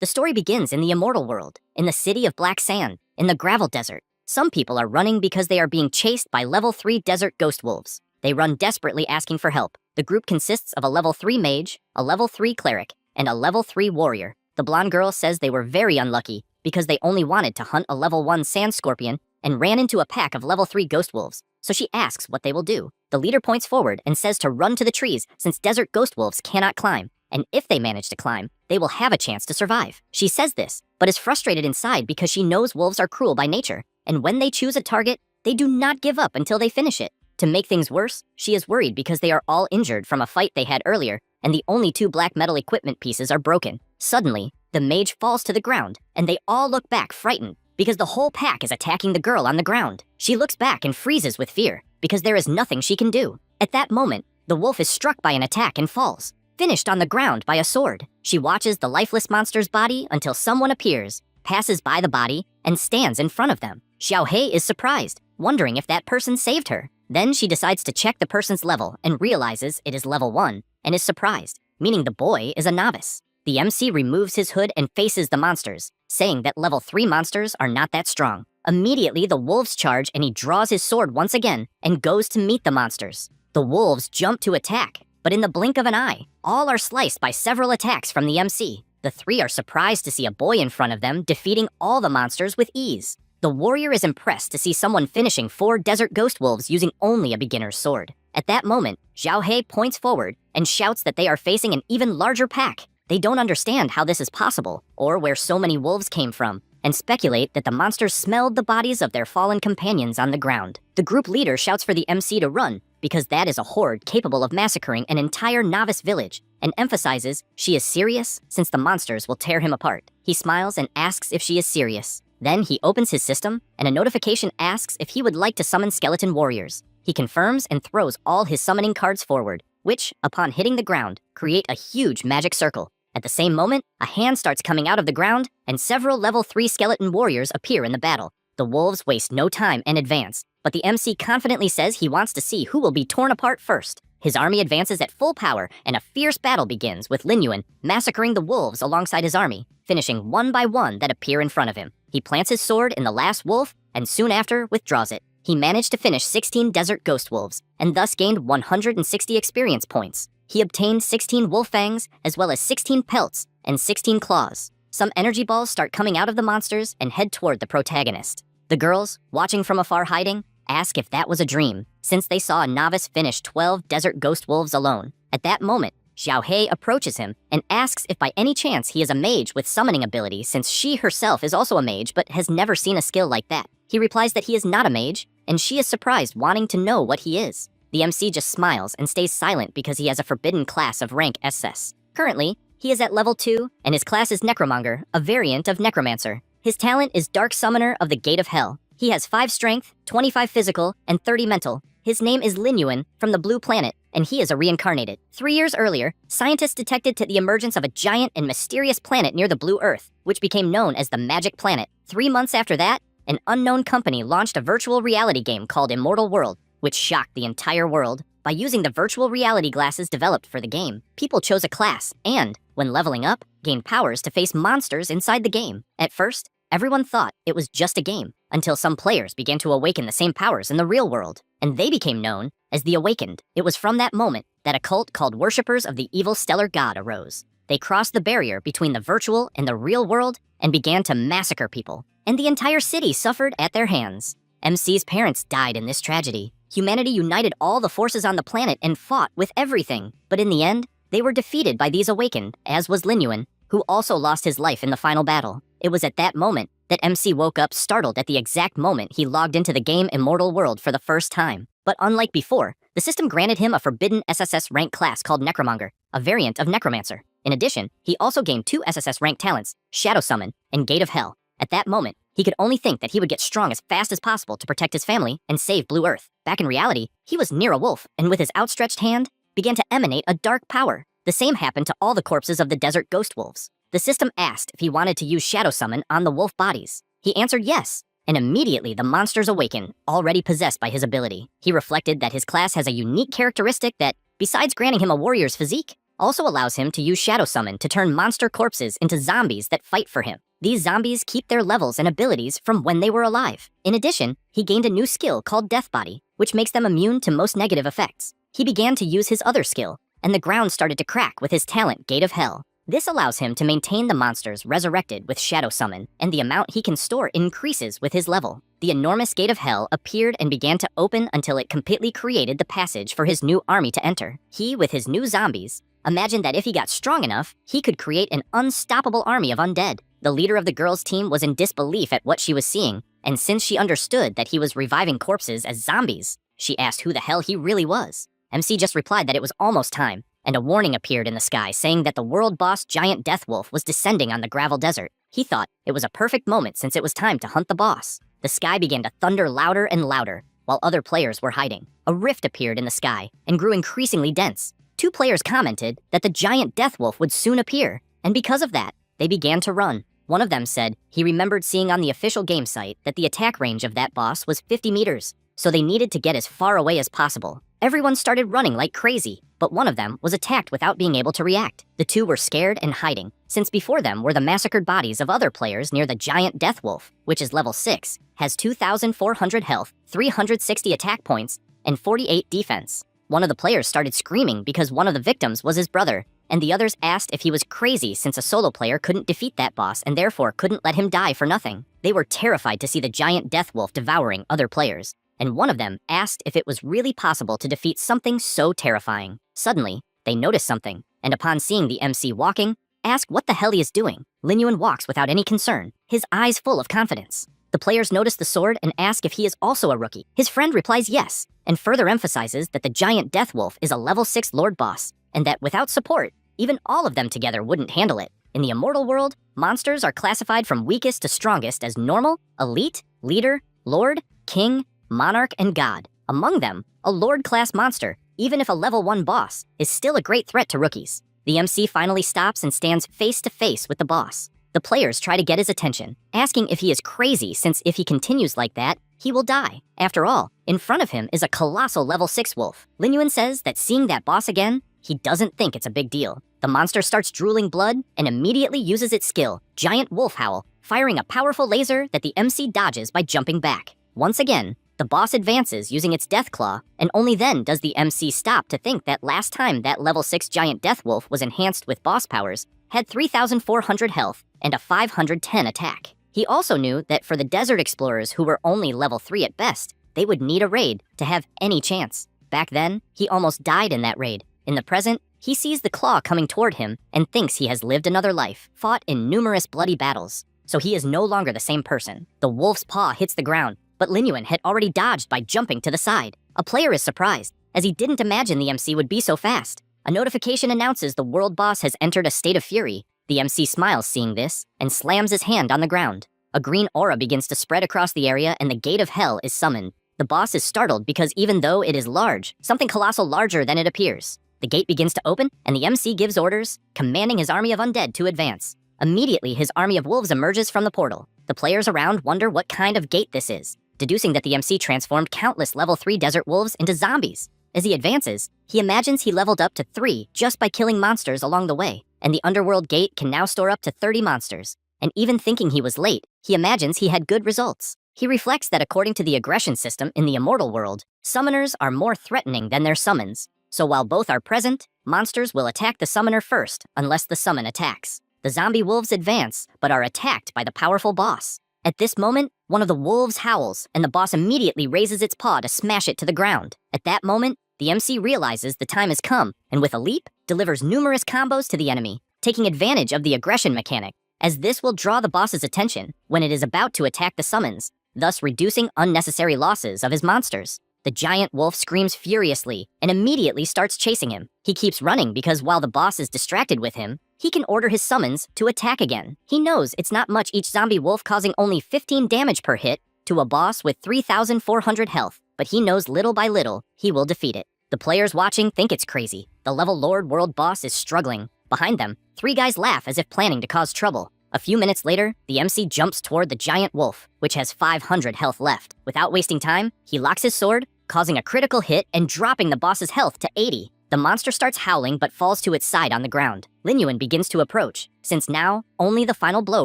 The story begins in the immortal world, in the city of black sand, in the gravel desert. Some people are running because they are being chased by level 3 desert ghost wolves. They run desperately asking for help. The group consists of a level 3 mage, a level 3 cleric, and a level 3 warrior. The blonde girl says they were very unlucky because they only wanted to hunt a level 1 sand scorpion and ran into a pack of level 3 ghost wolves. So she asks what they will do. The leader points forward and says to run to the trees since desert ghost wolves cannot climb. And if they manage to climb, they will have a chance to survive. She says this, but is frustrated inside because she knows wolves are cruel by nature, and when they choose a target, they do not give up until they finish it. To make things worse, she is worried because they are all injured from a fight they had earlier, and the only 2 black metal equipment pieces are broken. Suddenly, the mage falls to the ground, and they all look back frightened because the whole pack is attacking the girl on the ground. She looks back and freezes with fear because there is nothing she can do. At that moment, the wolf is struck by an attack and falls, finished on the ground by a sword. She watches the lifeless monster's body until someone appears, passes by the body, and stands in front of them. Xiaohei is surprised, wondering if that person saved her. Then she decides to check the person's level and realizes it is level 1 and is surprised, meaning the boy is a novice. The MC removes his hood and faces the monsters, saying that level 3 monsters are not that strong. Immediately, the wolves charge and he draws his sword once again and goes to meet the monsters. The wolves jump to attack, but in the blink of an eye, all are sliced by several attacks from the MC. The 3 are surprised to see a boy in front of them defeating all the monsters with ease. The warrior is impressed to see someone finishing 4 desert ghost wolves using only a beginner's sword. At that moment, Xiaohei points forward and shouts that they are facing an even larger pack. They don't understand how this is possible or where so many wolves came from, and speculate that the monsters smelled the bodies of their fallen companions on the ground. The group leader shouts for the MC to run because that is a horde capable of massacring an entire novice village, and emphasizes she is serious since the monsters will tear him apart. He smiles and asks if she is serious. Then he opens his system, and a notification asks if he would like to summon skeleton warriors. He confirms and throws all his summoning cards forward, which, upon hitting the ground, create a huge magic circle. At the same moment, a hand starts coming out of the ground, and several level 3 skeleton warriors appear in the battle. The wolves waste no time and advance, but the MC confidently says he wants to see who will be torn apart first. His army advances at full power, and a fierce battle begins with Lin Yuan massacring the wolves alongside his army, finishing one by one that appear in front of him. He plants his sword in the last wolf, and soon after withdraws it. He managed to finish 16 desert ghost wolves, and thus gained 160 experience points. He obtained 16 wolf fangs, as well as 16 pelts and 16 claws. Some energy balls start coming out of the monsters and head toward the protagonist. The girls, watching from afar hiding, ask if that was a dream, since they saw a novice finish 12 desert ghost wolves alone. At that moment, Xiaohei approaches him and asks if by any chance he is a mage with summoning ability, since she herself is also a mage but has never seen a skill like that. He replies that he is not a mage, and she is surprised, wanting to know what he is. The MC just smiles and stays silent because he has a forbidden class of rank SS. Currently, he is at level 2, and his class is Necromonger, a variant of Necromancer. His talent is Dark Summoner of the Gate of Hell. He has 5 strength, 25 physical, and 30 mental. His name is Lin Yuan from the Blue Planet, and he is a reincarnated. 3 years earlier, scientists detected the emergence of a giant and mysterious planet near the Blue Earth, which became known as the Magic Planet. 3 months after that, an unknown company launched a virtual reality game called Immortal World, which shocked the entire world. By using the virtual reality glasses developed for the game, people chose a class and, when leveling up, gained powers to face monsters inside the game. At first, everyone thought it was just a game, until some players began to awaken the same powers in the real world, and they became known as the Awakened. It was from that moment that a cult called Worshippers of the Evil Stellar God arose. They crossed the barrier between the virtual and the real world and began to massacre people, and the entire city suffered at their hands. MC's parents died in this tragedy. Humanity united all the forces on the planet and fought with everything, but in the end, they were defeated by these Awakened, as was Lin Yuan, who also lost his life in the final battle. It was at that moment that MC woke up startled at the exact moment he logged into the game Immortal World for the first time. But unlike before, the system granted him a forbidden SSS rank class called Necromonger, a variant of Necromancer. In addition, he also gained 2 SSS rank talents, Shadow Summon and Gate of Hell. At that moment, he could only think that he would get strong as fast as possible to protect his family and save Blue Earth. Back in reality, he was near a wolf, and with his outstretched hand, began to emanate a dark power. The same happened to all the corpses of the desert ghost wolves. The system asked if he wanted to use Shadow Summon on the wolf bodies. He answered yes, and immediately the monsters awaken, already possessed by his ability. He reflected that his class has a unique characteristic that, besides granting him a warrior's physique, also allows him to use Shadow Summon to turn monster corpses into zombies that fight for him. These zombies keep their levels and abilities from when they were alive. In addition, he gained a new skill called Death Body, which makes them immune to most negative effects. He began to use his other skill, and the ground started to crack with his talent Gate of Hell. This allows him to maintain the monsters resurrected with Shadow Summon, and the amount he can store increases with his level. The enormous Gate of Hell appeared and began to open until it completely created the passage for his new army to enter. He, with his new zombies, imagined that if he got strong enough, he could create an unstoppable army of undead. The leader of the girls' team was in disbelief at what she was seeing, and since she understood that he was reviving corpses as zombies, she asked who the hell he really was. MC just replied that it was almost time, and a warning appeared in the sky saying that the world boss giant Death Wolf was descending on the gravel desert. He thought it was a perfect moment since it was time to hunt the boss. The sky began to thunder louder and louder, while other players were hiding. A rift appeared in the sky and grew increasingly dense. 2 players commented that the giant Death Wolf would soon appear, and because of that, they began to run. One of them said he remembered seeing on the official game site that the attack range of that boss was 50 meters, so they needed to get as far away as possible. Everyone started running like crazy, but one of them was attacked without being able to react. The 2 were scared and hiding, since before them were the massacred bodies of other players near the giant Death Wolf, which is level 6, has 2,400 health, 360 attack points, and 48 defense. One of the players started screaming because one of the victims was his brother, and the others asked if he was crazy since a solo player couldn't defeat that boss and therefore couldn't let him die for nothing. They were terrified to see the giant Death Wolf devouring other players, and one of them asked if it was really possible to defeat something so terrifying. Suddenly, they noticed something, and upon seeing the MC walking, asked what the hell he is doing. Lin Yuan walks without any concern, his eyes full of confidence. The players notice the sword and ask if he is also a rookie. His friend replies yes, and further emphasizes that the giant Death Wolf is a level 6 Lord boss, and that without support, even all of them together wouldn't handle it. In the immortal world, monsters are classified from weakest to strongest as normal, elite, leader, lord, king, monarch, and god. Among them, a lord-class monster, even if a level 1 boss, is still a great threat to rookies. The MC finally stops and stands face to face with the boss. The players try to get his attention, asking if he is crazy since if he continues like that, he will die. After all, in front of him is a colossal level 6 wolf. Lin Yuan says that seeing that boss again, he doesn't think it's a big deal. The monster starts drooling blood and immediately uses its skill, Giant Wolf Howl, firing a powerful laser that the MC dodges by jumping back. Once again, the boss advances using its Death Claw, and only then does the MC stop to think that last time that level 6 giant Death Wolf was enhanced with boss powers, had 3,400 health and a 510 attack. He also knew that for the desert explorers who were only level 3 at best, they would need a raid to have any chance. Back then, he almost died in that raid. In the present, he sees the claw coming toward him and thinks he has lived another life, fought in numerous bloody battles. So he is no longer the same person. The wolf's paw hits the ground, but Lin Yuan had already dodged by jumping to the side. A player is surprised, as he didn't imagine the MC would be so fast. A notification announces the world boss has entered a state of fury. The MC smiles seeing this, and slams his hand on the ground. A green aura begins to spread across the area and the Gate of Hell is summoned. The boss is startled because even though it is large, something colossal larger than it appears. The gate begins to open, and the MC gives orders, commanding his army of undead to advance. Immediately, his army of wolves emerges from the portal. The players around wonder what kind of gate this is, deducing that the MC transformed countless level 3 desert wolves into zombies. As he advances, he imagines he leveled up to 3 just by killing monsters along the way, and the underworld gate can now store up to 30 monsters. And even thinking he was late, he imagines he had good results. He reflects that according to the aggression system in the immortal world, summoners are more threatening than their summons. So while both are present, monsters will attack the summoner first, unless the summon attacks. The zombie wolves advance, but are attacked by the powerful boss. At this moment, one of the wolves howls, and the boss immediately raises its paw to smash it to the ground. At that moment, the MC realizes the time has come, and with a leap, delivers numerous combos to the enemy, taking advantage of the aggression mechanic, as this will draw the boss's attention when it is about to attack the summons, thus reducing unnecessary losses of his monsters. The giant wolf screams furiously and immediately starts chasing him. He keeps running because while the boss is distracted with him, he can order his summons to attack again. He knows it's not much, each zombie wolf causing only 15 damage per hit to a boss with 3,400 health, but he knows little by little he will defeat it. The players watching think it's crazy. The level Lord World boss is struggling. Behind them, 3 guys laugh as if planning to cause trouble. A few minutes later, the MC jumps toward the giant wolf, which has 500 health left. Without wasting time, he locks his sword, causing a critical hit and dropping the boss's health to 80. The The monster starts howling but falls to its side on the ground. Lin Yuan begins to approach, since now only the final blow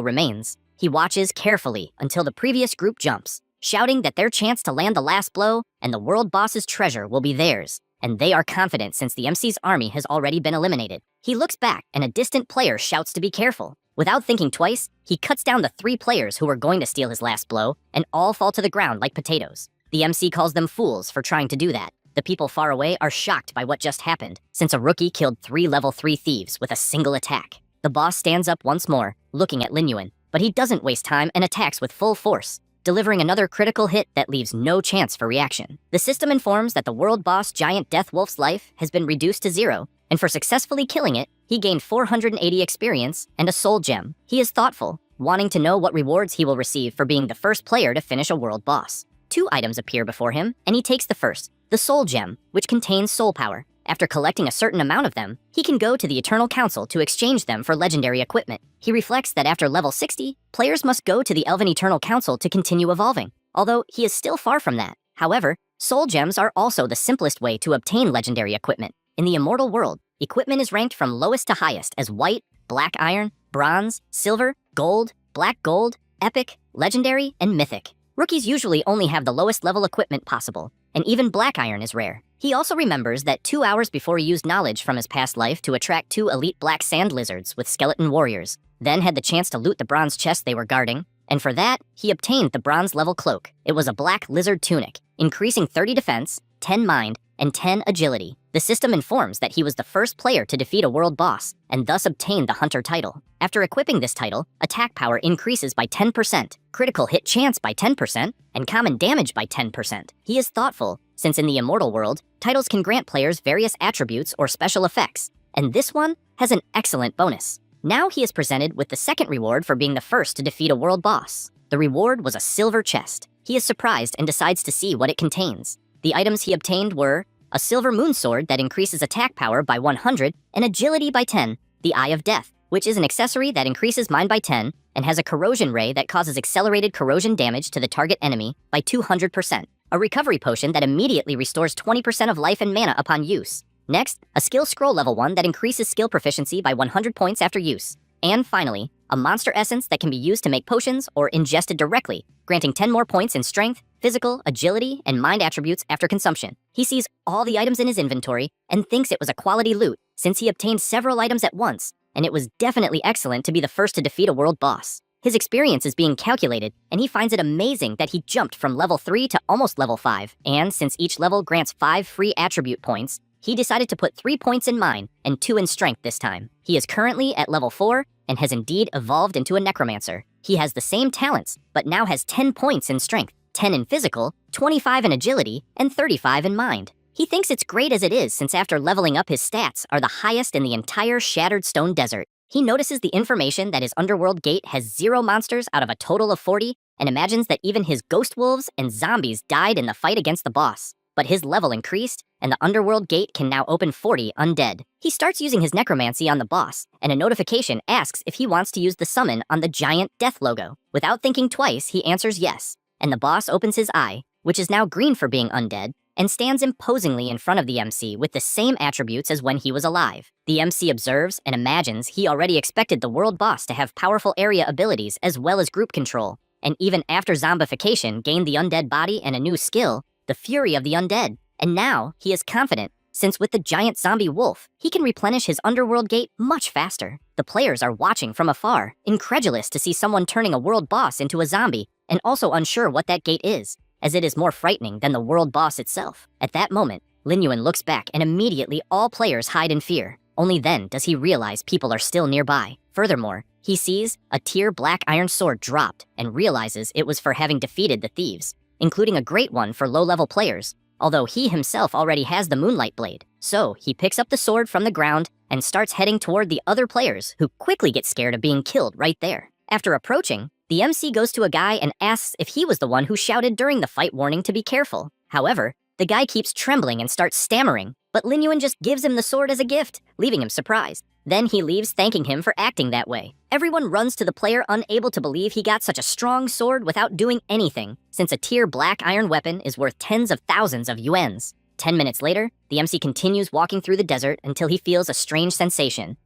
remains. He watches carefully until the previous group jumps, shouting that their chance to land the last blow and the world boss's treasure will be theirs. And they are confident since the MC's army has already been eliminated. He looks back and a distant player shouts to be careful. Without thinking twice, he cuts down the 3 players who were going to steal his last blow, and all fall to the ground like potatoes. The MC calls them fools for trying to do that. The people far away are shocked by what just happened, since a rookie killed 3 level 3 thieves with a single attack. The boss stands up once more, looking at Lin Yuan, but he doesn't waste time and attacks with full force, delivering another critical hit that leaves no chance for reaction. The system informs that the world boss Giant Death Wolf's life has been reduced to 0, and for successfully killing it, he gained 480 experience and a soul gem. He is thoughtful, wanting to know what rewards he will receive for being the first player to finish a world boss. 2 items appear before him, and he takes the first, the soul gem, which contains soul power. After collecting a certain amount of them, he can go to the Eternal Council to exchange them for legendary equipment. He reflects that after level 60, players must go to the Elven Eternal Council to continue evolving, although he is still far from that. However, soul gems are also the simplest way to obtain legendary equipment. In the immortal world, equipment is ranked from lowest to highest as white, black iron, bronze, silver, gold, black gold, epic, legendary, and mythic. Rookies usually only have the lowest level equipment possible, and even black iron is rare. He also remembers that 2 hours before he used knowledge from his past life to attract 2 elite black sand lizards with skeleton warriors, then had the chance to loot the bronze chest they were guarding, and for that, he obtained the bronze level cloak. It was a black lizard tunic, increasing 30 defense, 10 mind, and 10 agility. The system informs that he was the first player to defeat a world boss, and thus obtained the Hunter title. After equipping this title, attack power increases by 10%, critical hit chance by 10%, and common damage by 10%. He is thoughtful, since in the immortal world, titles can grant players various attributes or special effects, and this one has an excellent bonus. Now he is presented with the second reward for being the first to defeat a world boss. The reward was a silver chest. He is surprised and decides to see what it contains. The items he obtained were a silver moon sword that increases attack power by 100 and agility by 10, the Eye of Death, which is an accessory that increases mind by 10 and has a corrosion ray that causes accelerated corrosion damage to the target enemy by 200%, a recovery potion that immediately restores 20% of life and mana upon use. Next, a skill scroll level 1 that increases skill proficiency by 100 points after use. And finally, a monster essence that can be used to make potions or ingested directly, granting 10 more points in strength, physical, agility, and mind attributes after consumption. He sees all the items in his inventory and thinks it was a quality loot since he obtained several items at once, and it was definitely excellent to be the first to defeat a world boss. His experience is being calculated, and he finds it amazing that he jumped from level 3 to almost level 5, and since each level grants 5 free attribute points, he decided to put 3 points in mind and 2 in strength this time. He is currently at level 4 and has indeed evolved into a necromancer. He has the same talents, but now has 10 points in strength, 10 in physical, 25 in agility, and 35 in mind. He thinks it's great as it is since after leveling up his stats are the highest in the entire Shattered Stone Desert. He notices the information that his underworld gate has 0 monsters out of a total of 40 and imagines that even his ghost wolves and zombies died in the fight against the boss. But his level increased, and the underworld gate can now open 40 undead. He starts using his necromancy on the boss, and a notification asks if he wants to use the summon on the giant death logo. Without thinking twice, he answers yes, and the boss opens his eye, which is now green for being undead, and stands imposingly in front of the MC with the same attributes as when he was alive. The MC observes and imagines he already expected the world boss to have powerful area abilities as well as group control, and even after zombification gained the undead body and a new skill, the Fury of the Undead. And now, he is confident, since with the giant zombie wolf, he can replenish his underworld gate much faster. The players are watching from afar, incredulous to see someone turning a world boss into a zombie, and also unsure what that gate is, as it is more frightening than the world boss itself. At that moment, Lin Yuan looks back and immediately all players hide in fear. Only then does he realize people are still nearby. Furthermore, he sees a tier black iron sword dropped and realizes it was for having defeated the thieves, including a great one for low-level players, although he himself already has the Moonlight Blade. So he picks up the sword from the ground and starts heading toward the other players, who quickly get scared of being killed right there. After approaching, the MC goes to a guy and asks if he was the one who shouted during the fight warning to be careful. However, the guy keeps trembling and starts stammering, but Lin Yuan just gives him the sword as a gift, leaving him surprised. Then he leaves thanking him for acting that way. Everyone runs to the player unable to believe he got such a strong sword without doing anything, since a tier black iron weapon is worth tens of thousands of yuans. 10 minutes later, the MC continues walking through the desert until he feels a strange sensation.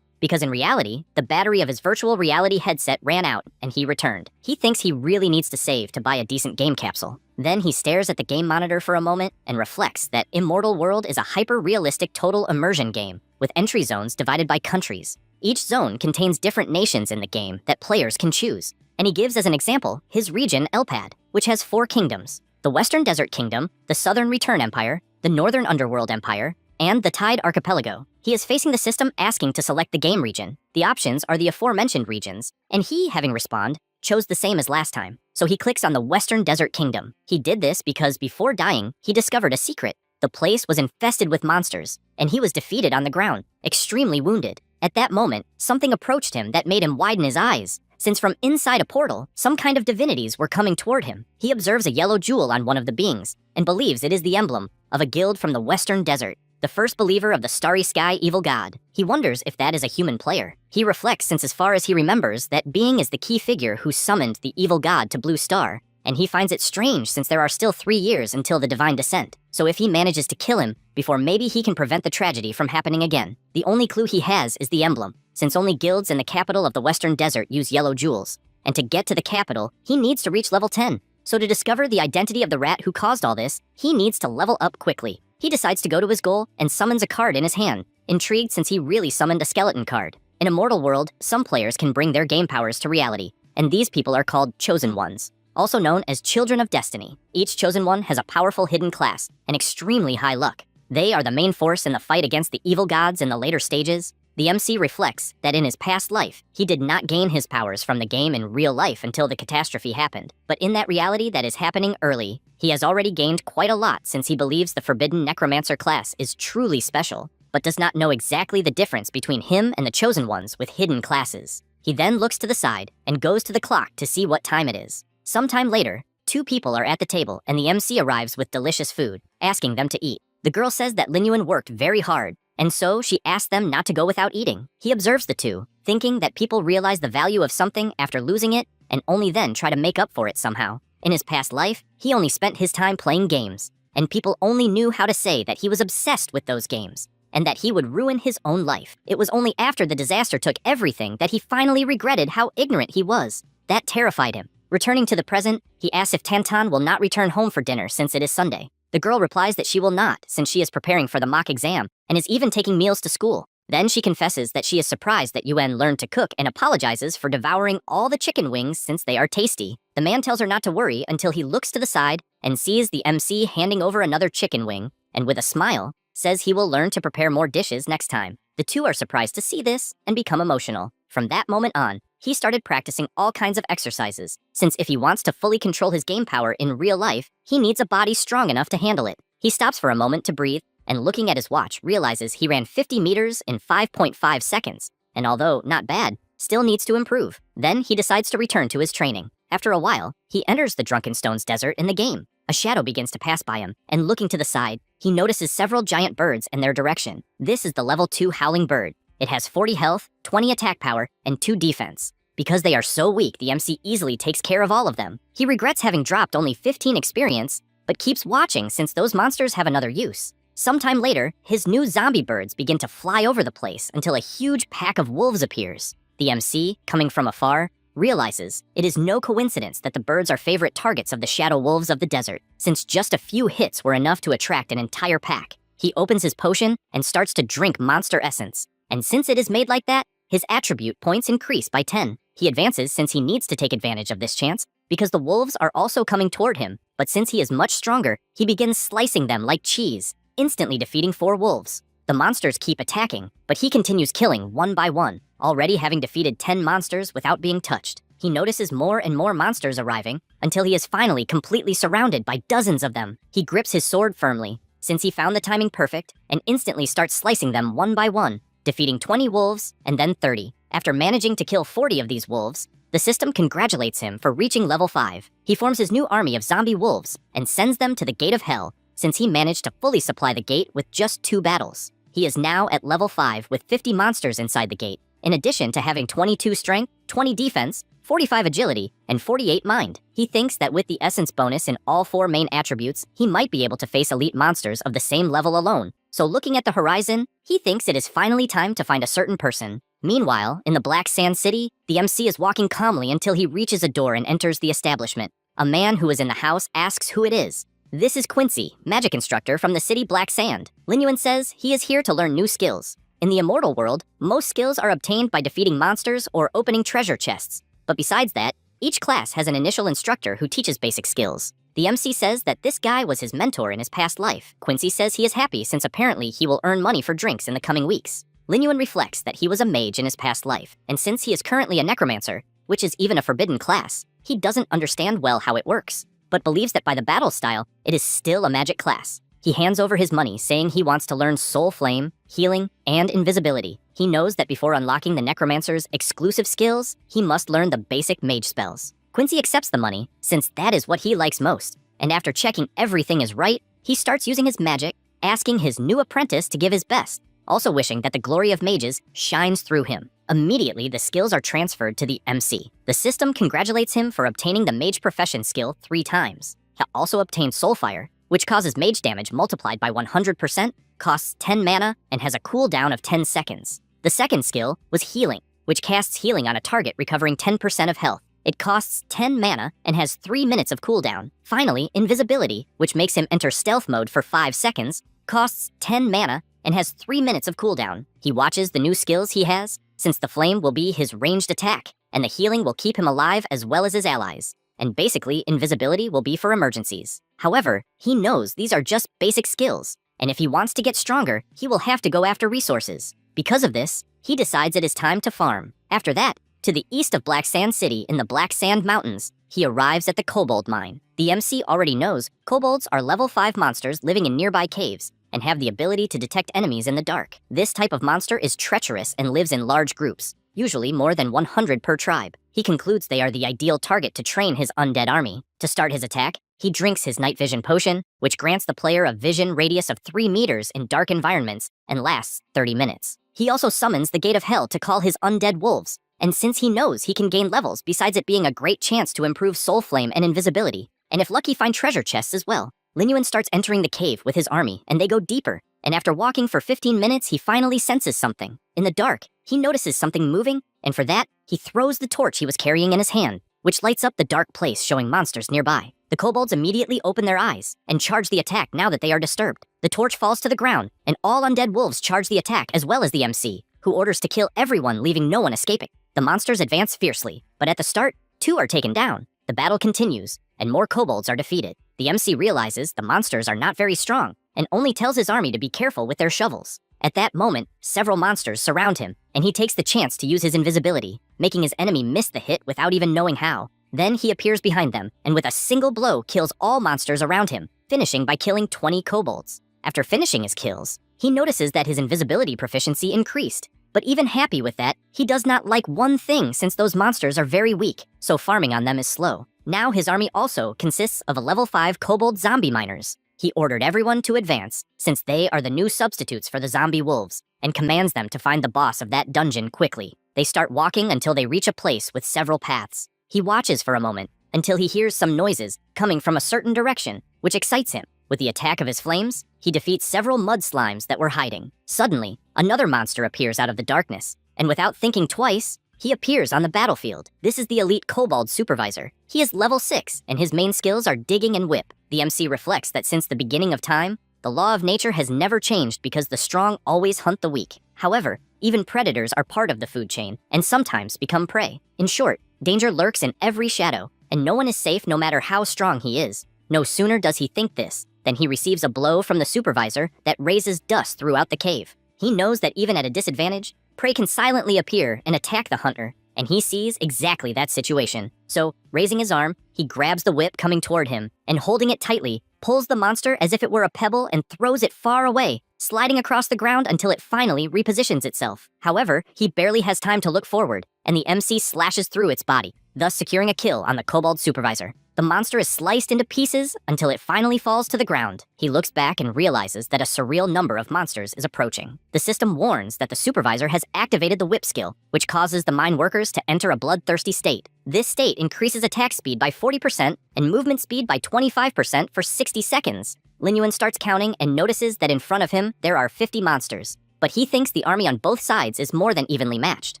Because in reality, the battery of his virtual reality headset ran out and he returned. He thinks he really needs to save to buy a decent game capsule. Then he stares at the game monitor for a moment and reflects that Immortal World is a hyper-realistic total immersion game with entry zones divided by countries. Each zone contains different nations in the game that players can choose. And he gives as an example his region Elpad, which has 4 kingdoms: the Western Desert Kingdom, the Southern Return Empire, the Northern Underworld Empire, and the Tide Archipelago. He is facing the system asking to select the game region. The options are the aforementioned regions, and he, having responded, chose the same as last time. So he clicks on the Western Desert Kingdom. He did this because before dying, he discovered a secret. The place was infested with monsters, and he was defeated on the ground, extremely wounded. At that moment, something approached him that made him widen his eyes, since from inside a portal, some kind of divinities were coming toward him. He observes a yellow jewel on one of the beings, and believes it is the emblem of a guild from the Western Desert, the first believer of the Starry Sky evil god. He wonders if that is a human player. He reflects, since as far as he remembers, that being is the key figure who summoned the evil god to Blue Star, and he finds it strange since there are still 3 years until the divine descent. So if he manages to kill him before, maybe he can prevent the tragedy from happening again. The only clue he has is the emblem, since only guilds in the capital of the Western Desert use yellow jewels. And to get to the capital, he needs to reach level 10. So to discover the identity of the rat who caused all this, he needs to level up quickly. He decides to go to his goal and summons a card in his hand, intrigued since he really summoned a skeleton card. In Immortal World, some players can bring their game powers to reality, and these people are called Chosen Ones, also known as Children of Destiny. Each Chosen One has a powerful hidden class and extremely high luck. They are the main force in the fight against the evil gods in the later stages. The MC reflects that in his past life, he did not gain his powers from the game in real life until the catastrophe happened. But in that reality that is happening early, he has already gained quite a lot since he believes the Forbidden Necromancer class is truly special, but does not know exactly the difference between him and the Chosen Ones with hidden classes. He then looks to the side and goes to the clock to see what time it is. Sometime later, 2 people are at the table and the MC arrives with delicious food, asking them to eat. The girl says that Linyuan worked very hard, and so she asks them not to go without eating. He observes the 2, thinking that people realize the value of something after losing it and only then try to make up for it somehow. In his past life, he only spent his time playing games, and people only knew how to say that he was obsessed with those games, and that he would ruin his own life. It was only after the disaster took everything that he finally regretted how ignorant he was. That terrified him. Returning to the present, he asks if Tantan will not return home for dinner since it is Sunday. The girl replies that she will not, since she is preparing for the mock exam and is even taking meals to school. Then she confesses that she is surprised that Yuen learned to cook and apologizes for devouring all the chicken wings since they are tasty. The man tells her not to worry until he looks to the side and sees the MC handing over another chicken wing, and with a smile, says he will learn to prepare more dishes next time. The 2 are surprised to see this and become emotional. From that moment on, he started practicing all kinds of exercises, since if he wants to fully control his game power in real life, he needs a body strong enough to handle it. He stops for a moment to breathe, and looking at his watch, realizes he ran 50 meters in 5.5 seconds, and although not bad, still needs to improve. Then he decides to return to his training. After a while, he enters the Drunken Stones desert in the game. A shadow begins to pass by him, and looking to the side, he notices several giant birds in their direction. This is the level 2 Howling Bird. It has 40 health, 20 attack power, and 2 defense. Because they are so weak, the MC easily takes care of all of them. He regrets having dropped only 15 experience, but keeps watching since those monsters have another use. Sometime later, his new zombie birds begin to fly over the place until a huge pack of wolves appears. The MC, coming from afar, realizes it is no coincidence that the birds are favorite targets of the shadow wolves of the desert, since just a few hits were enough to attract an entire pack. He opens his potion and starts to drink monster essence, and since it is made like that, his attribute points increase by 10. He advances since he needs to take advantage of this chance, because the wolves are also coming toward him, but since he is much stronger, he begins slicing them like cheese, instantly defeating 4 wolves. The monsters keep attacking, but he continues killing one by one, already having defeated 10 monsters without being touched. He notices more and more monsters arriving, until he is finally completely surrounded by dozens of them. He grips his sword firmly, since he found the timing perfect, and instantly starts slicing them one by one, defeating 20 wolves and then 30. After managing to kill 40 of these wolves, the system congratulates him for reaching level 5. He forms his new army of zombie wolves and sends them to the Gate of Hell, since he managed to fully supply the gate with just 2 battles. He is now at level 5 with 50 monsters inside the gate, in addition to having 22 strength, 20 defense, 45 agility, and and 48 mind. He thinks that with the essence bonus in all 4 main attributes, he might be able to face elite monsters of the same level alone. So looking at the horizon, he thinks it is finally time to find a certain person. Meanwhile, in the Black Sand City, the MC is walking calmly until he reaches a door and enters the establishment. A man who is in the house asks who it is. This is Quincy, magic instructor from the city Black Sand. Lin Yuan says he is here to learn new skills. In the immortal world, most skills are obtained by defeating monsters or opening treasure chests. But besides that, each class has an initial instructor who teaches basic skills. The MC says that this guy was his mentor in his past life. Quincy says he is happy since apparently he will earn money for drinks in the coming weeks. Lin Yuan reflects that he was a mage in his past life, and since he is currently a necromancer, which is even a forbidden class, he doesn't understand well how it works, but believes that by the battle style, it is still a magic class. He hands over his money, saying he wants to learn Soul Flame, Healing, and Invisibility. He knows that before unlocking the necromancer's exclusive skills, he must learn the basic mage spells. Quincy accepts the money, since that is what he likes most, and after checking everything is right, he starts using his magic, asking his new apprentice to give his best, also wishing that the glory of mages shines through him. Immediately, the skills are transferred to the MC. The system congratulates him for obtaining the mage profession skill 3 times. He also obtained Soulfire, which causes mage damage multiplied by 100%, costs 10 mana, and has a cooldown of 10 seconds. The second skill was Healing, which casts healing on a target recovering 10% of health. It costs 10 mana and has 3 minutes of cooldown. Finally, Invisibility, which makes him enter stealth mode for 5 seconds, costs 10 mana and has 3 minutes of cooldown. He watches the new skills he has, since the flame will be his ranged attack, and the healing will keep him alive as well as his allies. And basically, invisibility will be for emergencies. However, he knows these are just basic skills, and if he wants to get stronger, he will have to go after resources. Because of this, he decides it is time to farm. After that, to the east of Black Sand City in the Black Sand Mountains, he arrives at the Kobold Mine. The MC already knows kobolds are level 5 monsters living in nearby caves, and have the ability to detect enemies in the dark. This type of monster is treacherous and lives in large groups, usually more than 100 per tribe. He concludes they are the ideal target to train his undead army. To start his attack, he drinks his night vision potion, which grants the player a vision radius of 3 meters in dark environments and lasts 30 minutes. He also summons the Gate of Hell to call his undead wolves, and since he knows he can gain levels besides it being a great chance to improve Soul Flame and Invisibility, and if lucky find treasure chests as well, Lin Yuan starts entering the cave with his army, and they go deeper, and after walking for 15 minutes, he finally senses something. In the dark, he notices something moving, and for that, he throws the torch he was carrying in his hand, which lights up the dark place showing monsters nearby. The kobolds immediately open their eyes and charge the attack now that they are disturbed. The torch falls to the ground, and all undead wolves charge the attack as well as the MC, who orders to kill everyone, leaving no one escaping. The monsters advance fiercely, but at the start, 2 are taken down. The battle continues, and more kobolds are defeated. The MC realizes the monsters are not very strong, and only tells his army to be careful with their shovels. At that moment, several monsters surround him, and he takes the chance to use his invisibility, making his enemy miss the hit without even knowing how. Then he appears behind them, and with a single blow kills all monsters around him, finishing by killing 20 kobolds. After finishing his kills, he notices that his invisibility proficiency increased. But even happy with that, he does not like one thing since those monsters are very weak, so farming on them is slow. Now his army also consists of a level 5 kobold zombie miners. He ordered everyone to advance, since they are the new substitutes for the zombie wolves, and commands them to find the boss of that dungeon quickly. They start walking until they reach a place with several paths. He watches for a moment, until he hears some noises coming from a certain direction, which excites him. With the attack of his flames, he defeats several mud slimes that were hiding. Suddenly, another monster appears out of the darkness, and without thinking twice, he appears on the battlefield. This is the elite kobold supervisor. He is level 6, and his main skills are digging and whip. The MC reflects that since the beginning of time, the law of nature has never changed because the strong always hunt the weak. However, even predators are part of the food chain, and sometimes become prey. In short, danger lurks in every shadow, and no one is safe no matter how strong he is. No sooner does he think this, than he receives a blow from the supervisor that raises dust throughout the cave. He knows that even at a disadvantage, prey can silently appear and attack the hunter, and he sees exactly that situation. So, raising his arm, he grabs the whip coming toward him, and holding it tightly, pulls the monster as if it were a pebble and throws it far away, sliding across the ground until it finally repositions itself. However, he barely has time to look forward, and the MC slashes through its body, thus securing a kill on the kobold supervisor. The monster is sliced into pieces until it finally falls to the ground. He looks back and realizes that a surreal number of monsters is approaching. The system warns that the supervisor has activated the whip skill, which causes the mine workers to enter a bloodthirsty state. This state increases attack speed by 40% and movement speed by 25% for 60 seconds. Lin Yuan starts counting and notices that in front of him there are 50 monsters, but he thinks the army on both sides is more than evenly matched.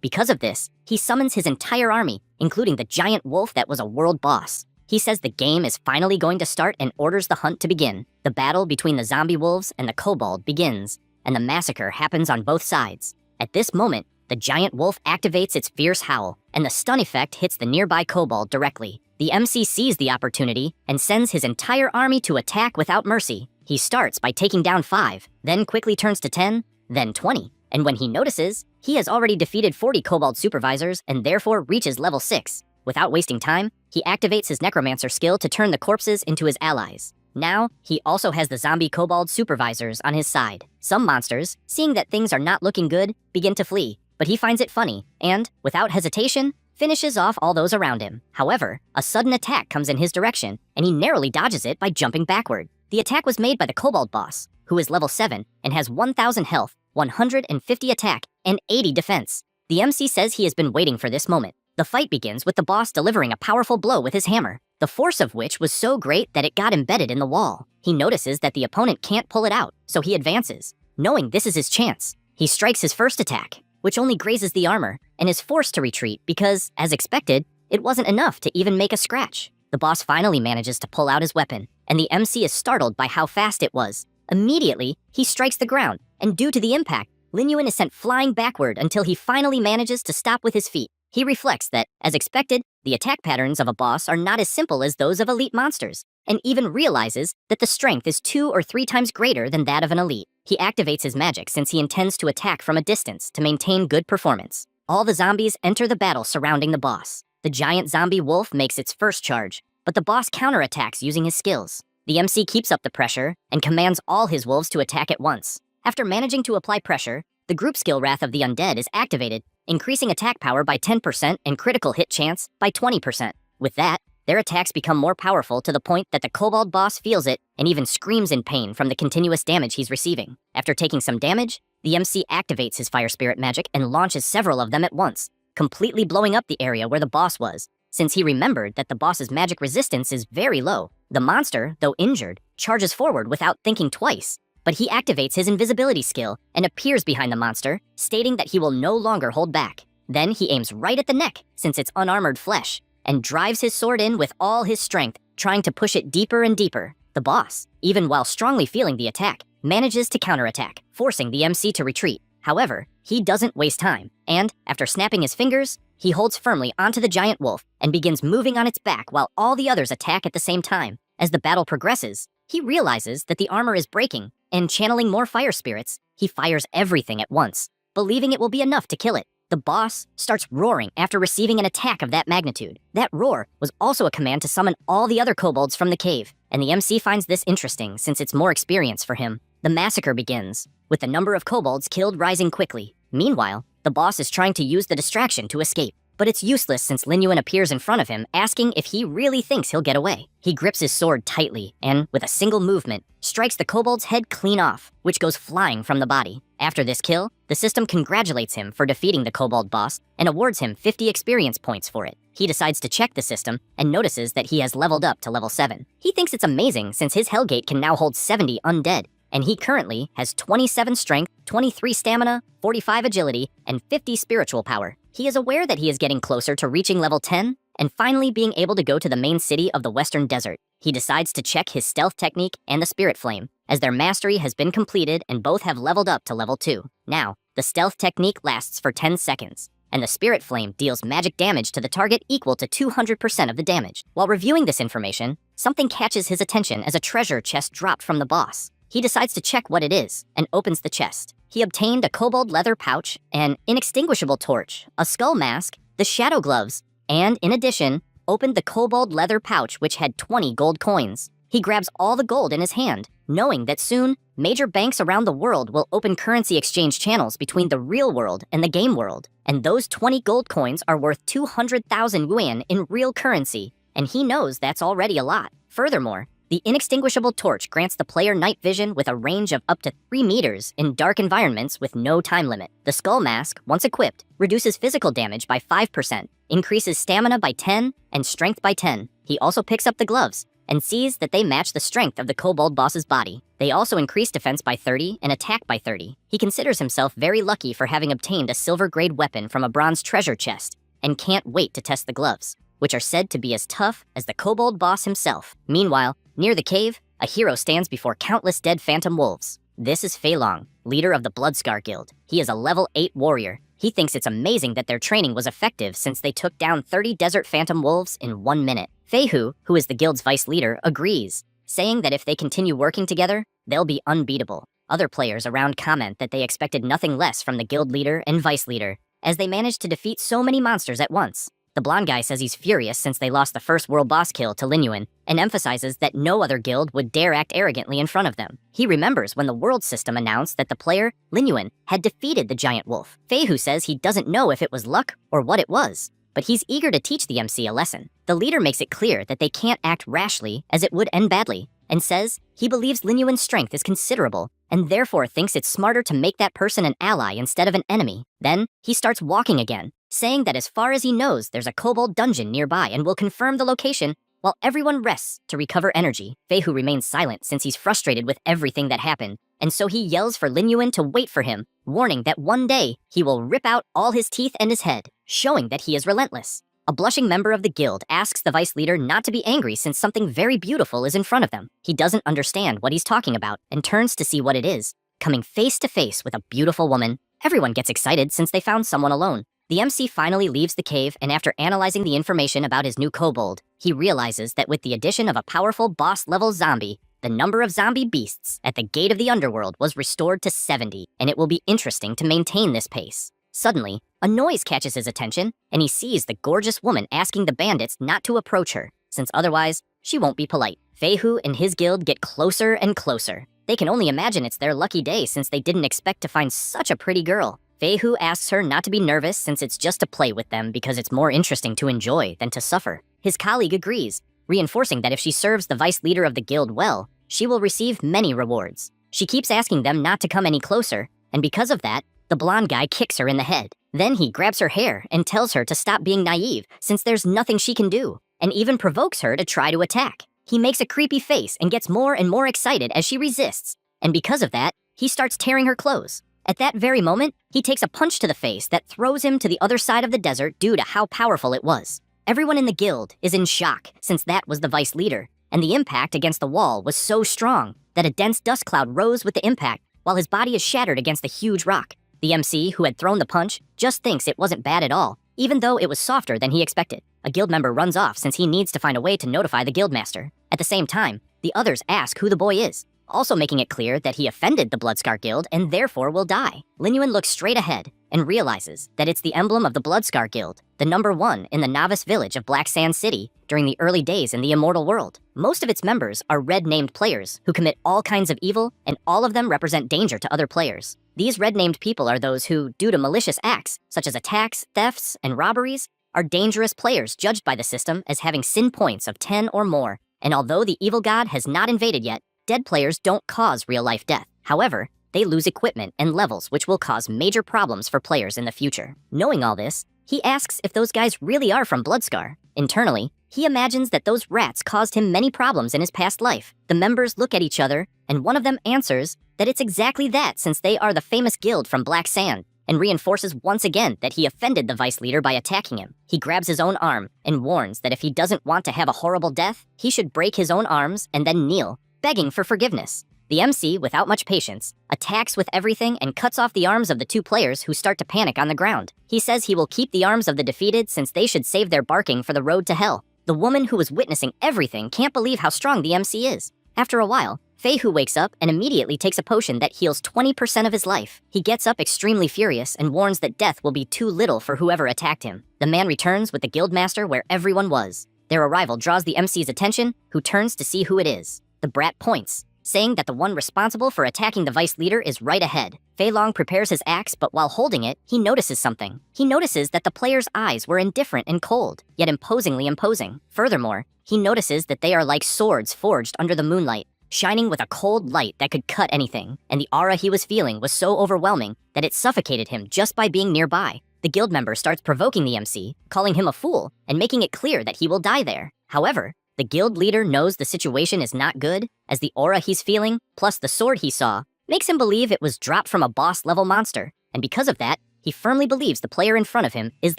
Because of this, he summons his entire army, including the giant wolf that was a world boss. He says the game is finally going to start and orders the hunt to begin. The battle between the zombie wolves and the kobold begins, and the massacre happens on both sides. At this moment, the giant wolf activates its fierce howl, and the stun effect hits the nearby kobold directly. The MC sees the opportunity and sends his entire army to attack without mercy. He starts by taking down 5, then quickly turns to 10, then 20. And when he notices, he has already defeated 40 kobold supervisors and therefore reaches level 6. Without wasting time, he activates his necromancer skill to turn the corpses into his allies. Now, he also has the zombie kobold supervisors on his side. Some monsters, seeing that things are not looking good, begin to flee, but he finds it funny and, without hesitation, finishes off all those around him. However, a sudden attack comes in his direction, and he narrowly dodges it by jumping backward. The attack was made by the kobold boss, who is level 7 and has 1,000 health, 150 attack, and 80 defense. The MC says he has been waiting for this moment. The fight begins with the boss delivering a powerful blow with his hammer, the force of which was so great that it got embedded in the wall. He notices that the opponent can't pull it out, so he advances. Knowing this is his chance, he strikes his first attack, which only grazes the armor, and is forced to retreat because, as expected, it wasn't enough to even make a scratch. The boss finally manages to pull out his weapon, and the MC is startled by how fast it was. Immediately, he strikes the ground, and due to the impact, Lin Yuan is sent flying backward until he finally manages to stop with his feet. He reflects that, as expected, the attack patterns of a boss are not as simple as those of elite monsters, and even realizes that the strength is 2 or 3 times greater than that of an elite. He activates his magic since he intends to attack from a distance to maintain good performance. All the zombies enter the battle surrounding the boss. The giant zombie wolf makes its first charge, but the boss counterattacks using his skills. The MC keeps up the pressure and commands all his wolves to attack at once. After managing to apply pressure, the group skill Wrath of the Undead is activated, increasing attack power by 10% and critical hit chance by 20%. With that, their attacks become more powerful to the point that the kobold boss feels it and even screams in pain from the continuous damage he's receiving. After taking some damage, the MC activates his fire spirit magic and launches several of them at once, completely blowing up the area where the boss was, since he remembered that the boss's magic resistance is very low. The monster, though injured, charges forward without thinking twice, but he activates his invisibility skill and appears behind the monster, stating that he will no longer hold back. Then he aims right at the neck, since it's unarmored flesh, and drives his sword in with all his strength, trying to push it deeper and deeper. The boss, even while strongly feeling the attack, manages to counterattack, forcing the MC to retreat. However, he doesn't waste time, and, after snapping his fingers, he holds firmly onto the giant wolf and begins moving on its back while all the others attack at the same time. As the battle progresses, he realizes that the armor is breaking, and channeling more fire spirits, he fires everything at once, believing it will be enough to kill it. The boss starts roaring after receiving an attack of that magnitude. That roar was also a command to summon all the other kobolds from the cave, and the MC finds this interesting since it's more experience for him. The massacre begins, with the number of kobolds killed rising quickly. Meanwhile, the boss is trying to use the distraction to escape, but it's useless since Lin Yuan appears in front of him, asking if he really thinks he'll get away. He grips his sword tightly and, with a single movement, strikes the kobold's head clean off, which goes flying from the body. After this kill, the system congratulates him for defeating the kobold boss and awards him 50 experience points for it. He decides to check the system and notices that he has leveled up to level 7. He thinks it's amazing since his Hellgate can now hold 70 undead, and he currently has 27 strength, 23 stamina, 45 agility, and 50 spiritual power. He is aware that he is getting closer to reaching level 10 and finally being able to go to the main city of the Western Desert. He decides to check his stealth technique and the spirit flame, as their mastery has been completed and both have leveled up to level 2. Now, the stealth technique lasts for 10 seconds, and the spirit flame deals magic damage to the target equal to 200% of the damage. While reviewing this information, something catches his attention as a treasure chest dropped from the boss. He decides to check what it is and opens the chest. He obtained a kobold leather pouch, an inextinguishable torch, a skull mask, the shadow gloves, and, in addition, opened the kobold leather pouch which had 20 gold coins. He grabs all the gold in his hand, knowing that soon, major banks around the world will open currency exchange channels between the real world and the game world, and those 20 gold coins are worth 200,000 yuan in real currency. and he knows that's already a lot. Furthermore, the inextinguishable torch grants the player night vision with a range of up to 3 meters in dark environments with no time limit. The skull mask, once equipped, reduces physical damage by 5%, increases stamina by 10, and strength by 10. He also picks up the gloves and sees that they match the strength of the kobold boss's body. They also increase defense by 30 and attack by 30. He considers himself very lucky for having obtained a silver-grade weapon from a bronze treasure chest, and can't wait to test the gloves, which are said to be as tough as the kobold boss himself. Meanwhile, near the cave, a hero stands before countless dead phantom wolves. This is Fei Long, leader of the Bloodscar Guild. He is a level 8 warrior. He thinks it's amazing that their training was effective since they took down 30 desert phantom wolves in 1 minute. Fei Hu, who is the guild's vice leader, agrees, saying that if they continue working together, they'll be unbeatable. Other players around comment that they expected nothing less from the guild leader and vice leader, as they managed to defeat so many monsters at once. The blonde guy says he's furious since they lost the first world boss kill to Lin Yuan, and emphasizes that no other guild would dare act arrogantly in front of them. He remembers when the world system announced that the player, Lin Yuan, had defeated the giant wolf. Fei Hu says he doesn't know if it was luck or what it was, but he's eager to teach the MC a lesson. The leader makes it clear that they can't act rashly, as it would end badly, and says he believes Lin Yuan's strength is considerable, and therefore thinks it's smarter to make that person an ally instead of an enemy. Then, he starts walking again, saying that as far as he knows, there's a kobold dungeon nearby and will confirm the location while everyone rests to recover energy. Fei Hu remains silent since he's frustrated with everything that happened, and so he yells for Lin Yuan to wait for him, warning that one day he will rip out all his teeth and his head, showing that he is relentless. A blushing member of the guild asks the vice leader not to be angry since something very beautiful is in front of them. He doesn't understand what he's talking about and turns to see what it is, coming face to face with a beautiful woman. Everyone gets excited since they found someone alone. The MC finally leaves the cave, and after analyzing the information about his new kobold, he realizes that with the addition of a powerful boss-level zombie, the number of zombie beasts at the gate of the underworld was restored to 70, and it will be interesting to maintain this pace. Suddenly, a noise catches his attention, and he sees the gorgeous woman asking the bandits not to approach her, since otherwise, she won't be polite. Fei Hu and his guild get closer and closer. They can only imagine it's their lucky day since they didn't expect to find such a pretty girl. Fei Hu asks her not to be nervous since it's just to play with them because it's more interesting to enjoy than to suffer. His colleague agrees, reinforcing that if she serves the vice leader of the guild well, she will receive many rewards. She keeps asking them not to come any closer, and because of that, the blonde guy kicks her in the head. Then he grabs her hair and tells her to stop being naive since there's nothing she can do, and even provokes her to try to attack. He makes a creepy face and gets more and more excited as she resists, and because of that, he starts tearing her clothes. At that very moment, he takes a punch to the face that throws him to the other side of the desert due to how powerful it was. Everyone in the guild is in shock since that was the vice leader, and the impact against the wall was so strong that a dense dust cloud rose with the impact while his body is shattered against the huge rock. The MC, who had thrown the punch, just thinks it wasn't bad at all, even though it was softer than he expected. A guild member runs off since he needs to find a way to notify the guildmaster. At the same time, the others ask who the boy is, also making it clear that he offended the Bloodscar Guild and therefore will die. Lin Yuan looks straight ahead and realizes that it's the emblem of the Bloodscar Guild, the number 1 in the novice village of Black Sand City during the early days in the immortal world. Most of its members are red-named players who commit all kinds of evil, and all of them represent danger to other players. These red-named people are those who, due to malicious acts, such as attacks, thefts, and robberies, are dangerous players judged by the system as having sin points of 10 or more. And although the evil god has not invaded yet, dead players don't cause real-life death. However, they lose equipment and levels which will cause major problems for players in the future. Knowing all this, he asks if those guys really are from Bloodscar. Internally, he imagines that those rats caused him many problems in his past life. The members look at each other, and one of them answers that it's exactly that since they are the famous guild from Black Sand, and reinforces once again that he offended the vice leader by attacking him. He grabs his own arm and warns that if he doesn't want to have a horrible death, he should break his own arms and then kneel, begging for forgiveness. The MC, without much patience, attacks with everything and cuts off the arms of the 2 players who start to panic on the ground. He says he will keep the arms of the defeated since they should save their barking for the road to hell. The woman who was witnessing everything can't believe how strong the MC is. After a while, Fei Hu wakes up and immediately takes a potion that heals 20% of his life. He gets up extremely furious and warns that death will be too little for whoever attacked him. The man returns with the guildmaster where everyone was. Their arrival draws the MC's attention, who turns to see who it is. The brat points, saying that the one responsible for attacking the vice leader is right ahead. Fei Long prepares his axe, but while holding it, he notices something. He notices that the player's eyes were indifferent and cold, yet imposingly imposing. Furthermore, he notices that they are like swords forged under the moonlight, shining with a cold light that could cut anything, and the aura he was feeling was so overwhelming that it suffocated him just by being nearby. The guild member starts provoking the MC, calling him a fool, and making it clear that he will die there. However, the guild leader knows the situation is not good, as the aura he's feeling, plus the sword he saw, makes him believe it was dropped from a boss-level monster, and because of that, he firmly believes the player in front of him is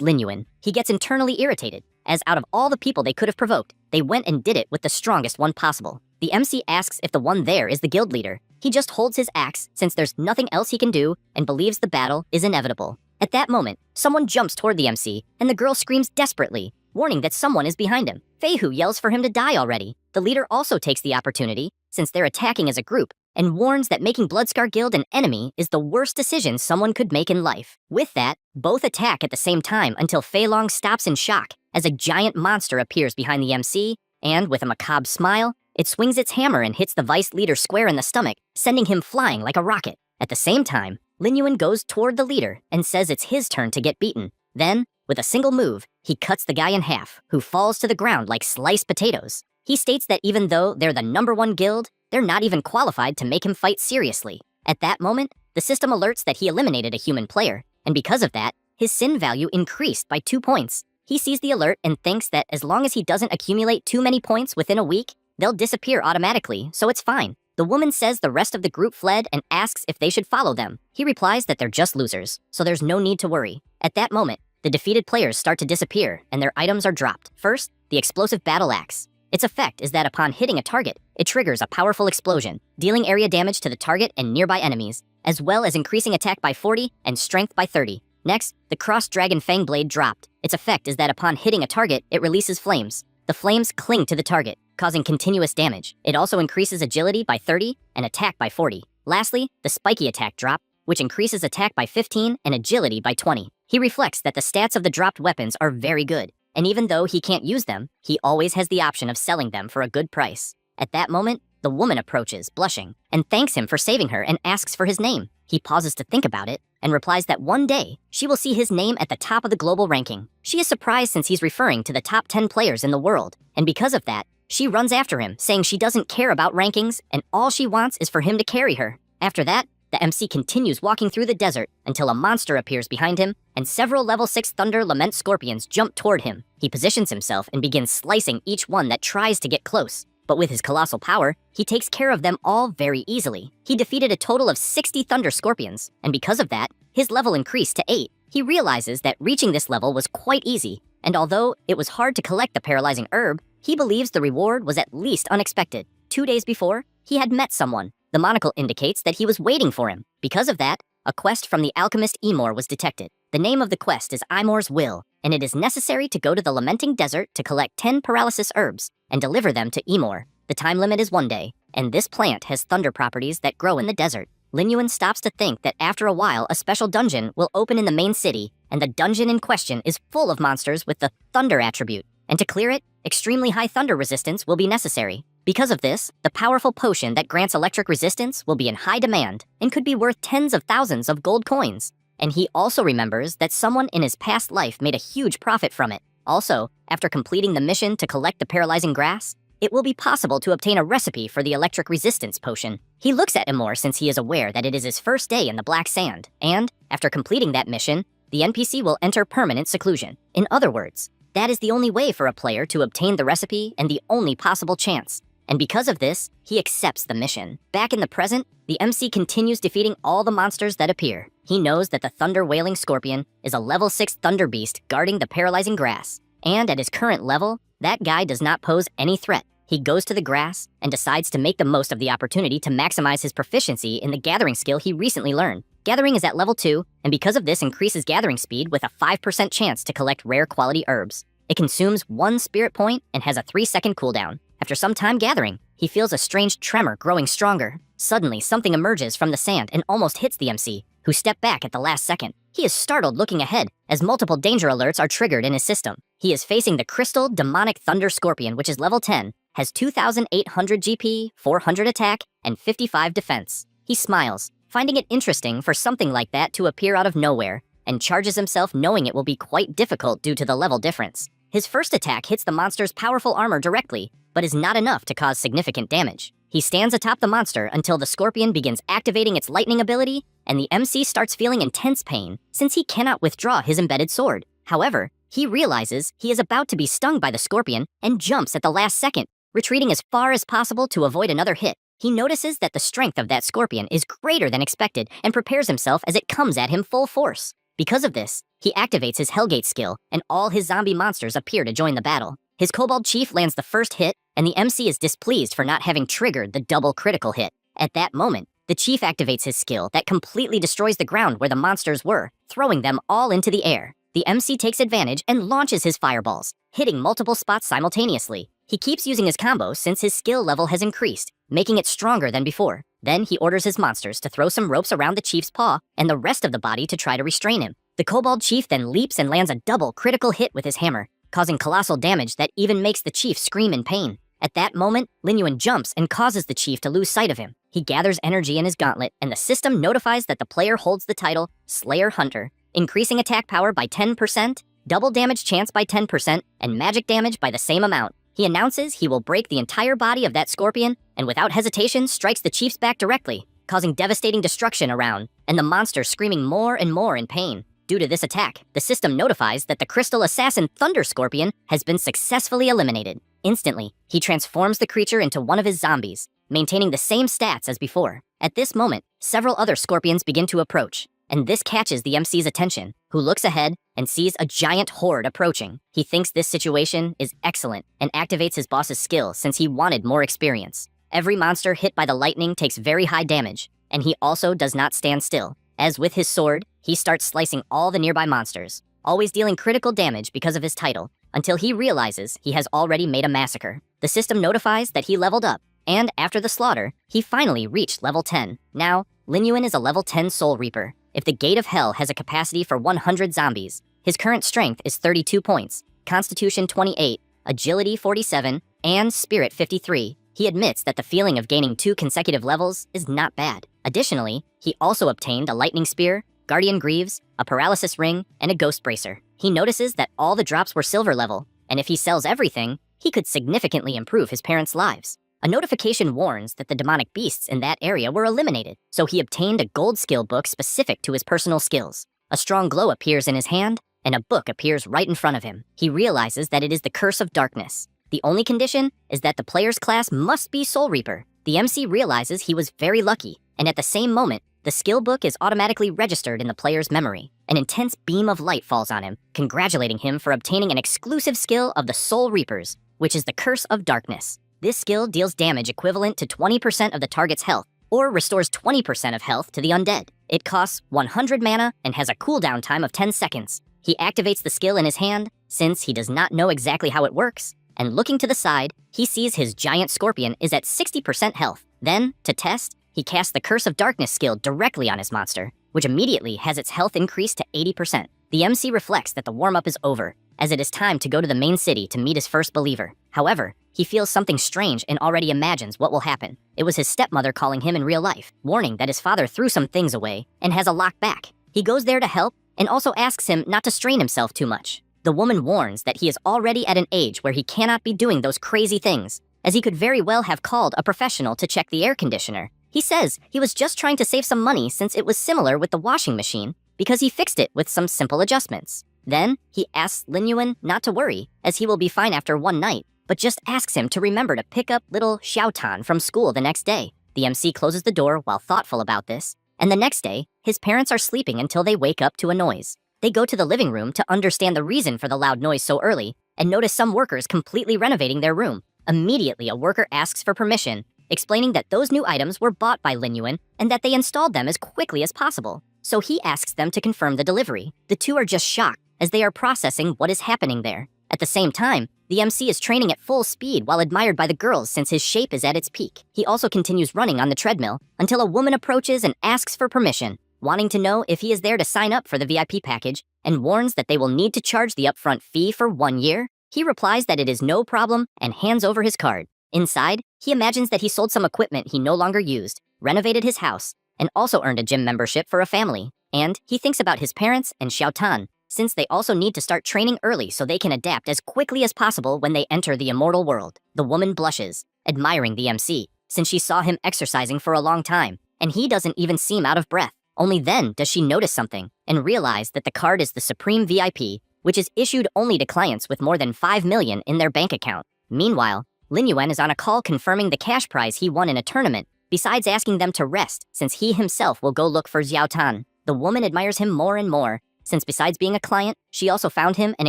Lin Yuan. He gets internally irritated, as out of all the people they could have provoked, they went and did it with the strongest one possible. The MC asks if the one there is the guild leader. He just holds his axe since there's nothing else he can do and believes the battle is inevitable. At that moment, someone jumps toward the MC, and the girl screams desperately, warning that someone is behind him. Fei Hu yells for him to die already. The leader also takes the opportunity, since they're attacking as a group, and warns that making Bloodscar Guild an enemy is the worst decision someone could make in life. With that, both attack at the same time until Fei Long stops in shock as a giant monster appears behind the MC, and with a macabre smile, it swings its hammer and hits the vice leader square in the stomach, sending him flying like a rocket. At the same time, Lin Yuan goes toward the leader and says it's his turn to get beaten. Then, with a single move, he cuts the guy in half, who falls to the ground like sliced potatoes. He states that even though they're the #1 guild, they're not even qualified to make him fight seriously. At that moment, the system alerts that he eliminated a human player, and because of that, his sin value increased by 2 points. He sees the alert and thinks that as long as he doesn't accumulate too many points within a week, they'll disappear automatically, so it's fine. The woman says the rest of the group fled and asks if they should follow them. He replies that they're just losers, so there's no need to worry. At that moment, the defeated players start to disappear, and their items are dropped. First, the explosive battle axe. Its effect is that upon hitting a target, it triggers a powerful explosion, dealing area damage to the target and nearby enemies, as well as increasing attack by 40 and strength by 30. Next, the cross-dragon fang blade dropped. Its effect is that upon hitting a target, it releases flames. The flames cling to the target, causing continuous damage. It also increases agility by 30 and attack by 40. Lastly, the spiky attack drop, which increases attack by 15 and agility by 20. He reflects that the stats of the dropped weapons are very good, and even though he can't use them, he always has the option of selling them for a good price. At that moment, the woman approaches, blushing, and thanks him for saving her and asks for his name. He pauses to think about it, and replies that one day, she will see his name at the top of the global ranking. She is surprised since he's referring to the top 10 players in the world, and because of that, she runs after him, saying she doesn't care about rankings, and all she wants is for him to carry her. After that, the MC continues walking through the desert until a monster appears behind him, and several level 6 Thunder Lament Scorpions jump toward him. He positions himself and begins slicing each one that tries to get close. But with his colossal power, he takes care of them all very easily. He defeated a total of 60 Thunder Scorpions, and because of that, his level increased to 8. He realizes that reaching this level was quite easy, and although it was hard to collect the paralyzing herb, he believes the reward was at least unexpected. 2 days before, he had met someone. The monocle indicates that he was waiting for him. Because of that, a quest from the alchemist Emor was detected. The name of the quest is Imor's Will, and it is necessary to go to the Lamenting Desert to collect 10 paralysis herbs and deliver them to Emor. The time limit is 1 day, and this plant has thunder properties that grow in the desert. Lin Yuan stops to think that after a while, a special dungeon will open in the main city, and the dungeon in question is full of monsters with the thunder attribute. And to clear it, extremely high thunder resistance will be necessary. Because of this, the powerful potion that grants electric resistance will be in high demand and could be worth tens of thousands of gold coins. And he also remembers that someone in his past life made a huge profit from it. Also, after completing the mission to collect the paralyzing grass, it will be possible to obtain a recipe for the electric resistance potion. He looks at Emor since he is aware that it is his first day in the Black Sand, and, after completing that mission, the NPC will enter permanent seclusion. In other words, that is the only way for a player to obtain the recipe and the only possible chance. And because of this, he accepts the mission. Back in the present, the MC continues defeating all the monsters that appear. He knows that the Thunder Wailing Scorpion is a level 6 Thunder Beast guarding the paralyzing grass. And at his current level, that guy does not pose any threat. He goes to the grass and decides to make the most of the opportunity to maximize his proficiency in the gathering skill he recently learned. Gathering is at level 2, and because of this increases gathering speed with a 5% chance to collect rare quality herbs. It consumes 1 spirit point and has a 3-second cooldown. After some time gathering, he feels a strange tremor growing stronger. Suddenly, something emerges from the sand and almost hits the MC, who stepped back at the last second. He is startled looking ahead, as multiple danger alerts are triggered in his system. He is facing the Crystal Demonic Thunder Scorpion, which is level 10, has 2,800 GP, 400 attack, and 55 defense. He smiles, finding it interesting for something like that to appear out of nowhere, and charges himself knowing it will be quite difficult due to the level difference. His first attack hits the monster's powerful armor directly, but is not enough to cause significant damage. He stands atop the monster until the scorpion begins activating its lightning ability, and the MC starts feeling intense pain since he cannot withdraw his embedded sword. However, he realizes he is about to be stung by the scorpion and jumps at the last second, retreating as far as possible to avoid another hit. He notices that the strength of that scorpion is greater than expected and prepares himself as it comes at him full force. Because of this, he activates his Hellgate skill, and all his zombie monsters appear to join the battle. His Kobold Chief lands the first hit, and the MC is displeased for not having triggered the double critical hit. At that moment, the Chief activates his skill that completely destroys the ground where the monsters were, throwing them all into the air. The MC takes advantage and launches his fireballs, hitting multiple spots simultaneously. He keeps using his combo since his skill level has increased, making it stronger than before. Then he orders his monsters to throw some ropes around the Chief's paw and the rest of the body to try to restrain him. The Kobold Chief then leaps and lands a double critical hit with his hammer, causing colossal damage that even makes the Chief scream in pain. At that moment, Lin Yuan jumps and causes the Chief to lose sight of him. He gathers energy in his gauntlet, and the system notifies that the player holds the title Slayer Hunter, increasing attack power by 10%, double damage chance by 10%, and magic damage by the same amount. He announces he will break the entire body of that scorpion, and without hesitation strikes the Chief's back directly, causing devastating destruction around, and the monster screaming more and more in pain. Due to this attack, the system notifies that the Crystal Assassin Thunder Scorpion has been successfully eliminated. Instantly, he transforms the creature into one of his zombies, maintaining the same stats as before. At this moment, several other scorpions begin to approach, and this catches the MC's attention, who looks ahead and sees a giant horde approaching. He thinks this situation is excellent and activates his boss's skill since he wanted more experience. Every monster hit by the lightning takes very high damage, and he also does not stand still. As with his sword, he starts slicing all the nearby monsters, always dealing critical damage because of his title, until he realizes he has already made a massacre. The system notifies that he leveled up, and after the slaughter, he finally reached level 10. Now, Lin Yuan is a level 10 Soul Reaper. If the Gate of Hell has a capacity for 100 zombies, his current strength is 32 points, Constitution 28, Agility 47, and Spirit 53. He admits that the feeling of gaining 2 consecutive levels is not bad. Additionally, he also obtained a Lightning Spear, Guardian Greaves, a Paralysis Ring, and a Ghost Bracer. He notices that all the drops were silver level, and if he sells everything, he could significantly improve his parents' lives. A notification warns that the demonic beasts in that area were eliminated, so he obtained a gold skill book specific to his personal skills. A strong glow appears in his hand, and a book appears right in front of him. He realizes that it is the Curse of Darkness. The only condition is that the player's class must be Soul Reaper. The MC realizes he was very lucky, and at the same moment, the skill book is automatically registered in the player's memory. An intense beam of light falls on him, congratulating him for obtaining an exclusive skill of the Soul Reapers, which is the Curse of Darkness. This skill deals damage equivalent to 20% of the target's health, or restores 20% of health to the undead. It costs 100 mana and has a cooldown time of 10 seconds. He activates the skill in his hand, since he does not know exactly how it works, and looking to the side, he sees his giant scorpion is at 60% health. Then, to test, he casts the Curse of Darkness skill directly on his monster, which immediately has its health increased to 80%. The MC reflects that the warm-up is over, as it is time to go to the main city to meet his first believer. However, he feels something strange and already imagines what will happen. It was his stepmother calling him in real life, warning that his father threw some things away and has a lock back. He goes there to help and also asks him not to strain himself too much. The woman warns that he is already at an age where he cannot be doing those crazy things, as he could very well have called a professional to check the air conditioner. He says he was just trying to save some money since it was similar with the washing machine, because he fixed it with some simple adjustments. Then, he asks Lin Yuan not to worry, as he will be fine after one night, but just asks him to remember to pick up little Xiaotan from school the next day. The MC closes the door while thoughtful about this, and the next day, his parents are sleeping until they wake up to a noise. They go to the living room to understand the reason for the loud noise so early, and notice some workers completely renovating their room. Immediately, a worker asks for permission, explaining that those new items were bought by Lin Yuan and that they installed them as quickly as possible. So he asks them to confirm the delivery. The two are just shocked, as they are processing what is happening there. At the same time, the MC is training at full speed while admired by the girls since his shape is at its peak. He also continues running on the treadmill until a woman approaches and asks for permission, wanting to know if he is there to sign up for the VIP package, and warns that they will need to charge the upfront fee for 1 year. He replies that it is no problem and hands over his card. Inside, he imagines that he sold some equipment he no longer used, renovated his house, and also earned a gym membership for a family. And he thinks about his parents and Xiaotan, since they also need to start training early so they can adapt as quickly as possible when they enter the immortal world. The woman blushes, admiring the MC, since she saw him exercising for a long time, and he doesn't even seem out of breath. Only then does she notice something and realize that the card is the Supreme VIP, which is issued only to clients with more than 5 million in their bank account. Meanwhile, Lin Yuan is on a call confirming the cash prize he won in a tournament, besides asking them to rest since he himself will go look for Xiao Tan. The woman admires him more and more, since besides being a client, she also found him an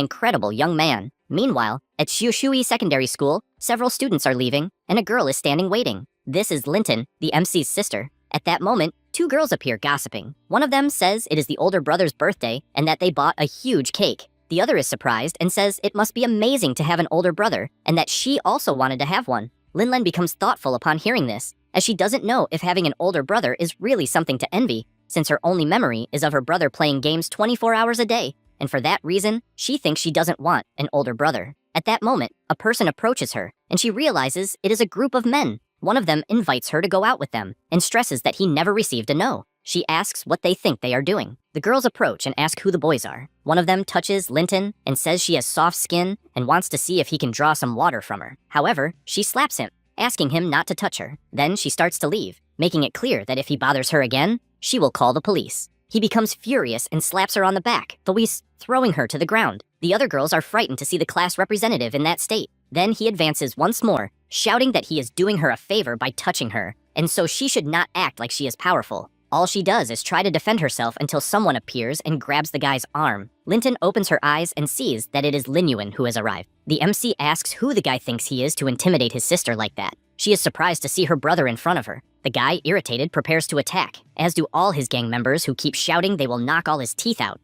incredible young man. Meanwhile, at Xiushui Secondary School, several students are leaving, and a girl is standing waiting. This is Linton, the MC's sister. At that moment, two girls appear gossiping. One of them says it is the older brother's birthday and that they bought a huge cake. The other is surprised and says it must be amazing to have an older brother and that she also wanted to have one. Linlen becomes thoughtful upon hearing this, as she doesn't know if having an older brother is really something to envy, since her only memory is of her brother playing games 24 hours a day, and for that reason, she thinks she doesn't want an older brother. At that moment, a person approaches her, and she realizes it is a group of men. One of them invites her to go out with them, and stresses that he never received a no. She asks what they think they are doing. The girls approach and ask who the boys are. One of them touches Linton and says she has soft skin and wants to see if he can draw some water from her. However, she slaps him, asking him not to touch her. Then she starts to leave, making it clear that if he bothers her again, she will call the police. He becomes furious and slaps her on the back, throwing her to the ground. The other girls are frightened to see the class representative in that state. Then he advances once more, shouting that he is doing her a favor by touching her, and so she should not act like she is powerful. All she does is try to defend herself until someone appears and grabs the guy's arm. Linton opens her eyes and sees that it is Lin Yuan who has arrived. The MC asks who the guy thinks he is to intimidate his sister like that. She is surprised to see her brother in front of her. The guy, irritated, prepares to attack, as do all his gang members who keep shouting they will knock all his teeth out.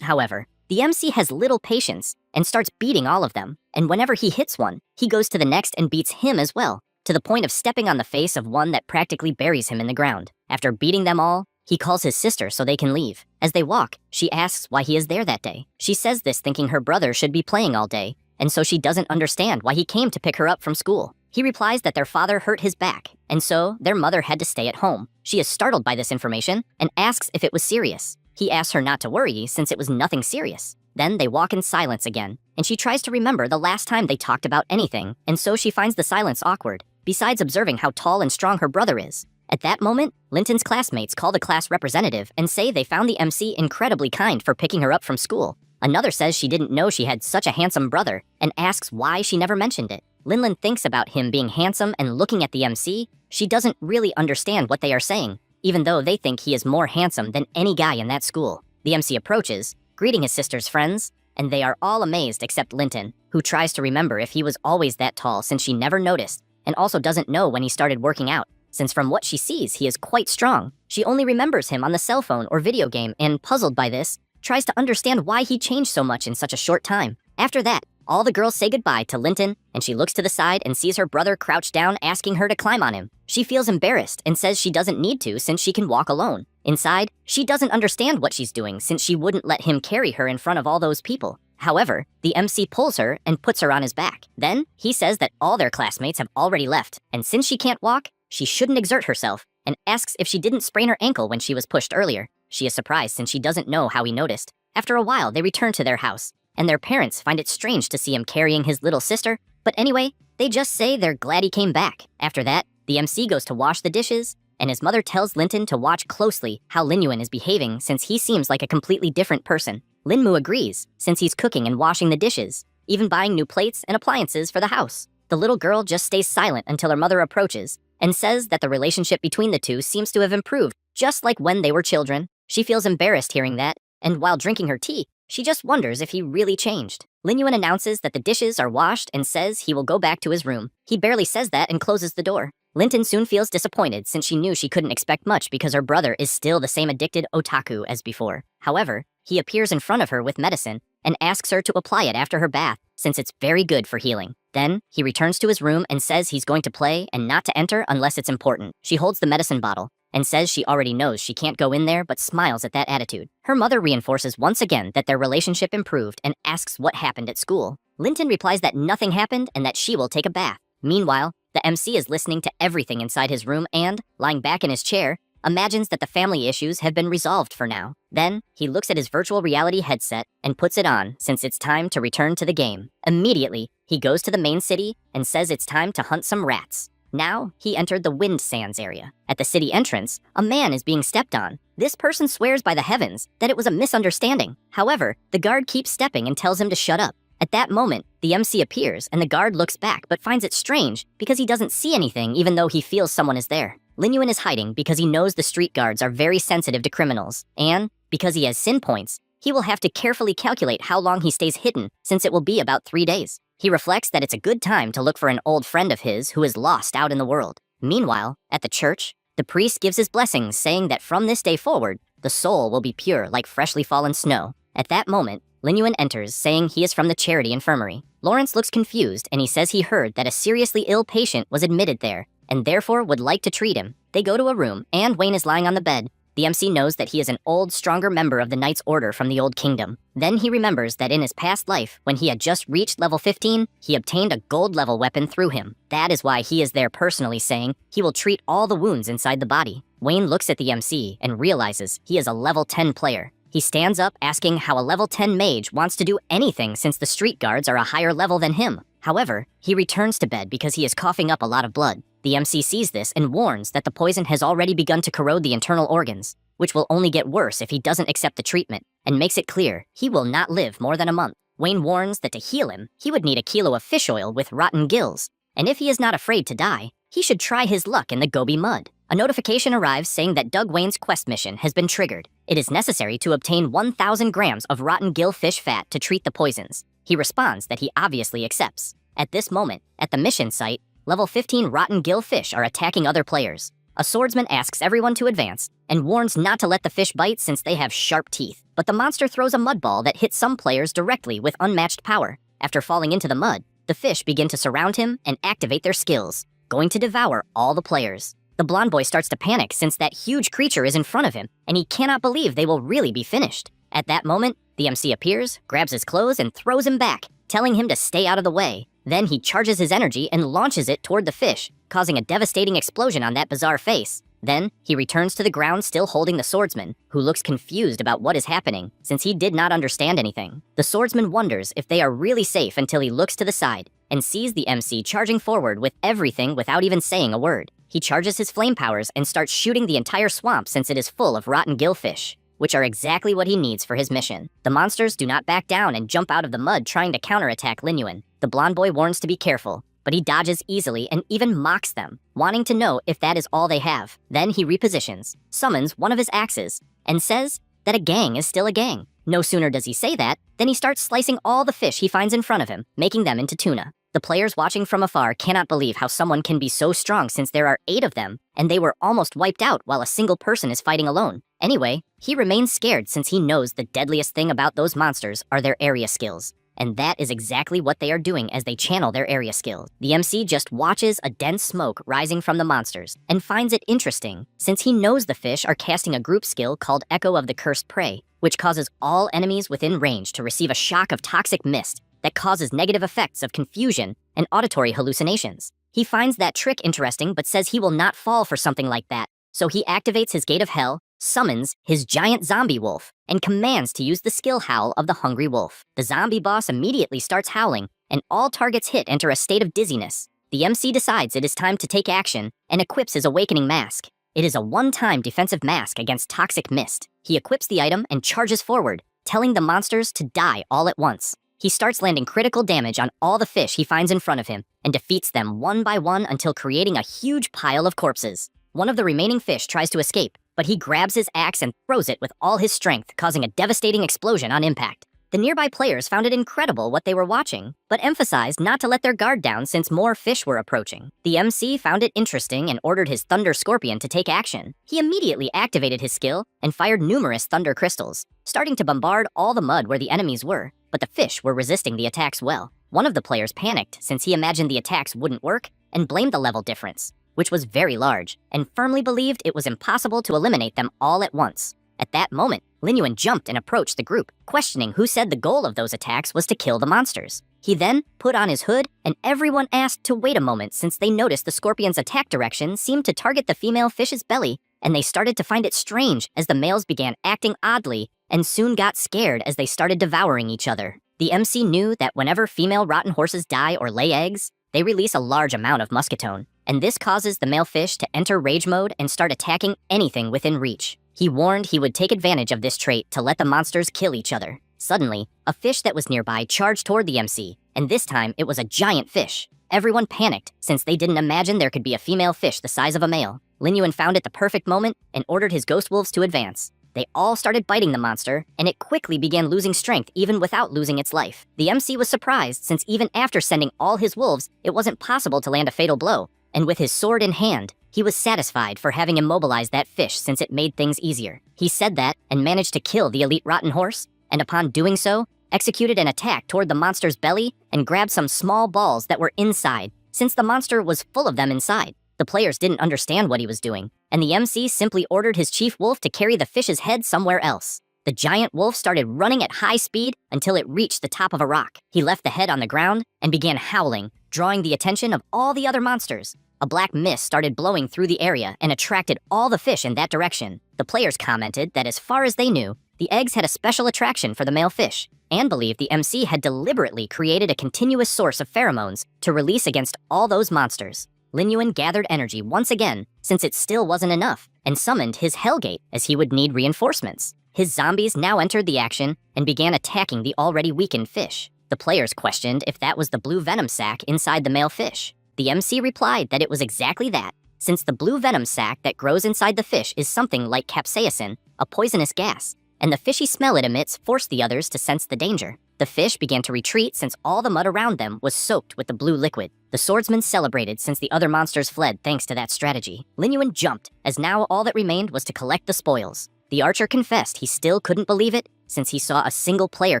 However, the MC has little patience and starts beating all of them, and whenever he hits one, he goes to the next and beats him as well, to the point of stepping on the face of one that practically buries him in the ground. After beating them all, he calls his sister so they can leave. As they walk, she asks why he is there that day. She says this thinking her brother should be playing all day, and so she doesn't understand why he came to pick her up from school. He replies that their father hurt his back, and so their mother had to stay at home. She is startled by this information and asks if it was serious. He asks her not to worry since it was nothing serious. Then they walk in silence again, and she tries to remember the last time they talked about anything, and so she finds the silence awkward, besides observing how tall and strong her brother is. At that moment, Linton's classmates call the class representative and say they found the MC incredibly kind for picking her up from school. Another says she didn't know she had such a handsome brother and asks why she never mentioned it. Linlin thinks about him being handsome and looking at the MC. She doesn't really understand what they are saying, even though they think he is more handsome than any guy in that school. The MC approaches, greeting his sister's friends, and they are all amazed except Linton, who tries to remember if he was always that tall since she never noticed, and also doesn't know when he started working out, since from what she sees he is quite strong. She only remembers him on the cell phone or video game and, puzzled by this, tries to understand why he changed so much in such a short time. After that, all the girls say goodbye to Linton, and she looks to the side and sees her brother crouched down asking her to climb on him. She feels embarrassed and says she doesn't need to since she can walk alone. Inside, she doesn't understand what she's doing since she wouldn't let him carry her in front of all those people. However, the MC pulls her and puts her on his back. Then, he says that all their classmates have already left, and since she can't walk, she shouldn't exert herself, and asks if she didn't sprain her ankle when she was pushed earlier. She is surprised since she doesn't know how he noticed. After a while, they return to their house, and their parents find it strange to see him carrying his little sister, but anyway, they just say they're glad he came back. After that, the MC goes to wash the dishes, and his mother tells Linton to watch closely how Lin Yuan is behaving since he seems like a completely different person. Lin Mu agrees, since he's cooking and washing the dishes, even buying new plates and appliances for the house. The little girl just stays silent until her mother approaches, and says that the relationship between the two seems to have improved, just like when they were children. She feels embarrassed hearing that, and while drinking her tea, she just wonders if he really changed. Lin Yuan announces that the dishes are washed and says he will go back to his room. He barely says that and closes the door. Linton soon feels disappointed since she knew she couldn't expect much because her brother is still the same addicted otaku as before. However, he appears in front of her with medicine and asks her to apply it after her bath since it's very good for healing. Then, he returns to his room and says he's going to play and not to enter unless it's important. She holds the medicine bottle and says she already knows she can't go in there but smiles at that attitude. Her mother reinforces once again that their relationship improved and asks what happened at school. Linton replies that nothing happened and that she will take a bath. Meanwhile, The MC is listening to everything inside his room and, lying back in his chair, imagines that the family issues have been resolved for now. Then, he looks at his virtual reality headset and puts it on since it's time to return to the game. Immediately, he goes to the main city and says it's time to hunt some rats. Now, he entered the Wind Sands area. At the city entrance, a man is being stepped on. This person swears by the heavens that it was a misunderstanding. However, the guard keeps stepping and tells him to shut up. At that moment, the MC appears and the guard looks back but finds it strange because he doesn't see anything even though he feels someone is there. Lin Yuan is hiding because he knows the street guards are very sensitive to criminals, and because he has sin points, he will have to carefully calculate how long he stays hidden since it will be about 3 days. He reflects that it's a good time to look for an old friend of his who is lost out in the world. Meanwhile, at the church, the priest gives his blessings saying that from this day forward, the soul will be pure like freshly fallen snow. At that moment, Lin Yuan enters saying he is from the charity infirmary. Lawrence looks confused and he says he heard that a seriously ill patient was admitted there and therefore would like to treat him. They go to a room, and Wayne is lying on the bed. The MC knows that he is an old, stronger member of the Knights Order from the Old Kingdom. Then he remembers that in his past life, when he had just reached level 15, he obtained a gold-level weapon through him. That is why he is there personally saying he will treat all the wounds inside the body. Wayne looks at the MC and realizes he is a level 10 player. He stands up asking how a level 10 mage wants to do anything since the street guards are a higher level than him. However, he returns to bed because he is coughing up a lot of blood. The MC sees this and warns that the poison has already begun to corrode the internal organs, which will only get worse if he doesn't accept the treatment, and makes it clear he will not live more than a month. Wayne warns that to heal him, he would need a kilo of fish oil with rotten gills, and if he is not afraid to die, he should try his luck in the Gobi mud. A notification arrives saying that Doug Wayne's quest mission has been triggered. It is necessary to obtain 1,000 grams of rotten gill fish fat to treat the poisons. He responds that he obviously accepts. At this moment, at the mission site, level 15 rotten gill fish are attacking other players. A swordsman asks everyone to advance and warns not to let the fish bite since they have sharp teeth. But the monster throws a mud ball that hits some players directly with unmatched power. After falling into the mud, the fish begin to surround him and activate their skills, going to devour all the players. The blonde boy starts to panic since that huge creature is in front of him, and he cannot believe they will really be finished. At that moment, the MC appears, grabs his clothes, and throws him back, telling him to stay out of the way. Then he charges his energy and launches it toward the fish, causing a devastating explosion on that bizarre face. Then, he returns to the ground still holding the swordsman, who looks confused about what is happening, since he did not understand anything. The swordsman wonders if they are really safe until he looks to the side, and sees the MC charging forward with everything without even saying a word. He charges his flame powers and starts shooting the entire swamp since it is full of rotten gillfish, which are exactly what he needs for his mission. The monsters do not back down and jump out of the mud trying to counterattack Lin Yuan. The blonde boy warns to be careful, but he dodges easily and even mocks them, wanting to know if that is all they have. Then he repositions, summons one of his axes, and says that a gang is still a gang. No sooner does he say that, than he starts slicing all the fish he finds in front of him, making them into tuna. The players watching from afar cannot believe how someone can be so strong since there are 8 of them, and they were almost wiped out while a single person is fighting alone. Anyway, he remains scared since he knows the deadliest thing about those monsters are their area skills. And that is exactly what they are doing as they channel their area skills. The MC just watches a dense smoke rising from the monsters and finds it interesting since he knows the fish are casting a group skill called Echo of the Cursed Prey, which causes all enemies within range to receive a shock of toxic mist that causes negative effects of confusion and auditory hallucinations. He finds that trick interesting but says he will not fall for something like that, so he activates his Gate of Hell, summons his giant zombie wolf, and commands to use the skill howl of the hungry wolf. The zombie boss immediately starts howling, and all targets hit enter a state of dizziness. The MC decides it is time to take action and equips his awakening mask. It is a one-time defensive mask against toxic mist. He equips the item and charges forward, telling the monsters to die all at once. He starts landing critical damage on all the fish he finds in front of him and defeats them one by one until creating a huge pile of corpses. One of the remaining fish tries to escape, but he grabs his axe and throws it with all his strength, causing a devastating explosion on impact. The nearby players found it incredible what they were watching, but emphasized not to let their guard down since more fish were approaching. The MC found it interesting and ordered his Thunder Scorpion to take action. He immediately activated his skill and fired numerous thunder crystals, starting to bombard all the mud where the enemies were, but the fish were resisting the attacks well. One of the players panicked since he imagined the attacks wouldn't work and blamed the level difference, which was very large, and firmly believed it was impossible to eliminate them all at once. At that moment, Linyuan jumped and approached the group, questioning who said the goal of those attacks was to kill the monsters. He then put on his hood, and everyone asked to wait a moment since they noticed the scorpion's attack direction seemed to target the female fish's belly, and they started to find it strange as the males began acting oddly and soon got scared as they started devouring each other. The MC knew that whenever female rotten horses die or lay eggs, they release a large amount of muscatone, and this causes the male fish to enter rage mode and start attacking anything within reach. He warned he would take advantage of this trait to let the monsters kill each other. Suddenly, a fish that was nearby charged toward the MC, and this time it was a giant fish. Everyone panicked since they didn't imagine there could be a female fish the size of a male. Linyuan found it the perfect moment and ordered his ghost wolves to advance. They all started biting the monster, and it quickly began losing strength even without losing its life. The MC was surprised since even after sending all his wolves, it wasn't possible to land a fatal blow, and with his sword in hand, he was satisfied for having immobilized that fish since it made things easier. He said that and managed to kill the elite rotten horse, and upon doing so, executed an attack toward the monster's belly and grabbed some small balls that were inside, since the monster was full of them inside. The players didn't understand what he was doing, and the MC simply ordered his chief wolf to carry the fish's head somewhere else. The giant wolf started running at high speed until it reached the top of a rock. He left the head on the ground and began howling, drawing the attention of all the other monsters. A black mist started blowing through the area and attracted all the fish in that direction. The players commented that as far as they knew, the eggs had a special attraction for the male fish, and believed the MC had deliberately created a continuous source of pheromones to release against all those monsters. Linyuan gathered energy once again, since it still wasn't enough, and summoned his Hellgate as he would need reinforcements. His zombies now entered the action and began attacking the already weakened fish. The players questioned if that was the blue venom sac inside the male fish. The MC replied that it was exactly that, since the blue venom sac that grows inside the fish is something like capsaicin, a poisonous gas, and the fishy smell it emits forced the others to sense the danger. The fish began to retreat since all the mud around them was soaked with the blue liquid. The swordsman celebrated since the other monsters fled thanks to that strategy. Linyuan jumped, as now all that remained was to collect the spoils. The archer confessed he still couldn't believe it, since he saw a single player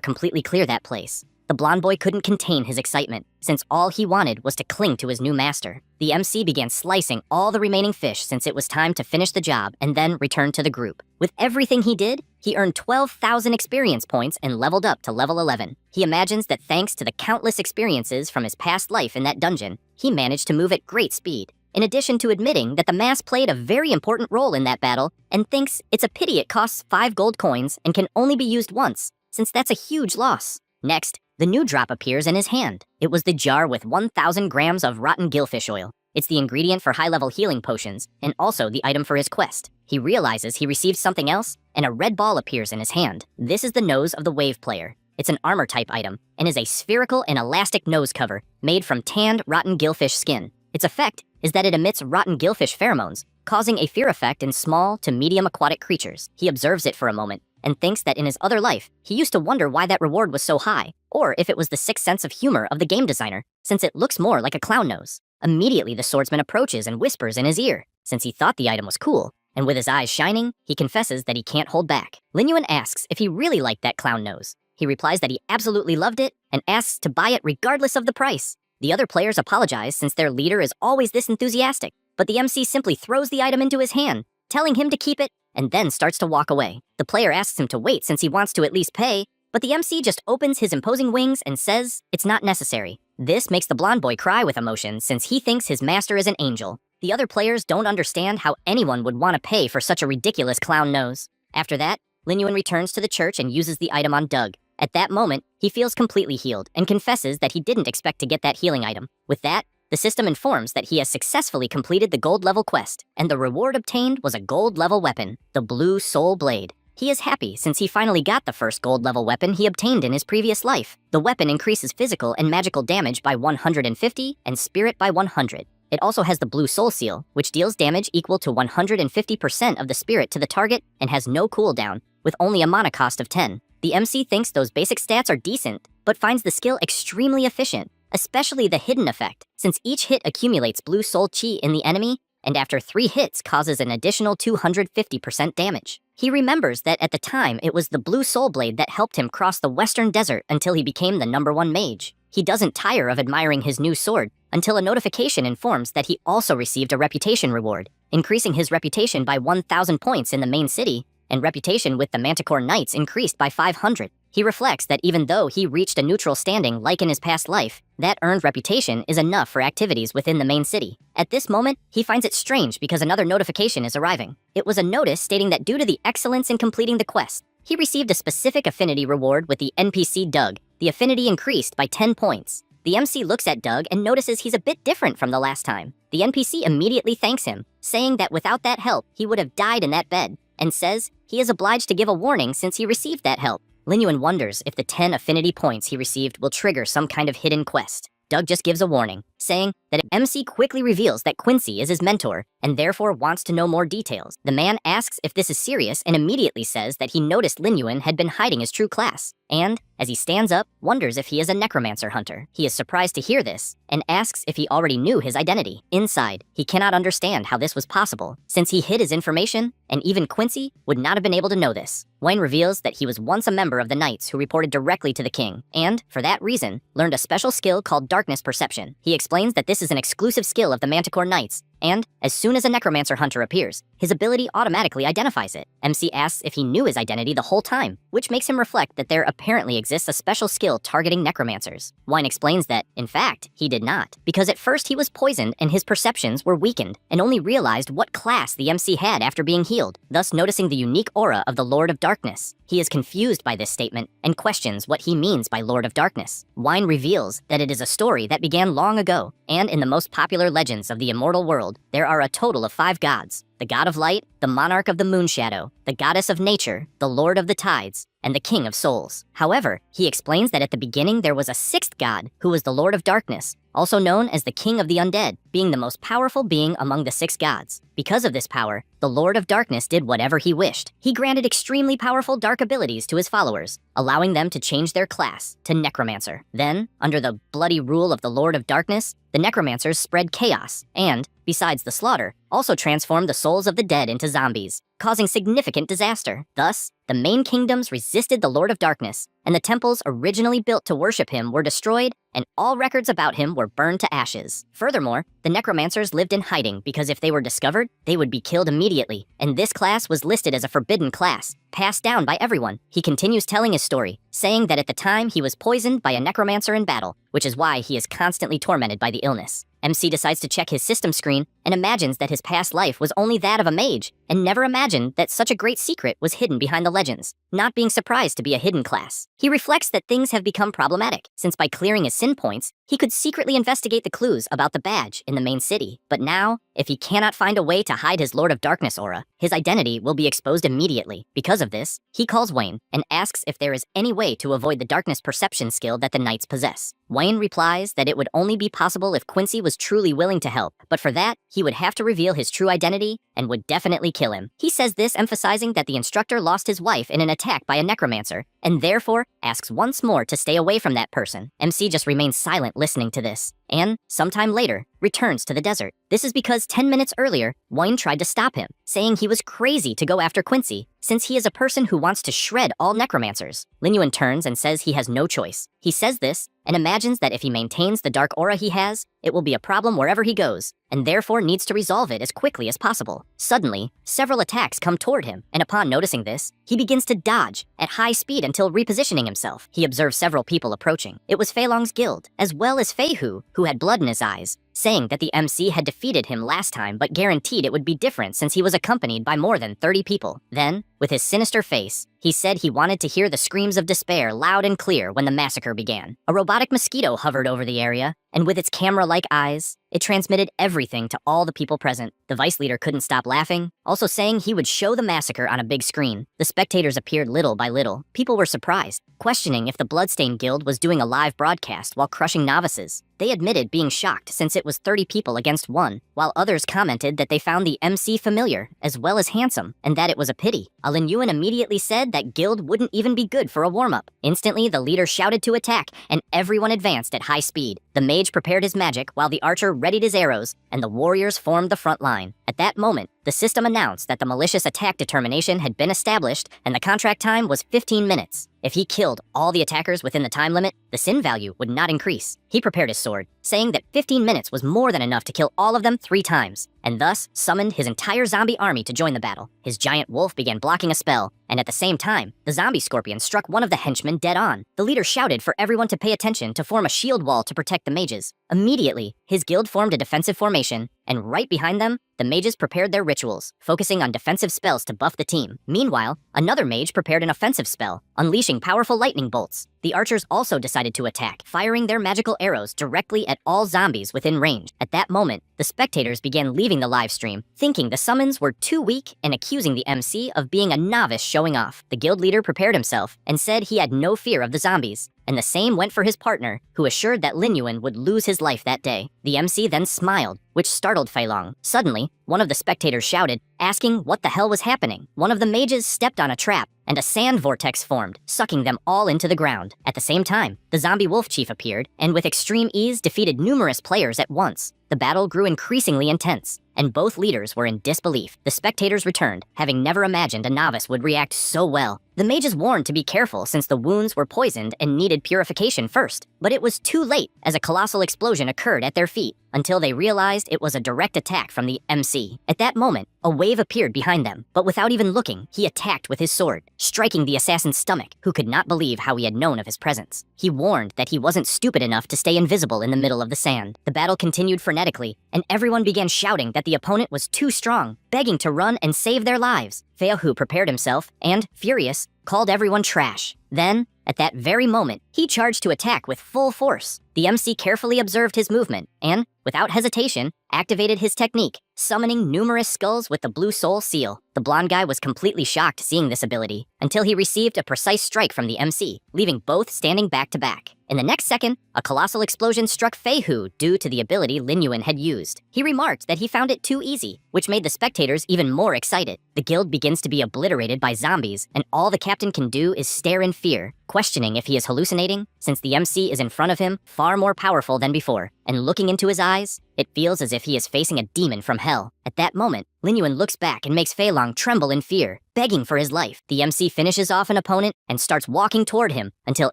completely clear that place. The blonde boy couldn't contain his excitement, since all he wanted was to cling to his new master. The MC began slicing all the remaining fish since it was time to finish the job and then return to the group. With everything he did, he earned 12,000 experience points and leveled up to level 11. He imagines that thanks to the countless experiences from his past life in that dungeon, he managed to move at great speed. In addition to admitting that the mask played a very important role in that battle, and thinks it's a pity it costs 5 gold coins and can only be used once, since that's a huge loss. Next, the new drop appears in his hand. It was the jar with 1,000 grams of rotten gillfish oil. It's the ingredient for high-level healing potions, and also the item for his quest. He realizes he received something else, and a red ball appears in his hand. This is the nose of the wave player. It's an armor-type item, and is a spherical and elastic nose cover made from tanned rotten gillfish skin. Its effect is that it emits rotten gillfish pheromones, causing a fear effect in small to medium aquatic creatures. He observes it for a moment, and thinks that in his other life, he used to wonder why that reward was so high, or if it was the sixth sense of humor of the game designer, since it looks more like a clown nose. Immediately, the swordsman approaches and whispers in his ear, since he thought the item was cool, and with his eyes shining, he confesses that he can't hold back. Linyuan asks if he really liked that clown nose. He replies that he absolutely loved it, and asks to buy it regardless of the price. The other players apologize since their leader is always this enthusiastic, but the MC simply throws the item into his hand, telling him to keep it, and then starts to walk away. The player asks him to wait since he wants to at least pay, but the MC just opens his imposing wings and says it's not necessary. This makes the blonde boy cry with emotion since he thinks his master is an angel. The other players don't understand how anyone would want to pay for such a ridiculous clown nose. After that, Linyuan returns to the church and uses the item on Doug. At that moment, he feels completely healed and confesses that he didn't expect to get that healing item. With that, the system informs that he has successfully completed the gold level quest, and the reward obtained was a gold level weapon, the Blue Soul Blade. He is happy since he finally got the first gold level weapon he obtained in his previous life. The weapon increases physical and magical damage by 150 and spirit by 100. It also has the Blue Soul Seal, which deals damage equal to 150% of the spirit to the target and has no cooldown, with only a mana cost of 10. The MC thinks those basic stats are decent, but finds the skill extremely efficient, especially the hidden effect, since each hit accumulates Blue Soul Chi in the enemy, and after 3 hits causes an additional 250% damage. He remembers that at the time it was the Blue Soul Blade that helped him cross the Western Desert until he became the #1 mage. He doesn't tire of admiring his new sword until a notification informs that he also received a reputation reward, increasing his reputation by 1,000 points in the main city, and reputation with the Manticore Knights increased by 500. He reflects that even though he reached a neutral standing like in his past life, that earned reputation is enough for activities within the main city. At this moment, he finds it strange because another notification is arriving. It was a notice stating that due to the excellence in completing the quest, he received a specific affinity reward with the NPC Doug. The affinity increased by 10 points. The MC looks at Doug and notices he's a bit different from the last time. The NPC immediately thanks him, saying that without that help, he would have died in that bed, and says he is obliged to give a warning since he received that help. Lin Yuan wonders if the 10 affinity points he received will trigger some kind of hidden quest. Doug just gives a warning, saying that MC quickly reveals that Quincy is his mentor and therefore wants to know more details. The man asks if this is serious and immediately says that he noticed Lin Yuan had been hiding his true class, and, as he stands up, wonders if he is a necromancer hunter. He is surprised to hear this and asks if he already knew his identity. Inside, he cannot understand how this was possible, since he hid his information, and even Quincy would not have been able to know this. Wayne reveals that he was once a member of the Knights who reported directly to the king, and, for that reason, learned a special skill called darkness perception. He explains that this is an exclusive skill of the Manticore Knights, and, as soon as a necromancer hunter appears, his ability automatically identifies it. MC asks if he knew his identity the whole time, which makes him reflect that there apparently exists a special skill targeting necromancers. Wine explains that, in fact, he did not, because at first he was poisoned and his perceptions were weakened, and only realized what class the MC had after being healed, thus noticing the unique aura of the Lord of Darkness. He is confused by this statement and questions what he means by Lord of Darkness. Wine reveals that it is a story that began long ago, and in the most popular legends of the immortal world, there are a total of 5 gods: the god of light, the monarch of the moon shadow, the goddess of nature, the lord of the tides, and the king of souls. However, he explains that at the beginning there was a 6th god who was the Lord of Darkness, also known as the king of the undead, being the most powerful being among the 6 gods. Because of this power, the Lord of Darkness did whatever he wished. He granted extremely powerful dark abilities to his followers, allowing them to change their class to necromancer. Then, under the bloody rule of the Lord of Darkness, the necromancers spread chaos and, besides the slaughter, also transformed the souls of the dead into zombies, causing significant disaster. Thus, the main kingdoms resisted the Lord of Darkness, and the temples originally built to worship him were destroyed, and all records about him were burned to ashes. Furthermore, the necromancers lived in hiding because if they were discovered, they would be killed immediately, and this class was listed as a forbidden class, passed down by everyone. He continues telling his story, saying that at the time he was poisoned by a necromancer in battle, which is why he is constantly tormented by the illness. MC decides to check his system screen and imagines that his past life was only that of a mage, and never imagined that such a great secret was hidden behind the legends, not being surprised to be a hidden class. He reflects that things have become problematic, since by clearing his sin points, he could secretly investigate the clues about the badge in the main city. But now, if he cannot find a way to hide his Lord of Darkness aura, his identity will be exposed immediately. Because of this, he calls Wayne and asks if there is any way to avoid the darkness perception skill that the Knights possess. Wayne replies that it would only be possible if Quincy was truly willing to help, but for that, he would have to reveal his true identity and would definitely kill him. He says this emphasizing that the instructor lost his wife in an attack by a necromancer, and therefore asks once more to stay away from that person. MC just remains silent listening to this, and, sometime later, returns to the desert. This is because 10 minutes earlier, Wayne tried to stop him, saying he was crazy to go after Quincy, since he is a person who wants to shred all necromancers. Lin Yuan turns and says he has no choice. He says this, and imagines that if he maintains the dark aura he has, it will be a problem wherever he goes, and therefore needs to resolve it as quickly as possible. Suddenly, several attacks come toward him, and upon noticing this, he begins to dodge at high speed until repositioning himself. He observes several people approaching. It was Fei Long's guild, as well as Fei Hu, who had blood in his eyes, saying that the MC had defeated him last time but guaranteed it would be different since he was accompanied by more than 30 people. Then, with his sinister face, he said he wanted to hear the screams of despair loud and clear when the massacre began. A robotic mosquito hovered over the area, and with its camera-like eyes, it transmitted everything to all the people present. The vice leader couldn't stop laughing, also saying he would show the massacre on a big screen. The spectators appeared little by little. People were surprised, questioning if the Bloodstained Guild was doing a live broadcast while crushing novices. They admitted being shocked since it was 30 people against 1, while others commented that they found the MC familiar, as well as handsome, and that it was a pity. Lin Yuan immediately said that guild wouldn't even be good for a warm-up. Instantly, the leader shouted to attack, and everyone advanced at high speed. The mage prepared his magic, while the archer readied his arrows, and the warriors formed the front line. At that moment, the system announced that the malicious attack determination had been established, and the contract time was 15 minutes. If he killed all the attackers within the time limit, the sin value would not increase. He prepared his sword, saying that 15 minutes was more than enough to kill all of them 3 times. and thus summoned his entire zombie army to join the battle. His giant wolf began blocking a spell, and at the same time, the zombie scorpion struck one of the henchmen dead on. The leader shouted for everyone to pay attention to form a shield wall to protect the mages. Immediately, his guild formed a defensive formation, and right behind them, the mages prepared their rituals, focusing on defensive spells to buff the team. Meanwhile, another mage prepared an offensive spell, unleashing powerful lightning bolts. The archers also decided to attack, firing their magical arrows directly at all zombies within range. At that moment, the spectators began leaving the live stream, thinking the summons were too weak and accusing the MC of being a novice showing off. The guild leader prepared himself and said he had no fear of the zombies, and the same went for his partner, who assured that Lin Yuan would lose his life that day. The MC then smiled, which startled Fei Long. Suddenly, one of the spectators shouted, asking what the hell was happening. One of the mages stepped on a trap, and a sand vortex formed, sucking them all into the ground. At the same time, the zombie wolf chief appeared, and with extreme ease defeated numerous players at once. The battle grew increasingly intense, and both leaders were in disbelief. The spectators returned, having never imagined a novice would react so well. The mages warned to be careful since the wounds were poisoned and needed purification first, but it was too late as a colossal explosion occurred at their feet, until they realized it was a direct attack from the MC. At that moment, a wave appeared behind them, but without even looking, he attacked with his sword, striking the assassin's stomach, who could not believe how he had known of his presence. He warned that he wasn't stupid enough to stay invisible in the middle of the sand. The battle continued frenetically, and everyone began shouting that the opponent was too strong, begging to run and save their lives. Feihu prepared himself and, furious, called everyone trash. Then, at that very moment, he charged to attack with full force. The MC carefully observed his movement and, without hesitation, activated his technique, summoning numerous skulls with the blue soul seal. The blonde guy was completely shocked seeing this ability, until he received a precise strike from the MC, leaving both standing back to back. In the next second, a colossal explosion struck Feihu due to the ability Lin Yuan had used. He remarked that he found it too easy, which made the spectators even more excited. The guild begins to be obliterated by zombies, and all the captain can do is stare in fear, questioning if he is hallucinating, since the MC is in front of him, far more powerful than before, and looking into his eyes, it feels as if he is facing a demon from hell. At that moment, Lin Yuan looks back and makes Fei Long tremble in fear, begging for his life. The MC finishes off an opponent and starts walking toward him, until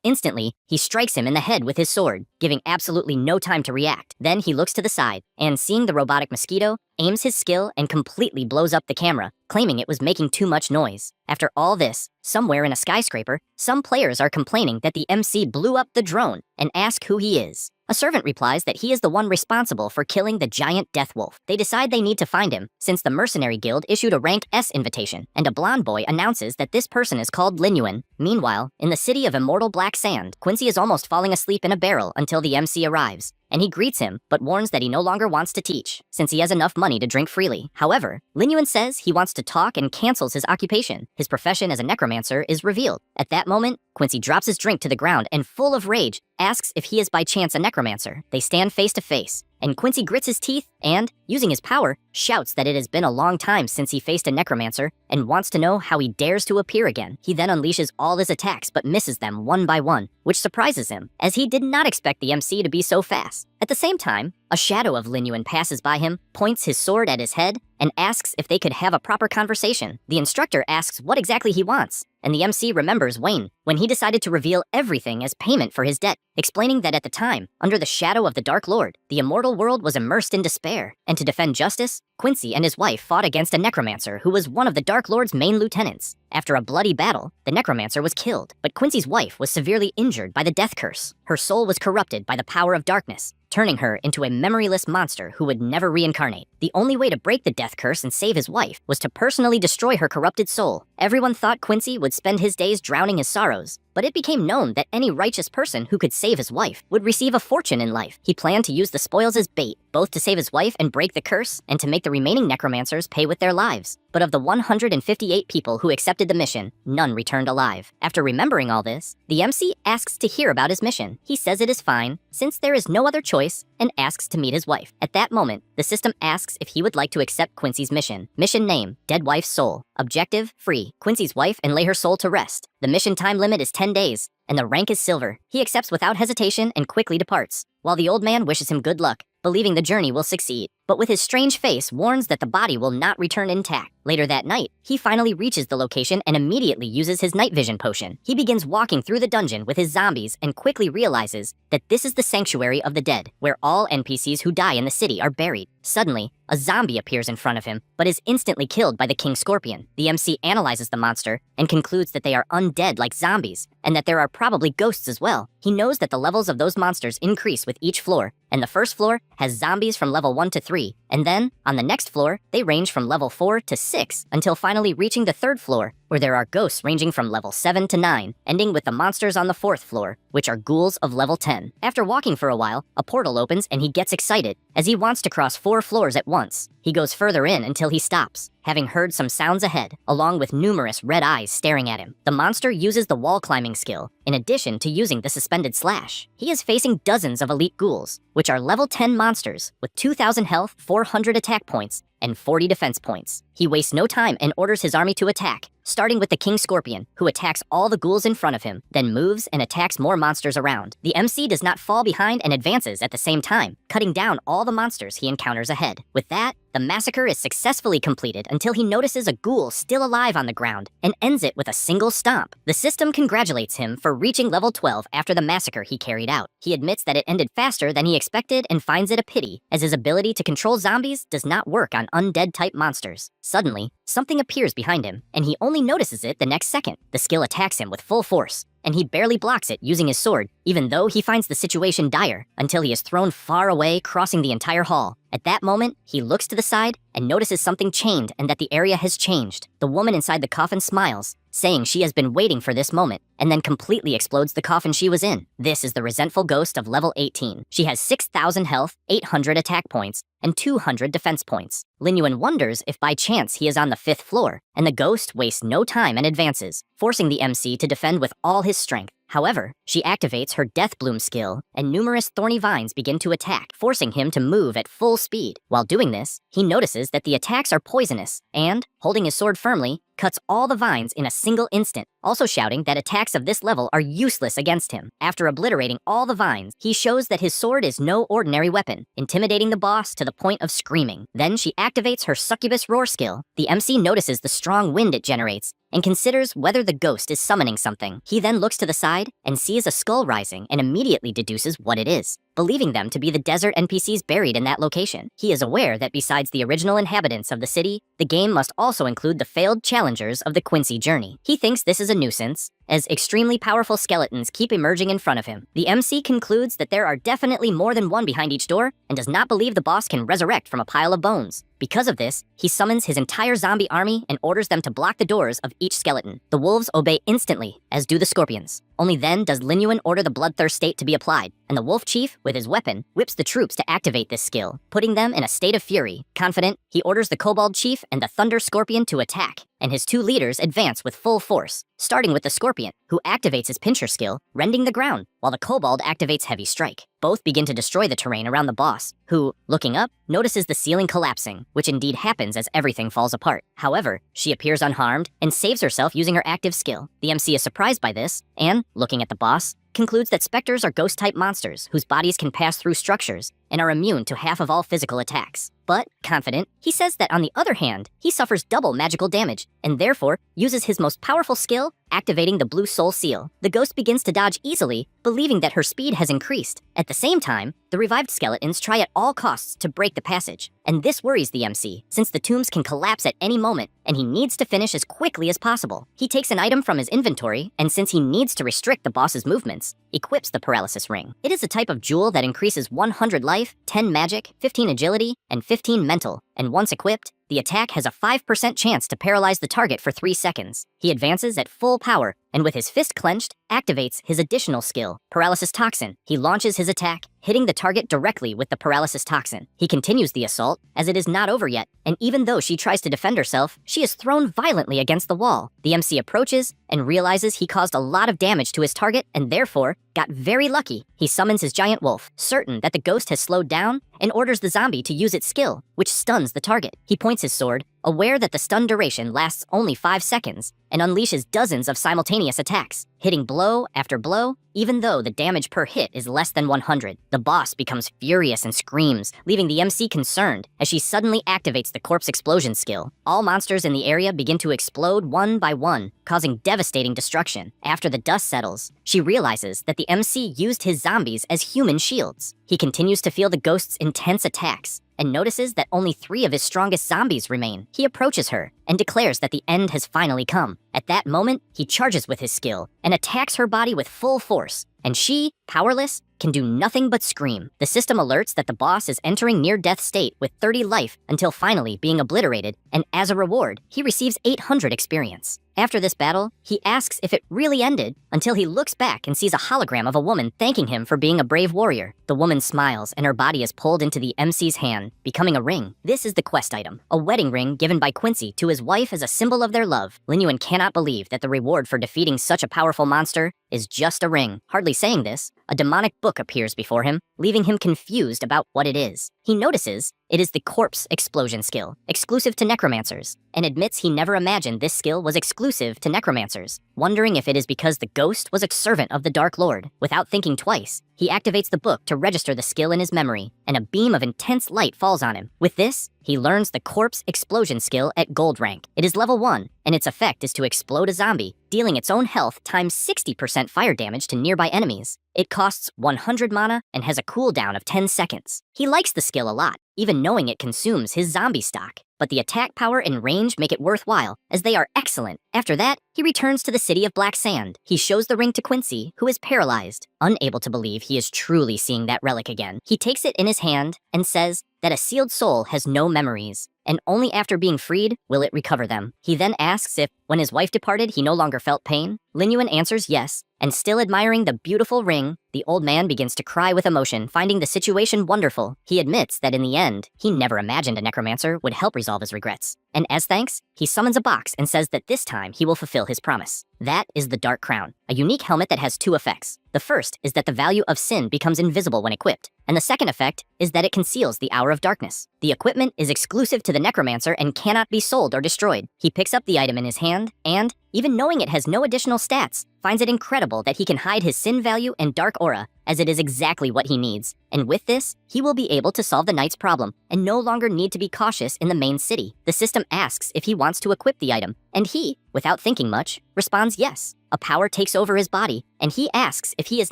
instantly, he strikes him in the head with his sword, giving absolutely no time to react. Then he looks to the side, and seeing the robotic mosquito, aims his skill and completely blows up the camera, claiming it was making too much noise. After all this, somewhere in a skyscraper, some players are complaining that the MC blew up the drone and ask who he is. A servant replies that he is the one responsible for killing the giant death wolf. They decide they need to find him, since the mercenary guild issued a rank S invitation, and a blonde boy announces that this person is called Lin Yuan. Meanwhile, in the city of immortal black sand, Quincy is almost falling asleep in a barrel until the MC arrives, and he greets him, but warns that he no longer wants to teach, since he has enough money to drink freely. However, Lin Yuan says he wants to talk and cancels his occupation. His profession as a necromancer is revealed. At that moment, Quincy drops his drink to the ground and, full of rage, asks if he is by chance a necromancer. They stand face to face, and Quincy grits his teeth and, using his power, shouts that it has been a long time since he faced a necromancer and wants to know how he dares to appear again. He then unleashes all his attacks but misses them one by one, which surprises him, as he did not expect the MC to be so fast. At the same time, a shadow of Lin Yuan passes by him, points his sword at his head, and asks if they could have a proper conversation. The instructor asks what exactly he wants, and the MC remembers Wayne, when he decided to reveal everything as payment for his debt, explaining that at the time, under the shadow of the Dark Lord, the immortal world was immersed in despair, and to defend justice, Quincy and his wife fought against a necromancer who was one of the Dark Lord's main lieutenants. After a bloody battle, the necromancer was killed, but Quincy's wife was severely injured by the death curse. Her soul was corrupted by the power of darkness, turning her into a memoryless monster who would never reincarnate. The only way to break the death curse and save his wife was to personally destroy her corrupted soul. Everyone thought Quincy would spend his days drowning his sorrows, but it became known that any righteous person who could save his wife would receive a fortune in life. He planned to use the spoils as bait, both to save his wife and break the curse, and to make the remaining necromancers pay with their lives. But of the 158 people who accepted the mission, none returned alive. After remembering all this, the MC asks to hear about his mission. He says it is fine, since there is no other choice, and asks to meet his wife. At that moment, the system asks if he would like to accept Quincy's mission. Mission name, Dead Wife's Soul. Objective, free Quincy's wife and lay her soul to rest. The mission time limit is 10 days, and the rank is silver. He accepts without hesitation and quickly departs, while the old man wishes him good luck, believing the journey will succeed. but with his strange face warns that the body will not return intact. Later that night, he finally reaches the location and immediately uses his night vision potion. He begins walking through the dungeon with his zombies and quickly realizes that this is the sanctuary of the dead, where all NPCs who die in the city are buried. Suddenly, a zombie appears in front of him, but is instantly killed by the King Scorpion. The MC analyzes the monster and concludes that they are undead like zombies, and that there are probably ghosts as well. He knows that the levels of those monsters increase with each floor, and the first floor has zombies from level 1 to 3, and then, on the next floor, they range from level 4 to 6, until finally reaching the third floor, where there are ghosts ranging from level 7 to 9, ending with the monsters on the fourth floor, which are ghouls of level 10. After walking for a while, a portal opens and he gets excited, as he wants to cross 4 floors at once. He goes further in until he stops, having heard some sounds ahead, along with numerous red eyes staring at him. The monster uses the wall climbing skill, in addition to using the suspended slash. He is facing dozens of elite ghouls, which are level 10 monsters, with 2,000 health, 400 attack points, and 40 defense points. He wastes no time and orders his army to attack, starting with the King Scorpion, who attacks all the ghouls in front of him, then moves and attacks more monsters around. The MC does not fall behind and advances at the same time, cutting down all the monsters he encounters ahead. With that, the massacre is successfully completed until he notices a ghoul still alive on the ground and ends it with a single stomp. The system congratulates him for reaching level 12 after the massacre he carried out. He admits that it ended faster than he expected and finds it a pity, as his ability to control zombies does not work on undead-type monsters. Suddenly, something appears behind him, and he only notices it the next second. The skill attacks him with full force, and he barely blocks it using his sword, even though he finds the situation dire, until he is thrown far away, crossing the entire hall. At that moment, he looks to the side and notices something chained and that the area has changed. The woman inside the coffin smiles, saying she has been waiting for this moment, and then completely explodes the coffin she was in. This is the resentful ghost of level 18. She has 6,000 health, 800 attack points, and 200 defense points. Lin Yuan wonders if by chance he is on the 5th floor, and the ghost wastes no time and advances, forcing the MC to defend with all his strength. However, she activates her Death Bloom skill, and numerous thorny vines begin to attack, forcing him to move at full speed. While doing this, he notices that the attacks are poisonous, and, holding his sword firmly, cuts all the vines in a single instant, also shouting that attacks of this level are useless against him. After obliterating all the vines, he shows that his sword is no ordinary weapon, intimidating the boss to the point of screaming. Then she activates her Succubus Roar skill. The MC notices the strong wind it generates, and considers whether the ghost is summoning something. He then looks to the side and sees a skull rising and immediately deduces what it is, believing them to be the desert NPCs buried in that location. He is aware that besides the original inhabitants of the city, the game must also include the failed challengers of the Quincy journey. He thinks this is a nuisance, as extremely powerful skeletons keep emerging in front of him. The MC concludes that there are definitely more than one behind each door, and does not believe the boss can resurrect from a pile of bones. Because of this, he summons his entire zombie army and orders them to block the doors of each skeleton. The wolves obey instantly, as do the scorpions. Only then does Lin Yuan order the bloodthirst state to be applied, and the wolf chief, with his weapon, whips the troops to activate this skill, putting them in a state of fury. Confident, he orders the kobold chief and the thunder scorpion to attack, and his two leaders advance with full force, starting with the scorpion, who activates his pincher skill, rending the ground, while the kobold activates heavy strike. Both begin to destroy the terrain around the boss, who, looking up, notices the ceiling collapsing, which indeed happens as everything falls apart. However, she appears unharmed and saves herself using her active skill. The MC is surprised by this, and, looking at the boss, concludes that specters are ghost-type monsters whose bodies can pass through structures and are immune to half of all physical attacks. But, confident, he says that on the other hand, he suffers double magical damage, and therefore uses his most powerful skill, activating the Blue Soul Seal. The ghost begins to dodge easily, believing that her speed has increased. At the same time, the revived skeletons try at all costs to break the passage, and this worries the MC, since the tombs can collapse at any moment, and he needs to finish as quickly as possible. He takes an item from his inventory, and since he needs to restrict the boss's movements, equips the Paralysis Ring. It is a type of jewel that increases 100 life, 10 magic, 15 agility, and 15 mental, and once equipped, the attack has a 5% chance to paralyze the target for 3 seconds. He advances at full power, and with his fist clenched, activates his additional skill, Paralysis Toxin. He launches his attack, hitting the target directly with the Paralysis Toxin. He continues the assault, as it is not over yet, and even though she tries to defend herself, she is thrown violently against the wall. The MC approaches, and realizes he caused a lot of damage to his target, and therefore, got very lucky. He summons his giant wolf, certain that the ghost has slowed down, and orders the zombie to use its skill, which stuns the target. He points his sword, aware that the stun duration lasts only 5 seconds and unleashes dozens of simultaneous attacks, hitting blow after blow, even though the damage per hit is less than 100. The boss becomes furious and screams, leaving the MC concerned as she suddenly activates the corpse explosion skill. All monsters in the area begin to explode one by one, causing devastating destruction. After the dust settles, she realizes that the MC used his zombies as human shields. He continues to feel the ghost's intense attacks and notices that only 3 of his strongest zombies remain. He approaches her and declares that the end has finally come. At that moment, he charges with his skill and attacks her body with full force, and she, powerless, can do nothing but scream. The system alerts that the boss is entering near-death state with 30 life until finally being obliterated, and as a reward, he receives 800 experience. After this battle, he asks if it really ended until he looks back and sees a hologram of a woman thanking him for being a brave warrior. The woman smiles and her body is pulled into the MC's hand, becoming a ring. This is the quest item, a wedding ring given by Quincy to his wife as a symbol of their love. Lin Yuan cannot believe that the reward for defeating such a powerful monster is just a ring. Hardly saying this, a demonic book appears before him, leaving him confused about what it is. He notices it is the corpse explosion skill, exclusive to necromancers, and admits he never imagined this skill was exclusive to necromancers, wondering if it is because the ghost was a servant of the Dark Lord. Without thinking twice, he activates the book to register the skill in his memory, and a beam of intense light falls on him. With this, he learns the corpse explosion skill at gold rank. It is level 1, and its effect is to explode a zombie, dealing its own health times 60% fire damage to nearby enemies. It costs 100 mana and has a cooldown of 10 seconds. He likes the skill a lot, even knowing it consumes his zombie stock. But the attack power and range make it worthwhile, as they are excellent. After that, he returns to the city of Black Sand. He shows the ring to Quincy, who is paralyzed. Unable to believe he is truly seeing that relic again, he takes it in his hand and says that a sealed soul has no memories, and only after being freed will it recover them. He then asks if, when his wife departed, he no longer felt pain. Lin Yuan answers yes, and still admiring the beautiful ring, the old man begins to cry with emotion, finding the situation wonderful. He admits that in the end, he never imagined a necromancer would help resolve his regrets. And as thanks, he summons a box and says that this time he will fulfill his promise. That is the Dark Crown, a unique helmet that has 2 effects. The first is that the value of sin becomes invisible when equipped, and the second effect is that it conceals the Hour of Darkness. The equipment is exclusive to the necromancer and cannot be sold or destroyed. He picks up the item in his hand and, even knowing it has no additional stats, finds it incredible that he can hide his sin value and dark aura, as it is exactly what he needs. And with this, he will be able to solve the knight's problem and no longer need to be cautious in the main city. The system asks if he wants to equip the item, and he, without thinking much, responds yes. A power takes over his body, and he asks if he is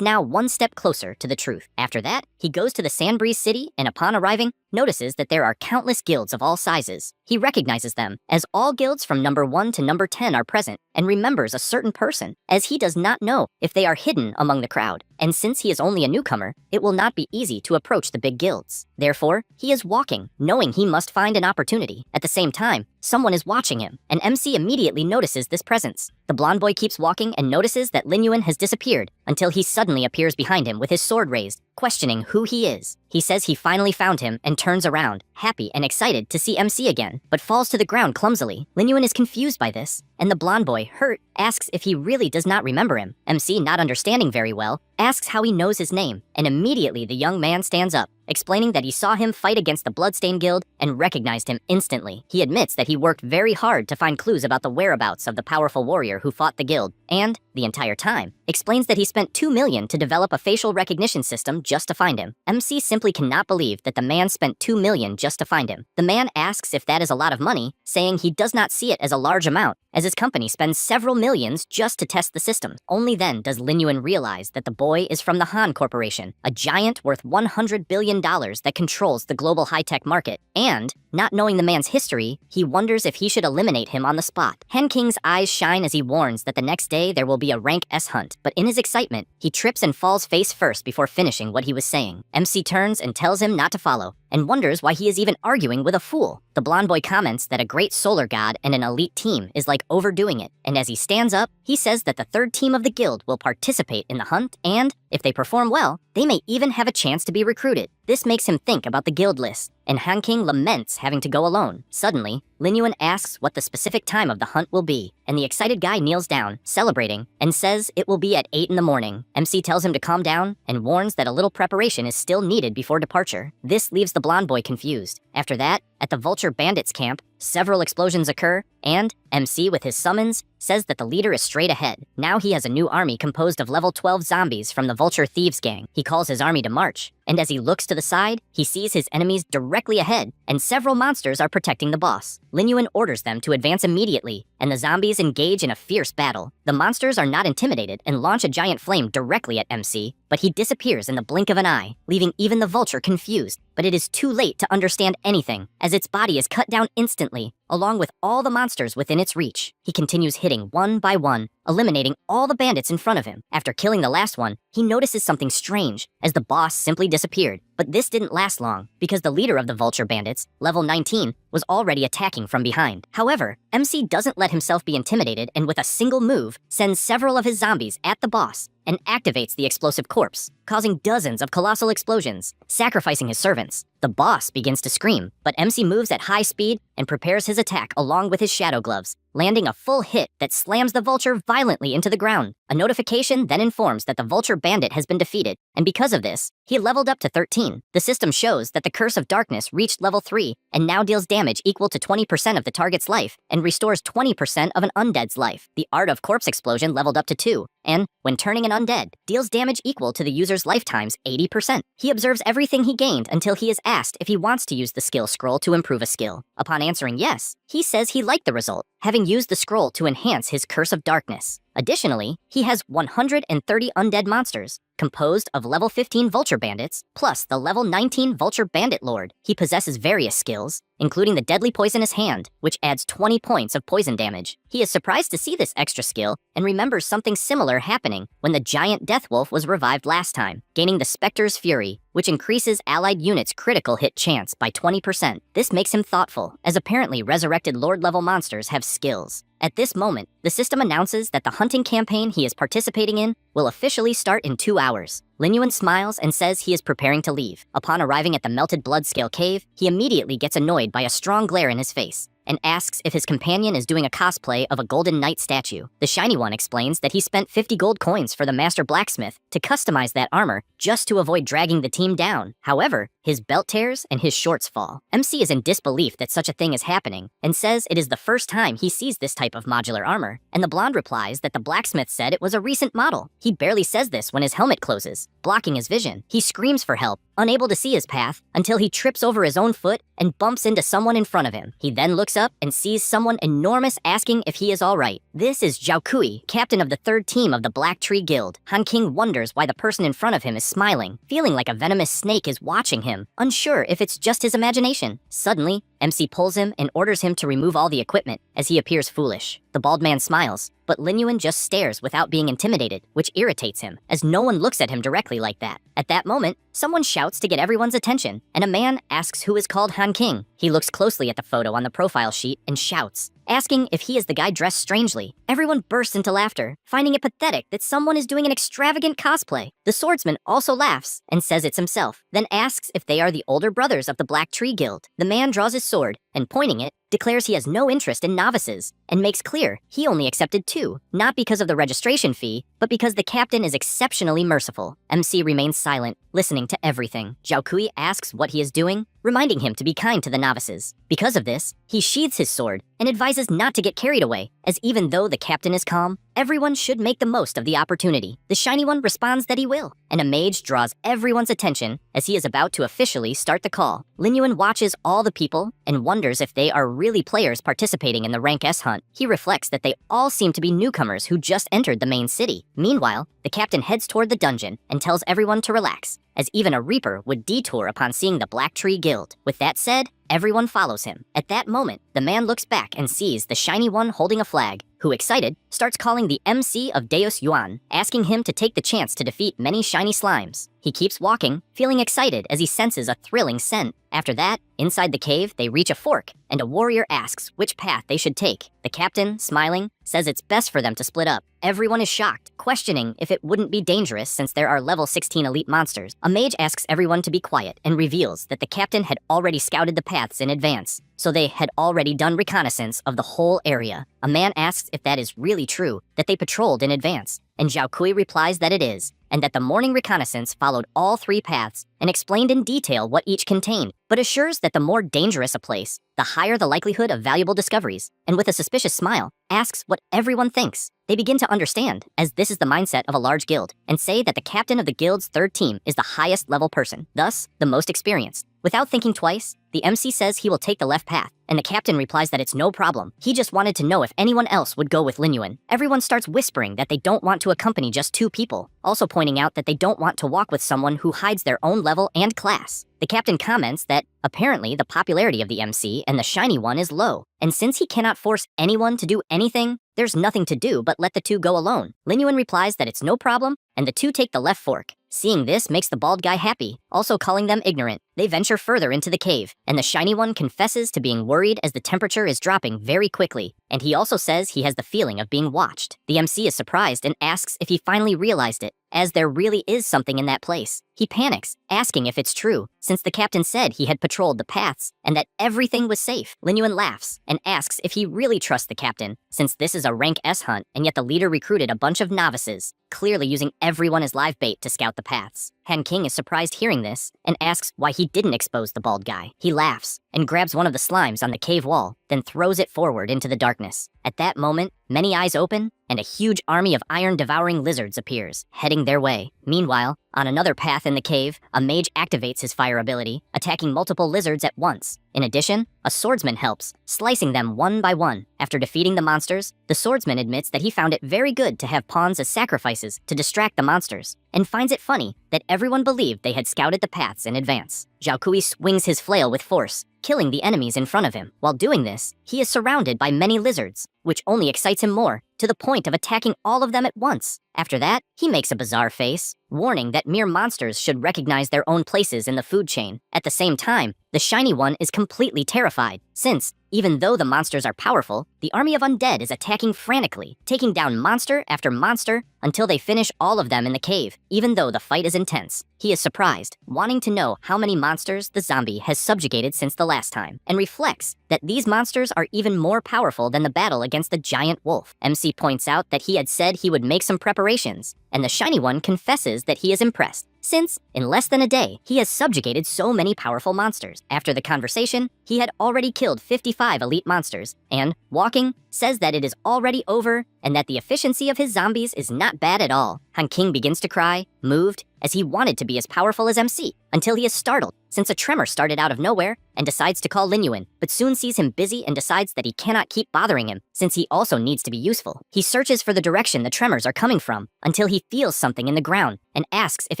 now 1 step closer to the truth. After that, he goes to the Sandbreeze city and upon arriving, notices that there are countless guilds of all sizes. He recognizes them, as all guilds from number 1 to number 10 are present, and remembers a certain person, as he does not know if they are hidden among the crowd. And since he is only a newcomer, it will not be easy to approach the big guilds. Therefore, he is walking, knowing he must find an opportunity. At the same time, someone is watching him, and MC immediately notices this presence. The blonde boy keeps walking and notices that Lin Yuan has disappeared, until he suddenly appears behind him with his sword raised, questioning who he is. He says he finally found him and turns around, happy and excited to see MC again, but falls to the ground clumsily. Lin Yuan is confused by this, and the blonde boy, hurt, asks if he really does not remember him. MC, not understanding very well, asks how he knows his name, and immediately the young man stands up, explaining that he saw him fight against the Bloodstain Guild and recognized him instantly. He admits that he worked very hard to find clues about the whereabouts of the powerful warrior who fought the guild, and, the entire time, explains that he spent 2 million to develop a facial recognition system just to find him. MC simply cannot believe that the man spent 2 million just to find him. The man asks if that is a lot of money, saying he does not see it as a large amount, as his company spends several millions just to test the system. Only then does Lin Yuan realize that the boy is from the Han Corporation, a giant worth $100 billion that controls the global high-tech market, and, not knowing the man's history, he wonders if he should eliminate him on the spot. Hen King's eyes shine as he warns that the next day there will be a rank S hunt, but in his excitement, he trips and falls face first before finishing what he was saying. MC turns and tells him not to follow, and wonders why he is even arguing with a fool. The blonde boy comments that a great solar god and an elite team is like overdoing it, and as he stands up, he says that the 3rd team of the guild will participate in the hunt, and, if they perform well, they may even have a chance to be recruited. This makes him think about the guild list, and Han King laments having to go alone. Suddenly, Lin Yuan asks what the specific time of the hunt will be, and the excited guy kneels down, celebrating, and says it will be at 8 in the morning. MC tells him to calm down and warns that a little preparation is still needed before departure. This leaves the blonde boy confused. After that, At the Vulture Bandits camp, several explosions occur, and MC, with his summons, says that the leader is straight ahead. Now he has a new army composed of level 12 zombies from the Vulture Thieves gang. He calls his army to march, and as he looks to the side, he sees his enemies directly ahead, and several monsters are protecting the boss. Lin Yuan orders them to advance immediately, and the zombies engage in a fierce battle. The monsters are not intimidated and launch a giant flame directly at MC, but he disappears in the blink of an eye, leaving even the Vulture confused. But it is too late to understand anything, as its body is cut down instantly, along with all the monsters within its reach. He continues hitting one by one, eliminating all the bandits in front of him. After killing the last one, he notices something strange, as the boss simply disappeared. But this didn't last long, because the leader of the Vulture Bandits, level 19, was already attacking from behind. However, MC doesn't let himself be intimidated and with a single move, sends several of his zombies at the boss and activates the explosive corpse, causing dozens of colossal explosions, sacrificing his servants. The boss begins to scream, but MC moves at high speed and prepares his attack along with his shadow gloves, landing a full hit that slams the Vulture violently into the ground. A notification then informs that the Vulture Bandit has been defeated, and because of this, he leveled up to 13. The system shows that the Curse of Darkness reached level 3 and now deals damage equal to 20% of the target's life and restores 20% of an undead's life. The Art of Corpse Explosion leveled up to 2, and, when turning an undead, deals damage equal to the user's lifetime's 80%. He observes everything he gained until he is asked if he wants to use the skill scroll to improve a skill. Upon answering yes, he says he liked the result, having used the scroll to enhance his Curse of Darkness. Additionally, he has 130 undead monsters, composed of level 15 Vulture Bandits, plus the level 19 Vulture Bandit Lord. He possesses various skills, including the Deadly Poisonous Hand, which adds 20 points of poison damage. He is surprised to see this extra skill, and remembers something similar happening when the giant Death Wolf was revived last time, gaining the Spectre's Fury, which increases allied units' critical hit chance by 20%. This makes him thoughtful, as apparently resurrected Lord-level monsters have skills. At this moment, the system announces that the hunting campaign he is participating in will officially start in 2 hours. Lin Yuan smiles and says he is preparing to leave. Upon arriving at the Melted Blood Scale Cave, he immediately gets annoyed by a strong glare in his face, and asks if his companion is doing a cosplay of a Golden Knight statue. The Shiny One explains that he spent 50 gold coins for the Master Blacksmith to customize that armor just to avoid dragging the team down. However, his belt tears and his shorts fall. MC is in disbelief that such a thing is happening, and says it is the first time he sees this type of modular armor, and the blonde replies that the blacksmith said it was a recent model. He barely says this when his helmet closes, blocking his vision. He screams for help, unable to see his path, until he trips over his own foot and bumps into someone in front of him. He then looks up and sees someone enormous asking if he is alright. This is Zhao Kui, captain of the 3rd team of the Black Tree Guild. Han King wonders why the person in front of him is smiling, feeling like a venomous snake is watching him, unsure if it's just his imagination. Suddenly, MC pulls him and orders him to remove all the equipment, as he appears foolish. The bald man smiles, but Lin Yuan just stares without being intimidated, which irritates him, as no one looks at him directly like that. At that moment, someone shouts to get everyone's attention, and a man asks who is called Han King. He looks closely at the photo on the profile sheet and shouts, asking if he is the guy dressed strangely. Everyone bursts into laughter, finding it pathetic that someone is doing an extravagant cosplay. The swordsman also laughs and says it's himself, then asks if they are the older brothers of the Black Tree Guild. The man draws his sword, and pointing it, declares he has no interest in novices, and makes clear he only accepted 2, not because of the registration fee, but because the captain is exceptionally merciful. MC remains silent, listening to everything. Zhao Kui asks what he is doing, reminding him to be kind to the novices. Because of this, he sheathes his sword and advises not to get carried away, as even though the captain is calm, everyone should make the most of the opportunity. The Shiny One responds that he will, and a mage draws everyone's attention as he is about to officially start the call. Lin Yuan watches all the people and wonders if they are really players participating in the Rank S hunt. He reflects that they all seem to be newcomers who just entered the main city. Meanwhile, the captain heads toward the dungeon and tells everyone to relax, as even a Reaper would detour upon seeing the Black Tree Guild. With that said, everyone follows him. At that moment, the man looks back and sees the Shiny One holding a flag, who, excited, starts calling the MC of Deus Yuan, asking him to take the chance to defeat many shiny slimes. He keeps walking, feeling excited as he senses a thrilling scent. After that, inside the cave, they reach a fork, and a warrior asks which path they should take. The captain, smiling, says it's best for them to split up. Everyone is shocked, questioning if it wouldn't be dangerous since there are level 16 elite monsters. A mage asks everyone to be quiet and reveals that the captain had already scouted the paths in advance, so they had already done reconnaissance of the whole area. A man asks if that is really true, that they patrolled in advance, and Zhao Kui replies that it is, and that the morning reconnaissance followed all 3 paths and explained in detail what each contained, but assures that the more dangerous a place, the higher the likelihood of valuable discoveries, and with a suspicious smile, asks what everyone thinks. They begin to understand, as this is the mindset of a large guild, and say that the captain of the guild's 3rd team is the highest level person, thus the most experienced. Without thinking twice, the MC says he will take the left path, and the captain replies that it's no problem. He just wanted to know if anyone else would go with Lin Yuan. Everyone starts whispering that they don't want to accompany just 2 people, also pointing out that they don't want to walk with someone who hides their own level and class. The captain comments that apparently the popularity of the MC and the shiny one is low, and since he cannot force anyone to do anything, there's nothing to do but let the 2 go alone. Lin Yuan replies that it's no problem, and the 2 take the left fork. Seeing this makes the bald guy happy, also calling them ignorant. They venture further into the cave, and the shiny one confesses to being worried as the temperature is dropping very quickly, and he also says he has the feeling of being watched. The MC is surprised and asks if he finally realized it, as there really is something in that place. He panics, asking if it's true, since the captain said he had patrolled the paths and that everything was safe. Lin Yuan laughs and asks if he really trusts the captain, since this is a rank S hunt and yet the leader recruited a bunch of novices, clearly using everyone as live bait to scout the paths. Han King is surprised hearing this and asks why he didn't expose the bald guy. He laughs and grabs one of the slimes on the cave wall, then throws it forward into the darkness. At that moment, many eyes open, and a huge army of iron-devouring lizards appears, heading their way. Meanwhile, on another path in the cave, a mage activates his fire ability, attacking multiple lizards at once. In addition, a swordsman helps, slicing them one by one. After defeating the monsters, the swordsman admits that he found it very good to have pawns as sacrifices to distract the monsters, and finds it funny that everyone believed they had scouted the paths in advance. Zhao Kui swings his flail with force, killing the enemies in front of him. While doing this, he is surrounded by many lizards, which only excites him more, to the point of attacking all of them at once. After that, he makes a bizarre face, warning that mere monsters should recognize their own places in the food chain. At the same time, the shiny one is completely terrified, since, even though the monsters are powerful, the army of undead is attacking frantically, taking down monster after monster until they finish all of them in the cave, even though the fight is intense. He is surprised, wanting to know how many monsters the zombie has subjugated since the last time, and reflects that these monsters are even more powerful than the battle against the giant wolf. MC points out that he had said he would make some preparations, and the shiny one confesses that he is impressed, since, in less than a day, he has subjugated so many powerful monsters. After the conversation, he had already killed 55 elite monsters, and, walking, says that it is already over and that the efficiency of his zombies is not bad at all. Han King begins to cry, moved, as he wanted to be as powerful as MC, until he is startled, since a tremor started out of nowhere, and decides to call Lin Yuan, but soon sees him busy and decides that he cannot keep bothering him, since he also needs to be useful. He searches for the direction the tremors are coming from, until he feels something in the ground, and asks if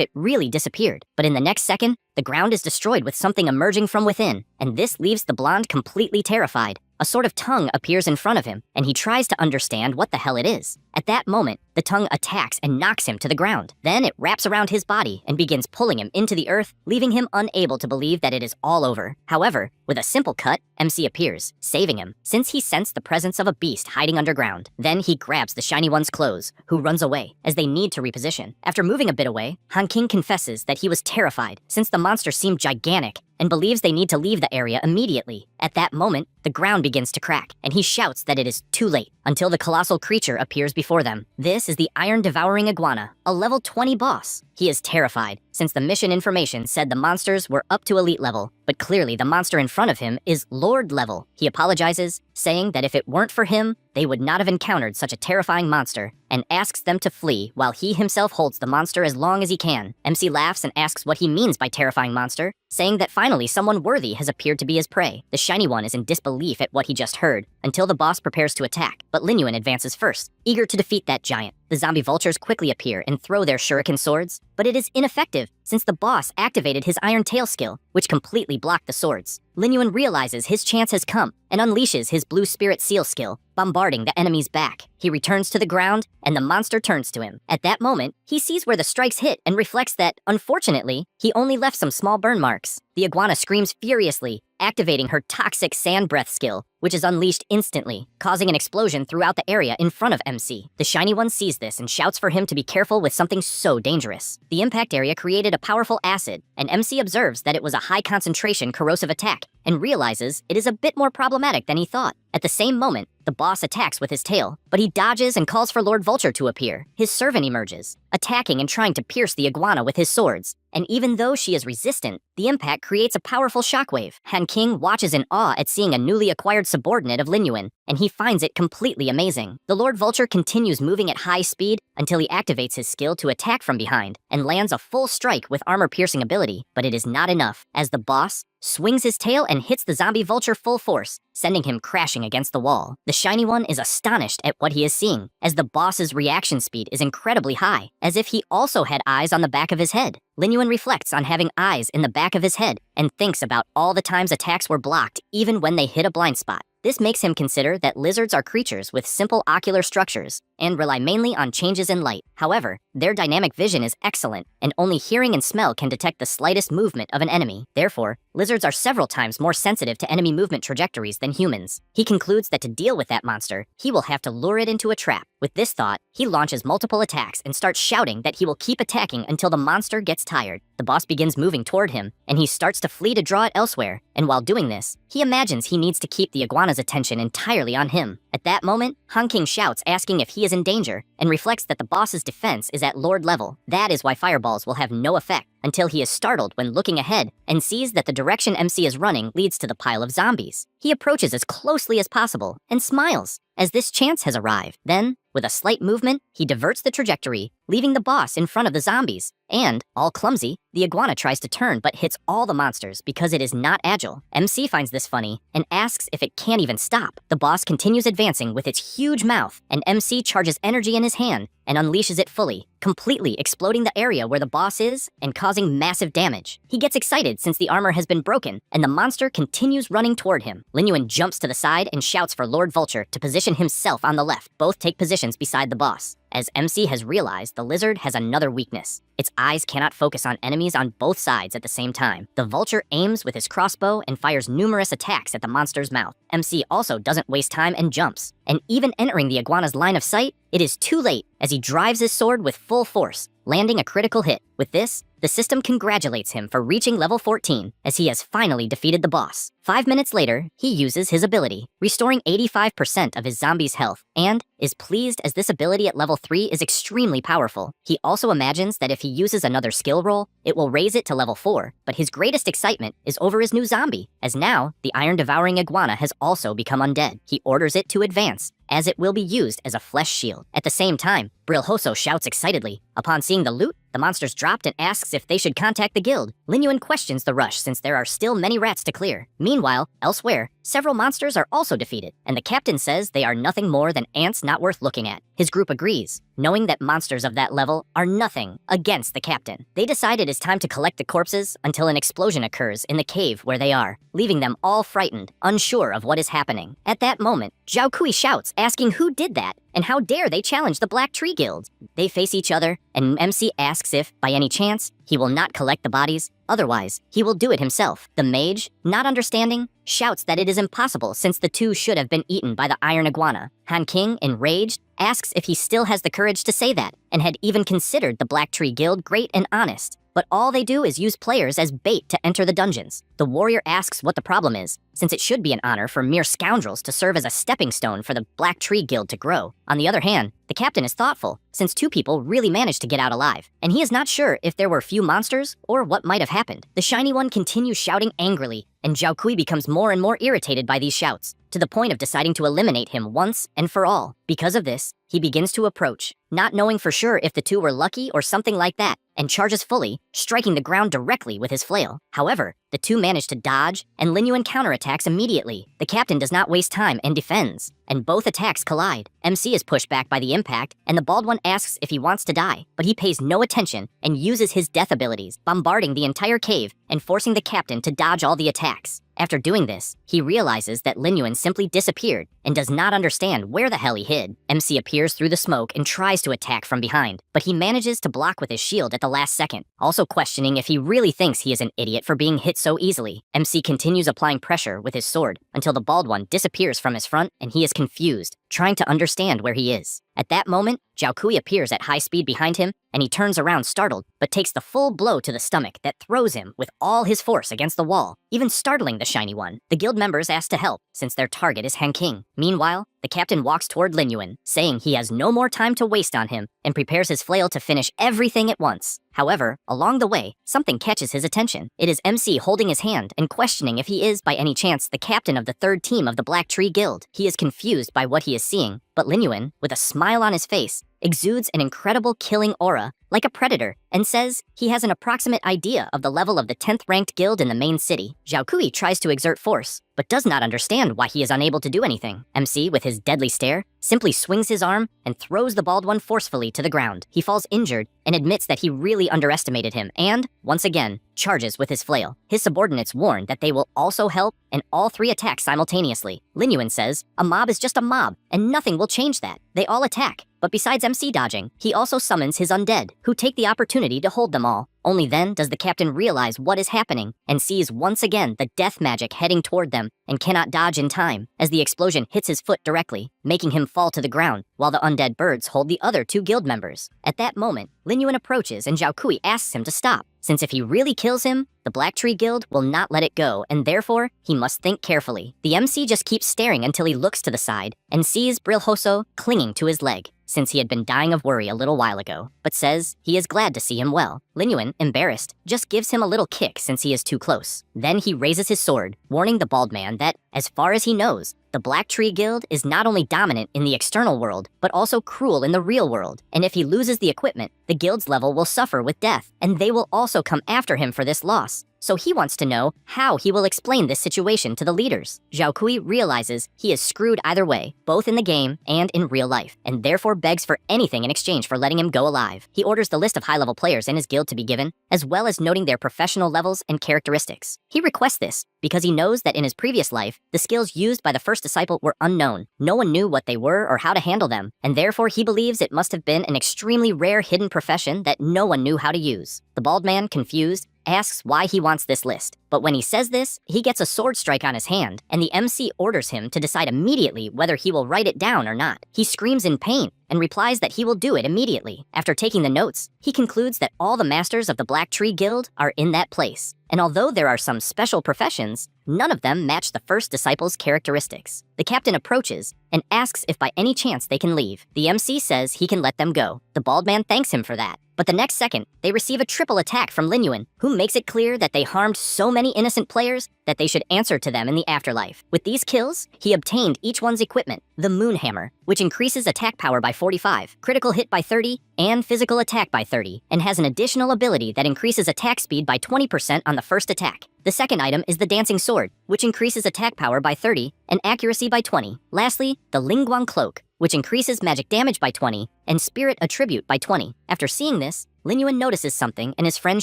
it really disappeared. But in the next second, the ground is destroyed with something emerging from within, and this leaves the blonde completely terrified. A sort of tongue appears in front of him, and he tries to understand what the hell it is. At that moment, the tongue attacks and knocks him to the ground. Then it wraps around his body and begins pulling him into the earth, leaving him unable to believe that it is all over. However, with a simple cut, MC appears, saving him, since he sensed the presence of a beast hiding underground. Then he grabs the shiny one's clothes, who runs away, as they need to reposition. After moving a bit away, Han King confesses that he was terrified, since the monster seemed gigantic, and believes they need to leave the area immediately. At that moment, the ground begins to crack, and he shouts that it is too late, until the colossal creature appears before them. This is the iron-devouring iguana, a level 20 boss. He is terrified, since the mission information said the monsters were up to elite level, but clearly the monster in front of him is Lord level. He apologizes, saying that if it weren't for him, they would not have encountered such a terrifying monster, and asks them to flee while he himself holds the monster as long as he can. MC laughs and asks what he means by terrifying monster, saying that finally someone worthy has appeared to be his prey. The shiny one is in disbelief at what he just heard, until the boss prepares to attack, but Lin Yuan advances first, eager to defeat that giant. The zombie vultures quickly appear and throw their shuriken swords, but it is ineffective, since the boss activated his iron tail skill, which completely blocked the swords. Lin Yuan realizes his chance has come and unleashes his blue spirit seal skill, bombarding the enemy's back. He returns to the ground, and the monster turns to him. At that moment, he sees where the strikes hit and reflects that, unfortunately, he only left some small burn marks. The iguana screams furiously, activating her toxic sand breath skill, which is unleashed instantly, causing an explosion throughout the area in front of MC. The shiny one sees this and shouts for him to be careful with something so dangerous. The impact area created a powerful acid, and MC observes that it was a high-concentration corrosive attack, and realizes it is a bit more problematic than he thought. At the same moment, The boss attacks with his tail, but he dodges and calls for Lord Vulture to appear. His servant emerges, attacking and trying to pierce the iguana with his swords. And even though she is resistant, the impact creates a powerful shockwave. Han King watches in awe at seeing a newly acquired subordinate of Lin Yuan, and he finds it completely amazing. The Lord Vulture continues moving at high speed until he activates his skill to attack from behind and lands a full strike with armor-piercing ability, but it is not enough, as the boss swings his tail and hits the zombie vulture full force, sending him crashing against the wall. The shiny one is astonished at what he is seeing, as the boss's reaction speed is incredibly high, as if he also had eyes on the back of his head. Lin Yuan reflects on having eyes in the back of his head and thinks about all the times attacks were blocked even when they hit a blind spot. This makes him consider that lizards are creatures with simple ocular structures and rely mainly on changes in light. However, their dynamic vision is excellent, and only hearing and smell can detect the slightest movement of an enemy. Therefore, lizards are several times more sensitive to enemy movement trajectories than humans. He concludes that to deal with that monster, he will have to lure it into a trap. With this thought, he launches multiple attacks and starts shouting that he will keep attacking until the monster gets tired. The boss begins moving toward him, and he starts to flee to draw it elsewhere, and while doing this, he imagines he needs to keep the iguana's attention entirely on him. At that moment, Han King shouts, asking if he is in danger, and reflects that the boss's defense is at Lord level. That is why fireballs will have no effect, until he is startled when looking ahead and sees that the direction MC is running leads to the pile of zombies. He approaches as closely as possible and smiles, as this chance has arrived. Then, with a slight movement, he diverts the trajectory, leaving the boss in front of the zombies. And, all clumsy, the iguana tries to turn but hits all the monsters because it is not agile. MC finds this funny and asks if it can't even stop. The boss continues advancing with its huge mouth, and MC charges energy in his hand and unleashes it fully, completely exploding the area where the boss is and causing massive damage. He gets excited since the armor has been broken, and the monster continues running toward him. Lin Yuan jumps to the side and shouts for Lord Vulture to position himself on the left. Both take positions beside the boss, as MC has realized the lizard has another weakness. Its eyes cannot focus on enemies on both sides at the same time. The vulture aims with his crossbow and fires numerous attacks at the monster's mouth. MC also doesn't waste time and jumps, and even entering the iguana's line of sight, it is too late as he drives his sword with full force, landing a critical hit. With this, the system congratulates him for reaching level 14, as he has finally defeated the boss. 5 minutes later, he uses his ability, restoring 85% of his zombie's health, and is pleased as this ability at level 3 is extremely powerful. He also imagines that if he uses another skill roll, it will raise it to level 4, but his greatest excitement is over his new zombie, as now the iron-devouring iguana has also become undead. He orders it to advance, as it will be used as a flesh shield. At the same time, Brilhoso shouts excitedly. Upon seeing the loot, the monster's dropped and asks if they should contact the guild. Lin Yuan questions the rush since there are still many rats to clear. Meanwhile, elsewhere, several monsters are also defeated, and the captain says they are nothing more than ants not worth looking at. His group agrees, knowing that monsters of that level are nothing against the captain. They decide it is time to collect the corpses until an explosion occurs in the cave where they are, leaving them all frightened, unsure of what is happening. At that moment, Zhao Kui shouts, asking who did that, and how dare they challenge the Black Tree Guild. They face each other, and MC asks if, by any chance, he will not collect the bodies, otherwise, he will do it himself. The mage, not understanding, shouts that it is impossible since the two should have been eaten by the iron iguana. Han King, enraged, asks if he still has the courage to say that, and had even considered the Black Tree Guild great and honest. But all they do is use players as bait to enter the dungeons. The warrior asks what the problem is, since it should be an honor for mere scoundrels to serve as a stepping stone for the Black Tree Guild to grow. On the other hand, the captain is thoughtful, since 2 people really managed to get out alive, and he is not sure if there were few monsters or what might have happened. The shiny one continues shouting angrily, and Zhao Kui becomes more and more irritated by these shouts, to the point of deciding to eliminate him once and for all. Because of this, he begins to approach, not knowing for sure if the two were lucky or something like that, and charges fully, striking the ground directly with his flail. However, the two manage to dodge, and Lin Yuan counterattacks immediately. The captain does not waste time and defends, and both attacks collide. MC is pushed back by the impact, and the bald one asks if he wants to die, but he pays no attention and uses his death abilities, bombarding the entire cave and forcing the captain to dodge all the attacks. After doing this, he realizes that Lin Yuan simply disappeared and does not understand where the hell he hid. MC appears through the smoke and tries to attack from behind, but he manages to block with his shield at the last second, also questioning if he really thinks he is an idiot for being hit so easily. MC continues applying pressure with his sword until the bald one disappears from his front and he is confused, trying to understand where he is. At that moment, Zhao Kui appears at high speed behind him, and he turns around startled, but takes the full blow to the stomach that throws him with all his force against the wall, even startling the shiny one. The guild members ask to help, since their target is Han King. Meanwhile, the captain walks toward Lin Yuan, saying he has no more time to waste on him and prepares his flail to finish everything at once. However, along the way, something catches his attention. It is MC holding his hand and questioning if he is, by any chance, the captain of the third team of the Black Tree Guild. He is confused by what he is seeing, but Lin Yuan, with a smile on his face, exudes an incredible killing aura, like a predator, and says he has an approximate idea of the level of the 10th ranked guild in the main city. Zhao Kui tries to exert force, but does not understand why he is unable to do anything. MC, with his deadly stare, simply swings his arm and throws the bald one forcefully to the ground. He falls injured and admits that he really underestimated him and, once again, charges with his flail. His subordinates warn that they will also help, and all three attack simultaneously. Lin Yuan says, a mob is just a mob, and nothing will change that. They all attack. But besides MC dodging, he also summons his undead, who take the opportunity to hold them all. Only then does the captain realize what is happening and sees once again the death magic heading toward them and cannot dodge in time as the explosion hits his foot directly, making him fall to the ground while the undead birds hold the other two guild members. At that moment, Lin Yuan approaches and Zhao Kui asks him to stop, since if he really kills him, the Black Tree Guild will not let it go, and therefore, he must think carefully. The MC just keeps staring until he looks to the side and sees Brilhoso clinging to his leg, since he had been dying of worry a little while ago, but says he is glad to see him well. Lin Yuan, embarrassed, just gives him a little kick since he is too close. Then he raises his sword, warning the bald man that, as far as he knows, the Black Tree Guild is not only dominant in the external world, but also cruel in the real world, and if he loses the equipment, the guild's level will suffer with death, and they will also come after him for this loss. So he wants to know how he will explain this situation to the leaders. Zhao Kui realizes he is screwed either way, both in the game and in real life, and therefore begs for anything in exchange for letting him go alive. He orders the list of high-level players in his guild to be given, as well as noting their professional levels and characteristics. He requests this because he knows that in his previous life, the skills used by the first disciple were unknown. No one knew what they were or how to handle them, and therefore he believes it must have been an extremely rare hidden profession that no one knew how to use. The bald man, confused, asks why he wants this list, but when he says this, he gets a sword strike on his hand, and the MC orders him to decide immediately whether he will write it down or not. He screams in pain and replies that he will do it immediately. After taking the notes, he concludes that all the masters of the Black Tree Guild are in that place, and although there are some special professions, none of them match the first disciple's characteristics. The captain approaches and asks if by any chance they can leave. The MC says he can let them go. The bald man thanks him for that. But the next second, they receive a triple attack from Lin Yuan, who makes it clear that they harmed so many innocent players that they should answer to them in the afterlife. With these kills, he obtained each one's equipment, the Moon Hammer, which increases attack power by 45, critical hit by 30, and physical attack by 30, and has an additional ability that increases attack speed by 20% on the first attack. The second item is the Dancing Sword, which increases attack power by 30 and accuracy by 20. Lastly, the Lingguang Cloak, which increases magic damage by 20 and spirit attribute by 20. After seeing this, Lin Yuan notices something and his friend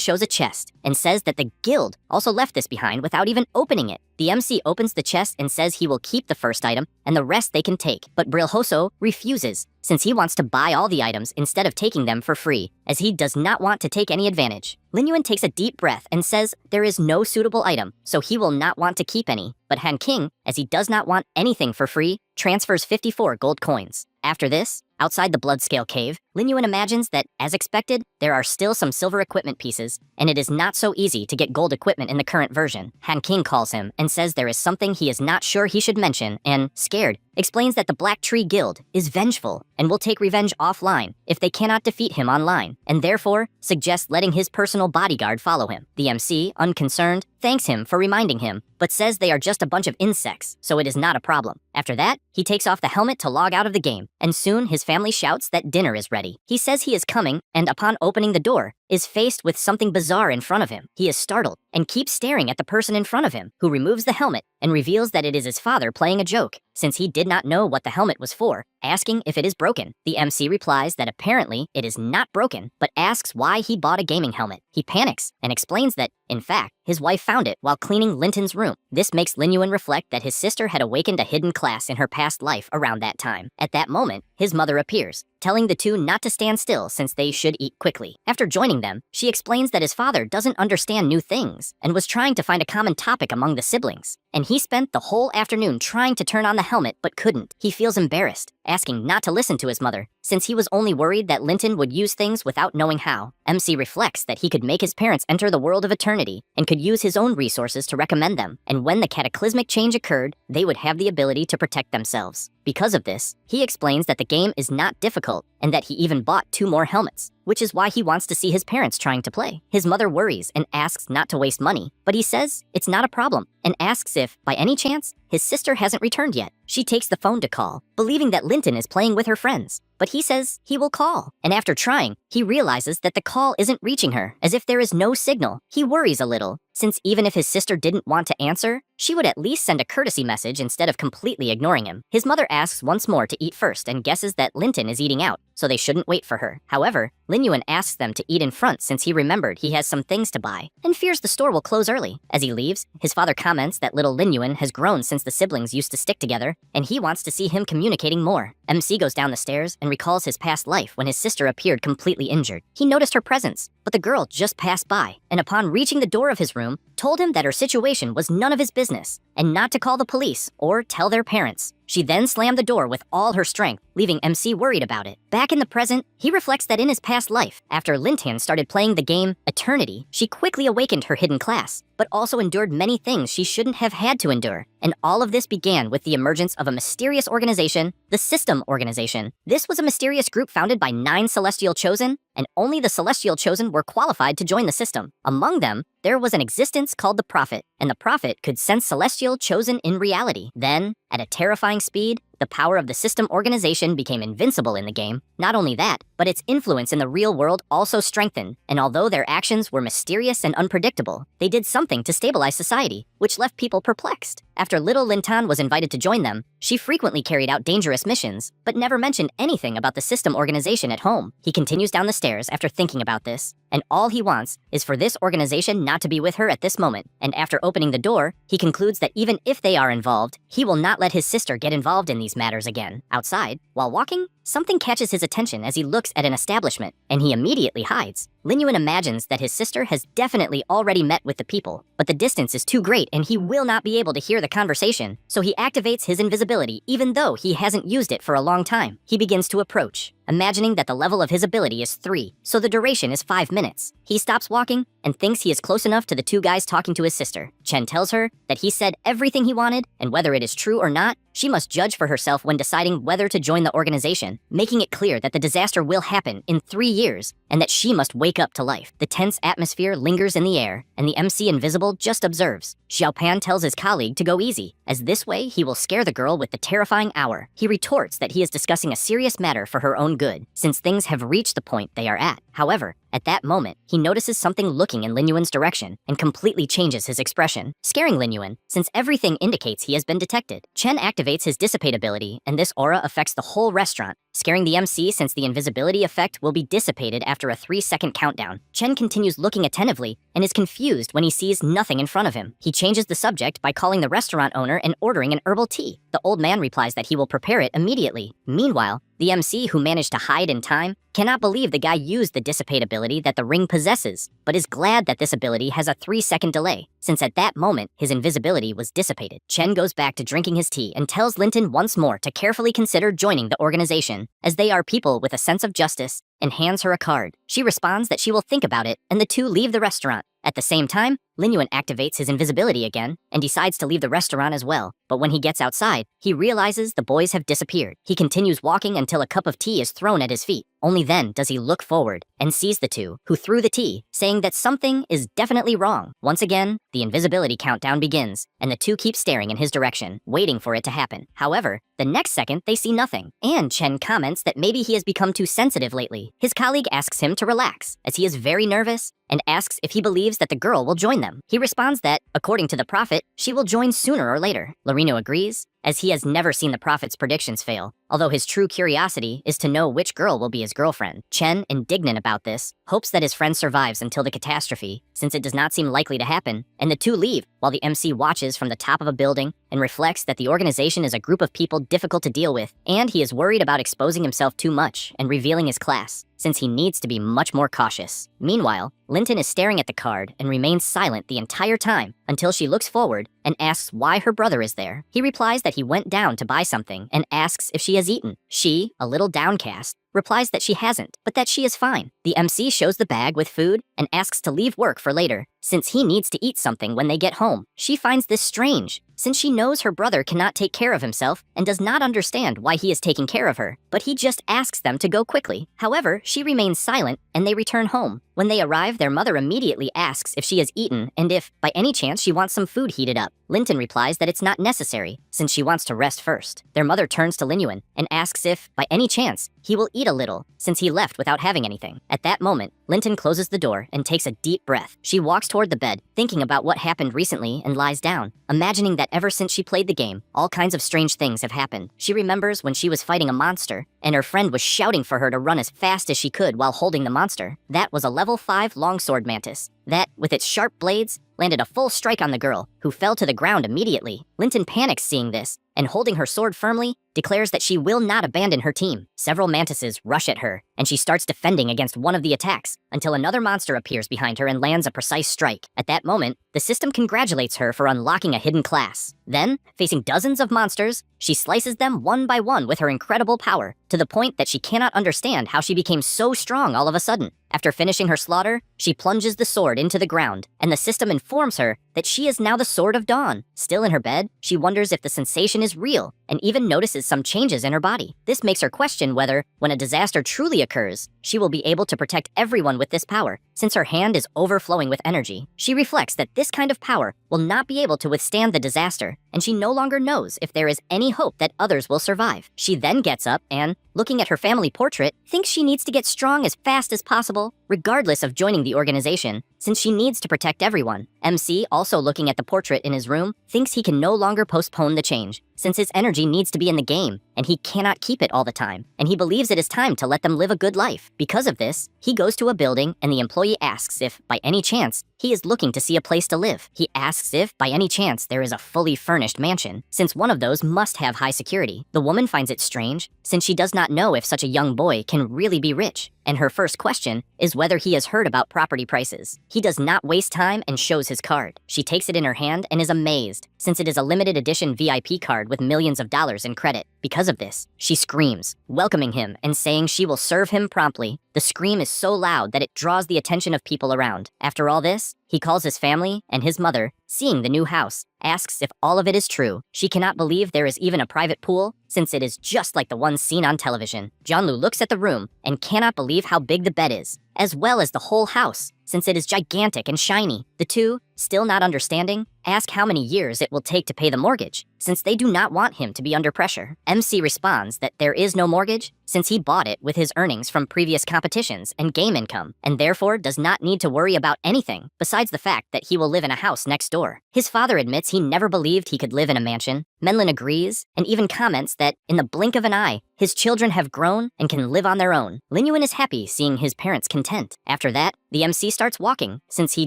shows a chest and says that the guild also left this behind without even opening it. The MC opens the chest and says he will keep the first item and the rest they can take, but Brilhoso refuses since he wants to buy all the items instead of taking them for free, as he does not want to take any advantage. Lin Yuan takes a deep breath and says there is no suitable item, so he will not want to keep any, but Han King, as he does not want anything for free, transfers 54 gold coins. After this, outside the Bloodscale Cave, Lin Yuan imagines that, as expected, there are still some silver equipment pieces, and it is not so easy to get gold equipment in the current version. Han King calls him and says there is something he is not sure he should mention, and, scared, explains that the Black Tree Guild is vengeful and will take revenge offline if they cannot defeat him online, and therefore suggests letting his personal bodyguard follow him. The MC, unconcerned, thanks him for reminding him, but says they are just a bunch of insects, so it is not a problem. After that, he takes off the helmet to log out of the game, and soon his family shouts that dinner is ready. He says he is coming, and upon opening the door, is faced with something bizarre in front of him. He is startled and keeps staring at the person in front of him, who removes the helmet and reveals that it is his father playing a joke, since he did not know what the helmet was for, asking if it is broken. The MC replies that apparently it is not broken, but asks why he bought a gaming helmet. He panics and explains that, in fact, his wife found it while cleaning Linton's room. This makes Lin Yuan reflect that his sister had awakened a hidden class in her past life around that time. At that moment, his mother appears, telling the two not to stand still since they should eat quickly. After joining them, she explains that his father doesn't understand new things and was trying to find a common topic among the siblings. and he spent the whole afternoon trying to turn on the helmet but couldn't. He feels embarrassed, asking not to listen to his mother, since he was only worried that Linton would use things without knowing how. MC reflects that he could make his parents enter the world of eternity and could use his own resources to recommend them, and when the cataclysmic change occurred, they would have the ability to protect themselves. Because of this, he explains that the game is not difficult and that he even bought 2 more helmets, which is why he wants to see his parents trying to play. His mother worries and asks not to waste money, but he says it's not a problem and asks if, by any chance, his sister hasn't returned yet. She takes the phone to call, believing that Linton is playing with her friends, but he says he will call. And after trying, he realizes that the call isn't reaching her, as if there is no signal. He worries a little, since even if his sister didn't want to answer, she would at least send a courtesy message instead of completely ignoring him. His mother asks once more to eat first and guesses that Linton is eating out, so they shouldn't wait for her. However, Lin Yuan asks them to eat in front since he remembered he has some things to buy, and fears the store will close early. As he leaves, his father comments that little Lin Yuan has grown since the siblings used to stick together, and he wants to see him communicating more. MC goes down the stairs and recalls his past life when his sister appeared completely injured. He noticed her presence, but the girl just passed by, and upon reaching the door of his room, told him that her situation was none of his business, and not to call the police or tell their parents. She then slammed the door with all her strength, leaving MC worried about it. Back in the present, he reflects that in his past life, after Lintan started playing the game Eternity, she quickly awakened her hidden class, but also endured many things she shouldn't have had to endure. And all of this began with the emergence of a mysterious organization, the System Organization. This was a mysterious group founded by 9 Celestial Chosen, and only the Celestial Chosen were qualified to join the system. Among them, there was an existence called the Prophet, and the Prophet could sense Celestial Chosen in reality. Then, at a terrifying speed, the power of the System Organization became invincible in the game. Not only that, but its influence in the real world also strengthened, and although their actions were mysterious and unpredictable, they did something to stabilize society, which left people perplexed. After little Lintan was invited to join them, she frequently carried out dangerous missions, but never mentioned anything about the System Organization at home. He continues down the stairs after thinking about this, and all he wants is for this organization not to be with her at this moment. And after opening the door, he concludes that even if they are involved, he will not let his sister get involved in these matters again. Outside, while walking, something catches his attention as he looks at an establishment, and he immediately hides. Lin Yuan imagines that his sister has definitely already met with the people, but the distance is too great and he will not be able to hear the conversation, so he activates his invisibility even though he hasn't used it for a long time. He begins to approach, imagining that the level of his ability is 3, so the duration is 5 minutes. He stops walking and thinks he is close enough to the 2 guys talking to his sister. Chen tells her that he said everything he wanted, and whether it is true or not, she must judge for herself when deciding whether to join the organization, making it clear that the disaster will happen in 3 years and that she must wake up to life. The tense atmosphere lingers in the air, and the MC Invisible just observes. Xiaopan tells his colleague to go easy, as this way he will scare the girl with the terrifying hour. He retorts that he is discussing a serious matter for her own good, since things have reached the point they are at. However, at that moment, he notices something looking in Lin Yuan's direction and completely changes his expression, scaring Lin Yuan, since everything indicates he has been detected. Chen activates his dissipate ability, and this aura affects the whole restaurant, scaring the MC since the invisibility effect will be dissipated after a 3-second countdown. Chen continues looking attentively and is confused when he sees nothing in front of him. He changes the subject by calling the restaurant owner and ordering an herbal tea. The old man replies that he will prepare it immediately. Meanwhile, the MC, who managed to hide in time, cannot believe the guy used the dissipate ability that the ring possesses, but is glad that this ability has a 3-second delay, since at that moment his invisibility was dissipated. Chen goes back to drinking his tea and tells Linton once more to carefully consider joining the organization, as they are people with a sense of justice, and hands her a card. She responds that she will think about it, and the two leave the restaurant. At the same time, Lin Yuan activates his invisibility again and decides to leave the restaurant as well. But when he gets outside, he realizes the boys have disappeared. He continues walking until a cup of tea is thrown at his feet. Only then does he look forward and sees the two, who threw the tea, saying that something is definitely wrong. Once again, the invisibility countdown begins, and the two keep staring in his direction, waiting for it to happen. However, the next second they see nothing, and Chen comments that maybe he has become too sensitive lately. His colleague asks him to relax, as he is very nervous, and asks if he believes that the girl will join them. He responds that, according to the Prophet, she will join sooner or later. Larino agrees, as he has never seen the Prophet's predictions fail, although his true curiosity is to know which girl will be his girlfriend. Chen, indignant about this, hopes that his friend survives until the catastrophe, since it does not seem likely to happen, and the two leave, while the MC watches from the top of a building and reflects that the organization is a group of people difficult to deal with, and he is worried about exposing himself too much and revealing his class, since he needs to be much more cautious. Meanwhile, Linton is staring at the card and remains silent the entire time until she looks forward and asks why her brother is there. He replies that he went down to buy something and asks if she has eaten. She, a little downcast, replies that she hasn't, but that she is fine. The MC shows the bag with food and asks to leave work for later, since he needs to eat something when they get home. She finds this strange, since she knows her brother cannot take care of himself and does not understand why he is taking care of her, but he just asks them to go quickly. However, she remains silent and they return home. When they arrive, their mother immediately asks if she has eaten and if, by any chance, she wants some food heated up. Linton replies that it's not necessary, since she wants to rest first. Their mother turns to Linyuan and asks if, by any chance, he will eat a little, since he left without having anything. At that moment, Linton closes the door and takes a deep breath. She walks toward the bed, thinking about what happened recently, and lies down, imagining that ever since she played the game, all kinds of strange things have happened. She remembers when she was fighting a monster, and her friend was shouting for her to run as fast as she could while holding the monster. That was a level 5 longsword mantis that, with its sharp blades, landed a full strike on the girl, who fell to the ground immediately. Linton panics seeing this, and holding her sword firmly, declares that she will not abandon her team. Several mantises rush at her, and she starts defending against one of the attacks, until another monster appears behind her and lands a precise strike. At that moment, the system congratulates her for unlocking a hidden class. Then, facing dozens of monsters, she slices them one by one with her incredible power, to the point that she cannot understand how she became so strong all of a sudden. After finishing her slaughter, she plunges the sword into the ground, and the system informs her that she is now the Sword of Dawn. Still in her bed, she wonders if the sensation is real, and even notices some changes in her body. This makes her question whether, when a disaster truly occurs, she will be able to protect everyone with this power, since her hand is overflowing with energy. She reflects that this kind of power will not be able to withstand the disaster, and she no longer knows if there is any hope that others will survive. She then gets up and, looking at her family portrait, thinks she needs to get strong as fast as possible, regardless of joining the organization, since she needs to protect everyone. MC, also looking at the portrait in his room, thinks he can no longer postpone the change, since his energy needs to be in the game, and he cannot keep it all the time, and he believes it is time to let them live a good life. Because of this, he goes to a building, and the employee asks if, by any chance, he is looking to see a place to live. He asks if, by any chance, there is a fully furnished mansion, since one of those must have high security. The woman finds it strange, since she does not know if such a young boy can really be rich, and her first question is whether he has heard about property prices. He does not waste time and shows his card. She takes it in her hand and is amazed, since it is a limited edition VIP card with millions of dollars in credit. Because of this, she screams, welcoming him and saying she will serve him promptly. The scream is so loud that it draws the attention of people around. After all this, he calls his family, and his mother, seeing the new house, asks if all of it is true. She cannot believe there is even a private pool, since it is just like the one seen on television. Jianlu looks at the room and cannot believe how big the bed is, as well as the whole house, since it is gigantic and shiny. The two, still not understanding, ask how many years it will take to pay the mortgage, since they do not want him to be under pressure. MC responds that there is no mortgage, since he bought it with his earnings from previous competitions and game income, and therefore does not need to worry about anything, besides the fact that he will live in a house next door. His father admits he never believed he could live in a mansion. Menlin agrees, and even comments that, in the blink of an eye, his children have grown and can live on their own. Linyuan is happy seeing his parents content. After that, the MC starts walking, since he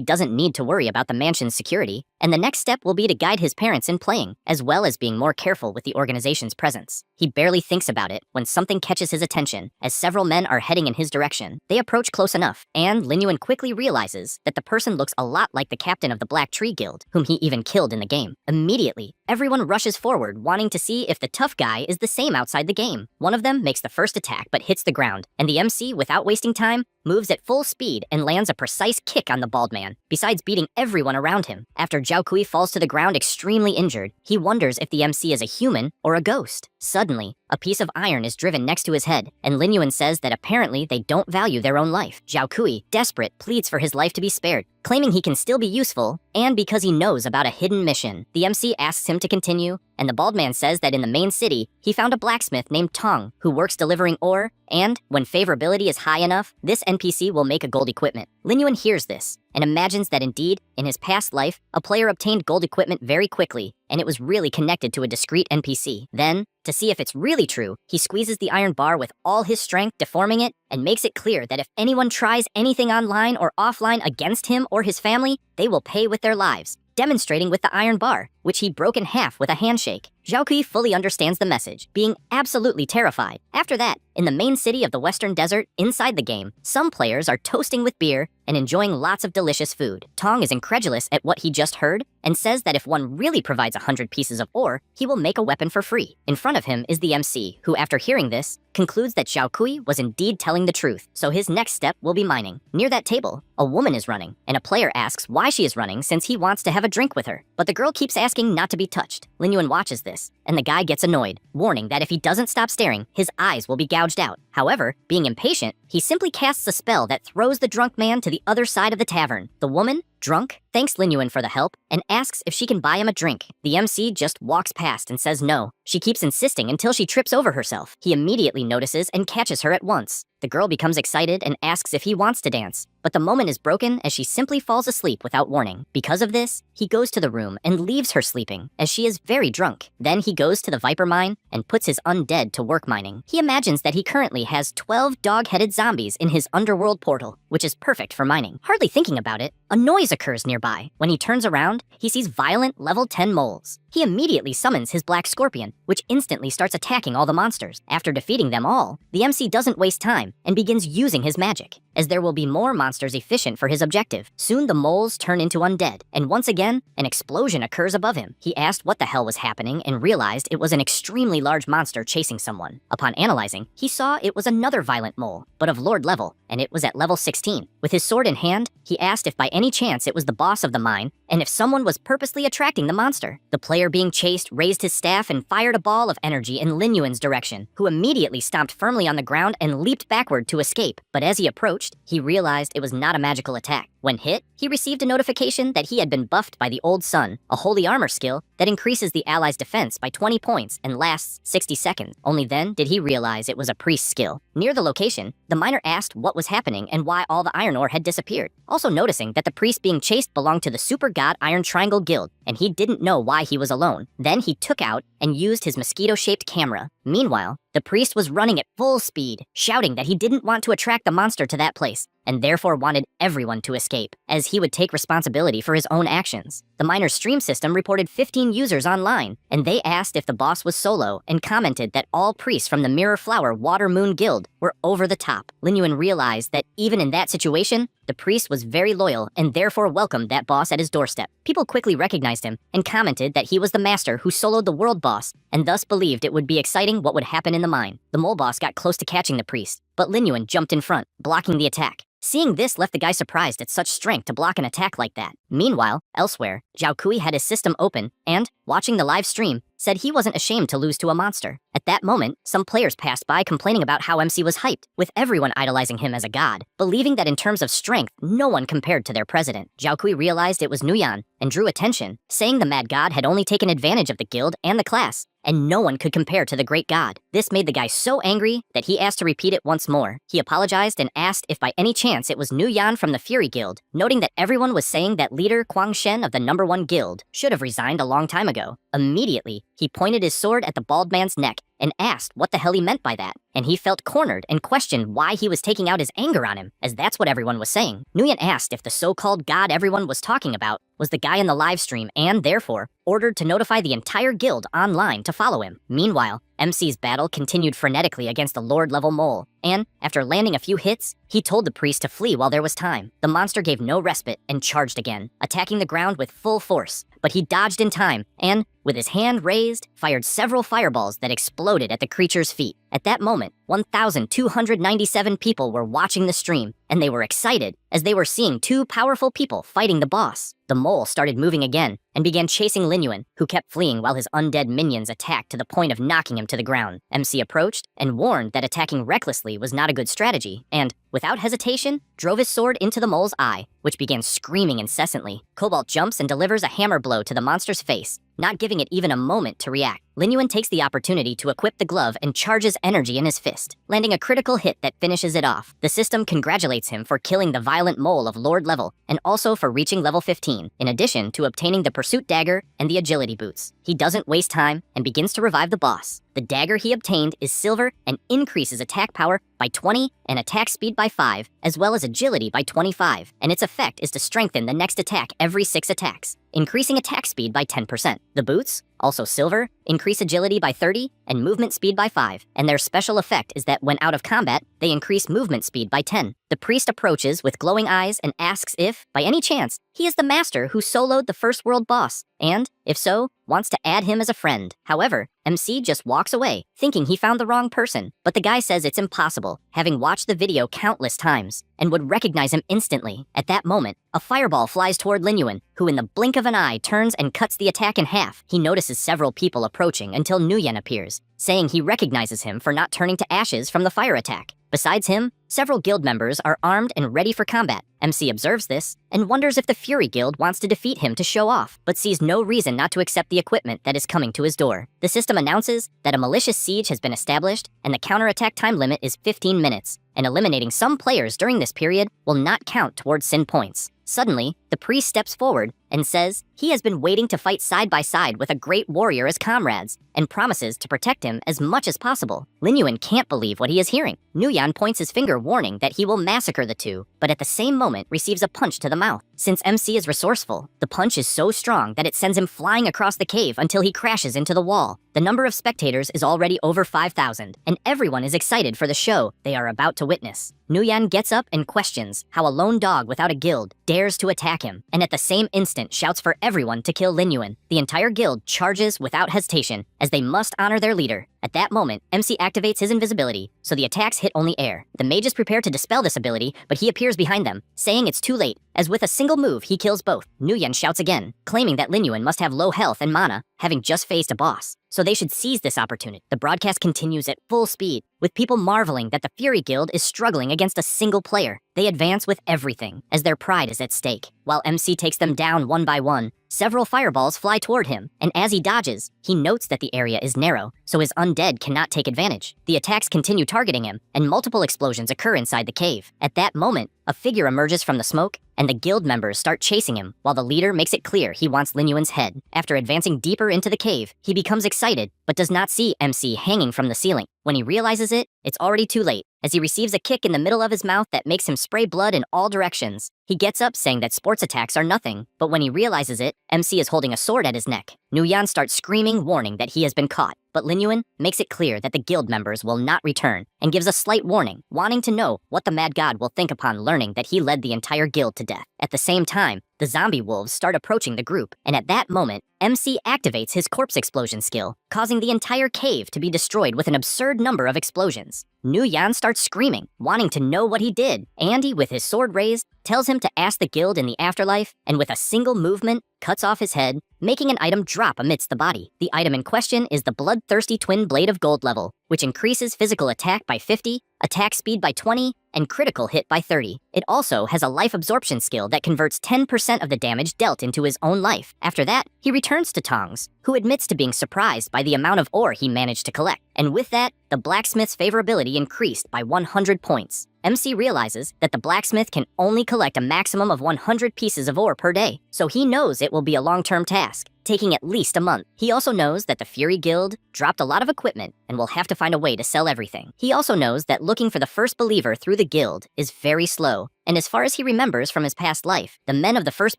doesn't need to worry about the mansion's security, and the next step will be to guide his parents in playing, as well as being more careful with the organization's presence. He barely thinks about it when something catches his attention, as several men are heading in his direction. They approach close enough, and Linyuan quickly realizes that the person looks a lot like the captain of the Black Tree Guild, whom he even killed in the game. Immediately, everyone rushes forward, wanting to see if the tough guy is the same outside the game. One of them makes the first attack but hits the ground, and the MC, without wasting time, moves at full speed and lands a precise kick on the bald man, besides beating everyone around him. After Zhao Kui falls to the ground extremely injured, he wonders if the MC is a human or a ghost. Suddenly, a piece of iron is driven next to his head, and Linyuan says that apparently they don't value their own life. Zhao Kui, desperate, pleads for his life to be spared, claiming he can still be useful, and because he knows about a hidden mission. The MC asks him to continue, and the bald man says that in the main city, he found a blacksmith named Tong, who works delivering ore, and, when favorability is high enough, this NPC will make a gold equipment. Linyuan hears this, and imagines that indeed, in his past life, a player obtained gold equipment very quickly, and it was really connected to a discrete NPC. Then, to see if it's really true, he squeezes the iron bar with all his strength, deforming it, and makes it clear that if anyone tries anything online or offline against him or his family, they will pay with their lives. demonstrating with the iron bar, which he broke in half with a handshake. Zhaokui fully understands the message, being absolutely terrified. After that, in the main city of the Western Desert, inside the game, some players are toasting with beer and enjoying lots of delicious food. Tong is incredulous at what he just heard and says that if one really provides 100 pieces of ore, he will make a weapon for free. In front of him is the MC, who after hearing this, concludes that Zhaokui was indeed telling the truth, so his next step will be mining. Near that table, a woman is running, and a player asks why she is running since he wants to have a drink with her. But the girl keeps asking not to be touched. Lin Yuan watches this, and the guy gets annoyed, warning that if he doesn't stop staring, his eyes will be gouged out. However, being impatient, he simply casts a spell that throws the drunk man to the other side of the tavern. The woman, drunk, thanks Lin Yuan for the help and asks if she can buy him a drink. The MC just walks past and says no. She keeps insisting until she trips over herself. He immediately notices and catches her at once. The girl becomes excited and asks if he wants to dance, but the moment is broken as she simply falls asleep without warning. Because of this, he goes to the room and leaves her sleeping, as she is very drunk. Then he goes to the Viper Mine and puts his undead to work mining. He imagines that he currently has 12 dog-headed zombies in his underworld portal, which is perfect for mining. Hardly thinking about it, a noise occurs nearby. When he turns around, he sees violent level 10 moles. He immediately summons his black scorpion, which instantly starts attacking all the monsters. After defeating them all, the MC doesn't waste time and begins using his magic, as there will be more monsters efficient for his objective. Soon the moles turn into undead, and once again, an explosion occurs above him. He asked what the hell was happening and realized it was an extremely large monster chasing someone. Upon analyzing, he saw it was another violent mole, but of Lord level, and it was at level 16. With his sword in hand, he asked if by any chance it was the boss of the mine, and if someone was purposely attracting the monster. The player being chased raised his staff and fired a ball of energy in Lin Yuan's direction, who immediately stomped firmly on the ground and leaped backward to escape. But as he approached, he realized it was not a magical attack. When hit, he received a notification that he had been buffed by the Old Sun, a holy armor skill that increases the allies' defense by 20 points and lasts 60 seconds. Only then did he realize it was a priest's skill. Near the location, the miner asked what was happening and why all the iron ore had disappeared, also noticing that the priest being chased belonged to the Super God Iron Triangle Guild, and he didn't know why he was alone. Then he took out and used his mosquito-shaped camera. Meanwhile, the priest was running at full speed, shouting that he didn't want to attract the monster to that place, and therefore wanted everyone to escape, as he would take responsibility for his own actions. The miner's stream system reported 15 users online, and they asked if the boss was solo and commented that all priests from the Mirror Flower Water Moon Guild were over the top. Lin Yuan realized that even in that situation, the priest was very loyal and therefore welcomed that boss at his doorstep. People quickly recognized him and commented that he was the master who soloed the world boss, and thus believed it would be exciting what would happen in the mine. The mole boss got close to catching the priest, but Lin Yuan jumped in front, blocking the attack. Seeing this left the guy surprised at such strength to block an attack like that. Meanwhile, elsewhere, Zhaokui had his system open and, watching the live stream, said he wasn't ashamed to lose to a monster. At that moment, some players passed by complaining about how MC was hyped, with everyone idolizing him as a god, believing that in terms of strength, no one compared to their president. Zhaokui realized it was Nuyan and drew attention, saying the mad god had only taken advantage of the guild and the class, and no one could compare to the great god. This made the guy so angry that he asked to repeat it once more. He apologized and asked if by any chance it was Nuyan from the Fury Guild, noting that everyone was saying that leader Kwang Shen of the #1 guild should have resigned a long time ago. Immediately, he pointed his sword at the bald man's neck and asked what the hell he meant by that, and he felt cornered and questioned why he was taking out his anger on him, as that's what everyone was saying. Nguyen asked if the so-called god everyone was talking about was the guy in the live stream and, therefore, ordered to notify the entire guild online to follow him. Meanwhile, MC's battle continued frenetically against the Lord-level mole, and, after landing a few hits, he told the priest to flee while there was time. The monster gave no respite and charged again, attacking the ground with full force, but he dodged in time and, with his hand raised, fired several fireballs that exploded at the creature's feet. At that moment, 1,297 people were watching the stream, and they were excited as they were seeing two powerful people fighting the boss. The mole started moving again and began chasing Lin Yuan, who kept fleeing while his undead minions attacked to the point of knocking him to the ground. MC approached and warned that attacking recklessly was not a good strategy, and, without hesitation, drove his sword into the mole's eye, which began screaming incessantly. Cobalt jumps and delivers a hammer blow to the monster's face, not giving it even a moment to react. Lin Yuan takes the opportunity to equip the glove and charges energy in his fist, landing a critical hit that finishes it off. The system congratulates him for killing the violent mole of Lord level, and also for reaching level 15, in addition to obtaining the pursuit dagger and the agility boots. He doesn't waste time and begins to revive the boss. The dagger he obtained is silver and increases attack power by 20 and attack speed by 5, as well as agility by 25, and its effect is to strengthen the next attack every 6 attacks, increasing attack speed by 10%. The boots, also silver, increase agility by 30 and movement speed by 5, and their special effect is that when out of combat, they increase movement speed by 10. The priest approaches with glowing eyes and asks if, by any chance, he is the master who soloed the first world boss, and, if so, wants to add him as a friend. However, MC just walks away, thinking he found the wrong person, but the guy says it's impossible, having watched the video countless times, and would recognize him instantly. At that moment, a fireball flies toward Lin Yuan, who in the blink of an eye turns and cuts the attack in half. He notices several people approaching until Nguyen appears, saying he recognizes him for not turning to ashes from the fire attack. Besides him, several guild members are armed and ready for combat. MC observes this and wonders if the Fury Guild wants to defeat him to show off, but sees no reason not to accept the equipment that is coming to his door. The system announces that a malicious siege has been established and the counterattack time limit is 15 minutes, and eliminating some players during this period will not count towards sin points. Suddenly, the priest steps forward and says he has been waiting to fight side by side with a great warrior as comrades, and promises to protect him as much as possible. Lin Yuan can't believe what he is hearing. Nguyen points his finger warning that he will massacre the two, but at the same moment receives a punch to the mouth. Since MC is resourceful, the punch is so strong that it sends him flying across the cave until he crashes into the wall. The number of spectators is already over 5,000, and everyone is excited for the show they are about to witness. Nguyen gets up and questions how a lone dog without a guild dares to attack him, and at the same instant shouts for everyone to kill Lin Yuan. The entire guild charges without hesitation, as they must honor their leader. At that moment, MC activates his invisibility, so the attacks hit only air. The mages prepare to dispel this ability, but he appears behind them, saying it's too late, as with a single move he kills both. Nguyen shouts again, claiming that Lin Yuan must have low health and mana, having just faced a boss, so they should seize this opportunity. The broadcast continues at full speed, with people marveling that the Fury Guild is struggling against a single player. They advance with everything, as their pride is at stake. While MC takes them down one by one, several fireballs fly toward him, and as he dodges, he notes that the area is narrow, so his undead cannot take advantage. The attacks continue targeting him, and multiple explosions occur inside the cave. At that moment, a figure emerges from the smoke, and the guild members start chasing him, while the leader makes it clear he wants Lin Yuan's head. After advancing deeper into the cave, he becomes excited, but does not see MC hanging from the ceiling. When he realizes it, it's already too late, as he receives a kick in the middle of his mouth that makes him spray blood in all directions. He gets up saying that sports attacks are nothing, but when he realizes it, MC is holding a sword at his neck. Nguyen starts screaming, warning that he has been caught, but Lin Yuan makes it clear that the guild members will not return, and gives a slight warning, wanting to know what the Mad God will think upon learning that he led the entire guild to death. At the same time, the zombie wolves start approaching the group, and at that moment, MC activates his corpse explosion skill, causing the entire cave to be destroyed with an absurd number of explosions. Nguyen starts screaming, wanting to know what he did. Andy, with his sword raised, tells him to ask the guild in the afterlife, and with a single movement, cuts off his head, making an item drop amidst the body. The item in question is the Bloodthirsty Twin Blade of Gold level, which increases physical attack by 50, attack speed by 20, and critical hit by 30. It also has a life absorption skill that converts 10% of the damage dealt into his own life. After that, he returns to Tongs, who admits to being surprised by the amount of ore he managed to collect. And with that, the blacksmith's favorability increased by 100 points. MC realizes that the blacksmith can only collect a maximum of 100 pieces of ore per day, so he knows it will be a long-term task, taking at least a month. He also knows that the Fury Guild dropped a lot of equipment and will have to find a way to sell everything. He also knows that looking for the first believer through the guild is very slow, and as far as he remembers from his past life, the men of the first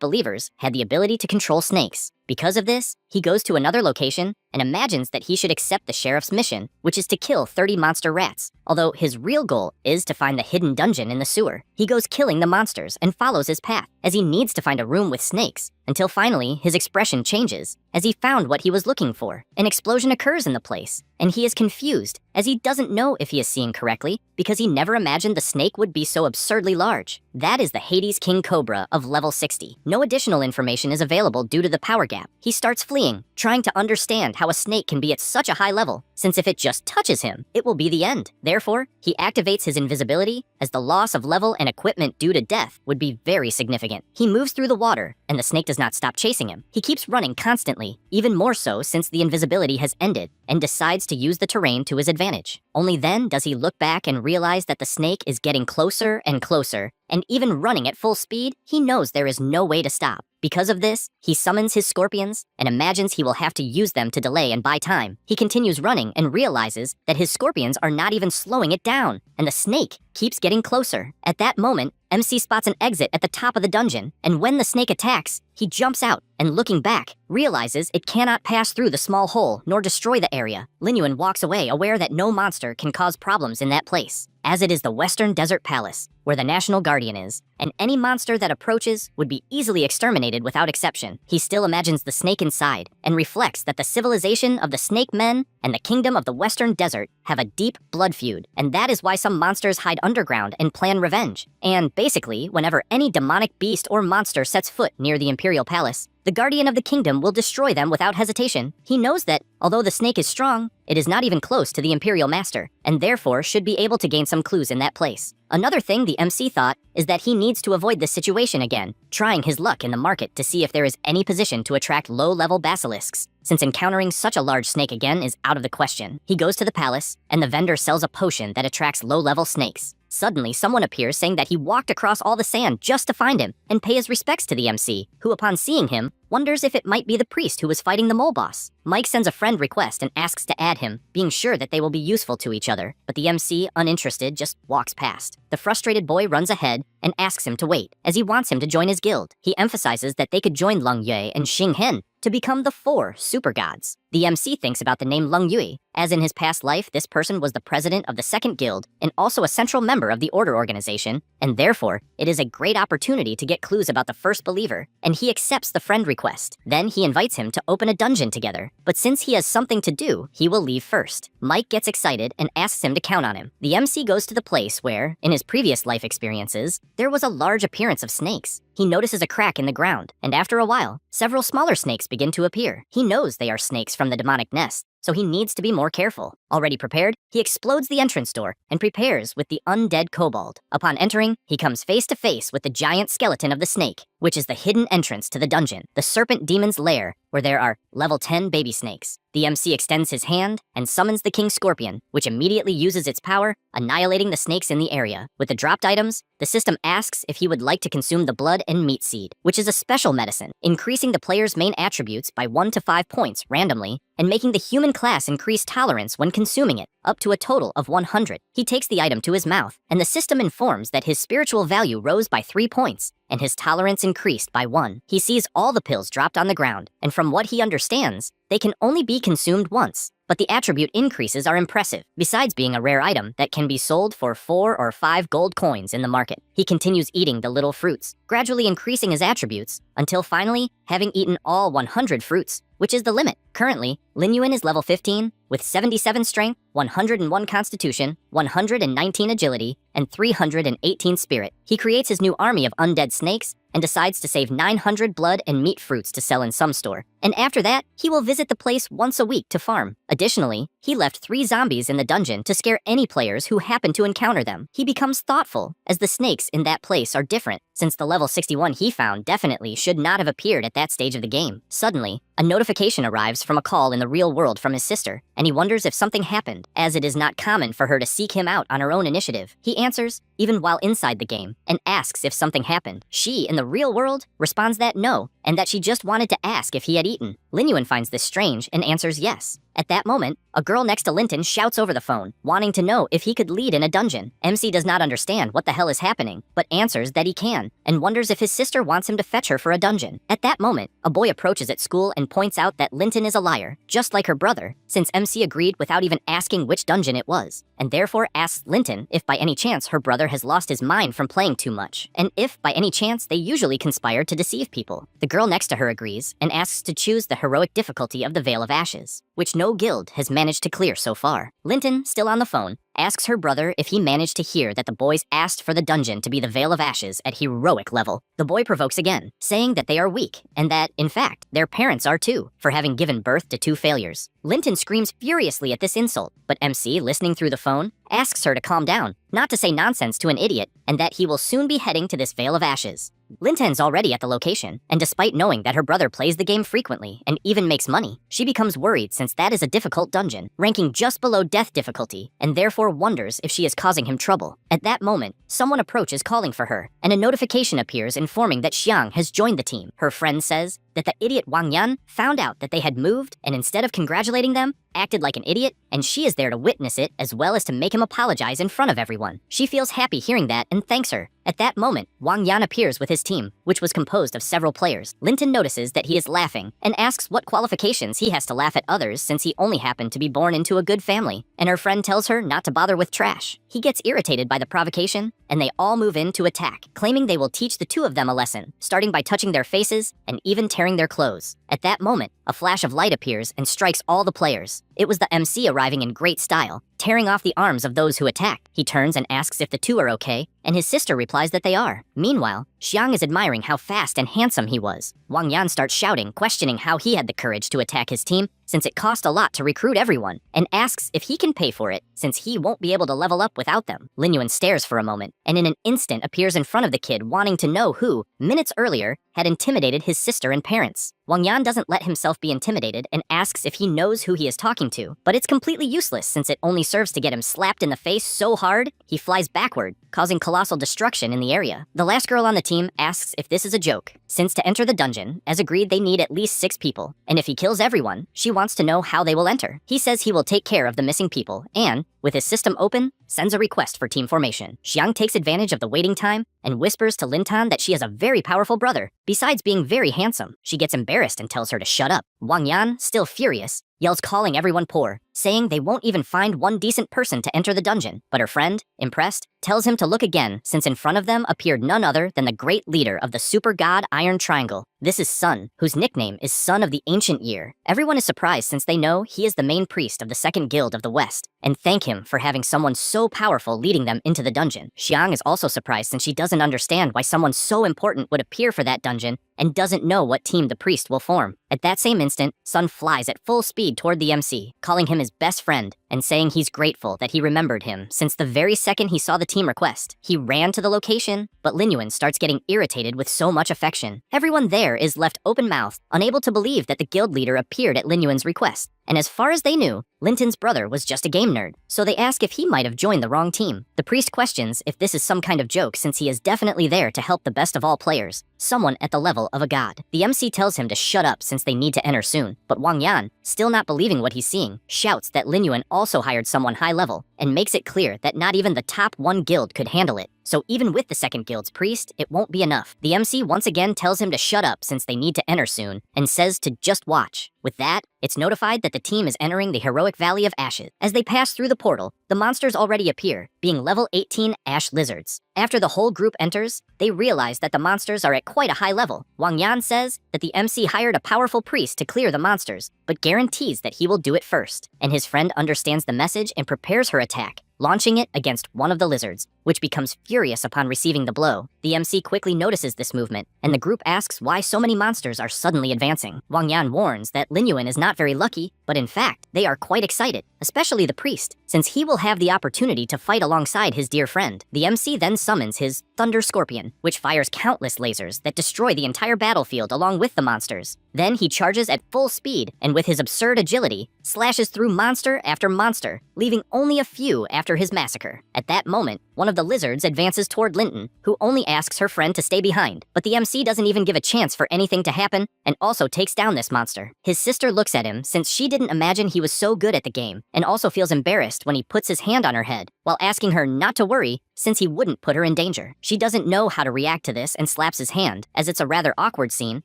believers had the ability to control snakes. Because of this, he goes to another location and imagines that he should accept the sheriff's mission, which is to kill 30 monster rats, although his real goal is to find the hidden dungeon in the sewer. He goes killing the monsters and follows his path, as he needs to find a room with snakes, until finally his expression changes, as he found what he was looking for. An explosion occurs in the place, and he is confused, as he doesn't know if he is seeing correctly, because he never imagined the snake would be so absurdly large. That is the Hades King Cobra of level 60. No additional information is available due to the power gap. He starts fleeing, trying to understand how a snake can be at such a high level, since if it just touches him, it will be the end. Therefore, he activates his invisibility, as the loss of level and equipment due to death would be very significant. He moves through the water, and the snake does not stop chasing him. He keeps running constantly, even more so since the invisibility has ended, and decides to use the terrain to his advantage. Only then does he look back and realize that the snake is getting closer and closer, and even running at full speed, he knows there is no way to stop. Because of this, he summons his scorpions and imagines he will have to use them to delay and buy time. He continues running and realizes that his scorpions are not even slowing it down, and the snake keeps getting closer. At that moment, MC spots an exit at the top of the dungeon, and when the snake attacks, he jumps out and, looking back, realizes it cannot pass through the small hole nor destroy the area. Lin Yuan walks away, aware that no monster can cause problems in that place, as it is the Western Desert Palace, where the National Guardian is, and any monster that approaches would be easily exterminated without exception. He still imagines the snake inside, and reflects that the civilization of the Snake Men and the kingdom of the Western Desert have a deep blood feud, and that is why some monsters hide underground and plan revenge. And basically, whenever any demonic beast or monster sets foot near the Imperial Palace, the Guardian of the Kingdom will destroy them without hesitation. He knows that, although the snake is strong, it is not even close to the Imperial Master, and therefore should be able to gain some clues in that place. Another thing the MC thought is that he needs to avoid this situation again, trying his luck in the market to see if there is any position to attract low-level basilisks, since encountering such a large snake again is out of the question. He goes to the palace, and the vendor sells a potion that attracts low-level snakes. Suddenly, someone appears saying that he walked across all the sand just to find him and pay his respects to the MC, who upon seeing him, wonders if it might be the priest who was fighting the mole boss. Mike sends a friend request and asks to add him, being sure that they will be useful to each other, but the MC, uninterested, just walks past. The frustrated boy runs ahead and asks him to wait, as he wants him to join his guild. He emphasizes that they could join Leng Yue and Xing Hen to become the 4 super gods. The MC thinks about the name Leng Yue, as in his past life this person was the president of the 2nd guild and also a central member of the Order organization, and therefore it is a great opportunity to get clues about the first believer, and he accepts the friend request. Then he invites him to open a dungeon together, but since he has something to do, he will leave first. Mike gets excited and asks him to count on him. The MC goes to the place where, in his previous life experiences, there was a large appearance of snakes. He notices a crack in the ground, and after a while, several smaller snakes begin to appear. He knows they are snakes from the demonic nest, so he needs to be more careful. Already prepared, he explodes the entrance door and prepares with the undead kobold. Upon entering, he comes face to face with the giant skeleton of the snake, which is the hidden entrance to the dungeon, the serpent demon's lair, where there are level 10 baby snakes. The MC extends his hand and summons the king scorpion, which immediately uses its power, annihilating the snakes in the area. With the dropped items, the system asks if he would like to consume the blood and meat seed, which is a special medicine, increasing the player's main attributes by 1 to 5 points randomly, and making the human class increase tolerance when consuming it, up to a total of 100. He takes the item to his mouth, and the system informs that his spiritual value rose by 3 points, and his tolerance increased by 1. He sees all the pills dropped on the ground, and from what he understands, they can only be consumed once. But the attribute increases are impressive, besides being a rare item that can be sold for 4 or 5 gold coins in the market. He continues eating the little fruits, gradually increasing his attributes, until finally having eaten all 100 fruits, which is the limit. Currently, Lin Yuan is level 15, with 77 strength, 101 constitution, 119 agility, and 318 spirit. He creates his new army of undead snakes and decides to save 900 blood and meat fruits to sell in some store. And after that, he will visit the place once a week to farm. Additionally, he left 3 zombies in the dungeon to scare any players who happen to encounter them. He becomes thoughtful, as the snakes in that place are different, since the level 61 he found definitely should not have appeared at that stage of the game. Suddenly, a notification arrives from a call in the real world from his sister, and he wonders if something happened, as it is not common for her to seek him out on her own initiative. He answers, even while inside the game, and asks if something happened. She, in the real world, responds that no, and that she just wanted to ask if he had eaten. Lin Yuan finds this strange and answers yes. At that moment, a girl next to Linton shouts over the phone, wanting to know if he could lead in a dungeon. MC does not understand what the hell is happening, but answers that he can, and wonders if his sister wants him to fetch her for a dungeon. At that moment, a boy approaches at school and points out that Linton is a liar, just like her brother, since MC agreed without even asking which dungeon it was, and therefore asks Linton if by any chance her brother has lost his mind from playing too much, and if by any chance they usually conspire to deceive people. The girl next to her agrees, and asks to choose the heroic difficulty of the Veil of Ashes, which no guild has managed to clear so far. Linton, still on the phone, asks her brother if he managed to hear that the boys asked for the dungeon to be the Veil of Ashes at heroic level. The boy provokes again, saying that they are weak, and that, in fact, their parents are too, for having given birth to 2 failures. Linton screams furiously at this insult, but MC, listening through the phone, asks her to calm down, not to say nonsense to an idiot, and that he will soon be heading to this Veil of Ashes. Linton's already at the location, and despite knowing that her brother plays the game frequently and even makes money, she becomes worried since that is a difficult dungeon, ranking just below death difficulty, and therefore wonders if she is causing him trouble. At that moment, someone approaches calling for her, and a notification appears informing that Xiang has joined the team. Her friend says that the idiot Wang Yan found out that they had moved, and instead of congratulating them, acted like an idiot, and she is there to witness it as well as to make him apologize in front of everyone. She feels happy hearing that and thanks her. At that moment, Wang Yan appears with his team, which was composed of several players. Linton notices that he is laughing and asks what qualifications he has to laugh at others since he only happened to be born into a good family, and her friend tells her not to bother with trash. He gets irritated by the provocation, and they all move in to attack, claiming they will teach the 2 of them a lesson, starting by touching their faces and even tearing their clothes. At that moment, a flash of light appears and strikes all the players. It was the MC arriving in great style, tearing off the arms of those who attacked. He turns and asks if the 2 are okay, and his sister replies that they are. Meanwhile, Xiang is admiring how fast and handsome he was. Wang Yan starts shouting, questioning how he had the courage to attack his team since it cost a lot to recruit everyone, and asks if he can pay for it since he won't be able to level up without them. Lin Yuan stares for a moment, and in an instant appears in front of the kid wanting to know who, minutes earlier, had intimidated his sister and parents. Wang Yan doesn't let himself be intimidated and asks if he knows who he is talking to, but it's completely useless since it only serves to get him slapped in the face so hard, he flies backward, causing colossal destruction in the area. The last girl on the team asks if this is a joke, since to enter the dungeon, as agreed they need at least 6 people, and if he kills everyone, she wants to know how they will enter. He says he will take care of the missing people, and, with his system open, sends a request for team formation. Xiang takes advantage of the waiting time and whispers to Lintan that she has a very powerful brother, besides being very handsome. She gets embarrassed and tells her to shut up. Wang Yan, still furious, yells calling everyone poor, saying they won't even find one decent person to enter the dungeon. But her friend, impressed, tells him to look again since in front of them appeared none other than the great leader of the super god Iron Triangle. This is Sun, whose nickname is Son of the Ancient Year. Everyone is surprised since they know he is the main priest of the Second Guild of the West, and thank him for having someone so powerful leading them into the dungeon. Xiang is also surprised since she doesn't understand why someone so important would appear for that dungeon and doesn't know what team the priest will form. At that same instant, Sun flies at full speed toward the MC, calling him his best friend and saying he's grateful that he remembered him since the very second he saw the team request. He ran to the location, but Lin Yuan starts getting irritated with so much affection. Everyone there is left open-mouthed, unable to believe that the guild leader appeared at Lin Yuan's request. And as far as they knew, Linton's brother was just a game nerd, so they ask if he might have joined the wrong team. The priest questions if this is some kind of joke since he is definitely there to help the best of all players, someone at the level of a god. The MC tells him to shut up since they need to enter soon, but Wang Yan, still not believing what he's seeing, shouts that Lin Yuan also hired someone high level, and makes it clear that not even the top 1 guild could handle it. So even with the second guild's priest, it won't be enough. The MC once again tells him to shut up since they need to enter soon, and says to just watch. With that, it's notified that the team is entering the heroic Valley of Ashes. As they pass through the portal, the monsters already appear, being level 18 ash lizards. After the whole group enters, they realize that the monsters are at quite a high level. Wang Yan says that the MC hired a powerful priest to clear the monsters, but guarantees that he will do it first. And his friend understands the message and prepares her attack, launching it against one of the lizards, which becomes furious upon receiving the blow. The MC quickly notices this movement, and the group asks why so many monsters are suddenly advancing. Wang Yan warns that Lin Yuan is not very lucky, but in fact, they are quite excited, especially the priest, since he will have the opportunity to fight alongside his dear friend. The MC then summons his Thunder Scorpion, which fires countless lasers that destroy the entire battlefield along with the monsters. Then he charges at full speed, and with his absurd agility, slashes through monster after monster, leaving only a few after his massacre. At that moment, one of the lizards advances toward Linton, who only asks her friend to stay behind, but the MC doesn't even give a chance for anything to happen, and also takes down this monster. His sister looks at him since she didn't imagine he was so good at the game, and also feels embarrassed when he puts his hand on her head, while asking her not to worry since he wouldn't put her in danger. She doesn't know how to react to this and slaps his hand, as it's a rather awkward scene,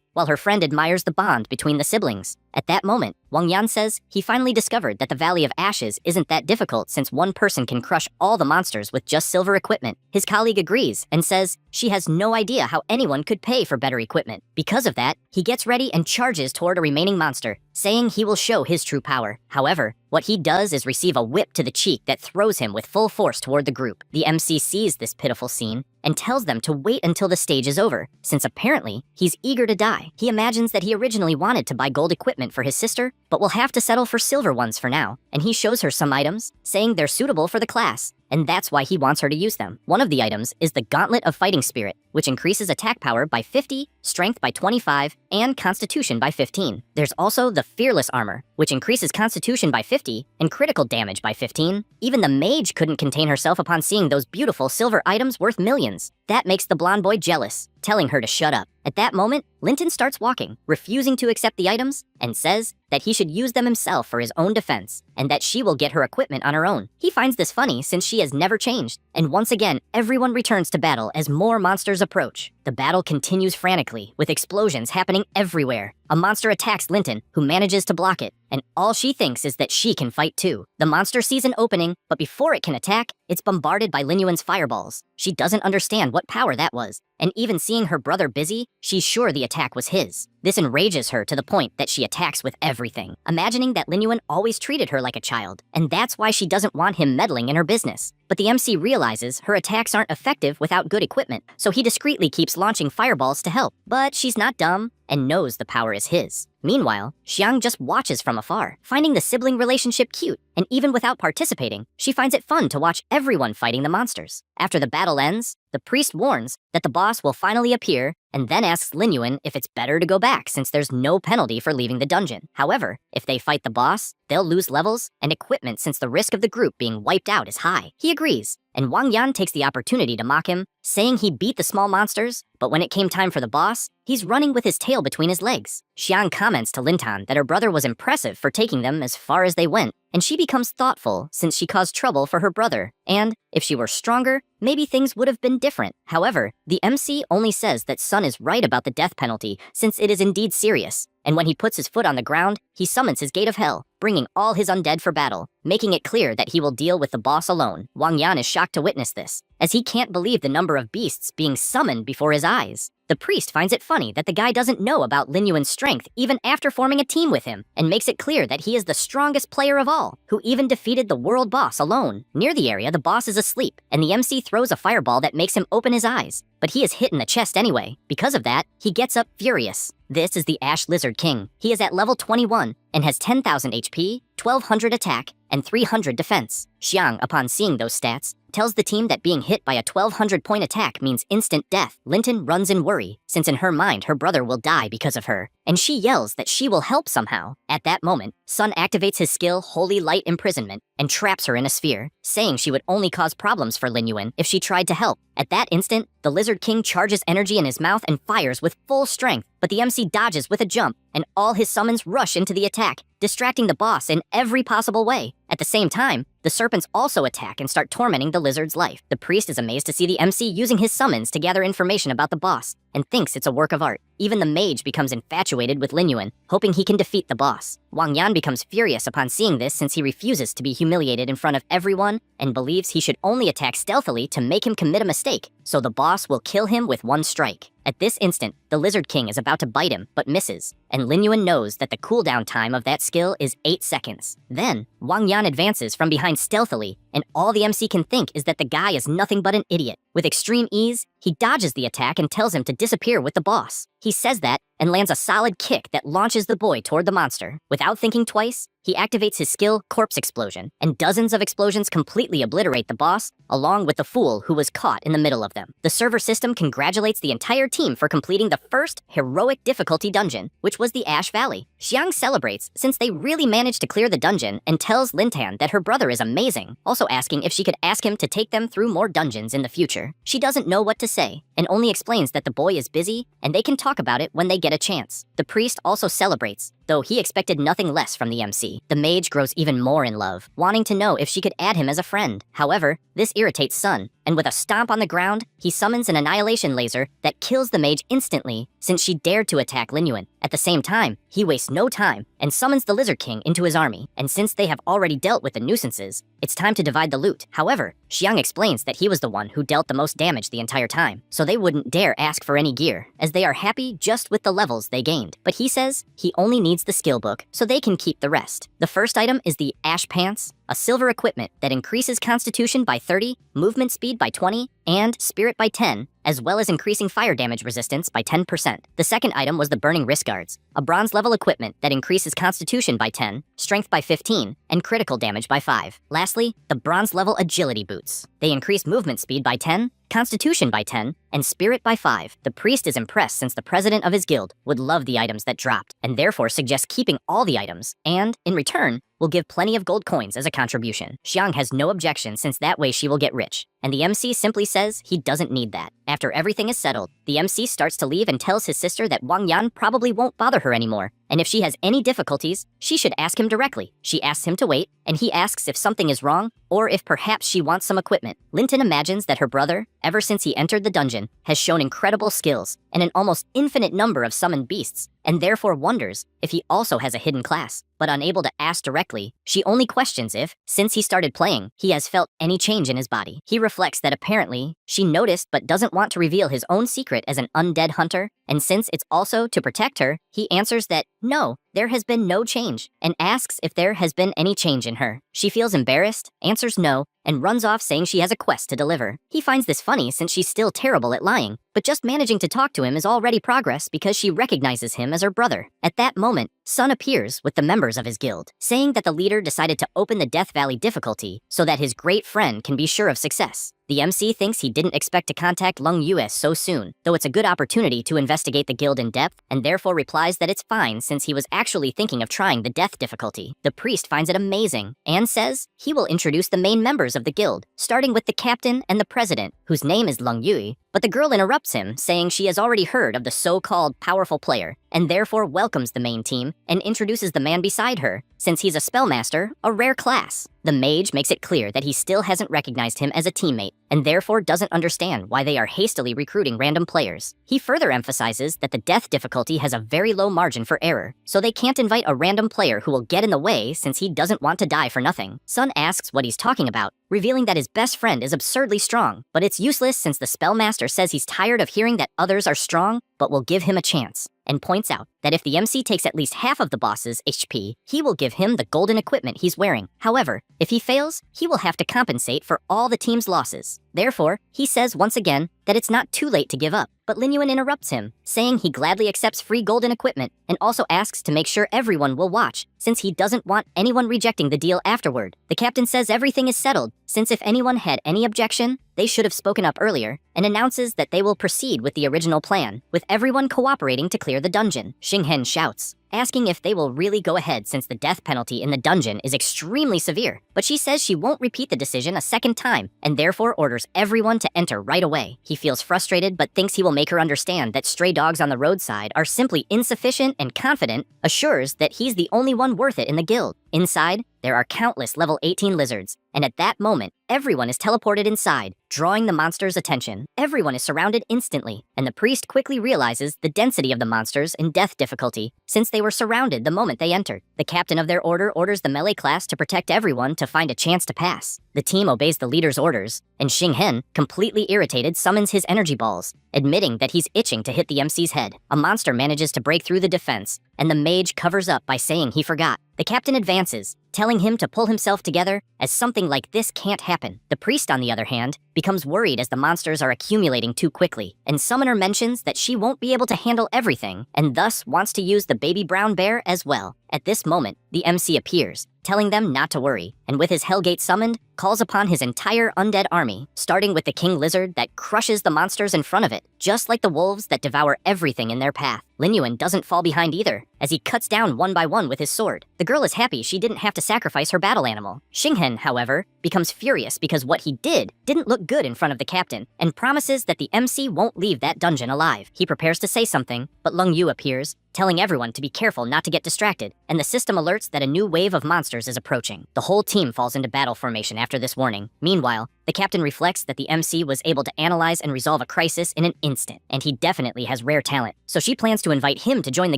while her friend admires the bond between the siblings. At that moment, Wang Yan says he finally discovered that the Valley of Ashes isn't that difficult since one person can crush all the monsters with just silver equipment. His colleague agrees and says she has no idea how anyone could pay for better equipment. Because of that, he gets ready and charges toward a remaining monster, saying he will show his true power. However, what he does is receive a whip to the cheek that throws him with full force toward the group. The MC sees this pitiful scene and tells them to wait until the stage is over, since apparently he's eager to die. He imagines that he originally wanted to buy gold equipment for his sister, but will have to settle for silver ones for now, and he shows her some items, saying they're suitable for the class, and that's why he wants her to use them. One of the items is the Gauntlet of Fighting Spirit, which increases attack power by 50, strength by 25, and constitution by 15. There's also the Fearless Armor, which increases constitution by 50 and critical damage by 15. Even the mage couldn't contain herself upon seeing those beautiful silver items worth millions. That makes the blonde boy jealous, telling her to shut up. At that moment, Linton starts walking, refusing to accept the items, and says that he should use them himself for his own defense, and that she will get her equipment on her own. He finds this funny since she has never changed, and once again, everyone returns to battle as more monsters approach. The battle continues frantically, with explosions happening everywhere. A monster attacks Linton, who manages to block it, and all she thinks is that she can fight too. The monster sees an opening, but before it can attack, it's bombarded by Lin Yuan's fireballs. She doesn't understand what power that was, and even seeing her brother busy, she's sure the attack was his. This enrages her to the point that she attacks with everything, imagining that Lin Yuan always treated her like a child, and that's why she doesn't want him meddling in her business. But the MC realizes her attacks aren't effective without good equipment, so he discreetly keeps launching fireballs to help. But she's not dumb and knows the power is his. Meanwhile, Xiang just watches from afar, finding the sibling relationship cute, and even without participating, she finds it fun to watch everyone fighting the monsters. After the battle ends, the priest warns that the boss will finally appear and then asks Lin Yuan if it's better to go back since there's no penalty for leaving the dungeon. However, if they fight the boss, they'll lose levels and equipment since the risk of the group being wiped out is high. He agrees, and Wang Yan takes the opportunity to mock him, saying he beat the small monsters, but when it came time for the boss, he's running with his tail between his legs. Xiang comments to Lintan that her brother was impressive for taking them as far as they went, and she becomes thoughtful since she caused trouble for her brother, and if she were stronger, maybe things would have been different. However, the MC only says that Sun is right about the death penalty since it is indeed serious, and when he puts his foot on the ground, he summons his Gate of Hell, bringing all his undead for battle, making it clear that he will deal with the boss alone. Wang Yan is shocked to witness this, as he can't believe the number of beasts being summoned before his eyes. The priest finds it funny that the guy doesn't know about Lin Yuan's strength even after forming a team with him, and makes it clear that he is the strongest player of all, who even defeated the world boss alone. Near the area, the boss is asleep, and the MC throws a fireball that makes him open his eyes, but he is hit in the chest anyway. Because of that, he gets up furious. This is the Ash Lizard King. He is at level 21 and has 10,000 HP, 1,200 attack, and 300 defense. Xiang, upon seeing those stats, tells the team that being hit by a 1,200-point attack means instant death. Linton runs in worry, since in her mind her brother will die because of her, and she yells that she will help somehow. At that moment, Sun activates his skill Holy Light Imprisonment and traps her in a sphere, saying she would only cause problems for Lin Yuan if she tried to help. At that instant, the Lizard King charges energy in his mouth and fires with full strength, but the MC dodges with a jump, and all his summons rush into the attack, distracting the boss in every possible way. At the same time, the serpents also attack and start tormenting the lizard's life. The priest is amazed to see the MC using his summons to gather information about the boss, and thinks it's a work of art. Even the mage becomes infatuated with Lin Yuan, hoping he can defeat the boss. Wang Yan becomes furious upon seeing this since he refuses to be humiliated in front of everyone and believes he should only attack stealthily to make him commit a mistake, so the boss will kill him with one strike. At this instant, the Lizard King is about to bite him, but misses, and Lin Yuan knows that the cooldown time of that skill is 8 seconds. Then, Wang Yan advances from behind stealthily, and all the MC can think is that the guy is nothing but an idiot. With extreme ease, he dodges the attack and tells him to disappear with the boss. He says that and lands a solid kick that launches the boy toward the monster. Without thinking twice, he activates his skill Corpse Explosion, and dozens of explosions completely obliterate the boss, along with the fool who was caught in the middle of them. The server system congratulates the entire team for completing the first heroic difficulty dungeon, which was the Ash Valley. Xiang celebrates since they really managed to clear the dungeon and tells Lintan that her brother is amazing, also asking if she could ask him to take them through more dungeons in the future. She doesn't know what to say, and only explains that the boy is busy and they can talk about it when they get a chance. The priest also celebrates, though he expected nothing less from the MC. The mage grows even more in love, wanting to know if she could add him as a friend. However, this irritates Sun, and with a stomp on the ground, he summons an annihilation laser that kills the mage instantly since she dared to attack Linyuan. At the same time, he wastes no time and summons the Lizard King into his army, and since they have already dealt with the nuisances, it's time to divide the loot. However, Xiang explains that he was the one who dealt the most damage the entire time, so they wouldn't dare ask for any gear, as they are happy just with the levels they gained. But he says he only needs the skill book, so they can keep the rest. The first item is the Ash Pants, a silver equipment that increases constitution by 30, movement speed by 20, and spirit by 10, as well as increasing fire damage resistance by 10%. The second item was the Burning Wrist Guards, a bronze level equipment that increases constitution by 10, strength by 15, and critical damage by 5. Lastly, the bronze level agility boots. They increase movement speed by 10, constitution by 10, and spirit by 5. The priest is impressed since the president of his guild would love the items that dropped, and therefore suggests keeping all the items, and, in return, will give plenty of gold coins as a contribution. Xiang has no objection since that way she will get rich, and the MC simply says he doesn't need that. After everything is settled, the MC starts to leave and tells his sister that Wang Yan probably won't bother her anymore, and if she has any difficulties, she should ask him directly. She asks him to wait, and he asks if something is wrong, or if perhaps she wants some equipment. Linton imagines that her brother, ever since he entered the dungeon, has shown incredible skills and an almost infinite number of summoned beasts, and therefore wonders if he also has a hidden class. But unable to ask directly, she only questions if, since he started playing, he has felt any change in his body. He reflects that apparently, she noticed but doesn't want to reveal his own secret as an undead hunter, and since it's also to protect her, he answers that no, there has been no change, and asks if there has been any change in her. She feels embarrassed, answers no, and runs off saying she has a quest to deliver. He finds this funny since she's still terrible at lying, but just managing to talk to him is already progress because she recognizes him as her brother. At that moment, Sun appears with the members of his guild, saying that the leader decided to open the Death Valley difficulty so that his great friend can be sure of success. The MC thinks he didn't expect to contact Lung Yue so soon, though it's a good opportunity to investigate the guild in depth, and therefore replies that it's fine since he was actually thinking of trying the death difficulty. The priest finds it amazing, and says he will introduce the main members of the guild, starting with the captain and the president, whose name is Lung Yue, but the girl interrupts him, saying she has already heard of the so-called powerful player, and therefore welcomes the main team, and introduces the man beside her, since he's a spellmaster, a rare class. The mage makes it clear that he still hasn't recognized him as a teammate, and therefore doesn't understand why they are hastily recruiting random players. He further emphasizes that the death difficulty has a very low margin for error, so they can't invite a random player who will get in the way since he doesn't want to die for nothing. Sun asks what he's talking about, revealing that his best friend is absurdly strong, but it's useless since the spellmaster says he's tired of hearing that others are strong, but will give him a chance, and points out that if the MC takes at least half of the boss's HP, he will give him the golden equipment he's wearing. However, if he fails, he will have to compensate for all the team's losses. Therefore, he says once again that it's not too late to give up, but Linyuan interrupts him, saying he gladly accepts free golden equipment and also asks to make sure everyone will watch, since he doesn't want anyone rejecting the deal afterward. The captain says everything is settled, since if anyone had any objection, they should have spoken up earlier, and announces that they will proceed with the original plan, with everyone cooperating to clear the dungeon. Xinghen shouts, asking if they will really go ahead since the death penalty in the dungeon is extremely severe, but she says she won't repeat the decision a second time, and therefore orders everyone to enter right away. He feels frustrated but thinks he will make her understand that stray dogs on the roadside are simply insufficient, and confident, assures that he's the only one worth it in the guild. Inside, there are countless level 18 lizards, and at that moment, everyone is teleported inside, drawing the monster's attention. Everyone is surrounded instantly, and the priest quickly realizes the density of the monsters in death difficulty, since they were surrounded the moment they entered. The captain of their order orders the melee class to protect everyone to find a chance to pass. The team obeys the leader's orders, and Xinghen, completely irritated, summons his energy balls, admitting that he's itching to hit the MC's head. A monster manages to break through the defense, and the mage covers up by saying he forgot. The captain advances, telling him to pull himself together, as something like this can't happen. The priest, on the other hand, becomes worried as the monsters are accumulating too quickly, and Summoner mentions that she won't be able to handle everything, and thus wants to use the baby brown bear as well. At this moment, the MC appears, telling them not to worry, and with his Hellgate summoned, calls upon his entire undead army, starting with the king lizard that crushes the monsters in front of it, just like the wolves that devour everything in their path. Linyuan doesn't fall behind either, as he cuts down one by one with his sword. The girl is happy she didn't have to sacrifice her battle animal. Xinghen, however, becomes furious because what he didn't look good in front of the captain, and promises that the MC won't leave that dungeon alive. He prepares to say something, but Lung Yu appears, telling everyone to be careful not to get distracted, and the system alerts that a new wave of monsters is approaching. The whole team falls into battle formation after this warning. Meanwhile, the captain reflects that the MC was able to analyze and resolve a crisis in an instant, and he definitely has rare talent. So she plans to invite him to join the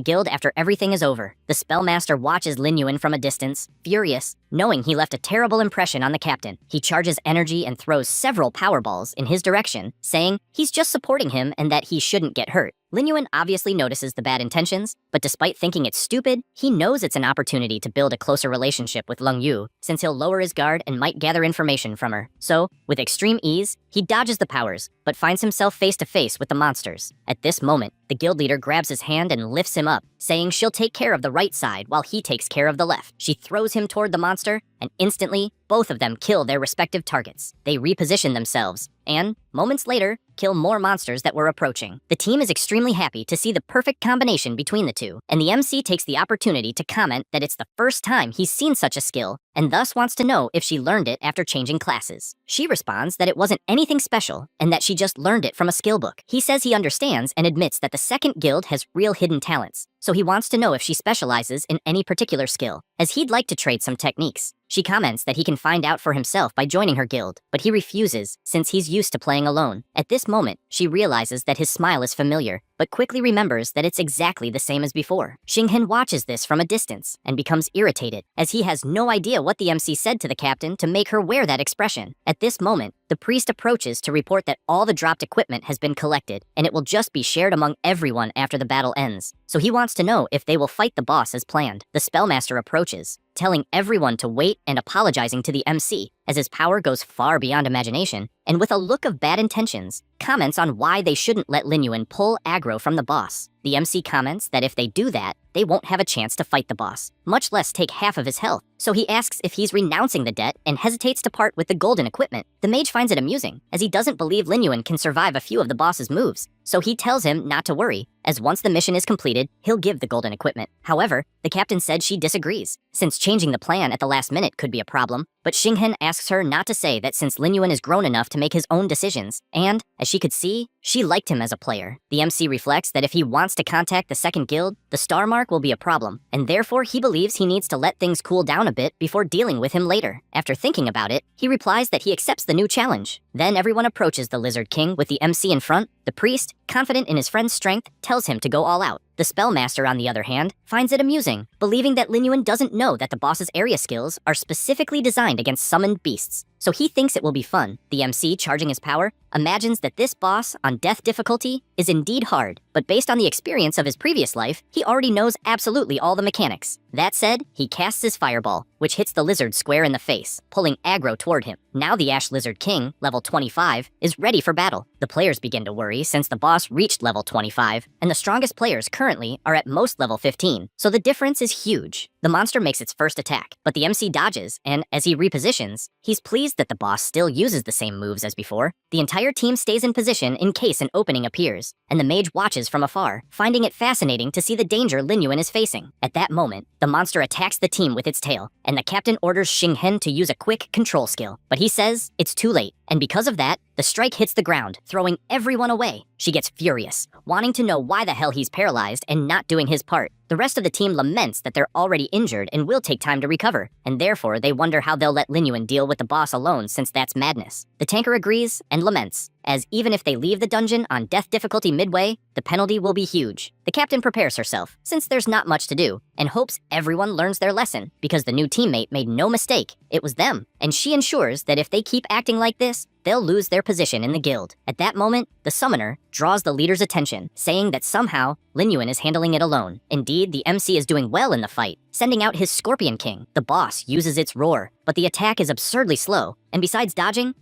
guild after everything is over. The spellmaster watches Lin Yuan from a distance, furious, knowing he left a terrible impression on the captain. He charges energy and throws several power balls in his direction, saying he's just supporting him and that he shouldn't get hurt. Lin Yuan obviously notices the bad intentions, but despite thinking it's stupid, he knows it's an opportunity to build a closer relationship with Leng Yu, since he'll lower his guard and might gather information from her. So, with extreme ease, he dodges the powers, but finds himself face to face with the monsters. At this moment, the guild leader grabs his hand and lifts him up, saying she'll take care of the right side while he takes care of the left. She throws him toward the monster, and instantly, both of them kill their respective targets. They reposition themselves, and, moments later, kill more monsters that were approaching. The team is extremely happy to see the perfect combination between the two, and the MC takes the opportunity to comment that it's the first time he's seen such a skill, and thus wants to know if she learned it after changing classes. She responds that it wasn't anything special, and that she just learned it from a skill book. He says he understands and admits that the second guild has real hidden talents, so he wants to know if she specializes in any particular skill, as he'd like to trade some techniques. She comments that he can find out for himself by joining her guild, but he refuses since he's used to playing alone. At this moment, she realizes that his smile is familiar, but quickly remembers that it's exactly the same as before. Xinghen watches this from a distance and becomes irritated, as he has no idea what the MC said to the captain to make her wear that expression. At this moment, the priest approaches to report that all the dropped equipment has been collected, and it will just be shared among everyone after the battle ends. So he wants to know if they will fight the boss as planned. The spellmaster approaches, telling everyone to wait and apologizing to the MC, as his power goes far beyond imagination, and with a look of bad intentions, comments on why they shouldn't let Lin Yuan pull aggro from the boss. The MC comments that if they do that, they won't have a chance to fight the boss, much less take half of his health. So he asks if he's renouncing the debt and hesitates to part with the golden equipment. The mage finds it amusing, as he doesn't believe Lin Yuan can survive a few of the boss's moves. So he tells him not to worry, as once the mission is completed, he'll give the golden equipment. However, the captain said she disagrees, since changing the plan at the last minute could be a problem. But Xinghen asks her not to say that since Lin Yuan is grown enough to make his own decisions, and, as she could see, she liked him as a player. The MC reflects that if he wants to contact the second guild, the star mark will be a problem, and therefore he believes he needs to let things cool down a bit before dealing with him later. After thinking about it, he replies that he accepts the new challenge. Then everyone approaches the Lizard King with the MC in front. The priest, confident in his friend's strength, tells him to go all out. The spellmaster, on the other hand, finds it amusing, believing that Lin Yuan doesn't know that the boss's area skills are specifically designed against summoned beasts, so he thinks it will be fun. The MC, charging his power, imagines that this boss, on death difficulty, is indeed hard, but based on the experience of his previous life, he already knows absolutely all the mechanics. That said, he casts his fireball, which hits the lizard square in the face, pulling aggro toward him. Now the Ash Lizard King, level 25, is ready for battle. The players begin to worry since the boss reached level 25, and the strongest players currently are at most level 15, so the difference is huge. The monster makes its first attack, but the MC dodges, and as he repositions, he's pleased that the boss still uses the same moves as before. The entire team stays in position in case an opening appears, and the mage watches from afar, finding it fascinating to see the danger Lin Yuan is facing. At that moment, the monster attacks the team with its tail, and the captain orders Xinghen to use a quick control skill, but he says it's too late, and because of that, the strike hits the ground, throwing everyone away. She gets furious, wanting to know why the hell he's paralyzed and not doing his part. The rest of the team laments that they're already injured and will take time to recover, and therefore they wonder how they'll let Lin Yuan deal with the boss alone since that's madness. The tanker agrees and laments, as even if they leave the dungeon on death difficulty midway, the penalty will be huge. The captain prepares herself, since there's not much to do, and hopes everyone learns their lesson, because the new teammate made no mistake, it was them, and she ensures that if they keep acting like this, they'll lose their position in the guild. At that moment, the summoner draws the leader's attention, saying that somehow Lin Yuan is handling it alone. Indeed, the MC is doing well in the fight, sending out his Scorpion King. The boss uses its roar, but the attack is absurdly slow, and besides dodging,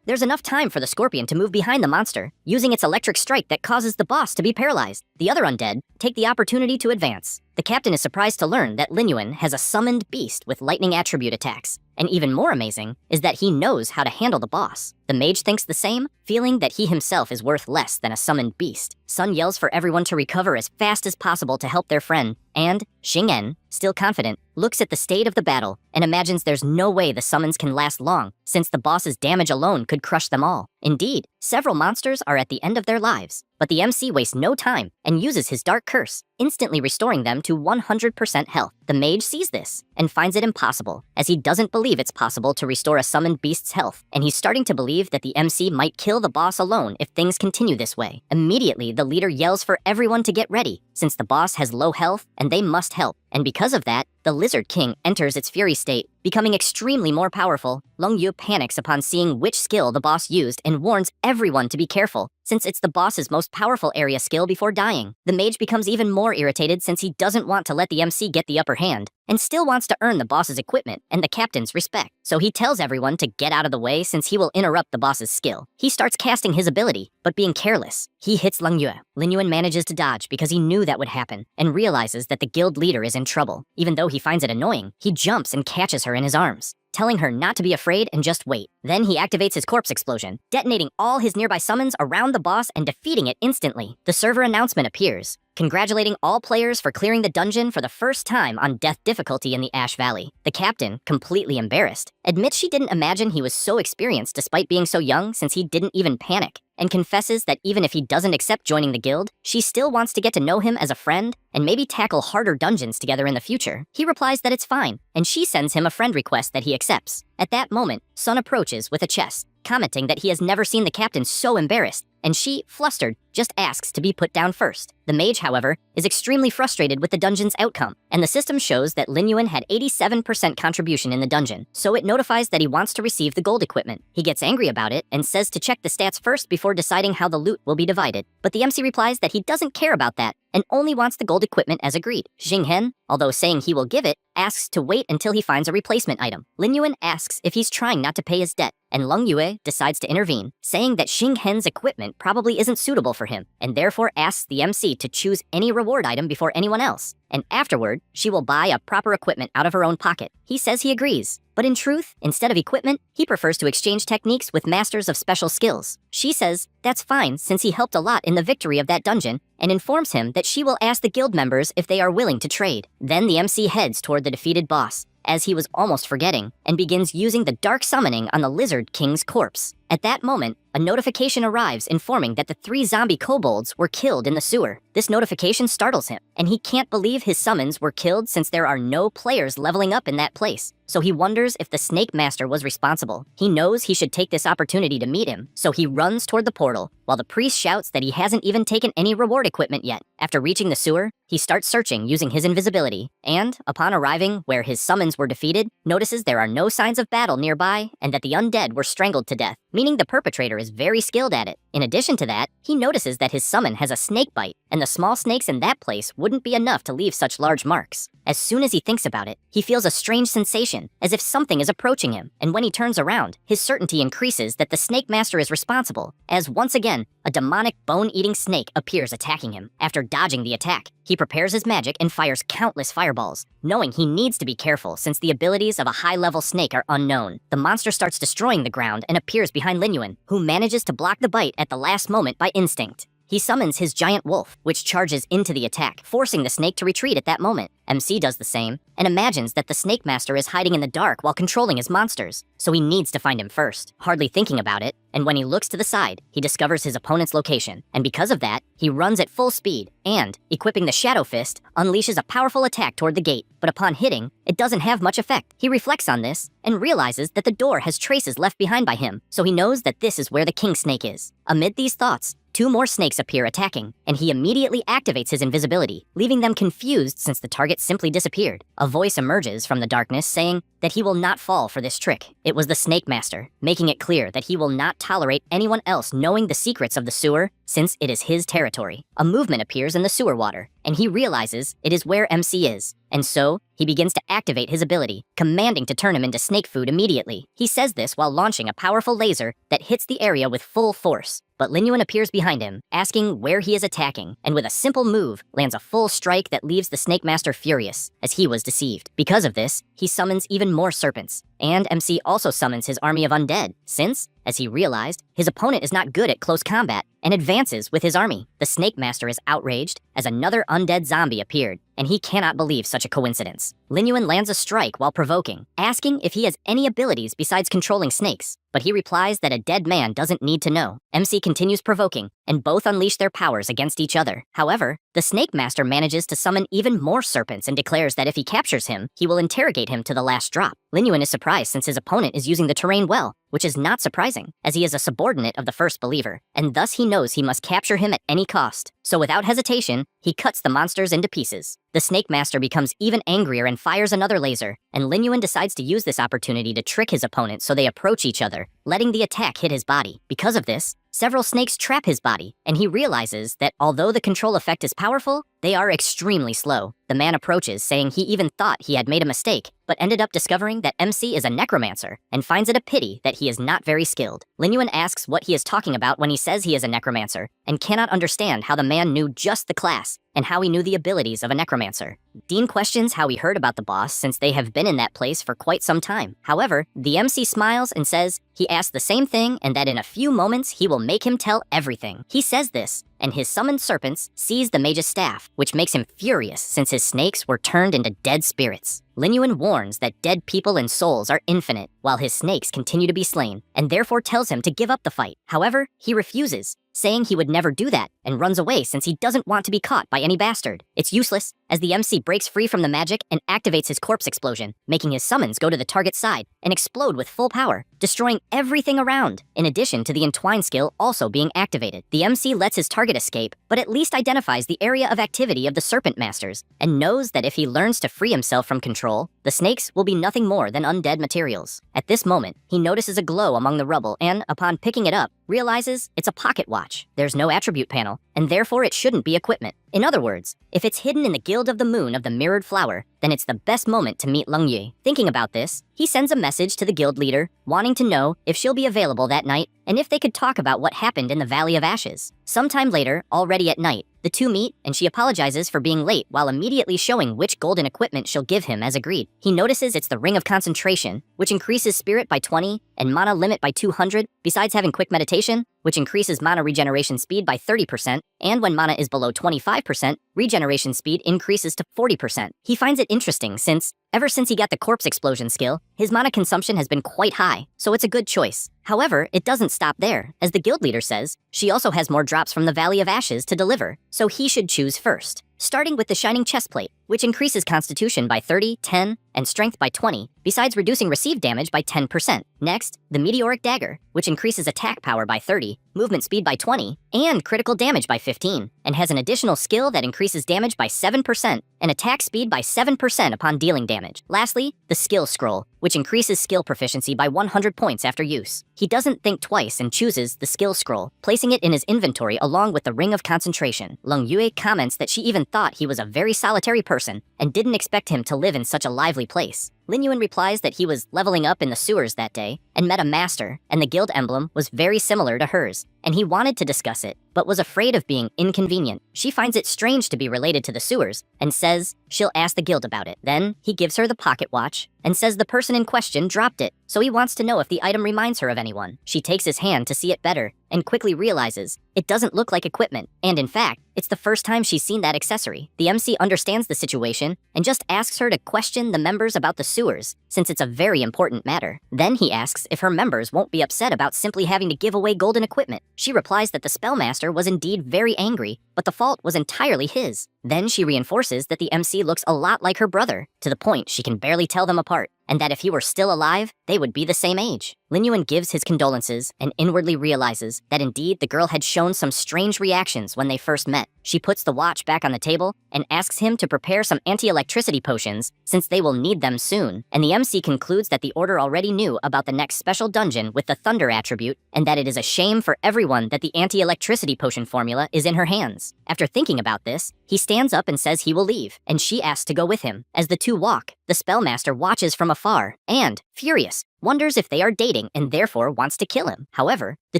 there's enough time for the Scorpion to move behind the monster, using its electric strike that causes the boss to be paralyzed. The other undead take the opportunity to advance. The captain is surprised to learn that Lin Yuan has a summoned beast with lightning attribute attacks, And even more amazing is that he knows how to handle the boss. The mage thinks the same, feeling that he himself is worth less than a summoned beast. Sun yells for everyone to recover as fast as possible to help their friend, and Xing'en, still confident, looks at the state of the battle and imagines there's no way the summons can last long, since the boss's damage alone could crush them all. Indeed, several monsters are at the end of their lives, but the MC wastes no time and uses his dark curse, instantly restoring them to 100% health. The mage sees this and finds it impossible, as he doesn't believe it's possible to restore a summoned beast's health, and he's starting to believe that the MC might kill the boss alone if things continue this way. Immediately, the leader yells for everyone to get ready, since the boss has low health and they must help. And because of that, the Lizard King enters its fury state, becoming extremely more powerful. Long Yu panics upon seeing which skill the boss used and warns everyone to be careful, since it's the boss's most powerful area skill before dying. The mage becomes even more irritated since he doesn't want to let the MC get the upper hand, and still wants to earn the boss's equipment and the captain's respect. So he tells everyone to get out of the way since he will interrupt the boss's skill. He starts casting his ability, but being careless. He hits Lang Yue. Lin Yuan manages to dodge because he knew that would happen, and realizes that the guild leader is in trouble. Even though he finds it annoying, he jumps and catches her in his arms, telling her not to be afraid and just wait. Then he activates his corpse explosion, detonating all his nearby summons around the boss and defeating it instantly. The server announcement appears, congratulating all players for clearing the dungeon for the first time on death difficulty in the Ash Valley. The captain, completely embarrassed, admits she didn't imagine he was so experienced despite being so young, since he didn't even panic, and confesses that even if he doesn't accept joining the guild, she still wants to get to know him as a friend and maybe tackle harder dungeons together in the future. He replies that it's fine, and she sends him a friend request that he accepts. At that moment, Sun approaches with a chest, commenting that he has never seen the captain so embarrassed, and she, flustered, just asks to be put down first. The mage, however, is extremely frustrated with the dungeon's outcome, and the system shows that Lin Yuan had 87% contribution in the dungeon, so it notifies that he wants to receive the gold equipment. He gets angry about it and says to check the stats first before deciding how the loot will be divided. But the MC replies that he doesn't care about that and only wants the gold equipment as agreed. Xing'en, although saying he will give it, asks to wait until he finds a replacement item. Lin Yuan asks if he's trying not to pay his debt, and Leng Yue decides to intervene, saying that Xing'en's equipment probably isn't suitable for him, and therefore asks the MC to choose any reward item before anyone else, and afterward, she will buy a proper equipment out of her own pocket. He says he agrees, but in truth, instead of equipment, he prefers to exchange techniques with masters of special skills. She says that's fine since he helped a lot in the victory of that dungeon, and informs him that she will ask the guild members if they are willing to trade. Then the MC heads toward the defeated boss, as he was almost forgetting, and begins using the dark summoning on the Lizard King's corpse. At that moment, a notification arrives informing that the 3 zombie kobolds were killed in the sewer. This notification startles him, and he can't believe his summons were killed since there are no players leveling up in that place. So he wonders if the Snake Master was responsible. He knows he should take this opportunity to meet him, so he runs toward the portal, while the priest shouts that he hasn't even taken any reward equipment yet. After reaching the sewer, he starts searching using his invisibility, and, upon arriving where his summons were defeated, notices there are no signs of battle nearby and that the undead were strangled to death, meaning the perpetrator is very skilled at it. In addition to that, he notices that his summon has a snake bite, and the small snakes in that place wouldn't be enough to leave such large marks. As soon as he thinks about it, he feels a strange sensation, as if something is approaching him, and when he turns around, his certainty increases that the Snake Master is responsible, as once again, a demonic bone-eating snake appears attacking him. After dodging the attack, he prepares his magic and fires countless fireballs, knowing he needs to be careful since the abilities of a high-level snake are unknown. The monster starts destroying the ground and appears behind Lin Yuan, who manages to block the bite at the last moment by instinct. He summons his giant wolf, which charges into the attack, forcing the snake to retreat at that moment. MC does the same, and imagines that the Snake Master is hiding in the dark while controlling his monsters, so he needs to find him first. Hardly thinking about it, and when he looks to the side, he discovers his opponent's location, and because of that, he runs at full speed, and, equipping the Shadow Fist, unleashes a powerful attack toward the gate, but upon hitting, it doesn't have much effect. He reflects on this, and realizes that the door has traces left behind by him, so he knows that this is where the King Snake is. Amid these thoughts, 2 more snakes appear attacking, and he immediately activates his invisibility, leaving them confused since the target simply disappeared. A voice emerges from the darkness saying that he will not fall for this trick. It was the Snake Master, making it clear that he will not tolerate anyone else knowing the secrets of the sewer since it is his territory. A movement appears in the sewer water, and he realizes it is where MC is. And so, he begins to activate his ability, commanding to turn him into snake food immediately. He says this while launching a powerful laser that hits the area with full force. But Lin Yuan appears behind him, asking where he is attacking, and with a simple move, lands a full strike that leaves the Snake Master furious, as he was deceived. Because of this, he summons even even more serpents. And MC also summons his army of undead, since, as he realized, his opponent is not good at close combat, and advances with his army. The Snake Master is outraged as another undead zombie appeared, and he cannot believe such a coincidence. Lin Yuan lands a strike while provoking, asking if he has any abilities besides controlling snakes, but he replies that a dead man doesn't need to know. MC continues provoking, and both unleash their powers against each other. However, the Snake Master manages to summon even more serpents and declares that if he captures him, he will interrogate him to the last drop. Lin Yuan is surprised since his opponent is using the terrain well, which is not surprising, as he is a subordinate of the first believer, and thus he knows he must capture him at any cost. So without hesitation, he cuts the monsters into pieces. The Snake Master becomes even angrier and fires another laser, and Lin Yuan decides to use this opportunity to trick his opponent so they approach each other, letting the attack hit his body. Because of this, several snakes trap his body, and he realizes that although the control effect is powerful, they are extremely slow. The man approaches, saying he even thought he had made a mistake, but ended up discovering that MC is a necromancer, and finds it a pity that he is not very skilled. Lin Yuan asks what he is talking about when he says he is a necromancer, and cannot understand how the man knew just the class, and how he knew the abilities of a necromancer. Dean questions how he heard about the boss since they have been in that place for quite some time. However, the MC smiles and says he asked the same thing and that in a few moments he will make him tell everything. He says this, and his summoned serpents seize the mage's staff, which makes him furious since his snakes were turned into dead spirits. Lin Yuan warns that dead people and souls are infinite, while his snakes continue to be slain, and therefore tells him to give up the fight. However, he refuses, saying he would never do that, and runs away since he doesn't want to be caught by any bastard. It's useless, as the MC breaks free from the magic and activates his corpse explosion, making his summons go to the target's side and explode with full power, destroying everything around, in addition to the entwine skill also being activated. The MC lets his target escape, but at least identifies the area of activity of the Serpent Masters, and knows that if he learns to free himself from control, the snakes will be nothing more than undead materials. At this moment, he notices a glow among the rubble and, upon picking it up, realizes it's a pocket watch. There's no attribute panel, and therefore it shouldn't be equipment. In other words, if it's hidden in the Guild of the Moon of the Mirrored Flower, then it's the best moment to meet Leng Yue. Thinking about this, he sends a message to the guild leader, wanting to know if she'll be available that night and if they could talk about what happened in the Valley of Ashes. Sometime later, already at night, the two meet, and she apologizes for being late while immediately showing which golden equipment she'll give him as agreed. He notices it's the Ring of Concentration, which increases spirit by 20 and mana limit by 200, besides having quick meditation, which increases mana regeneration speed by 30%, and when mana is below 25%, regeneration speed increases to 40%. He finds it interesting since, ever since he got the corpse explosion skill, his mana consumption has been quite high, so it's a good choice. However, it doesn't stop there. As the guild leader says, she also has more drops from the Valley of Ashes to deliver, so he should choose first. Starting with the Shining Chestplate, which increases Constitution by 30, 10, and Strength by 20, besides reducing received damage by 10%. Next, the Meteoric Dagger, which increases attack power by 30, movement speed by 20, and critical damage by 15, and has an additional skill that increases damage by 7% and attack speed by 7% upon dealing damage. Lastly, the Skill Scroll, which increases skill proficiency by 100 points after use. He doesn't think twice and chooses the Skill Scroll, placing it in his inventory along with the Ring of Concentration. Leng Yue comments that she even thought he was a very solitary person and didn't expect him to live in such a lively place. Lin Yuan replies that he was leveling up in the sewers that day and met a master, and the guild emblem was very similar to hers, and he wanted to discuss it, but was afraid of being inconvenient. She finds it strange to be related to the sewers and says she'll ask the guild about it. Then he gives her the pocket watch and says the person in question dropped it, so he wants to know if the item reminds her of anyone. She takes his hand to see it better and quickly realizes it doesn't look like equipment, and in fact, it's the first time she's seen that accessory. The MC understands the situation and just asks her to question the members about the sewers, since it's a very important matter. Then he asks if her members won't be upset about simply having to give away golden equipment. She replies that the Spellmaster was indeed very angry, but the fault was entirely his. Then she reinforces that the MC looks a lot like her brother, to the point she can barely tell them apart, and that if he were still alive, they would be the same age. Lin Yuan gives his condolences and inwardly realizes that indeed the girl had shown some strange reactions when they first met. She puts the watch back on the table and asks him to prepare some anti-electricity potions since they will need them soon, and the MC concludes that the Order already knew about the next special dungeon with the Thunder attribute and that it is a shame for everyone that the anti-electricity potion formula is in her hands. After thinking about this, he stands up and says he will leave, and she asks to go with him. As the two walk, the Spellmaster watches from afar and, furious, wonders if they are dating and therefore wants to kill him. However, the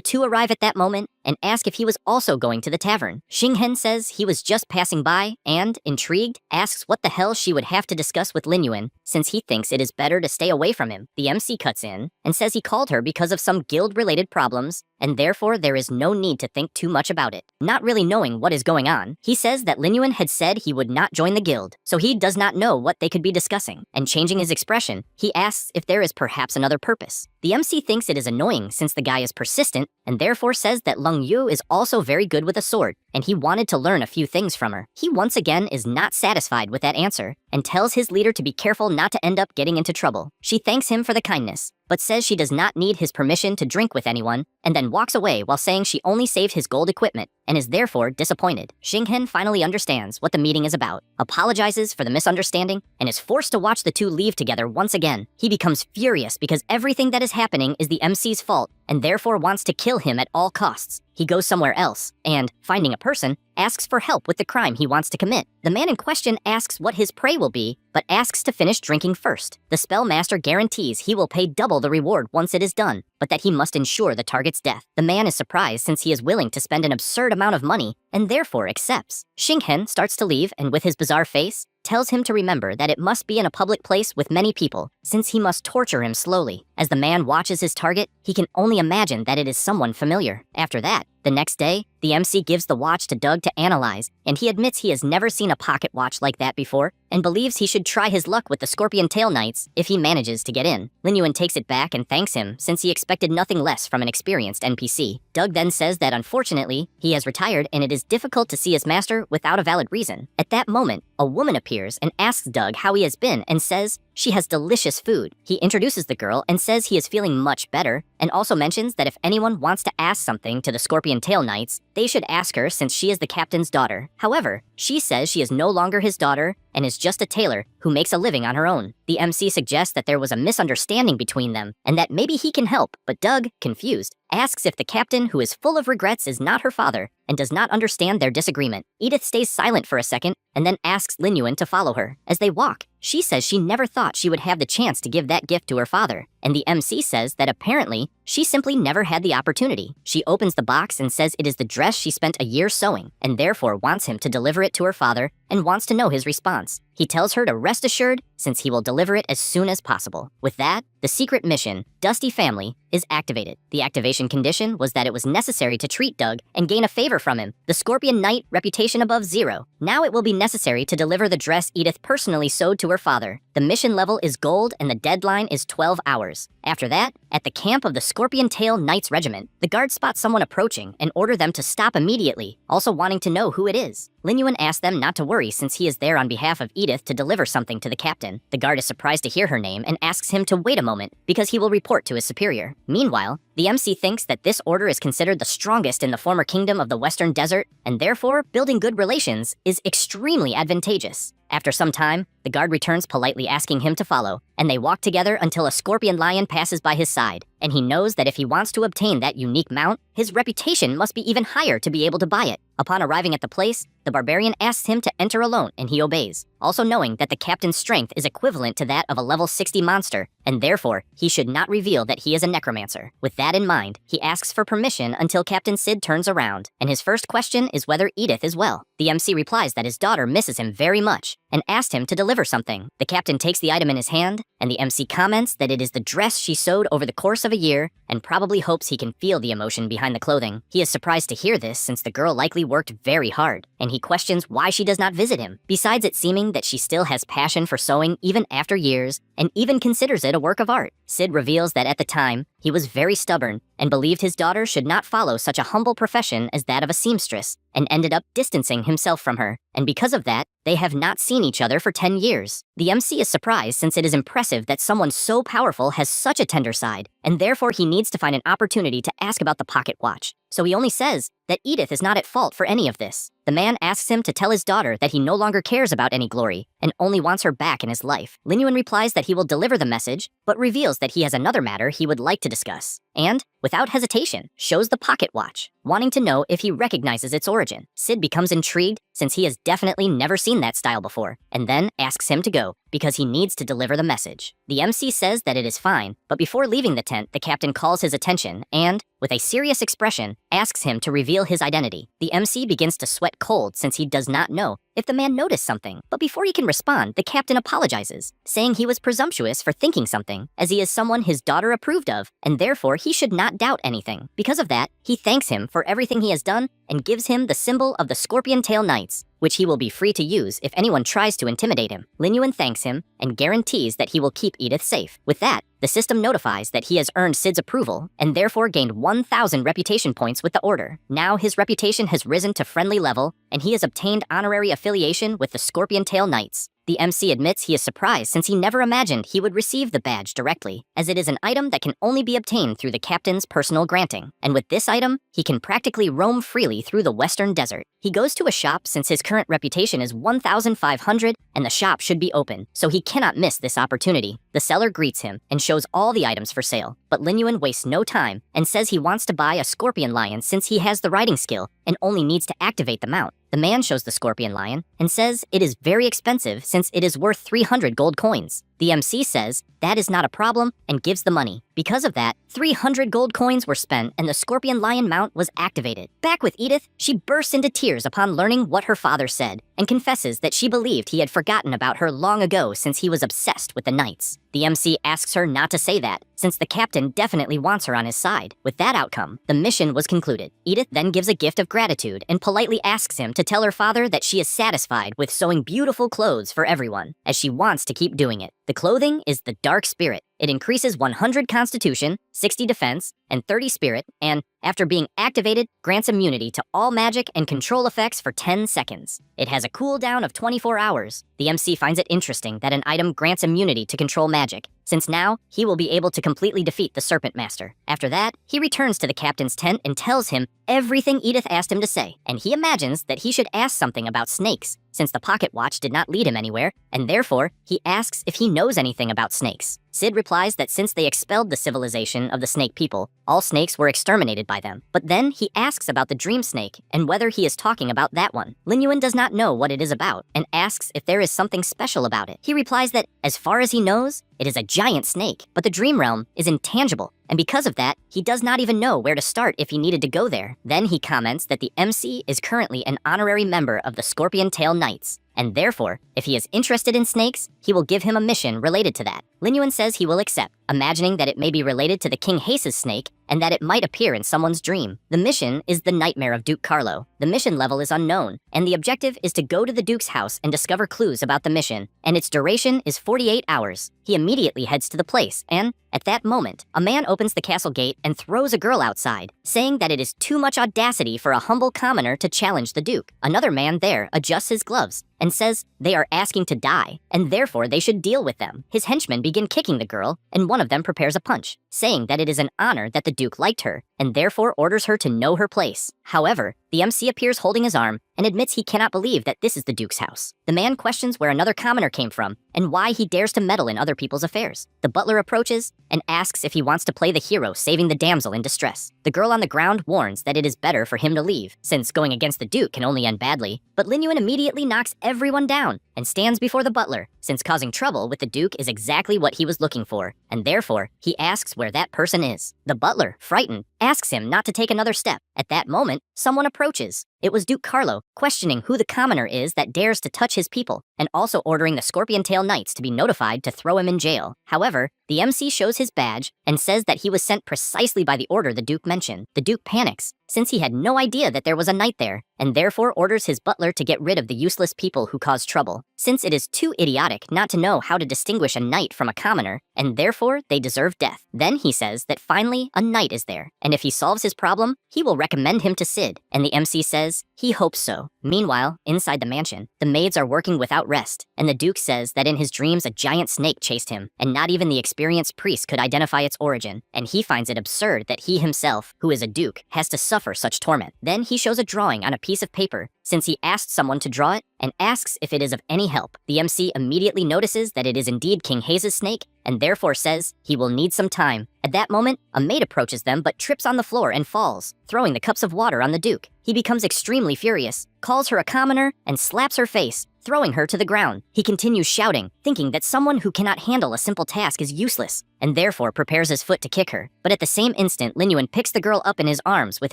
two arrive at that moment and ask if he was also going to the tavern. Xinghen says he was just passing by and, intrigued, asks what the hell she would have to discuss with Lin Yuan, since he thinks it is better to stay away from him. The MC cuts in and says he called her because of some guild-related problems, and therefore there is no need to think too much about it. Not really knowing what is going on, he says that Lin Yuan had said he would not join the guild, so he does not know what they could be discussing. And changing his expression, he asks if there is perhaps another purpose. The MC thinks it is annoying since the guy is persistent, and therefore says that Leng Yu is also very good with a sword, and he wanted to learn a few things from her. He once again is not satisfied with that answer, and tells his leader to be careful not to end up getting into trouble. She thanks him for the kindness, but says she does not need his permission to drink with anyone, and then walks away while saying she only saved his gold equipment, and is therefore disappointed. Xinghen finally understands what the meeting is about, apologizes for the misunderstanding, and is forced to watch the two leave together once again. He becomes furious because everything that is happening is the MC's fault, and therefore wants to kill him at all costs. He goes somewhere else, and, finding a person, asks for help with the crime he wants to commit. The man in question asks what his prey will be, but asks to finish drinking first. The spellmaster guarantees he will pay double the reward once it is done, but that he must ensure the target's death. The man is surprised since he is willing to spend an absurd amount of money, and therefore accepts. Xinghen starts to leave, and with his bizarre face, tells him to remember that it must be in a public place with many people, since he must torture him slowly. As the man watches his target, he can only imagine that it is someone familiar. After that, the next day, the MC gives the watch to Doug to analyze, and he admits he has never seen a pocket watch like that before, and believes he should try his luck with the Scorpion Tail Knights if he manages to get in. Lin Yuan takes it back and thanks him, since he expected nothing less from an experienced NPC. Doug then says that unfortunately, he has retired and it is difficult to see his master without a valid reason. At that moment, a woman appears and asks Doug how he has been and says she has delicious food. He introduces the girl and says he is feeling much better, and also mentions that if anyone wants to ask something to the Scorpion Tail Knights, they should ask her since she is the captain's daughter. However, she says she is no longer his daughter and is just a tailor who makes a living on her own. The MC suggests that there was a misunderstanding between them and that maybe he can help, but Doug, confused, asks if the captain, who is full of regrets, is not her father and does not understand their disagreement. Edith stays silent for a second and then asks Lin Yuan to follow her. As they walk, she says she never thought she would have the chance to give that gift to her father, and the MC says that apparently she simply never had the opportunity. She opens the box and says it is the dress she spent a year sewing, and therefore wants him to deliver it to her father and wants to know his response. He tells her to rest assured since he will deliver it as soon as possible. With that, the secret mission, Dusty Family, is activated. The activation condition was that it was necessary to treat Doug and gain a favor from him, the Scorpion Knight reputation above 0. Now it will be necessary to deliver the dress Edith personally sewed to her father. The mission level is gold and the deadline is 12 hours. After that, at the camp of the Scorpion Tail Knights Regiment, the guards spot someone approaching and order them to stop immediately, also wanting to know who it is. Lin Yuan asks them not to worry since he is there on behalf of Edith to deliver something to the captain. The guard is surprised to hear her name and asks him to wait a moment because he will report to his superior. Meanwhile, the MC thinks that this order is considered the strongest in the former kingdom of the Western Desert, and therefore building good relations is extremely advantageous. After some time, the guard returns politely asking him to follow, and they walk together until a scorpion lion passes by his side, and he knows that if he wants to obtain that unique mount, his reputation must be even higher to be able to buy it. Upon arriving at the place, the barbarian asks him to enter alone, and he obeys, also knowing that the captain's strength is equivalent to that of a level 60 monster, and therefore he should not reveal that he is a necromancer. With that in mind, he asks for permission until Captain Sid turns around, and his first question is whether Edith is well. The MC replies that his daughter misses him very much, and asked him to deliver something. The captain takes the item in his hand, and the MC comments that it is the dress she sewed over the course of a year, and probably hopes he can feel the emotion behind the clothing. He is surprised to hear this since the girl likely worked very hard, and he questions why she does not visit him, besides it seeming that she still has passion for sewing even after years, and even considers it a work of art. Sid reveals that at the time, he was very stubborn and believed his daughter should not follow such a humble profession as that of a seamstress, and ended up distancing himself from her, and because of that, they have not seen each other for 10 years. The MC is surprised since it is impressive that someone so powerful has such a tender side, and therefore he needs to find an opportunity to ask about the pocket watch. So he only says that Edith is not at fault for any of this. The man asks him to tell his daughter that he no longer cares about any glory, and only wants her back in his life. Lin Yuan replies that he will deliver the message, but reveals that he has another matter he would like to discuss, and, without hesitation, shows the pocket watch. wanting to know if he recognizes its origin. Sid becomes intrigued since he has definitely never seen that style before, and then asks him to go because he needs to deliver the message. The MC says that it is fine, but before leaving the tent, the captain calls his attention and, with a serious expression, asks him to reveal his identity. The MC begins to sweat cold since he does not know if the man noticed something, but before he can respond, the captain apologizes, saying he was presumptuous for thinking something, as he is someone his daughter approved of, and therefore he should not doubt anything. Because of that, he thanks him for everything he has done and gives him the symbol of the Scorpion Tail Knights, which he will be free to use if anyone tries to intimidate him. Lin Yuan thanks him and guarantees that he will keep Edith safe. With that, the system notifies that he has earned Sid's approval and therefore gained 1,000 reputation points with the order. Now his reputation has risen to friendly level, and he has obtained honorary affiliation with the Scorpion Tail Knights. The MC admits he is surprised since he never imagined he would receive the badge directly, as it is an item that can only be obtained through the captain's personal granting. And with this item, he can practically roam freely through the western desert. He goes to a shop since his current reputation is 1,500 and the shop should be open, so he cannot miss this opportunity. The seller greets him and shows all the items for sale, but Lin Yuan wastes no time and says he wants to buy a scorpion lion since he has the riding skill and only needs to activate the mount. The man shows the scorpion lion and says it is very expensive since it is worth 300 gold coins. The MC says that is not a problem and gives the money. Because of that, 300 gold coins were spent and the scorpion lion mount was activated. Back with Edith, she bursts into tears upon learning what her father said and confesses that she believed he had forgotten about her long ago since he was obsessed with the knights. The MC asks her not to say that, since the captain definitely wants her on his side. With that outcome, the mission was concluded. Edith then gives a gift of gratitude and politely asks him to tell her father that she is satisfied with sewing beautiful clothes for everyone, as she wants to keep doing it. The clothing is the Dark Spirit. It increases 100 Constitution, 60 Defense, and 30 Spirit, and, after being activated, grants immunity to all magic and control effects for 10 seconds. It has a cooldown of 24 hours. The MC finds it interesting that an item grants immunity to control magic, since now he will be able to completely defeat the Serpent Master. After that, he returns to the captain's tent and tells him everything Edith asked him to say, and he imagines that he should ask something about snakes, since the pocket watch did not lead him anywhere, and therefore he asks if he knows anything about snakes. Sid replies that since they expelled the civilization of the snake people, all snakes were exterminated by them. But then he asks about the dream snake and whether he is talking about that one. Lin Yuan does not know what it is about and asks if there is something special about it. He replies that, as far as he knows, it is a giant snake, but the dream realm is intangible, and because of that, he does not even know where to start if he needed to go there. Then he comments that the MC is currently an honorary member of the Scorpion Tail Knights, and therefore, if he is interested in snakes, he will give him a mission related to that. Lin Yuan says he will accept, imagining that it may be related to the King Hase's snake and that it might appear in someone's dream. The mission is the Nightmare of Duke Carlo. The mission level is unknown, and the objective is to go to the Duke's house and discover clues about the mission, and its duration is 48 hours. He immediately heads to the place, and, at that moment, a man opens the castle gate and throws a girl outside, saying that it is too much audacity for a humble commoner to challenge the Duke. Another man there adjusts his gloves and says they are asking to die, and therefore they should deal with them. His henchmen begin kicking the girl, and one of them prepares a punch, saying that it is an honor that the Duke liked her, and therefore orders her to know her place. However, the MC appears holding his arm and admits he cannot believe that this is the Duke's house. The man questions where another commoner came from and why he dares to meddle in other people's affairs. The butler approaches and asks if he wants to play the hero saving the damsel in distress. The girl on the ground warns that it is better for him to leave, since going against the Duke can only end badly, but Lin Yuan immediately knocks everyone down and stands before the butler, since causing trouble with the Duke is exactly what he was looking for, and therefore he asks where that person is. The butler, frightened, asks him not to take another step. At that moment, someone approaches. It was Duke Carlo, questioning who the commoner is that dares to touch his people, and also ordering the Scorpion Tail Knights to be notified to throw him in jail. However, the MC shows his badge and says that he was sent precisely by the order the Duke mentioned. The Duke panics, since he had no idea that there was a knight there, and therefore orders his butler to get rid of the useless people who cause trouble, since it is too idiotic not to know how to distinguish a knight from a commoner, and therefore they deserve death. Then he says that finally a knight is there, and if he solves his problem, he will recommend him to Sid, and the MC says he hopes so. Meanwhile, inside the mansion, the maids are working without rest, and the Duke says that in his dreams a giant snake chased him, and not even the experienced priest could identify its origin, and he finds it absurd that he himself, who is a Duke, has to suffer such torment. Then he shows a drawing on a piece of paper, since he asked someone to draw it, and asks if it is of any help. The MC immediately notices that it is indeed King Hayes' snake, and therefore says he will need some time. At that moment, a maid approaches them but trips on the floor and falls, throwing the cups of water on the Duke. He becomes extremely furious, calls her a commoner, and slaps her face, throwing her to the ground. He continues shouting, thinking that someone who cannot handle a simple task is useless, and therefore prepares his foot to kick her. But at the same instant, Lin Yuan picks the girl up in his arms with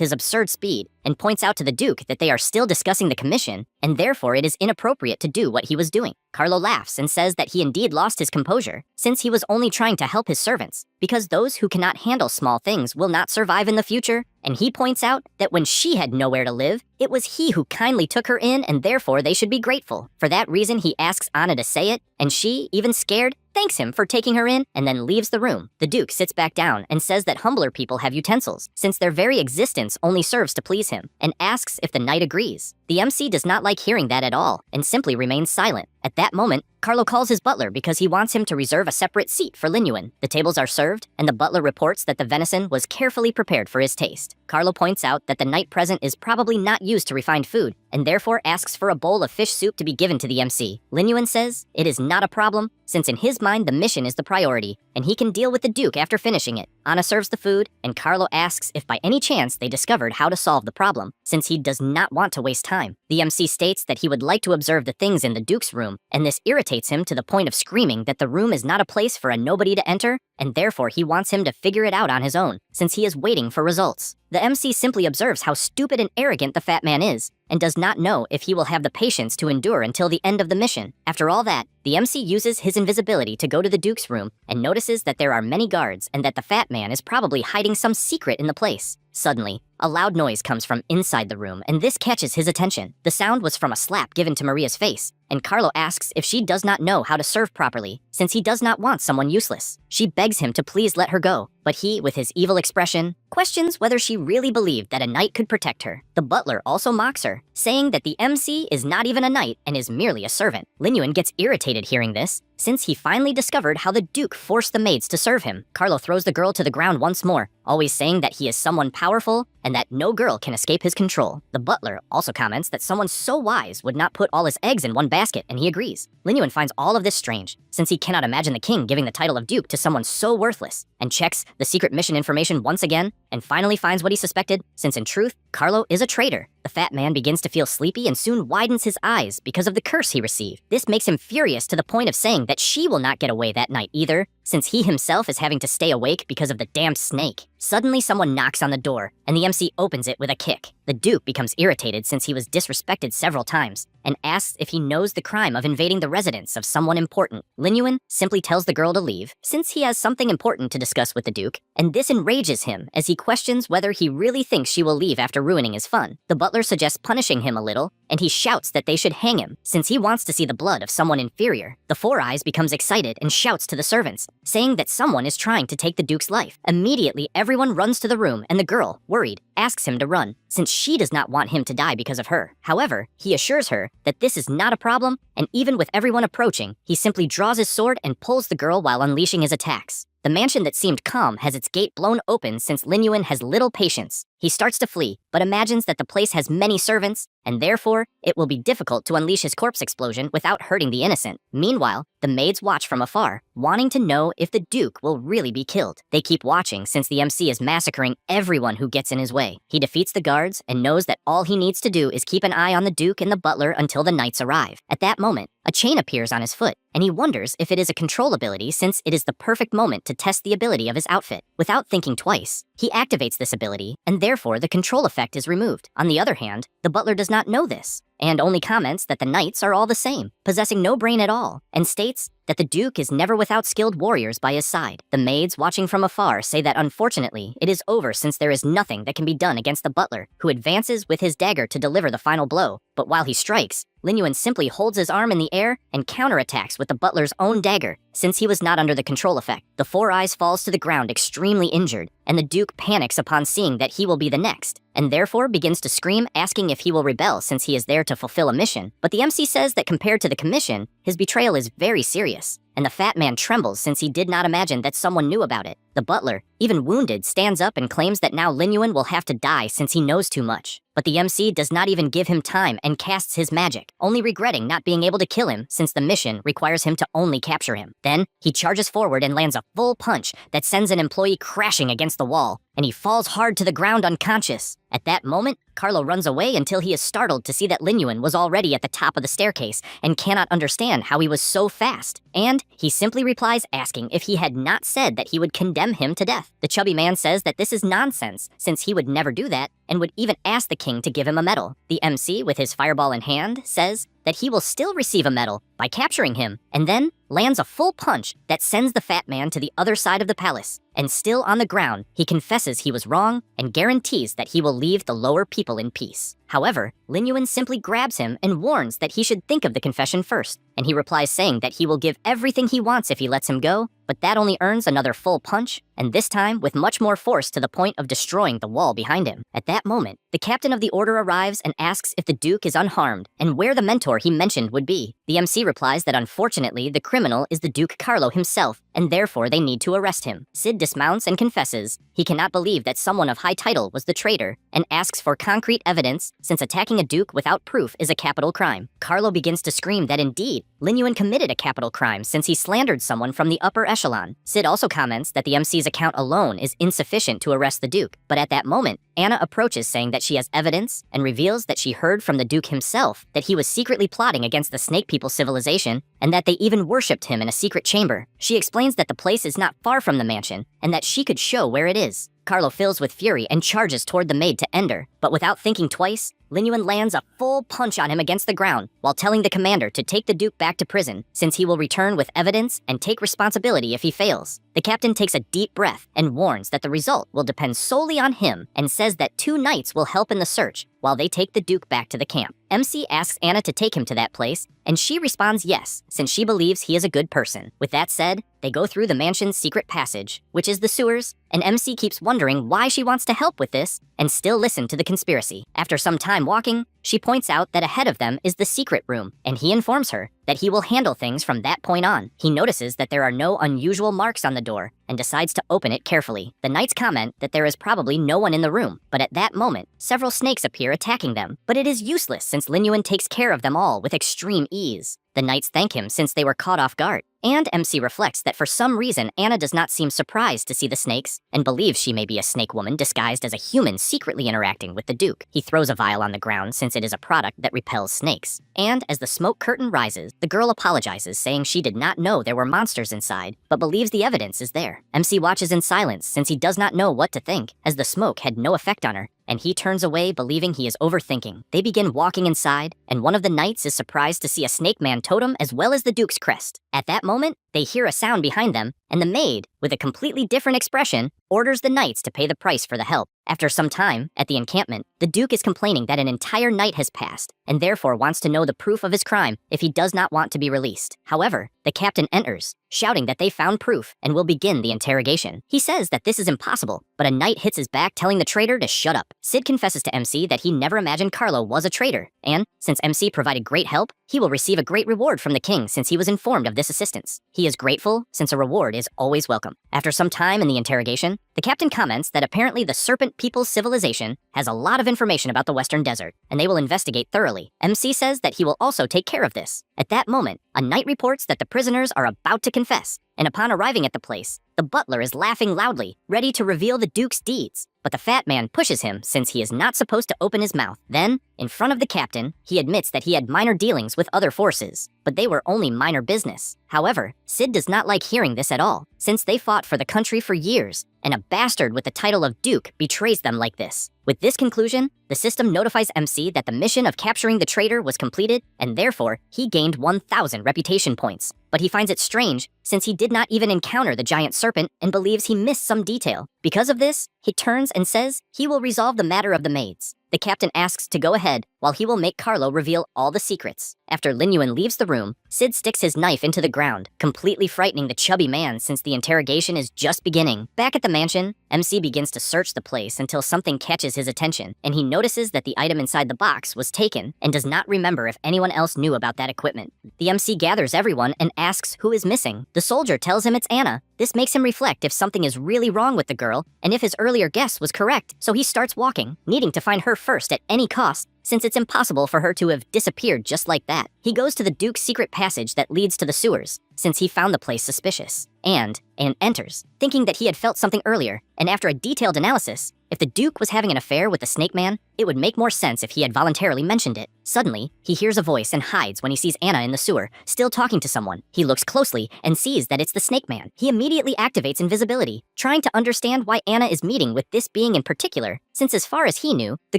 his absurd speed, and points out to the Duke that they are still discussing the commission, and therefore it is inappropriate to do what he was doing. Carlo laughs and says that he indeed lost his composure, since he was only trying to help his servants, because those who cannot handle small things will not survive in the future, and he points out that when she had nowhere to live, it was he who kindly took her in, and therefore they should be grateful. For that reason, he asks Anna to say it, and she, even scared, thanks him for taking her in, and then leaves the room. The Duke sits back down and says that humbler people have utensils, since their very existence only serves to please him, and asks if the knight agrees. The MC does not like hearing that at all, and simply remains silent. At that moment, Carlo calls his butler because he wants him to reserve a separate seat for Lin Yuan. The tables are served, and the butler reports that the venison was carefully prepared for his taste. Carlo points out that the knight present is probably not used to refined food, and therefore asks for a bowl of fish soup to be given to the MC. Lin Yuan says it is not a problem, since in his mind the mission is the priority, and he can deal with the Duke after finishing it. Anna serves the food, and Carlo asks if by any chance they discovered how to solve the problem, since he does not want to waste time. The MC states that he would like to observe the things in the Duke's room, and this irritates him to the point of screaming that the room is not a place for a nobody to enter, and therefore he wants him to figure it out on his own, since he is waiting for results. The MC simply observes how stupid and arrogant the fat man is, and does not know if he will have the patience to endure until the end of the mission. After all that, the MC uses his invisibility to go to the Duke's room and notices that there are many guards and that the fat man is probably hiding some secret in the place. Suddenly, a loud noise comes from inside the room, and this catches his attention. The sound was from a slap given to Maria's face, and Carlo asks if she does not know how to serve properly, since he does not want someone useless. She begs him to please let her go, but he, with his evil expression, questions whether she really believed that a knight could protect her. The butler also mocks her, saying that the MC is not even a knight and is merely a servant. Lin Yuan gets irritated hearing this, since he finally discovered how the Duke forced the maids to serve him. Carlo throws the girl to the ground once more, always saying that he is someone powerful and that no girl can escape his control. The butler also comments that someone so wise would not put all his eggs in one basket, and he agrees. Lin Yuan finds all of this strange, since he cannot imagine the king giving the title of Duke to someone so worthless, and checks the secret mission information once again, and finally finds what he suspected, since in truth, Carlo is a traitor. The fat man begins to feel sleepy and soon widens his eyes because of the curse he received. This makes him furious to the point of saying that she will not get away that night either, since he himself is having to stay awake because of the damned snake. Suddenly, someone knocks on the door, and the MC opens it with a kick. The Duke becomes irritated since he was disrespected several times, and asks if he knows the crime of invading the residence of someone important. Lin Yuan simply tells the girl to leave, since he has something important to discuss with the Duke, and this enrages him as he questions whether he really thinks she will leave after ruining his fun. The butler suggests punishing him a little, and he shouts that they should hang him, since he wants to see the blood of someone inferior. The Four Eyes becomes excited and shouts to the servants, saying that someone is trying to take the Duke's life. Immediately, everyone runs to the room, and the girl, worried, asks him to run, since she does not want him to die because of her. However, he assures her that this is not a problem, and even with everyone approaching, he simply draws his sword and pulls the girl while unleashing his attacks. The mansion that seemed calm has its gate blown open since Lin Yuan has little patience. He starts to flee, but imagines that the place has many servants, and therefore, it will be difficult to unleash his corpse explosion without hurting the innocent. Meanwhile, the maids watch from afar, wanting to know if the Duke will really be killed. They keep watching since the MC is massacring everyone who gets in his way. He defeats the guards and knows that all he needs to do is keep an eye on the Duke and the butler until the knights arrive. At that moment, a chain appears on his foot, and he wonders if it is a control ability since it is the perfect moment to test the ability of his outfit. Without thinking twice, he activates this ability, and therefore the control effect is removed. On the other hand, the butler does not know this, and only comments that the knights are all the same, possessing no brain at all, and states that the Duke is never without skilled warriors by his side. The maids watching from afar say that unfortunately, it is over since there is nothing that can be done against the butler, who advances with his dagger to deliver the final blow, but while he strikes, Lin Yuan simply holds his arm in the air and counterattacks with the butler's own dagger, since he was not under the control effect. The Four Eyes falls to the ground extremely injured, and the Duke panics upon seeing that he will be the next, and therefore begins to scream, asking if he will rebel since he is there to fulfill a mission. But the MC says that compared to the commission, his betrayal is very serious, and the fat man trembles since he did not imagine that someone knew about it. The butler, even wounded, stands up and claims that now Lin Yuan will have to die since he knows too much. But the MC does not even give him time and casts his magic, only regretting not being able to kill him since the mission requires him to only capture him. Then, he charges forward and lands a full punch that sends an employee crashing against the wall, and he falls hard to the ground unconscious. At that moment, Carlo runs away until he is startled to see that Lin Yuan was already at the top of the staircase and cannot understand how he was so fast. And he simply replies asking if he had not said that he would condemn him to death. The chubby man says that this is nonsense, since he would never do that, and would even ask the king to give him a medal. The MC, with his fireball in hand, says that he will still receive a medal by capturing him, and then lands a full punch that sends the fat man to the other side of the palace. And still on the ground, he confesses he was wrong and guarantees that he will leave the lower people in peace. However, Lin Yuan simply grabs him and warns that he should think of the confession first, and he replies saying that he will give everything he wants if he lets him go, but that only earns another full punch, and this time with much more force to the point of destroying the wall behind him. At that moment, the captain of the order arrives and asks if the Duke is unharmed and where the mentor he mentioned would be. The MC replies that unfortunately the criminal is the Duke Carlo himself, and therefore they need to arrest him. Sid dismounts and confesses he cannot believe that someone of high title was the traitor, and asks for concrete evidence since attacking a duke without proof is a capital crime. Carlo begins to scream that indeed, Lin Yuan committed a capital crime since he slandered someone from the upper echelon. Sid also comments that the MC's account alone is insufficient to arrest the Duke, but at that moment, Anna approaches saying that she has evidence and reveals that she heard from the Duke himself that he was secretly plotting against the Snake People civilization and that they even worshipped him in a secret chamber. She explains that the place is not far from the mansion and that she could show where it is. Carlo fills with fury and charges toward the maid to end her, but without thinking twice, Lin Yuan lands a full punch on him against the ground while telling the commander to take the Duke back to prison since he will return with evidence and take responsibility if he fails. The captain takes a deep breath and warns that the result will depend solely on him and says that 2 knights will help in the search while they take the Duke back to the camp. MC asks Anna to take him to that place, and she responds yes, since she believes he is a good person. With that said, they go through the mansion's secret passage, which is the sewers, and MC keeps wondering why she wants to help with this and still listen to the conspiracy. After some time walking, she points out that ahead of them is the secret room, and he informs her that he will handle things from that point on. He notices that there are no unusual marks on the door and decides to open it carefully. The knights comment that there is probably no one in the room, but at that moment, several snakes appear attacking them. But it is useless since Lin Yuan takes care of them all with extreme ease. The knights thank him since they were caught off guard. And MC reflects that for some reason Anna does not seem surprised to see the snakes and believes she may be a snake woman disguised as a human secretly interacting with the Duke. He throws a vial on the ground since it is a product that repels snakes. And as the smoke curtain rises, the girl apologizes saying she did not know there were monsters inside, but believes the evidence is there. MC watches in silence since he does not know what to think, as the smoke had no effect on her, and he turns away believing he is overthinking. They begin walking inside, and one of the knights is surprised to see a snake man totem as well as the Duke's crest. At that moment, they hear a sound behind them, and the maid, with a completely different expression, orders the knights to pay the price for the help. After some time, at the encampment, the Duke is complaining that an entire night has passed, and therefore wants to know the proof of his crime if he does not want to be released. However, the captain enters, shouting that they found proof and will begin the interrogation. He says that this is impossible, but a knight hits his back telling the traitor to shut up. Sid confesses to MC that he never imagined Carlo was a traitor, and since MC provided great help, he will receive a great reward from the king since he was informed of this assistance. He is grateful since a reward is always welcome. After some time in the interrogation, the captain comments that apparently the Serpent People's civilization has a lot of information about the Western Desert, and they will investigate thoroughly. MC says that he will also take care of this. At that moment, a knight reports that the prisoners are about to confess, and upon arriving at the place, the butler is laughing loudly, ready to reveal the Duke's deeds. But the fat man pushes him since he is not supposed to open his mouth. Then, in front of the captain, he admits that he had minor dealings with other forces, but they were only minor business. However, Sid does not like hearing this at all, since they fought for the country for years, and a bastard with the title of Duke betrays them like this. With this conclusion, the system notifies MC that the mission of capturing the traitor was completed, and therefore, he gained 1,000 reputation points. But he finds it strange, since he did not even encounter the giant serpent and believes he missed some detail. Because of this, he turns and says he will resolve the matter of the maids. The captain asks to go ahead while he will make Carlo reveal all the secrets. After Lin Yuan leaves the room, Sid sticks his knife into the ground, completely frightening the chubby man since the interrogation is just beginning. Back at the mansion, MC begins to search the place until something catches his attention, and he notices that the item inside the box was taken and does not remember if anyone else knew about that equipment. The MC gathers everyone and asks who is missing. The soldier tells him it's Anna. This makes him reflect if something is really wrong with the girl and if his earlier guess was correct, so he starts walking, needing to find her first at any cost, since it's impossible for her to have disappeared just like that. He goes to the Duke's secret passage that leads to the sewers, since he found the place suspicious, and enters, thinking that he had felt something earlier, and after a detailed analysis, if the Duke was having an affair with the Snake Man, it would make more sense if he had voluntarily mentioned it. Suddenly, he hears a voice and hides when he sees Anna in the sewer, still talking to someone. He looks closely and sees that it's the Snake Man. He immediately activates invisibility, trying to understand why Anna is meeting with this being in particular, since as far as he knew, the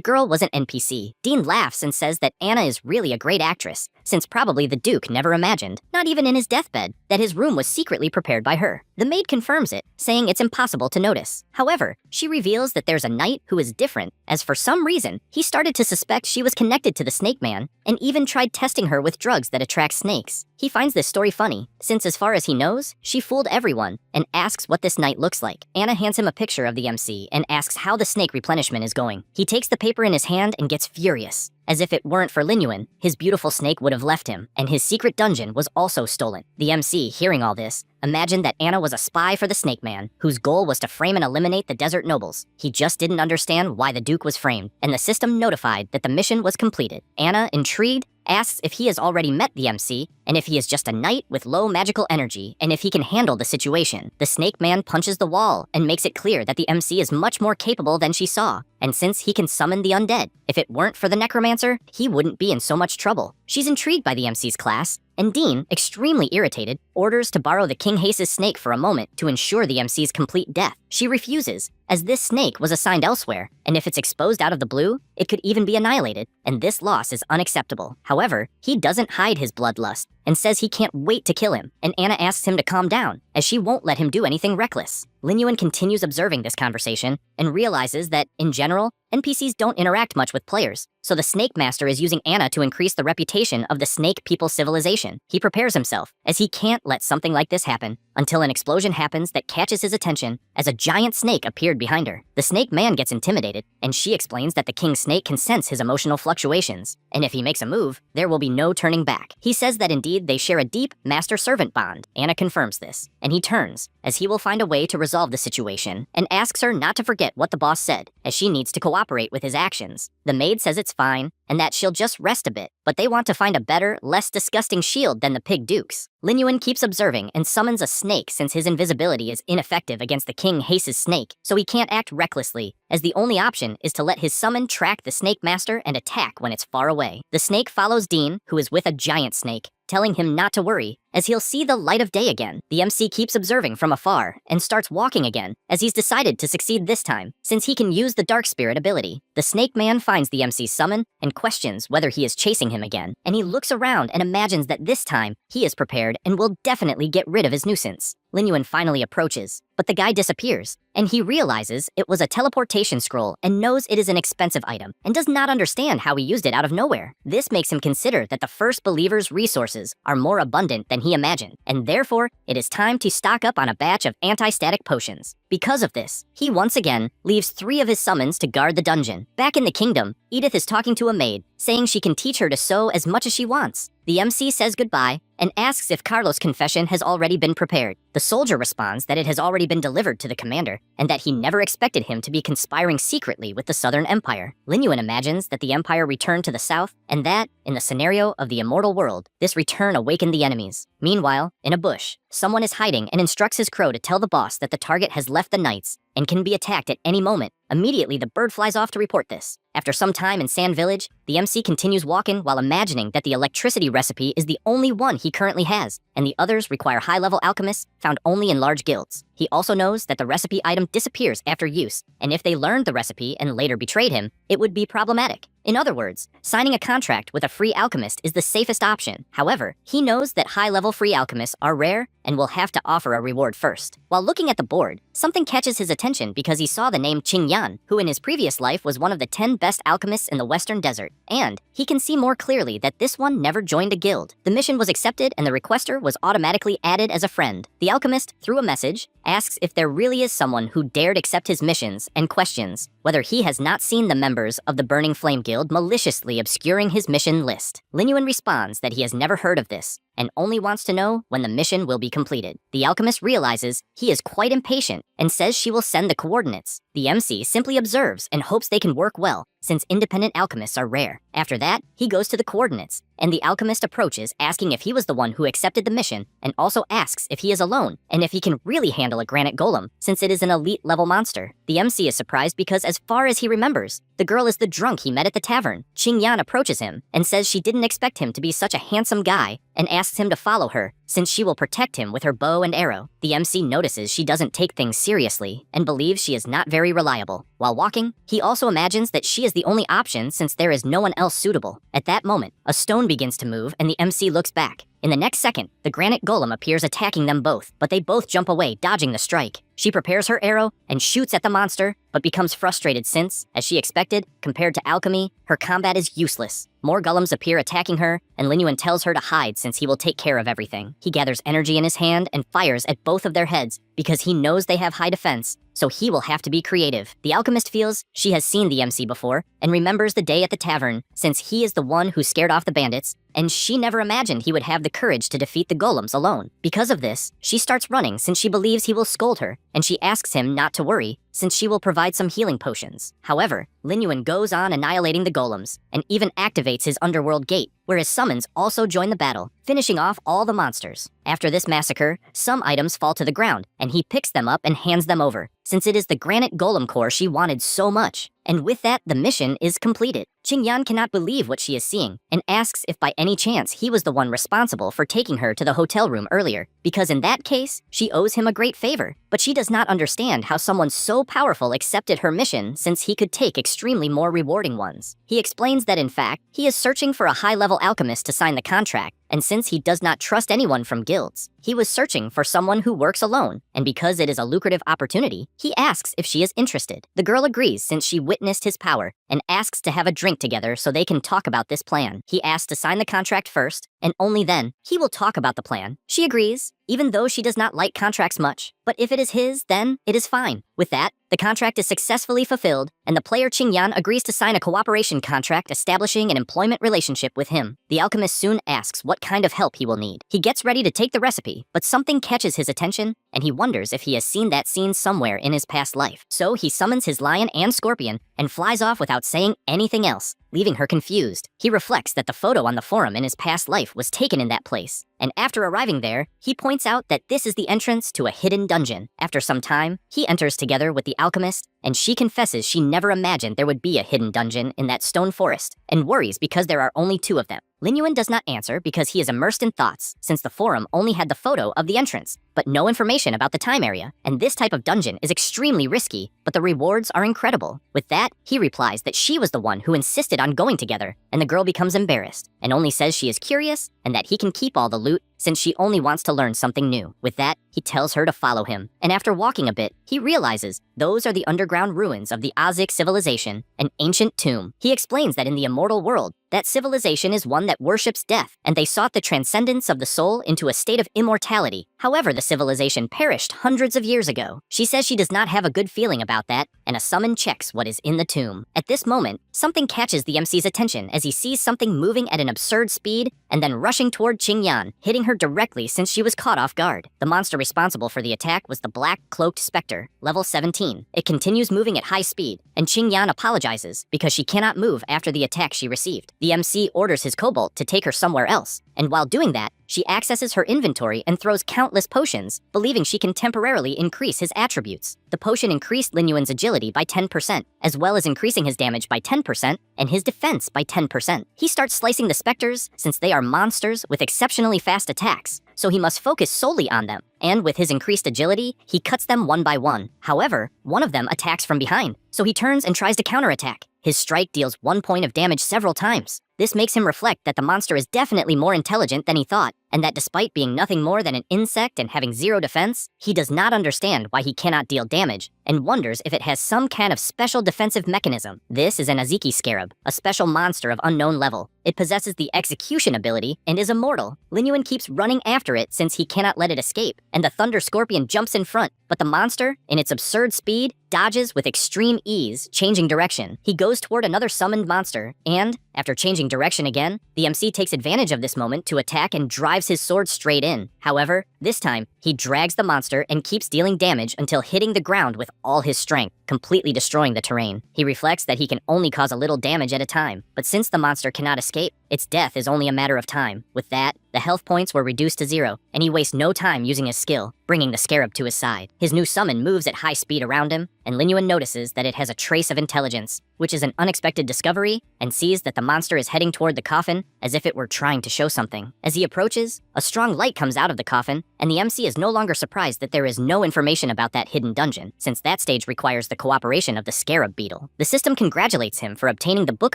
girl was an NPC. Dean laughs and says that Anna is really a great actress, since probably the Duke never imagined, not even in his deathbed, that his room was secretly prepared by her. The maid confirms it, saying it's impossible to notice. However, she reveals that there's a knight who is different, as for some reason, he started to suspect she was connected to the Snake Man, and even tried testing her with drugs that attract snakes. He finds this story funny, since as far as he knows, she fooled everyone, and asks what this knight looks like. Anna hands him a picture of the MC and asks how the snake replenishment is going. He takes the paper in his hand and gets furious. As if it weren't for Lin Yuan, his beautiful snake would have left him, and his secret dungeon was also stolen. The MC, hearing all this, imagined that Anna was a spy for the Snake Man, whose goal was to frame and eliminate the desert nobles. He just didn't understand why the Duke was framed, and the system notified that the mission was completed. Anna, intrigued, asks if he has already met the MC, and if he is just a knight with low magical energy, and if he can handle the situation. The Snake Man punches the wall and makes it clear that the MC is much more capable than she saw, and since he can summon the undead, if it weren't for the necromancer, he wouldn't be in so much trouble. She's intrigued by the MC's class, and Dean, extremely irritated, orders to borrow the King Hace's snake for a moment to ensure the MC's complete death. She refuses, as this snake was assigned elsewhere, and if it's exposed out of the blue, it could even be annihilated, and this loss is unacceptable. However, he doesn't hide his bloodlust, and says he can't wait to kill him, and Anna asks him to calm down, as she won't let him do anything reckless. Lin Yuan continues observing this conversation, and realizes that, in general, NPCs don't interact much with players, so the Snake Master is using Anna to increase the reputation of the Snake People civilization. He prepares himself, as he can't let something like this happen, until an explosion happens that catches his attention, as a giant snake appeared behind her. The Snake Man gets intimidated, and she explains that the King Snake can sense his emotional fluctuations, and if he makes a move, there will be no turning back. He says that indeed they share a deep master-servant bond. Anna confirms this, and he turns, as he will find a way to resolve the situation, and asks her not to forget what the boss said, as she needs to cooperate with his actions. The maid says it's fine, and that she'll just rest a bit, but they want to find a better, less disgusting shield than the Pig Duke's. Lin Yuan keeps observing and summons a snake since his invisibility is ineffective against the King Hace's snake, so he can't act recklessly, as the only option is to let his summon track the Snake Master and attack when it's far away. The snake follows Dean, who is with a giant snake, telling him not to worry, as he'll see the light of day again. The MC keeps observing from afar and starts walking again, as he's decided to succeed this time, since he can use the Dark Spirit ability. The Snake Man finds the MC's summon and questions whether he is chasing him again, and he looks around and imagines that this time he is prepared and will definitely get rid of his nuisance. Lin Yuan finally approaches, but the guy disappears, and he realizes it was a teleportation scroll and knows it is an expensive item, and does not understand how he used it out of nowhere. This makes him consider that the First Believer's resources are more abundant than he imagined, and therefore it is time to stock up on a batch of anti-static potions. Because of this, he once again leaves 3 of his summons to guard the dungeon. Back in the kingdom, Edith is talking to a maid, saying she can teach her to sew as much as she wants. The MC says goodbye and asks if Carlos' confession has already been prepared. The soldier responds that it has already been delivered to the commander, and that he never expected him to be conspiring secretly with the Southern Empire. Lin Yuan imagines that the Empire returned to the south, and that, in the scenario of the immortal world, this return awakened the enemies. Meanwhile, in a bush, someone is hiding and instructs his crow to tell the boss that the target has left the knights and can be attacked at any moment. Immediately, the bird flies off to report this. After some time in Sand Village, the MC continues walking while imagining that the electricity recipe is the only one he currently has, and the others require high-level alchemists found only in large guilds. He also knows that the recipe item disappears after use, and if they learned the recipe and later betrayed him, it would be problematic. In other words, signing a contract with a free alchemist is the safest option. However, he knows that high-level free alchemists are rare and will have to offer a reward first. While looking at the board, something catches his attention because he saw the name Qingyan, who in his previous life was one of the 10 best alchemists in the Western Desert, and he can see more clearly that this one never joined a guild. The mission was accepted and the requester was automatically added as a friend. The alchemist, through a message, asks if there really is someone who dared accept his missions and questions whether he has not seen the members of the Burning Flame Guild maliciously obscuring his mission list. Lin Yuan responds that he has never heard of this and only wants to know when the mission will be completed. The alchemist realizes he is quite impatient and says she will send the coordinates. The MC simply observes and hopes they can work well, since independent alchemists are rare. After that, he goes to the coordinates, and the alchemist approaches asking if he was the one who accepted the mission, and also asks if he is alone, and if he can really handle a granite golem, since it is an elite-level monster. The MC is surprised because as far as he remembers, the girl is the drunk he met at the tavern. Qingyan approaches him and says she didn't expect him to be such a handsome guy, and asks him to follow her, since she will protect him with her bow and arrow. The MC notices she doesn't take things seriously and believes she is not very reliable. While walking, he also imagines that she is the only option since there is no one else suitable. At that moment, a stone begins to move and the MC looks back. In the next second, the granite golem appears attacking them both, but they both jump away, dodging the strike. She prepares her arrow and shoots at the monster, but becomes frustrated since, as she expected, compared to alchemy, her combat is useless. More golems appear attacking her, and Lin Yuan tells her to hide since he will take care of everything. He gathers energy in his hand and fires at both of their heads because he knows they have high defense, so he will have to be creative. The alchemist feels she has seen the MC before and remembers the day at the tavern since he is the one who scared off the bandits, and she never imagined he would have the courage to defeat the golems alone. Because of this, she starts running since she believes he will scold her, and she asks him not to worry since she will provide some healing potions. However, Lin Yuan goes on annihilating the golems and even activates his underworld gate, where his summons also join the battle, finishing off all the monsters. After this massacre, some items fall to the ground, and he picks them up and hands them over, since it is the granite golem core she wanted so much. And with that, the mission is completed. Qingyan cannot believe what she is seeing, and asks if by any chance he was the one responsible for taking her to the hotel room earlier, because in that case, she owes him a great favor. But she does not understand how someone so powerful accepted her mission since he could take extremely more rewarding ones. He explains that in fact, he is searching for a high-level alchemist to sign the contract, and since he does not trust anyone from guilds, he was searching for someone who works alone, and because it is a lucrative opportunity, he asks if she is interested. The girl agrees since she witnessed his power, and asks to have a drink together so they can talk about this plan. He asks to sign the contract first, and only then, he will talk about the plan. She agrees, even though she does not like contracts much, but if it is his, then it is fine. With that, the contract is successfully fulfilled, and the player Qingyan agrees to sign a cooperation contract establishing an employment relationship with him. The alchemist soon asks what kind of help he will need. He gets ready to take the recipe, but something catches his attention, and he wonders if he has seen that scene somewhere in his past life. So he summons his lion and scorpion and flies off without saying anything else, leaving her confused. He reflects that the photo on the forum in his past life was taken in that place, and after arriving there, he points out that this is the entrance to a hidden dungeon. After some time, he enters together with the alchemist, and she confesses she never imagined there would be a hidden dungeon in that stone forest, and worries because there are only 2 of them. Lin Yuan does not answer because he is immersed in thoughts, since the forum only had the photo of the entrance, but no information about the time area, and this type of dungeon is extremely risky, but the rewards are incredible. With that, he replies that she was the one who insisted on going together, and the girl becomes embarrassed, and only says she is curious, and that he can keep all the loot, since she only wants to learn something new. With that, he tells her to follow him, and after walking a bit, he realizes those are the underground ruins of the Azik civilization, an ancient tomb. He explains that in the immortal world, that civilization is one that worships death, and they sought the transcendence of the soul into a state of immortality. However, the civilization perished hundreds of years ago. She says she does not have a good feeling about that, and a summon checks what is in the tomb. At this moment, something catches the MC's attention as he sees something moving at an absurd speed and then rushing toward Qingyan, hitting her directly since she was caught off guard. The monster responsible for the attack was the Black Cloaked Spectre, level 17. It continues moving at high speed, and Qingyan apologizes because she cannot move after the attack she received. The MC orders his kobold to take her somewhere else, and while doing that, she accesses her inventory and throws countless potions, believing she can temporarily increase his attributes. The potion increased Lin Yuan's agility by 10%, as well as increasing his damage by 10% and his defense by 10%. He starts slicing the specters since they are monsters with exceptionally fast attacks, so he must focus solely on them. And with his increased agility, he cuts them one by one. However, one of them attacks from behind, so he turns and tries to counterattack. His strike deals 1 point of damage several times. This makes him reflect that the monster is definitely more intelligent than he thought, and that despite being nothing more than an insect and having zero defense, he does not understand why he cannot deal damage, and wonders if it has some kind of special defensive mechanism. This is an Aziki scarab, a special monster of unknown level. It possesses the execution ability and is immortal. Lin Yuan keeps running after it since he cannot let it escape, and the Thunder Scorpion jumps in front, but the monster, in its absurd speed, dodges with extreme ease, changing direction. He goes toward another summoned monster, and, after changing direction again, the MC takes advantage of this moment to attack and drives his sword straight in. However, this time, he drags the monster and keeps dealing damage until hitting the ground with all his strength, completely destroying the terrain. He reflects that he can only cause a little damage at a time, but since the monster cannot escape, its death is only a matter of time. With that, the health points were reduced to 0, and he wastes no time using his skill, bringing the scarab to his side. His new summon moves at high speed around him, and Lin Yuan notices that it has a trace of intelligence, which is an unexpected discovery, and sees that the monster is heading toward the coffin as if it were trying to show something. As he approaches, a strong light comes out of the coffin, and the MC is no longer surprised that there is no information about that hidden dungeon, since that stage requires the cooperation of the scarab beetle. The system congratulates him for obtaining the Book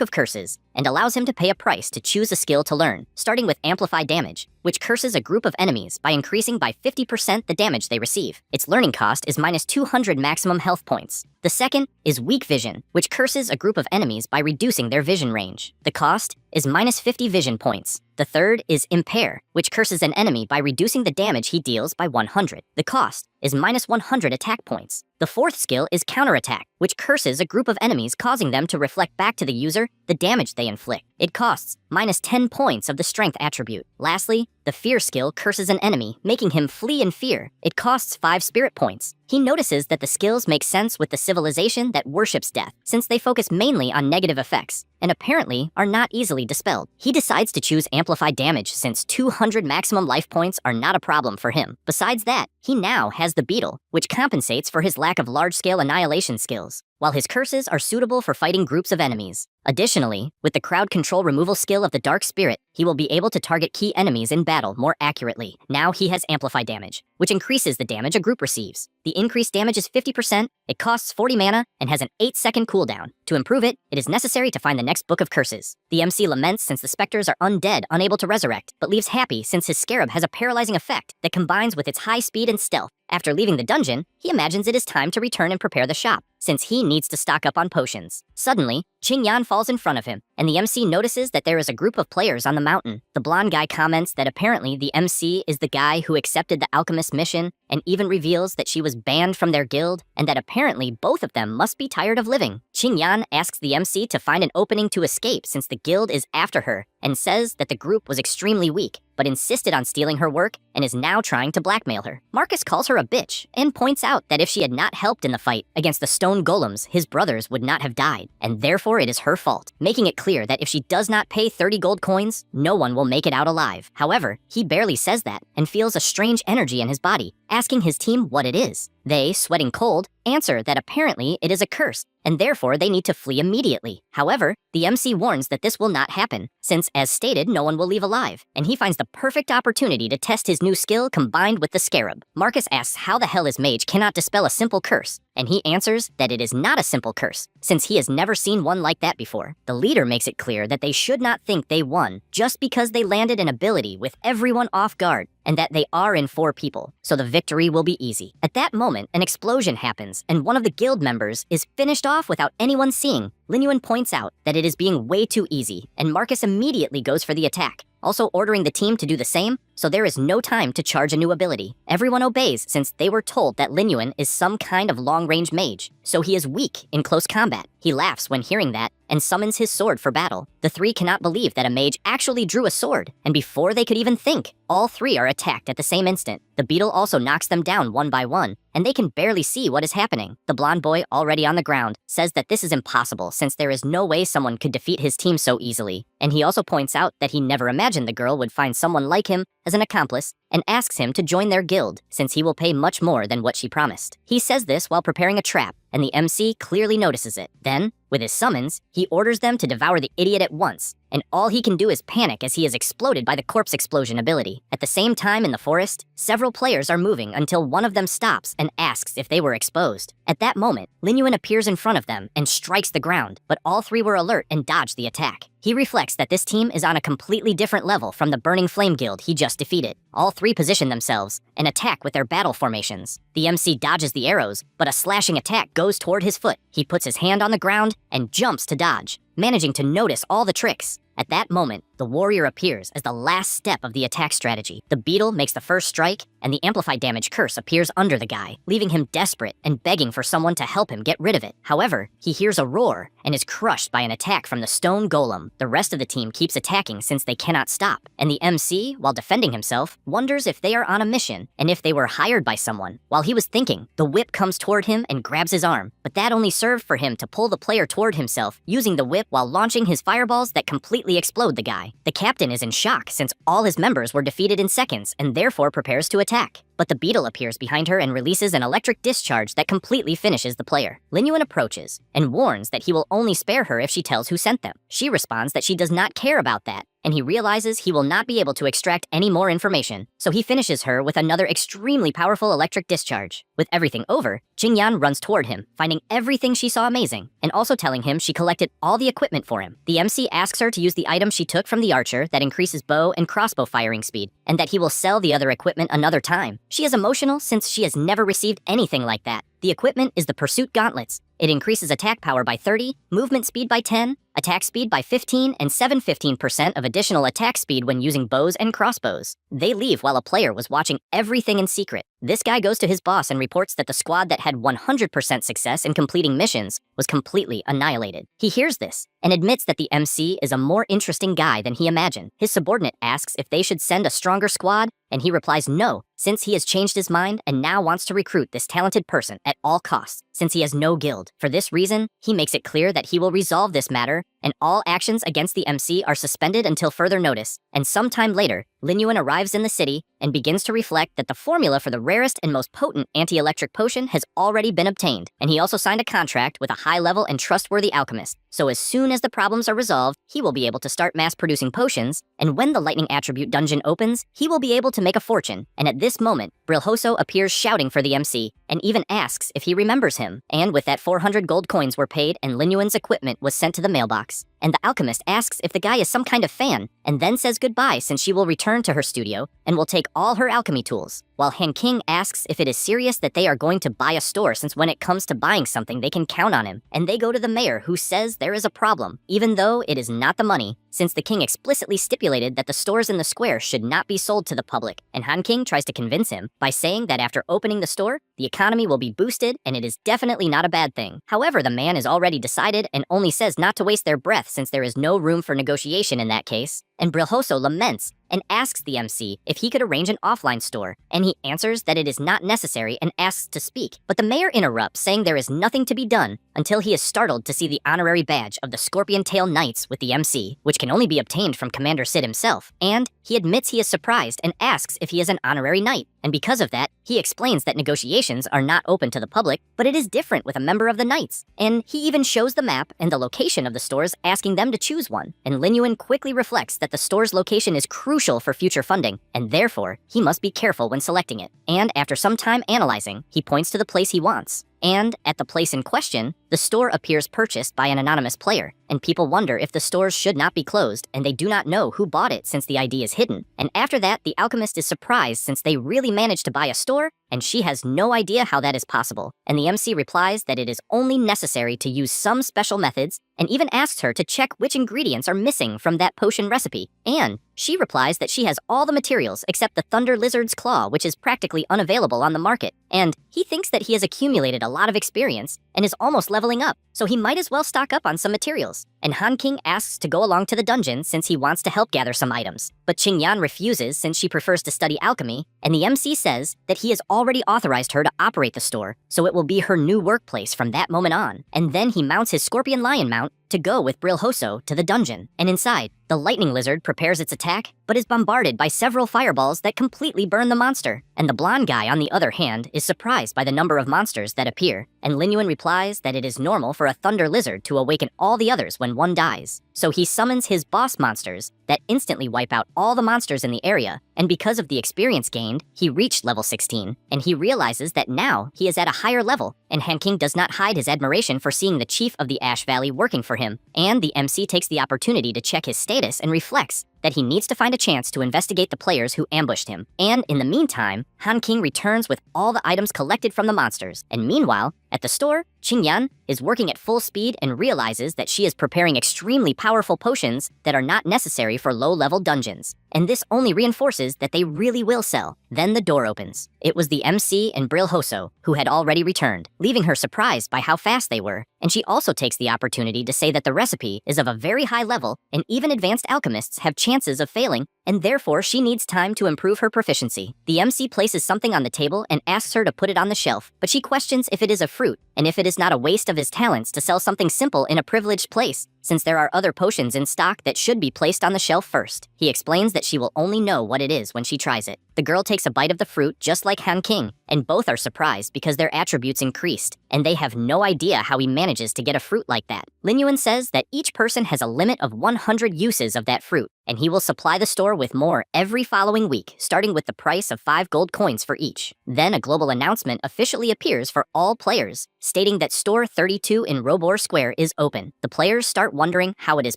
of Curses, and allows him to pay a price to choose a skill to learn, starting with Amplified Damage, which curses a group of enemies by increasing by 50% the damage they receive. Its learning cost is minus 200 maximum health points. The second is Weak Vision, which curses a group of enemies by reducing their vision range. The cost is minus 50 vision points. The third is Impair, which curses an enemy by reducing the damage he deals by 100. The cost is minus 100 attack points. The fourth skill is Counterattack, which curses a group of enemies, causing them to reflect back to the user the damage they inflict. It costs minus 10 points of the Strength attribute. Lastly, the Fear skill curses an enemy, making him flee in fear. It costs 5 spirit points. He notices that the skills make sense with the civilization that worships death, since they focus mainly on negative effects, and apparently are not easily dispelled. He decides to choose Amplified Damage since 200 maximum life points are not a problem for him. Besides that, he now has the Beetle, which compensates for his lack of large-scale annihilation skills, while his curses are suitable for fighting groups of enemies. Additionally, with the crowd control removal skill of the Dark Spirit, he will be able to target key enemies in battle more accurately. Now he has Amplified Damage, which increases the damage a group receives. The increased damage is 50%, it costs 40 mana, and has an 8-second cooldown. To improve it, it is necessary to find the next Book of Curses. The MC laments since the specters are undead, unable to resurrect, but leaves happy since his scarab has a paralyzing effect that combines with its high speed and stealth. After leaving the dungeon, he imagines it is time to return and prepare the shop, since he needs to stock up on potions. Suddenly, Qingyan falls in front of him, and the MC notices that there is a group of players on the mountain. The blonde guy comments that apparently the MC is the guy who accepted the alchemist mission, and even reveals that she was banned from their guild, and that apparently both of them must be tired of living. Qingyan asks the MC to find an opening to escape since the guild is after her, and says that the group was extremely weak, but insisted on stealing her work and is now trying to blackmail her. Marcus calls her a bitch and points out that if she had not helped in the fight against the stone golems, his brothers would not have died, and therefore it is her fault, making it clear that if she does not pay 30 gold coins, no one will make it out alive. However, he barely says that and feels a strange energy in his body, asking his team what it is. They, sweating cold, answer that apparently it is a curse, and therefore they need to flee immediately. However, the MC warns that this will not happen, since, as stated, no one will leave alive, and he finds the perfect opportunity to test his new skill combined with the scarab. Marcus asks how the hell his mage cannot dispel a simple curse, and he answers that it is not a simple curse, since he has never seen one like that before. The leader makes it clear that they should not think they won just because they landed an ability with everyone off guard, and that they are in 4 people, so the victory will be easy. At that moment, an explosion happens, and one of the guild members is finished off without anyone seeing. Lin Yuan points out that it is being way too easy, and Marcus immediately goes for the attack, also ordering the team to do the same, so there is no time to charge a new ability. Everyone obeys since they were told that Lin Yuan is some kind of long-range mage, so he is weak in close combat. He laughs when hearing that and summons his sword for battle. The 3 cannot believe that a mage actually drew a sword, and before they could even think, all 3 are attacked at the same instant. The beetle also knocks them down one by one, and they can barely see what is happening. The blonde boy, already on the ground, says that this is impossible since there is no way someone could defeat his team so easily, and he also points out that he never imagined the girl would find someone like him as an accomplice, and asks him to join their guild since he will pay much more than what she promised. He says this while preparing a trap, and the MC clearly notices it. Then, with his summons, he orders them to devour the idiot at once, and all he can do is panic as he is exploded by the corpse explosion ability. At the same time in the forest, several players are moving until one of them stops and asks if they were exposed. At that moment, Lin Yuan appears in front of them and strikes the ground, but all three were alert and dodged the attack. He reflects that this team is on a completely different level from the Burning Flame Guild he just defeated. All three position themselves and attack with their battle formations. The MC dodges the arrows, but a slashing attack goes toward his foot. He puts his hand on the ground and jumps to dodge, managing to notice all the tricks. At that moment, the warrior appears as the last step of the attack strategy. The beetle makes the first strike, and the amplified damage curse appears under the guy, leaving him desperate and begging for someone to help him get rid of it. However, he hears a roar and is crushed by an attack from the stone golem. The rest of the team keeps attacking since they cannot stop, and the MC, while defending himself, wonders if they are on a mission and if they were hired by someone. While he was thinking, the whip comes toward him and grabs his arm, but that only served for him to pull the player toward himself, using the whip while launching his fireballs that completely explode the guy. The captain is in shock since all his members were defeated in seconds and therefore prepares to attack. But the beetle appears behind her and releases an electric discharge that completely finishes the player. Lin Yuan approaches and warns that he will only spare her if she tells who sent them. She responds that she does not care about that, and he realizes he will not be able to extract any more information, so he finishes her with another extremely powerful electric discharge. With everything over, Jingyan runs toward him, finding everything she saw amazing, and also telling him she collected all the equipment for him. The MC asks her to use the item she took from the archer that increases bow and crossbow firing speed, and that he will sell the other equipment another time. She is emotional since she has never received anything like that. The equipment is the Pursuit Gauntlets. It increases attack power by 30, movement speed by 10, attack speed by 15, and 15% of additional attack speed when using bows and crossbows. They leave while a player was watching everything in secret. This guy goes to his boss and reports that the squad that had 100% success in completing missions was completely annihilated. He hears this and admits that the MC is a more interesting guy than he imagined. His subordinate asks if they should send a stronger squad, and he replies no, since he has changed his mind and now wants to recruit this talented person at all costs, since he has no guild. For this reason, he makes it clear that he will resolve this matter, and all actions against the MC are suspended until further notice. And sometime later, Lin Yuan arrives in the city and begins to reflect that the formula for the rarest and most potent anti-electric potion has already been obtained, and he also signed a contract with a high-level and trustworthy alchemist. So as soon as the problems are resolved, he will be able to start mass-producing potions, and when the lightning attribute dungeon opens, he will be able to make a fortune. And at this moment, Brilhoso appears shouting for the MC, and even asks if he remembers him. And with that 400 gold coins were paid and Lin Yuan's equipment was sent to the mailbox. And the alchemist asks if the guy is some kind of fan, and then says goodbye since she will return to her studio and will take all her alchemy tools. While Han King asks if it is serious that they are going to buy a store, since when it comes to buying something they can count on him. And they go to the mayor, who says there is a problem, even though it is not the money, since the king explicitly stipulated that the stores in the square should not be sold to the public. And Han King tries to convince him by saying that after opening the store, the economy will be boosted and it is definitely not a bad thing. However, the man is already decided and only says not to waste their breath since there is no room for negotiation in that case. And Brilhoso laments and asks the MC if he could arrange an offline store, and he answers that it is not necessary and asks to speak. But the mayor interrupts, saying there is nothing to be done until he is startled to see the honorary badge of the Scorpion Tail Knights with the MC, which can only be obtained from Commander Sid himself. And he admits he is surprised and asks if he is an honorary knight. And because of that, he explains that negotiations are not open to the public, but it is different with a member of the Knights. And he even shows the map and the location of the stores, asking them to choose one. And Lin Yuan quickly reflects that the store's location is crucial for future funding, and therefore, he must be careful when selecting it. And after some time analyzing, he points to the place he wants. And at the place in question, the store appears purchased by an anonymous player, and people wonder if the stores should not be closed, and they do not know who bought it since the ID is hidden. And after that, the alchemist is surprised since they really managed to buy a store, and she has no idea how that is possible. And the MC replies that it is only necessary to use some special methods, and even asks her to check which ingredients are missing from that potion recipe. And she replies that she has all the materials except the Thunder Lizard's Claw, which is practically unavailable on the market. And he thinks that he has accumulated a lot of experience and is almost leveling up, so he might as well stock up on some materials. And Han King asks to go along to the dungeon since he wants to help gather some items. But Qingyan refuses since she prefers to study alchemy, and the MC says that he has already authorized her to operate the store, so it will be her new workplace from that moment on. And then he mounts his Scorpion Lion mount to go with Brilhoso to the dungeon. And inside, the lightning lizard prepares its attack, but is bombarded by several fireballs that completely burn the monster. And the blonde guy, on the other hand, is surprised by the number of monsters that appear, and Lin Yuan replies that it is normal for a thunder lizard to awaken all the others when one dies. So he summons his boss monsters that instantly wipe out all the monsters in the area, and because of the experience gained, he reached level 16, and he realizes that now he is at a higher level, and Han King does not hide his admiration for seeing the chief of the Ash Valley working for him, and the MC takes the opportunity to check his status and reflects that he needs to find a chance to investigate the players who ambushed him. And in the meantime, Han King returns with all the items collected from the monsters. And meanwhile, at the store, Qingyan is working at full speed and realizes that she is preparing extremely powerful potions that are not necessary for low-level dungeons. And this only reinforces that they really will sell. Then the door opens. It was the MC and Brilhoso, who had already returned, leaving her surprised by how fast they were. And she also takes the opportunity to say that the recipe is of a very high level, and even advanced alchemists have chances of failing, and therefore she needs time to improve her proficiency. The MC places something on the table and asks her to put it on the shelf, but she questions if it is a fruit, and if it is not a waste of his talents to sell something simple in a privileged place, since there are other potions in stock that should be placed on the shelf first. He explains that she will only know what it is when she tries it. The girl takes a bite of the fruit just like Han King, and both are surprised because their attributes increased, and they have no idea how he manages to get a fruit like that. Lin Yuan says that each person has a limit of 100 uses of that fruit, and he will supply the store with more every following week, starting with the price of 5 gold coins for each. Then a global announcement officially appears for all players, stating that Store 32 in Robor Square is open. The players start wondering how it is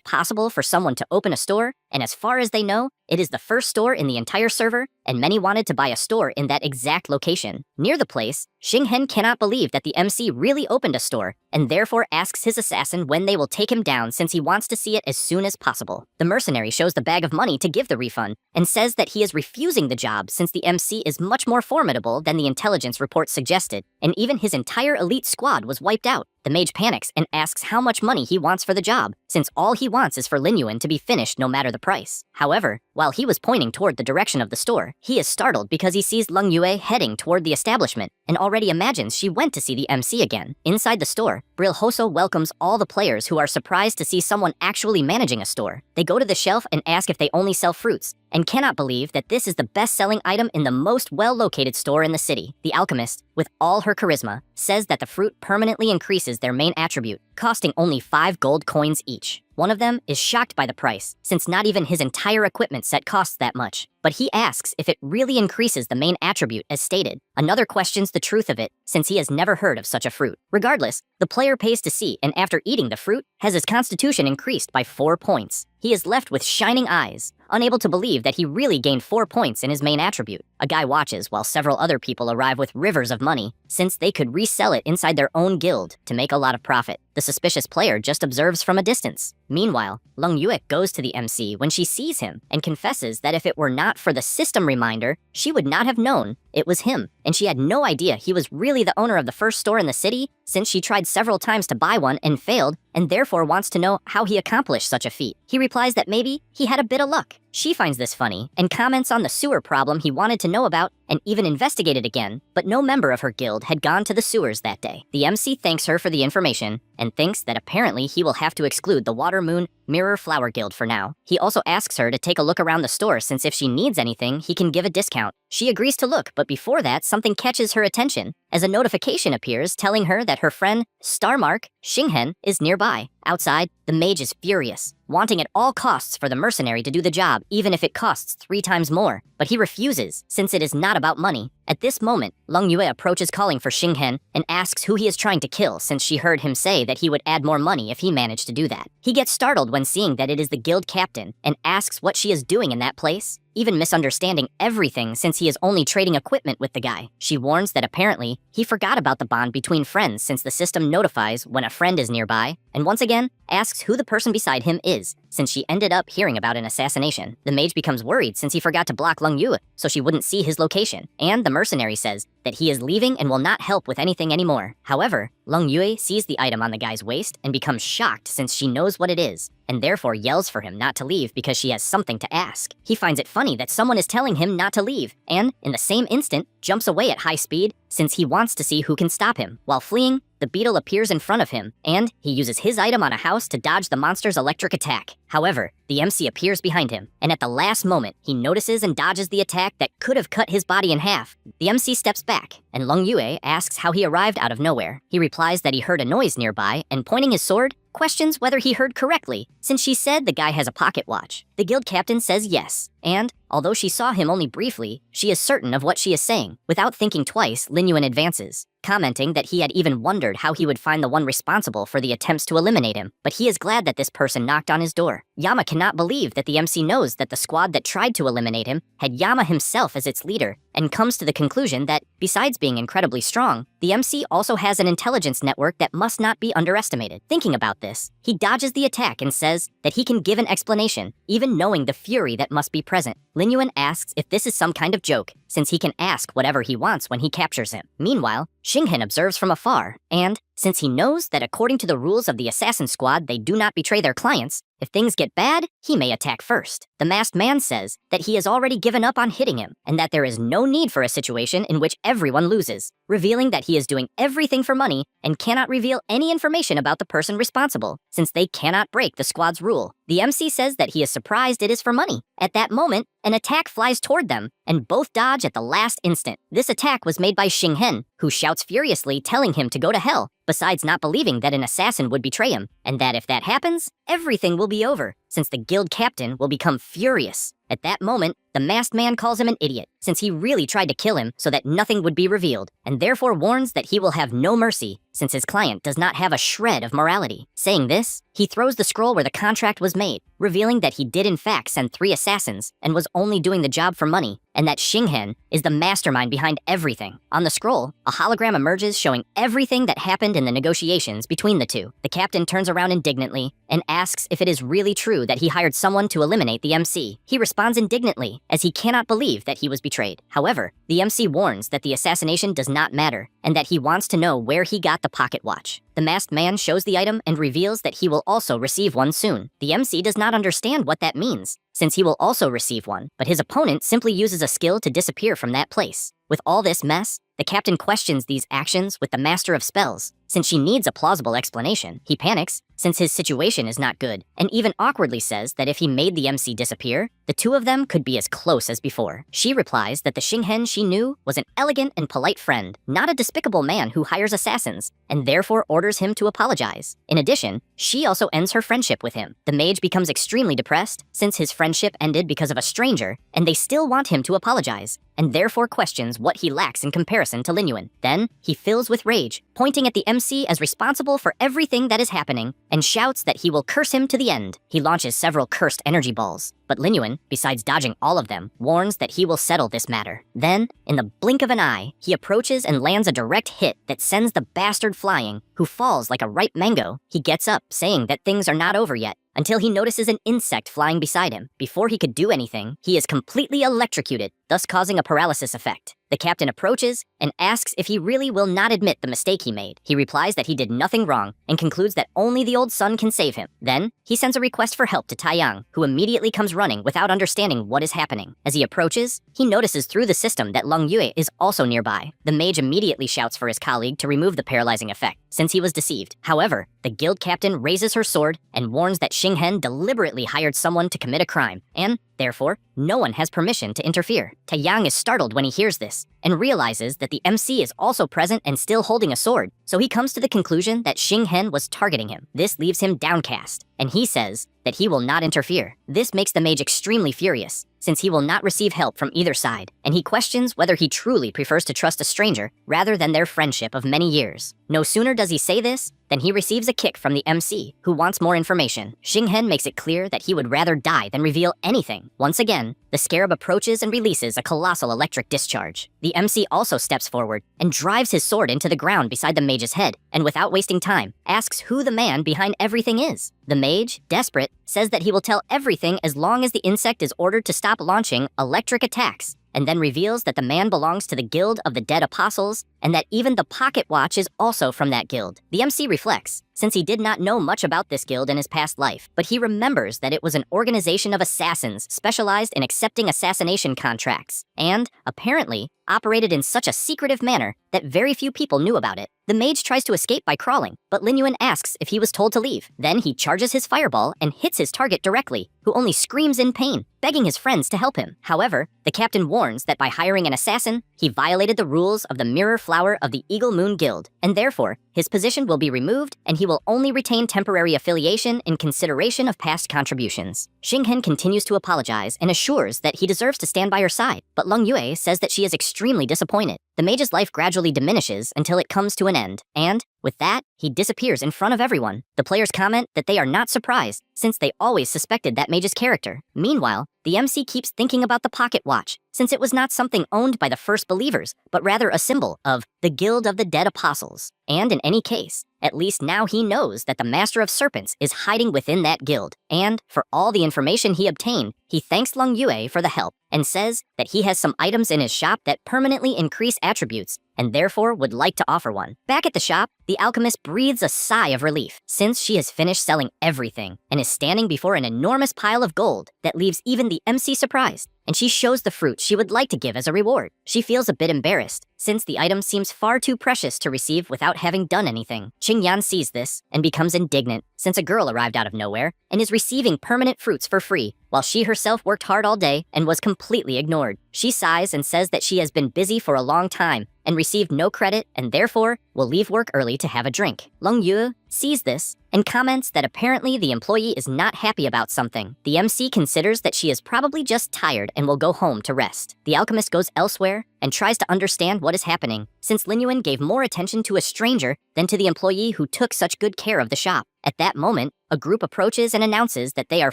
possible for someone to open a store, and as far as they know, it is the first store in the entire server, and many wanted to buy a store in that exact location. Near the place, Xinghen cannot believe that the MC really opened a store, and therefore asks his assassin when they will take him down since he wants to see it as soon as possible. The mercenary shows the bag of money to give the refund, and says that he is refusing the job since the MC is much more formidable than the intelligence report suggested, and even his entire elite squad was wiped out. The mage panics and asks how much money he wants for the job, since all he wants is for Lin Yuan to be finished no matter the price. However, while he was pointing toward the direction of the store, he is startled because he sees Leng Yue heading toward the establishment and already imagines she went to see the MC again. Inside the store, Brilhoso welcomes all the players who are surprised to see someone actually managing a store. They go to the shelf and ask if they only sell fruits, and cannot believe that this is the best-selling item in the most well-located store in the city. The alchemist, with all her charisma, says that the fruit permanently increases their main attribute, costing only 5 gold coins each. One of them is shocked by the price, since not even his entire equipment set costs that much. But he asks if it really increases the main attribute as stated. Another questions the truth of it, since he has never heard of such a fruit. Regardless, the player pays to see, and after eating the fruit, has his constitution increased by 4 points. He is left with shining eyes, unable to believe that he really gained 4 points in his main attribute. A guy watches while several other people arrive with rivers of money, since they could resell it inside their own guild to make a lot of profit. The suspicious player just observes from a distance. Meanwhile, Leng Yue goes to the MC when she sees him and confesses that if it were not for the system reminder, she would not have known it was him, and she had no idea he was really the owner of the first store in the city, since she tried several times to buy one and failed, and therefore wants to know how he accomplished such a feat. He replies that maybe he had a bit of luck. She finds this funny and comments on the sewer problem he wanted to know about and even investigated again, but no member of her guild had gone to the sewers that day. The MC thanks her for the information and thinks that apparently he will have to exclude the Water Moon Mirror Flower Guild for now. He also asks her to take a look around the store since if she needs anything, he can give a discount. She agrees to look, but before that, something catches her attention as a notification appears telling her that her friend, Starmark Xinghen, is nearby. Outside, the mage is furious, wanting at all costs for the mercenary to do the job even if it costs 3 times more, but he refuses since it is not about money. At this moment, Leng Yue approaches calling for Xinghen and asks who he is trying to kill since she heard him say that he would add more money if he managed to do that. He gets startled when seeing that it is the guild captain and asks what she is doing in that place, even misunderstanding everything since he is only trading equipment with the guy. She warns that apparently he forgot about the bond between friends since the system notifies when a friend is nearby, and once again asks who the person beside him is since she ended up hearing about an assassination. The mage becomes worried since he forgot to block Leng Yue so she wouldn't see his location, and the mercenary says that he is leaving and will not help with anything anymore. However, Leng Yue sees the item on the guy's waist and becomes shocked since she knows what it is, and therefore yells for him not to leave because she has something to ask. He finds it funny that someone is telling him not to leave, and, in the same instant, jumps away at high speed since he wants to see who can stop him. While fleeing, the beetle appears in front of him, and he uses his item on a house to dodge the monster's electric attack. However, the MC appears behind him, and at the last moment, he notices and dodges the attack that could have cut his body in half. The MC steps back, and Lung Yue asks how he arrived out of nowhere. He replies that he heard a noise nearby, and pointing his sword, questions whether he heard correctly, since she said the guy has a pocket watch. The guild captain says yes, and although she saw him only briefly, she is certain of what she is saying. Without thinking twice, Lin Yuan advances, commenting that he had even wondered how he would find the one responsible for the attempts to eliminate him, but he is glad that this person knocked on his door. Yama cannot believe that the MC knows that the squad that tried to eliminate him had Yama himself as its leader, and comes to the conclusion that, besides being incredibly strong, the MC also has an intelligence network that must not be underestimated. Thinking about this, he dodges the attack and says that he can give an explanation, even knowing the fury that must be present. Lin Yuan asks if this is some kind of joke, since he can ask whatever he wants when he captures him. Meanwhile, Xinghen observes from afar, and since he knows that according to the rules of the assassin squad they do not betray their clients, if things get bad, he may attack first. The masked man says that he has already given up on hitting him, and that there is no need for a situation in which everyone loses, revealing that he is doing everything for money and cannot reveal any information about the person responsible, since they cannot break the squad's rule. The MC says that he is surprised it is for money. At that moment, an attack flies toward them, and both dodge at the last instant. This attack was made by Xinghen, who shouts furiously, telling him to go to hell, besides not believing that an assassin would betray him, and that if that happens, everything will be over, since the guild captain will become furious. At that moment, the masked man calls him an idiot, since he really tried to kill him so that nothing would be revealed, and therefore warns that he will have no mercy, since his client does not have a shred of morality. Saying this, he throws the scroll where the contract was made, revealing that he did in fact send 3 assassins and was only doing the job for money, and that Xinghen is the mastermind behind everything. On the scroll, a hologram emerges showing everything that happened in the negotiations between the two. The captain turns around indignantly and asks if it is really true that he hired someone to eliminate the MC. He responds indignantly, as he cannot believe that he was betrayed. However, the MC warns that the assassination does not matter, and that he wants to know where he got the pocket watch. The masked man shows the item and reveals that he will also receive one soon. The MC does not understand what that means, since he will also receive one, but his opponent simply uses a skill to disappear from that place. With all this mess, the captain questions these actions with the master of spells, since she needs a plausible explanation. He panics, since his situation is not good, and even awkwardly says that if he made the MC disappear, the two of them could be as close as before. She replies that the Xinghen she knew was an elegant and polite friend, not a despicable man who hires assassins, and therefore orders him to apologize. In addition, she also ends her friendship with him. The mage becomes extremely depressed, since his friendship ended because of a stranger, and they still want him to apologize, and therefore questions what he lacks in comparison to Lin Yuan. Then, he fills with rage, pointing at the MC as responsible for everything that is happening, and shouts that he will curse him to the end. He launches several cursed energy balls, but Lin Yuan, besides dodging all of them, warns that he will settle this matter. Then, in the blink of an eye, he approaches and lands a direct hit that sends the bastard flying, who falls like a ripe mango. He gets up, saying that things are not over yet, until he notices an insect flying beside him. Before he could do anything, he is completely electrocuted, thus causing a paralysis effect. The captain approaches and asks if he really will not admit the mistake he made. He replies that he did nothing wrong and concludes that only the old son can save him. Then, he sends a request for help to Taiyang, who immediately comes running without understanding what is happening. As he approaches, he notices through the system that Lung Yue is also nearby. The mage immediately shouts for his colleague to remove the paralyzing effect, since he was deceived. However, the guild captain raises her sword and warns that Xinghen deliberately hired someone to commit a crime, and therefore, no one has permission to interfere. Taiyang is startled when he hears this, and realizes that the MC is also present and still holding a sword, so he comes to the conclusion that Xinghen was targeting him. This leaves him downcast, and he says that he will not interfere. This makes the mage extremely furious, since he will not receive help from either side, and he questions whether he truly prefers to trust a stranger rather than their friendship of many years. No sooner does he say this than he receives a kick from the MC, who wants more information. Xinghen makes it clear that he would rather die than reveal anything. Once again, the scarab approaches and releases a colossal electric discharge. The MC also steps forward and drives his sword into the ground beside the mage's head, and without wasting time, asks who the man behind everything is. The mage, desperate, says that he will tell everything as long as the insect is ordered to stop launching electric attacks, and then reveals that the man belongs to the Guild of the Dead Apostles and that even the pocket watch is also from that guild. The MC reflects, since he did not know much about this guild in his past life, but he remembers that it was an organization of assassins specialized in accepting assassination contracts, and, apparently, operated in such a secretive manner that very few people knew about it. The mage tries to escape by crawling, but Lin Yuan asks if he was told to leave. Then he charges his fireball and hits his target directly, who only screams in pain, begging his friends to help him. However, the captain warns that by hiring an assassin, he violated the rules of the Mirror Flower of the Eagle Moon Guild, and therefore, his position will be removed and he will only retain temporary affiliation in consideration of past contributions. Xinghen continues to apologize and assures that he deserves to stand by her side, but Leng Yue says that she is extremely disappointed. The mage's life gradually diminishes until it comes to an end, and, with that, he disappears in front of everyone. The players comment that they are not surprised, since they always suspected that mage's character. Meanwhile, the MC keeps thinking about the pocket watch, since it was not something owned by the first believers, but rather a symbol of the Guild of the Dead Apostles. And in any case, at least now he knows that the Master of Serpents is hiding within that guild. And, for all the information he obtained, he thanks Leng Yue for the help, and says that he has some items in his shop that permanently increase attributes, and therefore would like to offer one. Back at the shop, the alchemist breathes a sigh of relief, since she has finished selling everything, and is standing before an enormous pile of gold that leaves even the MC surprised, and she shows the fruit she would like to give as a reward. She feels a bit embarrassed, since the item seems far too precious to receive without having done anything. Qingyan sees this, and becomes indignant, since a girl arrived out of nowhere, and is receiving permanent fruits for free, while she herself worked hard all day and was completely ignored. She sighs and says that she has been busy for a long time, and received no credit, and therefore will leave work early to have a drink. Leng Yue sees this, and comments that apparently the employee is not happy about something. The MC considers that she is probably just tired and will go home to rest. The alchemist goes elsewhere and tries to understand what is happening, since Lin Yuan gave more attention to a stranger than to the employee who took such good care of the shop. At that moment, a group approaches and announces that they are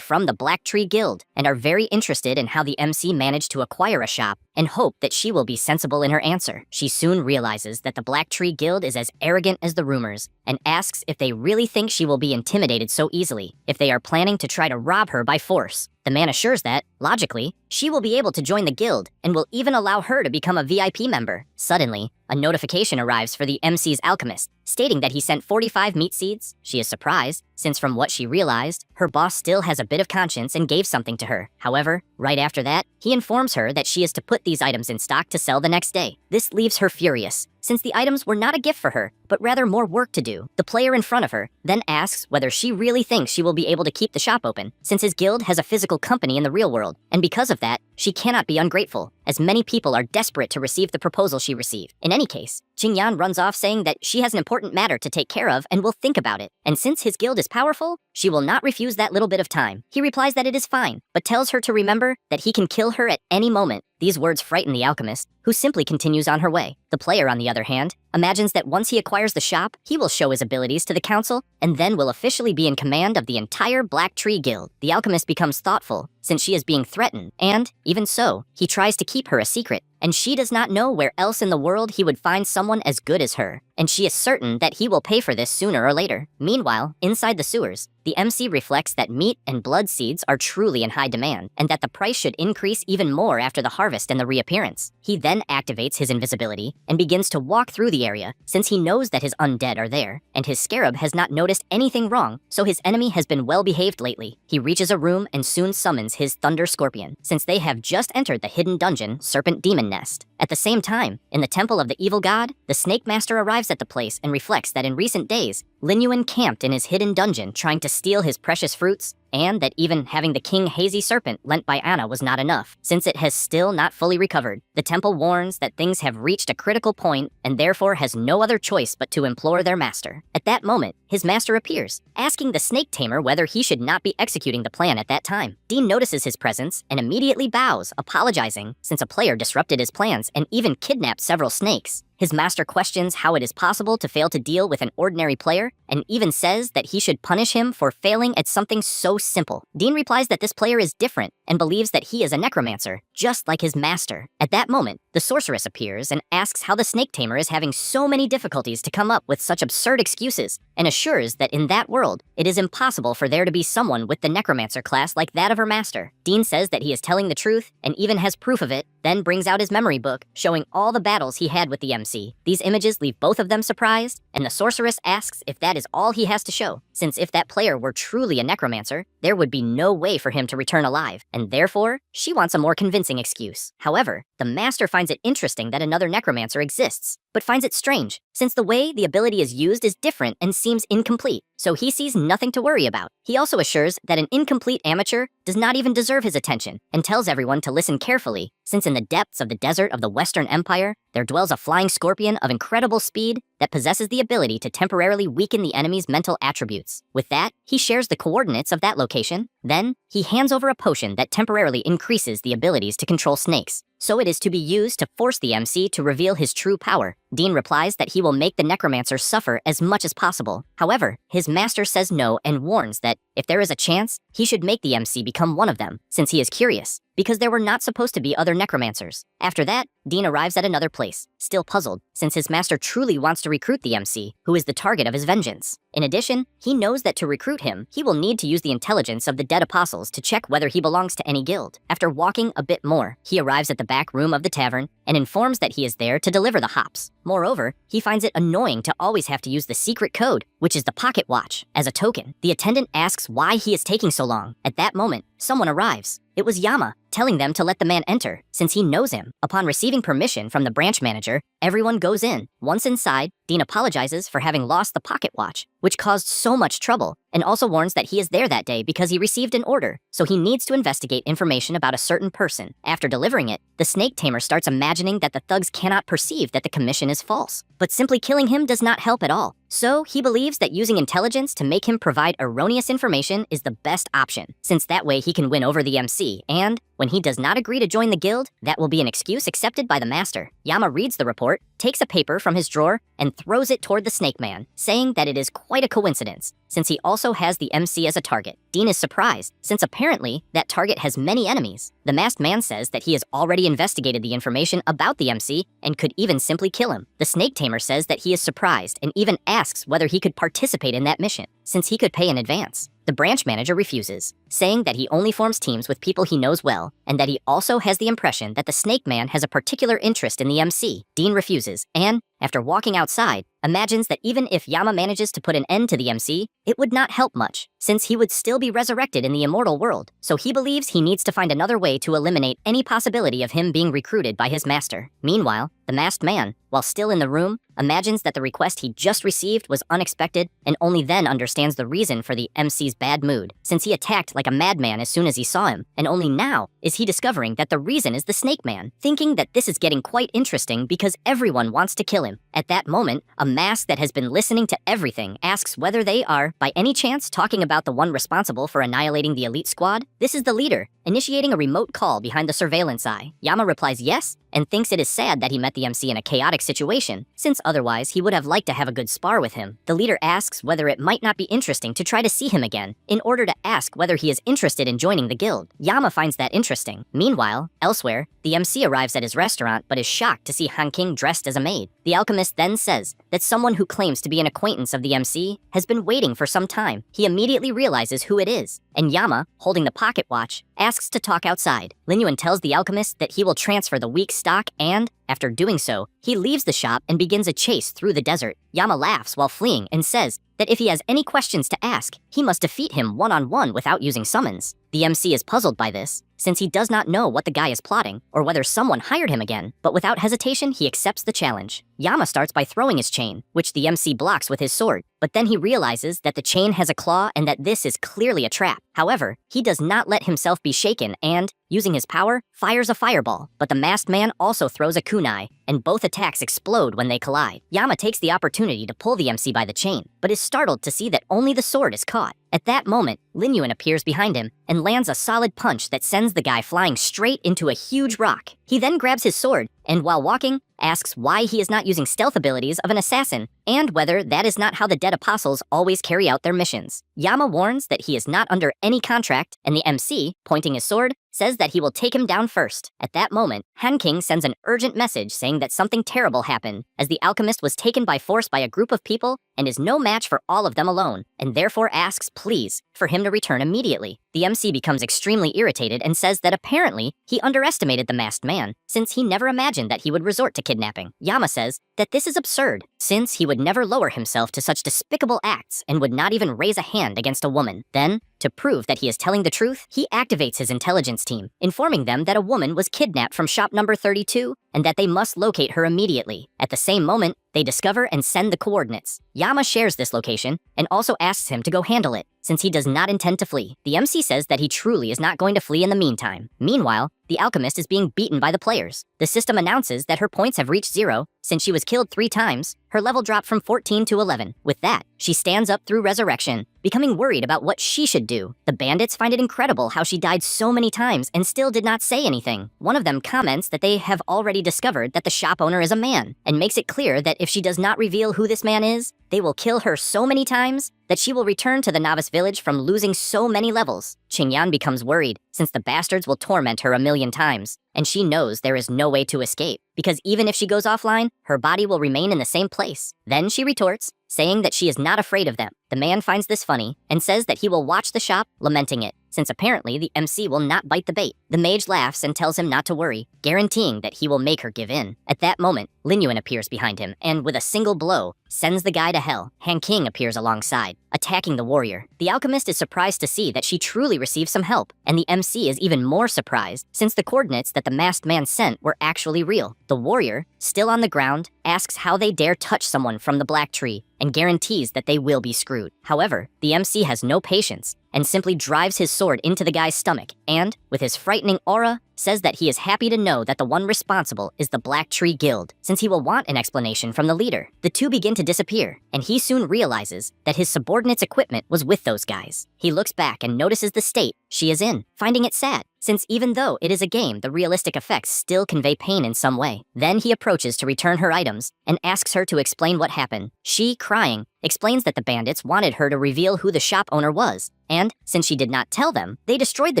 from the Black Tree Guild and are very interested in how the MC managed to acquire a shop, and hope that she will be sensible in her answer. She soon realizes that the Black Tree Guild is as arrogant as the rumors, and asks if they really think she will be intimidated so easily, if they are planning to try to rob her by force. The man assures that, logically, she will be able to join the guild, and will even allow her to become a VIP member. Suddenly, a notification arrives for the MC's alchemist, stating that he sent 45 meat seeds. She is surprised, since from what she realized, her boss still has a bit of conscience and gave something to her. However, right after that, he informs her that she is to put these items in stock to sell the next day. This leaves her furious, since the items were not a gift for her, but rather more work to do. The player in front of her then asks whether she really thinks she will be able to keep the shop open, since his guild has a physical company in the real world, and because of that, she cannot be ungrateful, as many people are desperate to receive the proposal she received. In any case, Qingyan runs off saying that she has an important matter to take care of and will think about it, and since his guild is powerful, she will not refuse that little bit of time. He replies that it is fine, but tells her to remember that he can kill her at any moment. These words frighten the alchemist, who simply continues on her way. The player, on the other hand, imagines that once he acquires the shop, he will show his abilities to the council, and then will officially be in command of the entire Black Tree Guild. The alchemist becomes thoughtful, since she is being threatened, and, even so, he tries to keep her a secret, and she does not know where else in the world he would find someone as good as her, and she is certain that he will pay for this sooner or later. Meanwhile, inside the sewers, the MC reflects that meat and blood seeds are truly in high demand, and that the price should increase even more after the harvest and the reappearance. He then activates his invisibility and begins to walk through the area, since he knows that his undead are there, and his scarab has not noticed anything wrong, so his enemy has been well behaved lately. He reaches a room and soon summons his Thunder Scorpion, since they have just entered the hidden dungeon Serpent Demon Nest. At the same time, in the temple of the evil god, the Snake Master arrives at the place and reflects that in recent days, Lin Yuan camped in his hidden dungeon trying to steal his precious fruits, and that even having the King Hazy Serpent lent by Anna was not enough, since it has still not fully recovered. The temple warns that things have reached a critical point and therefore has no other choice but to implore their master. At that moment, his master appears, asking the snake tamer whether he should not be executing the plan at that time. Dean notices his presence and immediately bows, apologizing, since a player disrupted his plans and even kidnapped several snakes. His master questions how it is possible to fail to deal with an ordinary player, and even says that he should punish him for failing at something so simple. Dean replies that this player is different, and believes that he is a necromancer, just like his master. At that moment, the sorceress appears and asks how the snake tamer is having so many difficulties to come up with such absurd excuses, and assures that in that world, it is impossible for there to be someone with the necromancer class like that of her master. Dean says that he is telling the truth, and even has proof of it, then brings out his memory book, showing all the battles he had with the MC. These images leave both of them surprised, and the sorceress asks if that is all he has to show, since if that player were truly a necromancer, there would be no way for him to return alive, and therefore, she wants a more convincing excuse. However, the master finds it interesting that another necromancer exists, but finds it strange, since the way the ability is used is different and seems incomplete, so he sees nothing to worry about. He also assures that an incomplete amateur does not even deserve his attention, and tells everyone to listen carefully, since in the depths of the desert of the Western Empire, there dwells a flying scorpion of incredible speed that possesses the ability to temporarily weaken the enemy's mental attributes. With that, he shares the coordinates of that location. Then, he hands over a potion that temporarily increases the abilities to control snakes, so it is to be used to force the MC to reveal his true power. Dean replies that he will make the necromancer suffer as much as possible. However, his master says no and warns that, if there is a chance, he should make the MC become one of them, since he is curious, because there were not supposed to be other necromancers. After that, Dean arrives at another place, still puzzled, since his master truly wants to recruit the MC, who is the target of his vengeance. In addition, he knows that to recruit him, he will need to use the intelligence of the dead apostles to check whether he belongs to any guild. After walking a bit more, he arrives at the back room of the tavern and informs that he is there to deliver the hops. Moreover, he finds it annoying to always have to use the secret code, which is the pocket watch, as a token. The attendant asks why he is taking so long. At that moment, someone arrives. It was Yama, telling them to let the man enter, since he knows him. Upon receiving permission from the branch manager, everyone goes in. Once inside, Dean apologizes for having lost the pocket watch, which caused so much trouble, and also warns that he is there that day because he received an order, so he needs to investigate information about a certain person. After delivering it, the snake tamer starts imagining that the thugs cannot perceive that the commission is false, but simply killing him does not help at all. So he believes that using intelligence to make him provide erroneous information is the best option, since that way he can win over the MC, and when he does not agree to join the guild, that will be an excuse accepted by the master. Yama reads the report, takes a paper from his drawer, and throws it toward the snake man, saying that it is quite a coincidence, since he also has the MC as a target. Dean is surprised, since apparently that target has many enemies. The masked man says that he has already investigated the information about the MC and could even simply kill him. The snake tamer says that he is surprised and even asks whether he could participate in that mission, since he could pay in advance. The branch manager refuses, saying that he only forms teams with people he knows well, and that he also has the impression that the snake man has a particular interest in the MC. Dean refuses, and, after walking outside, imagines that even if Yama manages to put an end to the MC, it would not help much, since he would still be resurrected in the immortal world, so he believes he needs to find another way to eliminate any possibility of him being recruited by his master. Meanwhile, the masked man, while still in the room, imagines that the request he just received was unexpected and only then understands the reason for the MC's bad mood, since he attacked like a madman as soon as he saw him, and only now is he discovering that the reason is the snake man, thinking that this is getting quite interesting because everyone wants to kill him. At that moment, a mask that has been listening to everything asks whether they are, by any chance, talking about the one responsible for annihilating the elite squad. This is the leader, initiating a remote call behind the surveillance eye. Yama replies yes, and thinks it is sad that he met the MC in a chaotic situation, since otherwise he would have liked to have a good spar with him. The leader asks whether it might not be interesting to try to see him again, in order to ask whether he is interested in joining the guild. Yama finds that interesting. Meanwhile, elsewhere, the MC arrives at his restaurant but is shocked to see Han King dressed as a maid. The alchemist then says that someone who claims to be an acquaintance of the MC has been waiting for some time. He immediately realizes who it is, and Yama, holding the pocket watch, asks to talk outside. Lin Yuan tells the alchemist that he will transfer the weak stock and, after doing so, he leaves the shop and begins a chase through the desert. Yama laughs while fleeing and says that if he has any questions to ask, he must defeat him one-on-one without using summons. The MC is puzzled by this, since he does not know what the guy is plotting, or whether someone hired him again, but without hesitation he accepts the challenge. Yama starts by throwing his chain, which the MC blocks with his sword, but then he realizes that the chain has a claw and that this is clearly a trap. However, he does not let himself be shaken and, using his power, fires a fireball, but the masked man also throws a kunai, and both attacks explode when they collide. Yama takes the opportunity to pull the MC by the chain, but is startled to see that only the sword is caught. At that moment, Lin Yuan appears behind him and lands a solid punch that sends the guy flying straight into a huge rock. He then grabs his sword, and while walking, asks why he is not using stealth abilities of an assassin, and whether that is not how the dead apostles always carry out their missions. Yama warns that he is not under any contract, and the MC, pointing his sword, says that he will take him down first. At that moment, Han King sends an urgent message saying that something terrible happened, as the alchemist was taken by force by a group of people and is no match for all of them alone, and therefore asks, please, for him to return immediately. The MC becomes extremely irritated and says that apparently he underestimated the masked man, since he never imagined that he would resort to kidnapping. Yama says that this is absurd, since he would never lower himself to such despicable acts and would not even raise a hand against a woman. Then, to prove that he is telling the truth, he activates his intelligence team, informing them that a woman was kidnapped from shop number 32 and that they must locate her immediately. At the same moment, they discover and send the coordinates. Yama shares this location and also asks him to go handle it, since he does not intend to flee. The MC says that he truly is not going to flee in the meantime. Meanwhile, the alchemist is being beaten by the players. The system announces that her points have reached 0, since she was killed 3 times. Her level dropped from 14 to 11. With that, she stands up through resurrection, becoming worried about what she should do. The bandits find it incredible how she died so many times and still did not say anything. One of them comments that they have already discovered that the shop owner is a man, and makes it clear that if she does not reveal who this man is, they will kill her so many times that she will return to the novice village from losing so many levels. Qingyan becomes worried, since the bastards will torment her a million times, and she knows there is no way to escape, because even if she goes offline, her body will remain in the same place. Then she retorts, saying that she is not afraid of them. The man finds this funny and says that he will watch the shop, lamenting it, since apparently the MC will not bite the bait. The mage laughs and tells him not to worry, guaranteeing that he will make her give in. At that moment, Lin Yuan appears behind him and, with a single blow, sends the guy to hell. Han King appears alongside, attacking the warrior. The alchemist is surprised to see that she truly receives some help, and the MC is even more surprised, since the coordinates that the masked man sent were actually real. The warrior, still on the ground, asks how they dare touch someone from the black tree, and guarantees that they will be screwed. However, the MC has no patience, and simply drives his sword into the guy's stomach, and, with his frightening aura, says that he is happy to know that the one responsible is the Black Tree Guild, since he will want an explanation from the leader. The two begin to disappear, and he soon realizes that his subordinate's equipment was with those guys. He looks back and notices the state she is in, finding it sad, since even though it is a game, the realistic effects still convey pain in some way. Then he approaches to return her items, and asks her to explain what happened. She, crying, explains that the bandits wanted her to reveal who the shop owner was, and, since she did not tell them, they destroyed the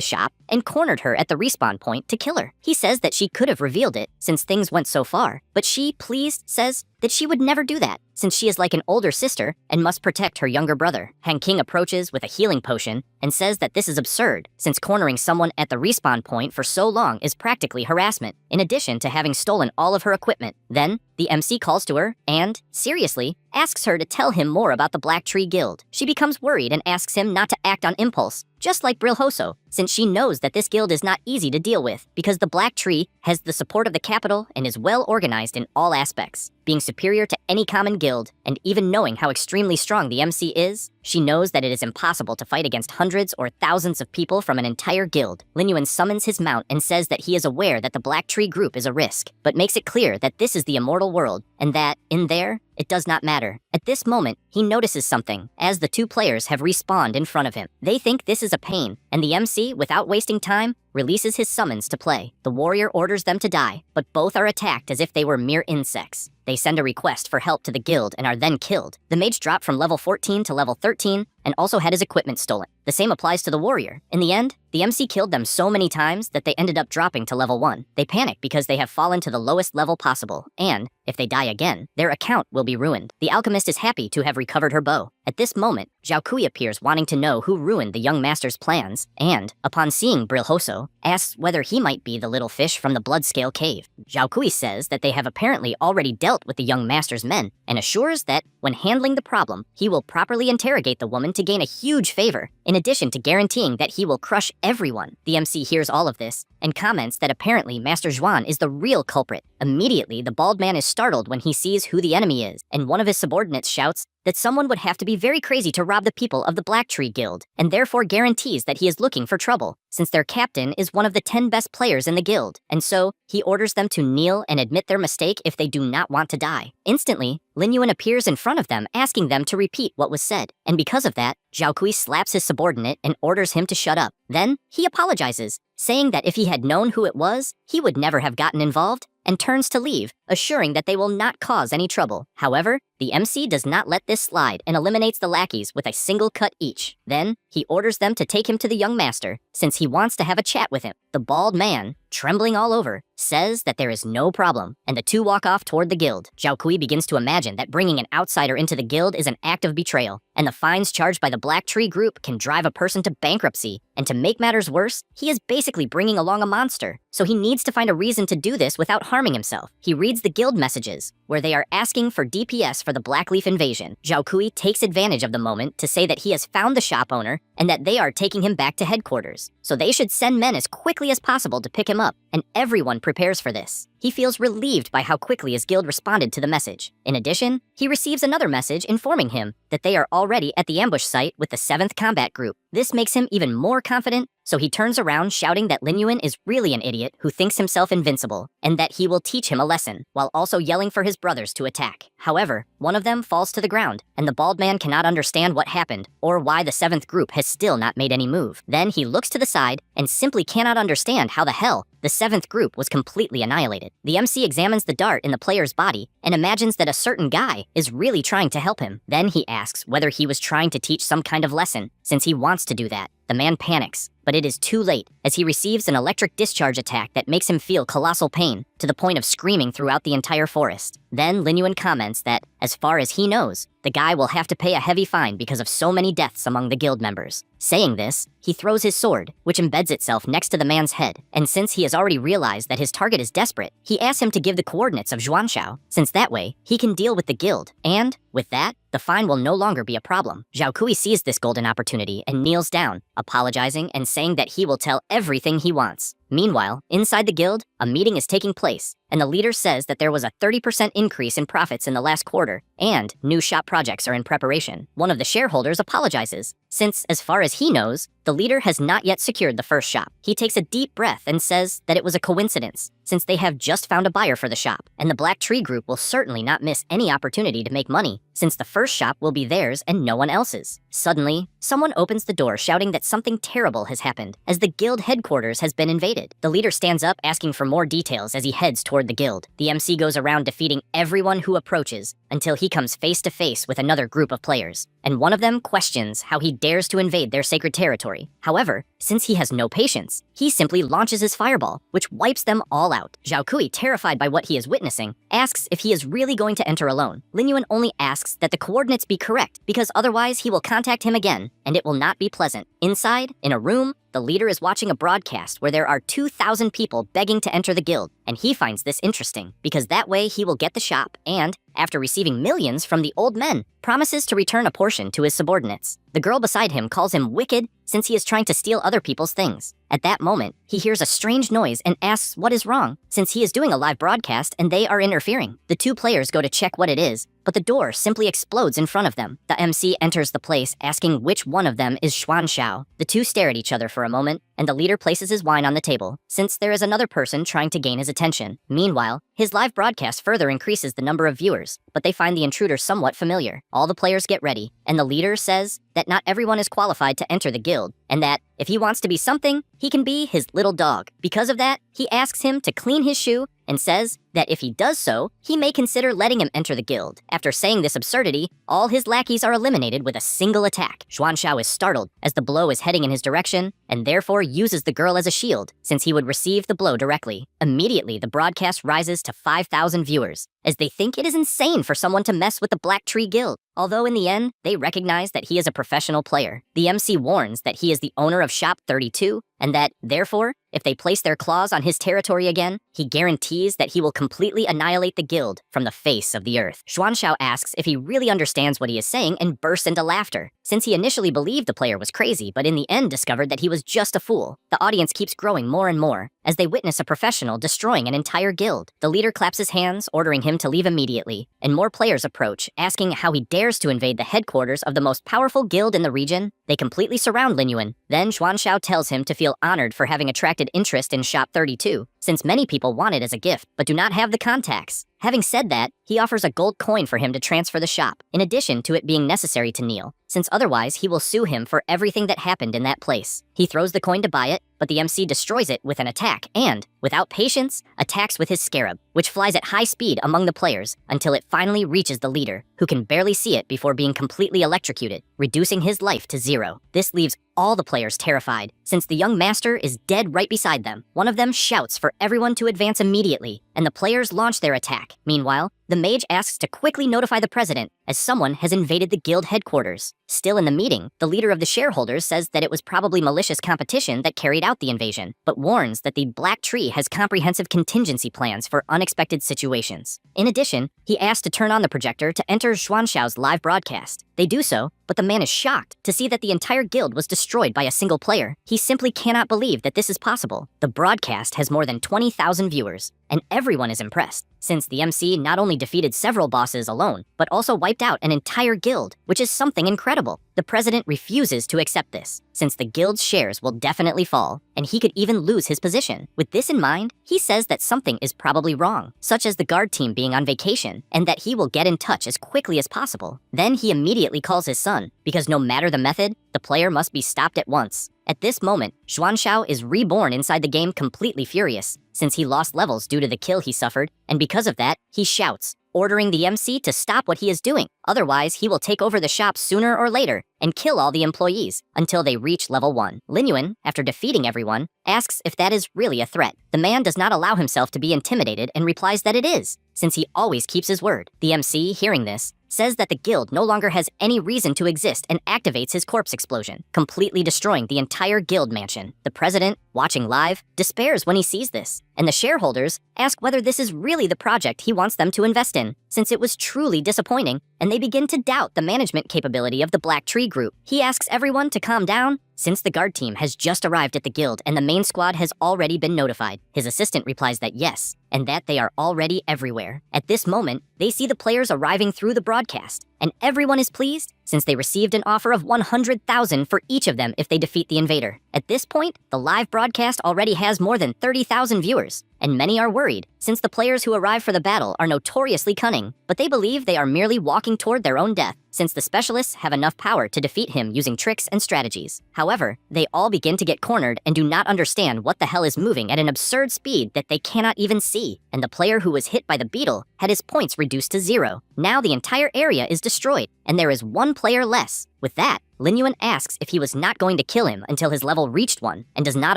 shop and cornered her at the respawn point to kill her. He says that she could have revealed it, since things went so far, but she, pleased, says that she would never do that, since she is like an older sister and must protect her younger brother. Han King approaches with a healing potion and says that this is absurd, since cornering someone at the respawn point for so long is practically harassment, in addition to having stolen all of her equipment. Then, the MC calls to her and, seriously, asks her to tell him more about the Black Tree Guild. She becomes worried and asks him not to act on impulse, just like Brilhoso, since she knows that this guild is not easy to deal with, because the Black Tree has the support of the capital and is well organized in all aspects. Being superior to any common guild, and even knowing how extremely strong the MC is, she knows that it is impossible to fight against hundreds or thousands of people from an entire guild. Lin Yuan summons his mount and says that he is aware that the Black Tree group is a risk, but makes it clear that this is the immortal world, and that, in there, it does not matter. At this moment, he notices something, as the two players have respawned in front of him. They think this is a pain, and the MC, without wasting time, releases his summons to play. The warrior orders them to die, but both are attacked as if they were mere insects. They send a request for help to the guild and are then killed. The mage dropped from level 14 to level 13 and also had his equipment stolen. The same applies to the warrior. In the end, the MC killed them so many times that they ended up dropping to level 1. They panic because they have fallen to the lowest level possible, and, if they die again, their account will be ruined. The alchemist is happy to have recovered her bow. At this moment, Zhao Kui appears wanting to know who ruined the young master's plans, and, upon seeing Brilhoso, asks whether he might be the little fish from the Bloodscale Cave. Zhao Kui says that they have apparently already dealt with the young master's men, and assures that, when handling the problem, he will properly interrogate the woman to gain a huge favor, in addition to guaranteeing that he will crush everyone. The MC hears all of this, and comments that apparently Master Zhuan is the real culprit. Immediately, the bald man is startled when he sees who the enemy is, and one of his subordinates shouts that someone would have to be very crazy to rob the people of the Black Tree Guild, and therefore guarantees that he is looking for trouble, since their captain is one of the 10 best players in the guild, and so he orders them to kneel and admit their mistake if they do not want to die. Instantly, Lin Yuan appears in front of them, asking them to repeat what was said, and because of that, Zhao Kui slaps his subordinate and orders him to shut up. Then, he apologizes, saying that if he had known who it was, he would never have gotten involved, and turns to leave, assuring that they will not cause any trouble. However, the MC does not let this slide and eliminates the lackeys with a single cut each. Then, he orders them to take him to the young master, since he wants to have a chat with him. The bald man, trembling all over, says that there is no problem, and the two walk off toward the guild. Zhao Kui begins to imagine that bringing an outsider into the guild is an act of betrayal, and the fines charged by the Black Tree Group can drive a person to bankruptcy. And to make matters worse, he is basically bringing along a monster, so he needs to find a reason to do this without harming himself. He reads the guild messages, where they are asking for DPS for the Blackleaf invasion. Zhao Kui takes advantage of the moment to say that he has found the shop owner and that they are taking him back to headquarters, so they should send men as quickly as possible to pick him up, and everyone prepares for this. He feels relieved by how quickly his guild responded to the message. In addition, he receives another message informing him that they are already at the ambush site with the 7th Combat Group. This makes him even more confident, so he turns around shouting that Lin Yuan is really an idiot who thinks himself invincible, and that he will teach him a lesson, while also yelling for his brothers to attack. However, one of them falls to the ground, and the bald man cannot understand what happened, or why the 7th group has still not made any move. Then he looks to the side, and simply cannot understand how the hell the 7th group was completely annihilated. The MC examines the dart in the player's body and imagines that a certain guy is really trying to help him. Then he asks whether he was trying to teach some kind of lesson, since he wants to do that. The man panics, but it is too late, as he receives an electric discharge attack that makes him feel colossal pain, to the point of screaming throughout the entire forest. Then Lin Yuan comments that, as far as he knows, the guy will have to pay a heavy fine because of so many deaths among the guild members. Saying this, he throws his sword, which embeds itself next to the man's head, and since he has already realized that his target is desperate, he asks him to give the coordinates of Zhuanshao, since that way, he can deal with the guild, and, with that, the fine will no longer be a problem. Zhao Kui sees this golden opportunity and kneels down, apologizing and saying that he will tell everything he wants. Meanwhile, inside the guild, a meeting is taking place, and the leader says that there was a 30% increase in profits in the last quarter, and new shop projects are in preparation. One of the shareholders apologizes, since, as far as he knows, the leader has not yet secured the first shop. He takes a deep breath and says that it was a coincidence, since they have just found a buyer for the shop, and the Black Tree Group will certainly not miss any opportunity to make money, since the first shop will be theirs and no one else's. Suddenly, someone opens the door shouting that something terrible has happened, as the guild headquarters has been invaded. The leader stands up asking for more details as he heads toward the guild. The MC goes around defeating everyone who approaches, until he comes face to face with another group of players, and one of them questions how he dares to invade their sacred territory. However, since he has no patience, he simply launches his fireball, which wipes them all out. Zhao Kui, terrified by what he is witnessing, asks if he is really going to enter alone. Lin Yuan only asks that the coordinates be correct, because otherwise he will contact him again, and it will not be pleasant. Inside, in a room, the leader is watching a broadcast where there are 2,000 people begging to enter the guild, and he finds this interesting, because that way he will get the shop, and, after receiving millions from the old men, promises to return a portion to his subordinates. The girl beside him calls him wicked since he is trying to steal other people's things. At that moment, he hears a strange noise and asks what is wrong, since he is doing a live broadcast and they are interfering. The two players go to check what it is, but the door simply explodes in front of them. The MC enters the place asking which one of them is Xuanshao. The two stare at each other for a moment, and the leader places his wine on the table, since there is another person trying to gain his attention. Meanwhile, his live broadcast further increases the number of viewers, but they find the intruder somewhat familiar. All the players get ready, and the leader says that not everyone is qualified to enter the guild, and that if he wants to be something, he can be his little dog. Because of that, he asks him to clean his shoe and says that if he does so, he may consider letting him enter the guild. After saying this absurdity, all his lackeys are eliminated with a single attack. Xuanshao is startled as the blow is heading in his direction, and therefore uses the girl as a shield, since he would receive the blow directly. Immediately, the broadcast rises to 5,000 viewers, as they think it is insane for someone to mess with the Black Tree Guild. Although in the end, they recognize that he is a professional player. The MC warns that he is the owner of Shop 32, and that, therefore, if they place their claws on his territory again, he guarantees that he will completely annihilate the guild from the face of the earth. Xuanshao asks if he really understands what he is saying and bursts into laughter, since he initially believed the player was crazy, but in the end discovered that he was just a fool. The audience keeps growing more and more, as they witness a professional destroying an entire guild. The leader claps his hands, ordering him to leave immediately, and more players approach, asking how he dares to invade the headquarters of the most powerful guild in the region. They completely surround Lin Yuan. Then Xuanshao tells him to feel honored for having attracted interest in Shop 32, since many people want it as a gift, but do not have the contacts. Having said that, he offers a gold coin for him to transfer the shop, in addition to it being necessary to kneel, since otherwise he will sue him for everything that happened in that place. He throws the coin to buy it, but the MC destroys it with an attack and, without patience, attacks with his scarab, which flies at high speed among the players until it finally reaches the leader, who can barely see it before being completely electrocuted, reducing his life to 0. This leaves all the players terrified, since the young master is dead right beside them. One of them shouts for everyone to advance immediately, and the players launch their attack. Meanwhile, the mage asks to quickly notify the president, as someone has invaded the guild headquarters. Still in the meeting, the leader of the shareholders says that it was probably malicious competition that carried out the invasion, but warns that the Black Tree has comprehensive contingency plans for unexpected situations. In addition, he asks to turn on the projector to enter Xuanxiao's live broadcast. They do so, but the man is shocked to see that the entire guild was destroyed by a single player. He simply cannot believe that this is possible. The broadcast has more than 20,000 viewers, and everyone is impressed, since the MC not only defeated several bosses alone, but also wiped out an entire guild, which is something incredible. The president refuses to accept this, since the guild's shares will definitely fall, and he could even lose his position. With this in mind, he says that something is probably wrong, such as the guard team being on vacation, and that he will get in touch as quickly as possible. Then he immediately calls his son, because no matter the method, the player must be stopped at once. At this moment, Xuanxiao is reborn inside the game completely furious, since he lost levels due to the kill he suffered, and because of that, he shouts, ordering the MC to stop what he is doing. Otherwise, he will take over the shop sooner or later and kill all the employees until they reach level 1. Lin Yuan, after defeating everyone, asks if that is really a threat. The man does not allow himself to be intimidated and replies that it is, since he always keeps his word. The MC, hearing this, says that the guild no longer has any reason to exist and activates his corpse explosion, completely destroying the entire guild mansion. The president, watching live, despairs when he sees this, and the shareholders ask whether this is really the project he wants them to invest in, since it was truly disappointing, and they begin to doubt the management capability of the Black Tree group. He asks everyone to calm down, since the guard team has just arrived at the guild and the main squad has already been notified. His assistant replies that yes, and that they are already everywhere. At this moment, they see the players arriving through the broadcast, and everyone is pleased since they received an offer of 100,000 for each of them if they defeat the invader. At this point, the live broadcast already has more than 30,000 viewers, and many are worried since the players who arrive for the battle are notoriously cunning, but they believe they are merely walking toward their own death, since the specialists have enough power to defeat him using tricks and strategies. However, they all begin to get cornered and do not understand what the hell is moving at an absurd speed that they cannot even see, and the player who was hit by the beetle had his points reduced to 0. Now the entire area is destroyed, and there is one player less. With that, Lin Yuan asks if he was not going to kill him until his level reached 1, and does not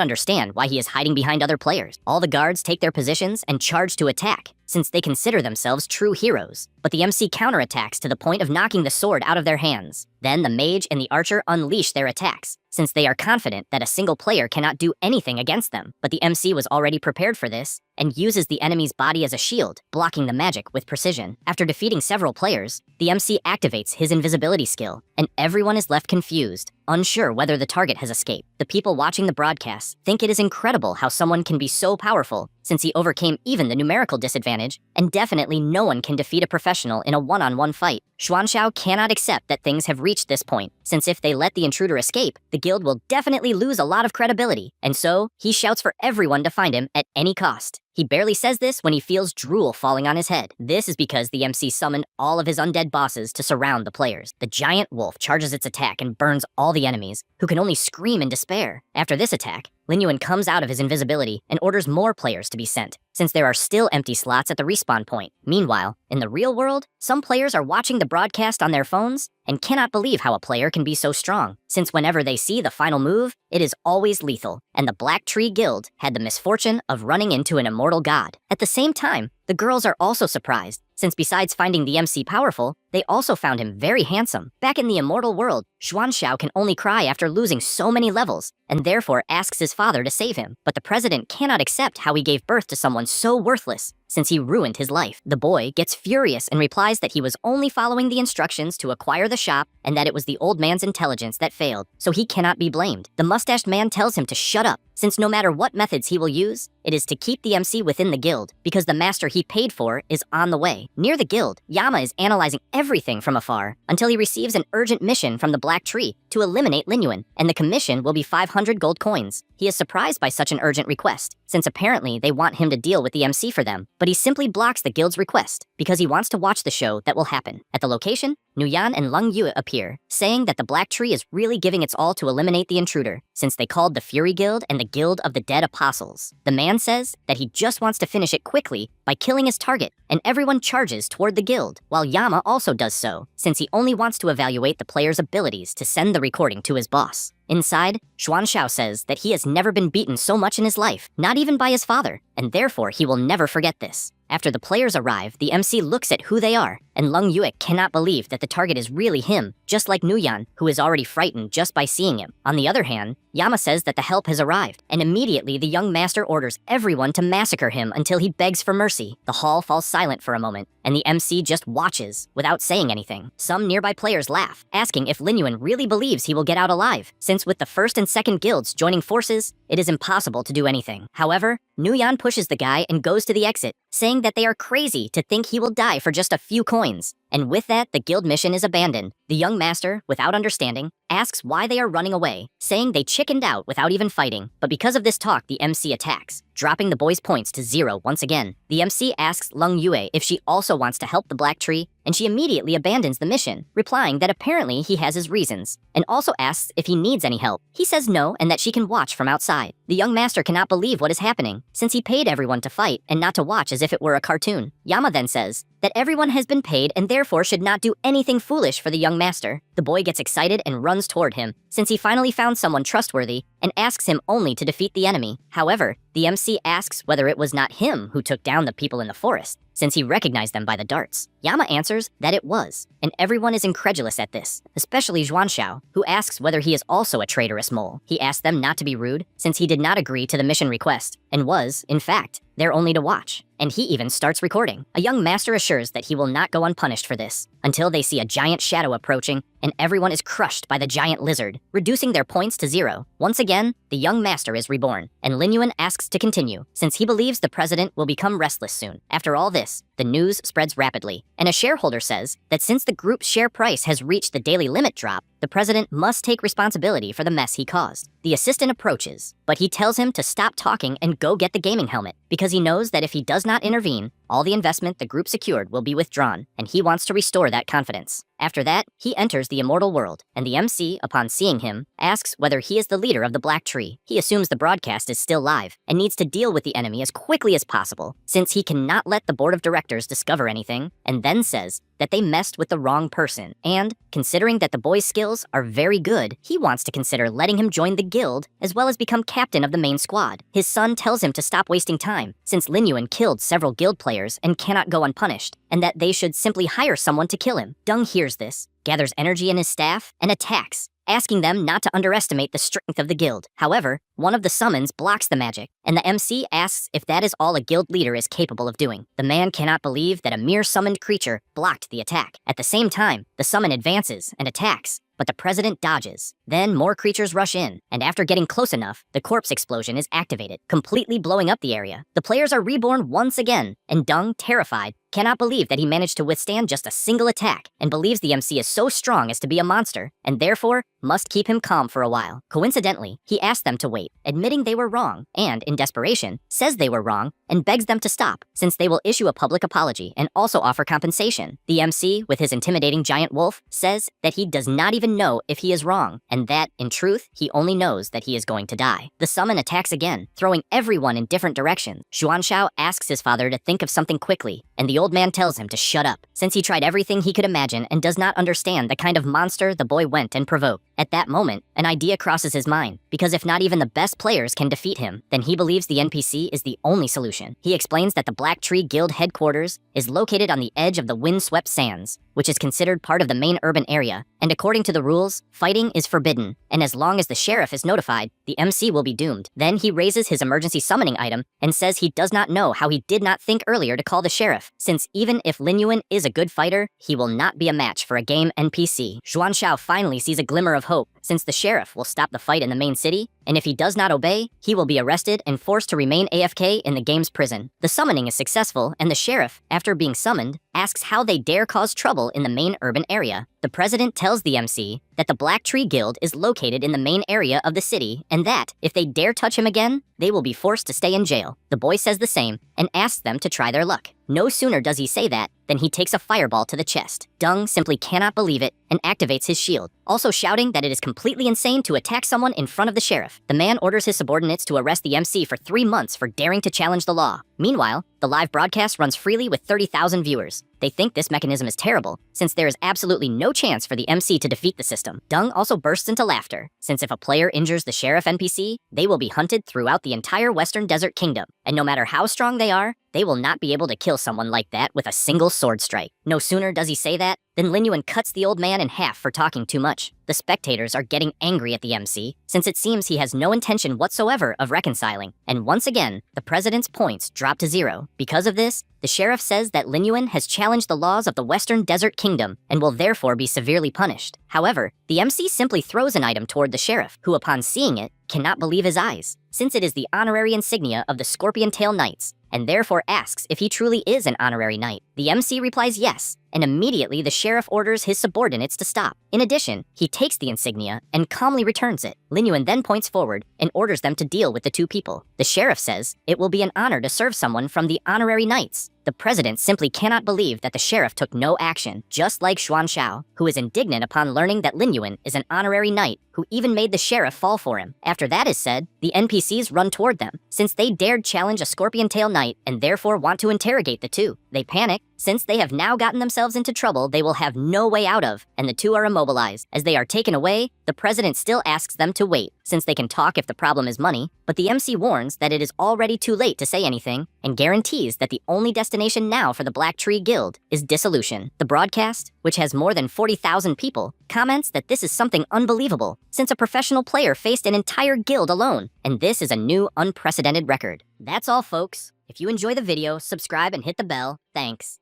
understand why he is hiding behind other players. All the guards take their positions and charge to attack, since they consider themselves true heroes. But the MC counterattacks to the point of knocking the sword out of their hands. Then the mage and the archer unleash their attacks, since they are confident that a single player cannot do anything against them. But the MC was already prepared for this, and uses the enemy's body as a shield, blocking the magic with precision. After defeating several players, the MC activates his invisibility skill, and everyone is left confused, unsure whether the target has escaped. The people watching the broadcast think it is incredible how someone can be so powerful, since he overcame even the numerical disadvantage, and definitely no one can defeat a professional in a one-on-one fight. Xuanxiao cannot accept that things have reached this point, since if they let the intruder escape, the guild will definitely lose a lot of credibility, and so he shouts for everyone to find him at any cost. He barely says this when he feels drool falling on his head. This is because the MC summoned all of his undead bosses to surround the players. The giant wolf charges its attack and burns all the enemies, who can only scream in despair. After this attack, Lin Yuan comes out of his invisibility and orders more players to be sent, since there are still empty slots at the respawn point. Meanwhile, in the real world, some players are watching the broadcast on their phones and cannot believe how a player can be so strong, since whenever they see the final move, it is always lethal, and the Black Tree Guild had the misfortune of running into an immortal god. At the same time, the girls are also surprised, since besides finding the MC powerful, they also found him very handsome. Back in the immortal world, Xuanxiao can only cry after losing so many levels, and therefore asks his father to save him. But the president cannot accept how he gave birth to someone so worthless, since he ruined his life. The boy gets furious and replies that he was only following the instructions to acquire the shop, and that it was the old man's intelligence that failed, so he cannot be blamed. The mustached man tells him to shut up, since no matter what methods he will use, it is to keep the MC within the guild, because the master he paid for is on the way. Near the guild, Yama is analyzing everything from afar, until he receives an urgent mission from the Black Tree to eliminate Lin Yuan, and the commission will be 500 gold coins. He is surprised by such an urgent request, since apparently they want him to deal with the MC for them, but he simply blocks the guild's request, because he wants to watch the show that will happen. At the location, Nuyan and Lung Yue appear, saying that the Black Tree is really giving its all to eliminate the intruder, since they called the Fury Guild and the Guild of the Dead Apostles. The man says that he just wants to finish it quickly by killing his target, and everyone charges toward the guild, while Yama also does so, since he only wants to evaluate the player's abilities to send the recording to his boss. Inside, Xuanshao says that he has never been beaten so much in his life, not even by his father, and therefore he will never forget this. After the players arrive, the MC looks at who they are, and Lung Yue cannot believe that the target is really him, just like Nuyan, who is already frightened just by seeing him. On the other hand, Yama says that the help has arrived, and immediately the young master orders everyone to massacre him until he begs for mercy. The hall falls silent for a moment, and the MC just watches, without saying anything. Some nearby players laugh, asking if Lin Yuan really believes he will get out alive, since with the first and second guilds joining forces, it is impossible to do anything. However, Nuyan pushes the guy and goes to the exit, saying that they are crazy to think he will die for just a few coins. And with that, the guild mission is abandoned. The young master, without understanding, asks why they are running away, saying they chickened out without even fighting. But because of this talk, the MC attacks, dropping the boys' points to 0 once again. The MC asks Lung Yue if she also wants to help the Black Tree, and she immediately abandons the mission, replying that apparently he has his reasons, and also asks if he needs any help. He says no and that she can watch from outside. The young master cannot believe what is happening, since he paid everyone to fight and not to watch as if it were a cartoon. Yama then says that everyone has been paid and therefore should not do anything foolish for the young master. The boy gets excited and runs toward him, since he finally found someone trustworthy, and asks him only to defeat the enemy. However, the MC asks whether it was not him who took down the people in the forest, since he recognized them by the darts. Yama answers that it was, and everyone is incredulous at this, especially Xuanshao, who asks whether he is also a traitorous mole. He asks them not to be rude, since he did not agree to the mission request, and was, in fact, there only to watch. And he even starts recording. A young master assures that he will not go unpunished for this, until they see a giant shadow approaching, and everyone is crushed by the giant lizard, reducing their points to 0. Once again, the young master is reborn, and Lin Yuan asks to continue, since he believes the president will become restless soon. After all this, the news spreads rapidly, and a shareholder says that since the group's share price has reached the daily limit drop, the president must take responsibility for the mess he caused. The assistant approaches, but he tells him to stop talking and go get the gaming helmet, because he knows that if he does not intervene, all the investment the group secured will be withdrawn, and he wants to restore that confidence. After that, he enters the immortal world, and the MC, upon seeing him, asks whether he is the leader of the Black Tree. He assumes the broadcast is still live, and needs to deal with the enemy as quickly as possible, since he cannot let the board of directors discover anything, and then says that they messed with the wrong person, and, considering that the boy's skills are very good, he wants to consider letting him join the guild, as well as become captain of the main squad. His son tells him to stop wasting time, since Lin Yuan killed several guild players and cannot go unpunished, and that they should simply hire someone to kill him. Deng hears this, gathers energy in his staff, and attacks, asking them not to underestimate the strength of the guild. However, one of the summons blocks the magic, and the MC asks if that is all a guild leader is capable of doing. The man cannot believe that a mere summoned creature blocked the attack. At the same time, the summon advances and attacks, but the president dodges. Then more creatures rush in, and after getting close enough, the corpse explosion is activated, completely blowing up the area. The players are reborn once again, and Deng, terrified, cannot believe that he managed to withstand just a single attack, and believes the MC is so strong as to be a monster, and therefore must keep him calm for a while. Coincidentally, he asks them to wait, admitting they were wrong, and, in desperation, says they were wrong, and begs them to stop, since they will issue a public apology and also offer compensation. The MC, with his intimidating giant wolf, says that he does not even know if he is wrong, and that, in truth, he only knows that he is going to die. The summon attacks again, throwing everyone in different directions. Xuanshao asks his father to think of something quickly, and the old man tells him to shut up, since he tried everything he could imagine and does not understand the kind of monster the boy went and provoked. At that moment, an idea crosses his mind, because if not even the best players can defeat him, then he believes the NPC is the only solution. He explains that the Black Tree Guild headquarters is located on the edge of the windswept sands, which is considered part of the main urban area, and according to the rules, fighting is forbidden, and as long as the sheriff is notified, the MC will be doomed. Then he raises his emergency summoning item and says he does not know how he did not think earlier to call the sheriff, since even if Lin Yuan is a good fighter, he will not be a match for a game NPC. Xuanshao finally sees a glimmer of hope, since the sheriff will stop the fight in the main city, and if he does not obey, he will be arrested and forced to remain AFK in the game's prison. The summoning is successful, and the sheriff, after being summoned, asks how they dare cause trouble in the main urban area. The president tells the MC that the Black Tree Guild is located in the main area of the city, and that, if they dare touch him again, they will be forced to stay in jail. The boy says the same, and asks them to try their luck. No sooner does he say that, Then he takes a fireball to the chest. Dung simply cannot believe it and activates his shield, also shouting that it is completely insane to attack someone in front of the sheriff. The man orders his subordinates to arrest the MC for 3 months for daring to challenge the law. Meanwhile, the live broadcast runs freely with 30,000 viewers. They think this mechanism is terrible, since there is absolutely no chance for the MC to defeat the system. Dung also bursts into laughter, since if a player injures the sheriff NPC, they will be hunted throughout the entire Western Desert Kingdom, and no matter how strong they are, they will not be able to kill someone like that with a single sword strike. No sooner does he say that, than Lin Yuan cuts the old man in half for talking too much. The spectators are getting angry at the MC, since it seems he has no intention whatsoever of reconciling, and once again, the president's points drop to 0. Because of this, the sheriff says that Lin Yuan has challenged the laws of the Western Desert Kingdom and will therefore be severely punished. However, the MC simply throws an item toward the sheriff, who upon seeing it, cannot believe his eyes, since it is the honorary insignia of the Scorpion Tail Knights, and therefore asks if he truly is an honorary knight. The MC replies yes, and immediately the sheriff orders his subordinates to stop. In addition, he takes the insignia and calmly returns it. Lin Yuan then points forward and orders them to deal with the 2 people. The sheriff says it will be an honor to serve someone from the honorary knights. The president simply cannot believe that the sheriff took no action, just like Xuan Shao, who is indignant upon learning that Lin Yuan is an honorary knight who even made the sheriff fall for him. After that is said, the NPCs run toward them, since they dared challenge a Scorpion Tail Knight and therefore want to interrogate the 2. They panic, since they have now gotten themselves into trouble they will have no way out of, and the 2 are immobilized. As they are taken away, the president still asks them to wait, since they can talk if the problem is money, but the MC warns that it is already too late to say anything, and guarantees that the only destination now for the Black Tree Guild is dissolution. The broadcast, which has more than 40,000 people, comments that this is something unbelievable, since a professional player faced an entire guild alone, and this is a new unprecedented record. That's all, folks. If you enjoy the video, subscribe and hit the bell. Thanks.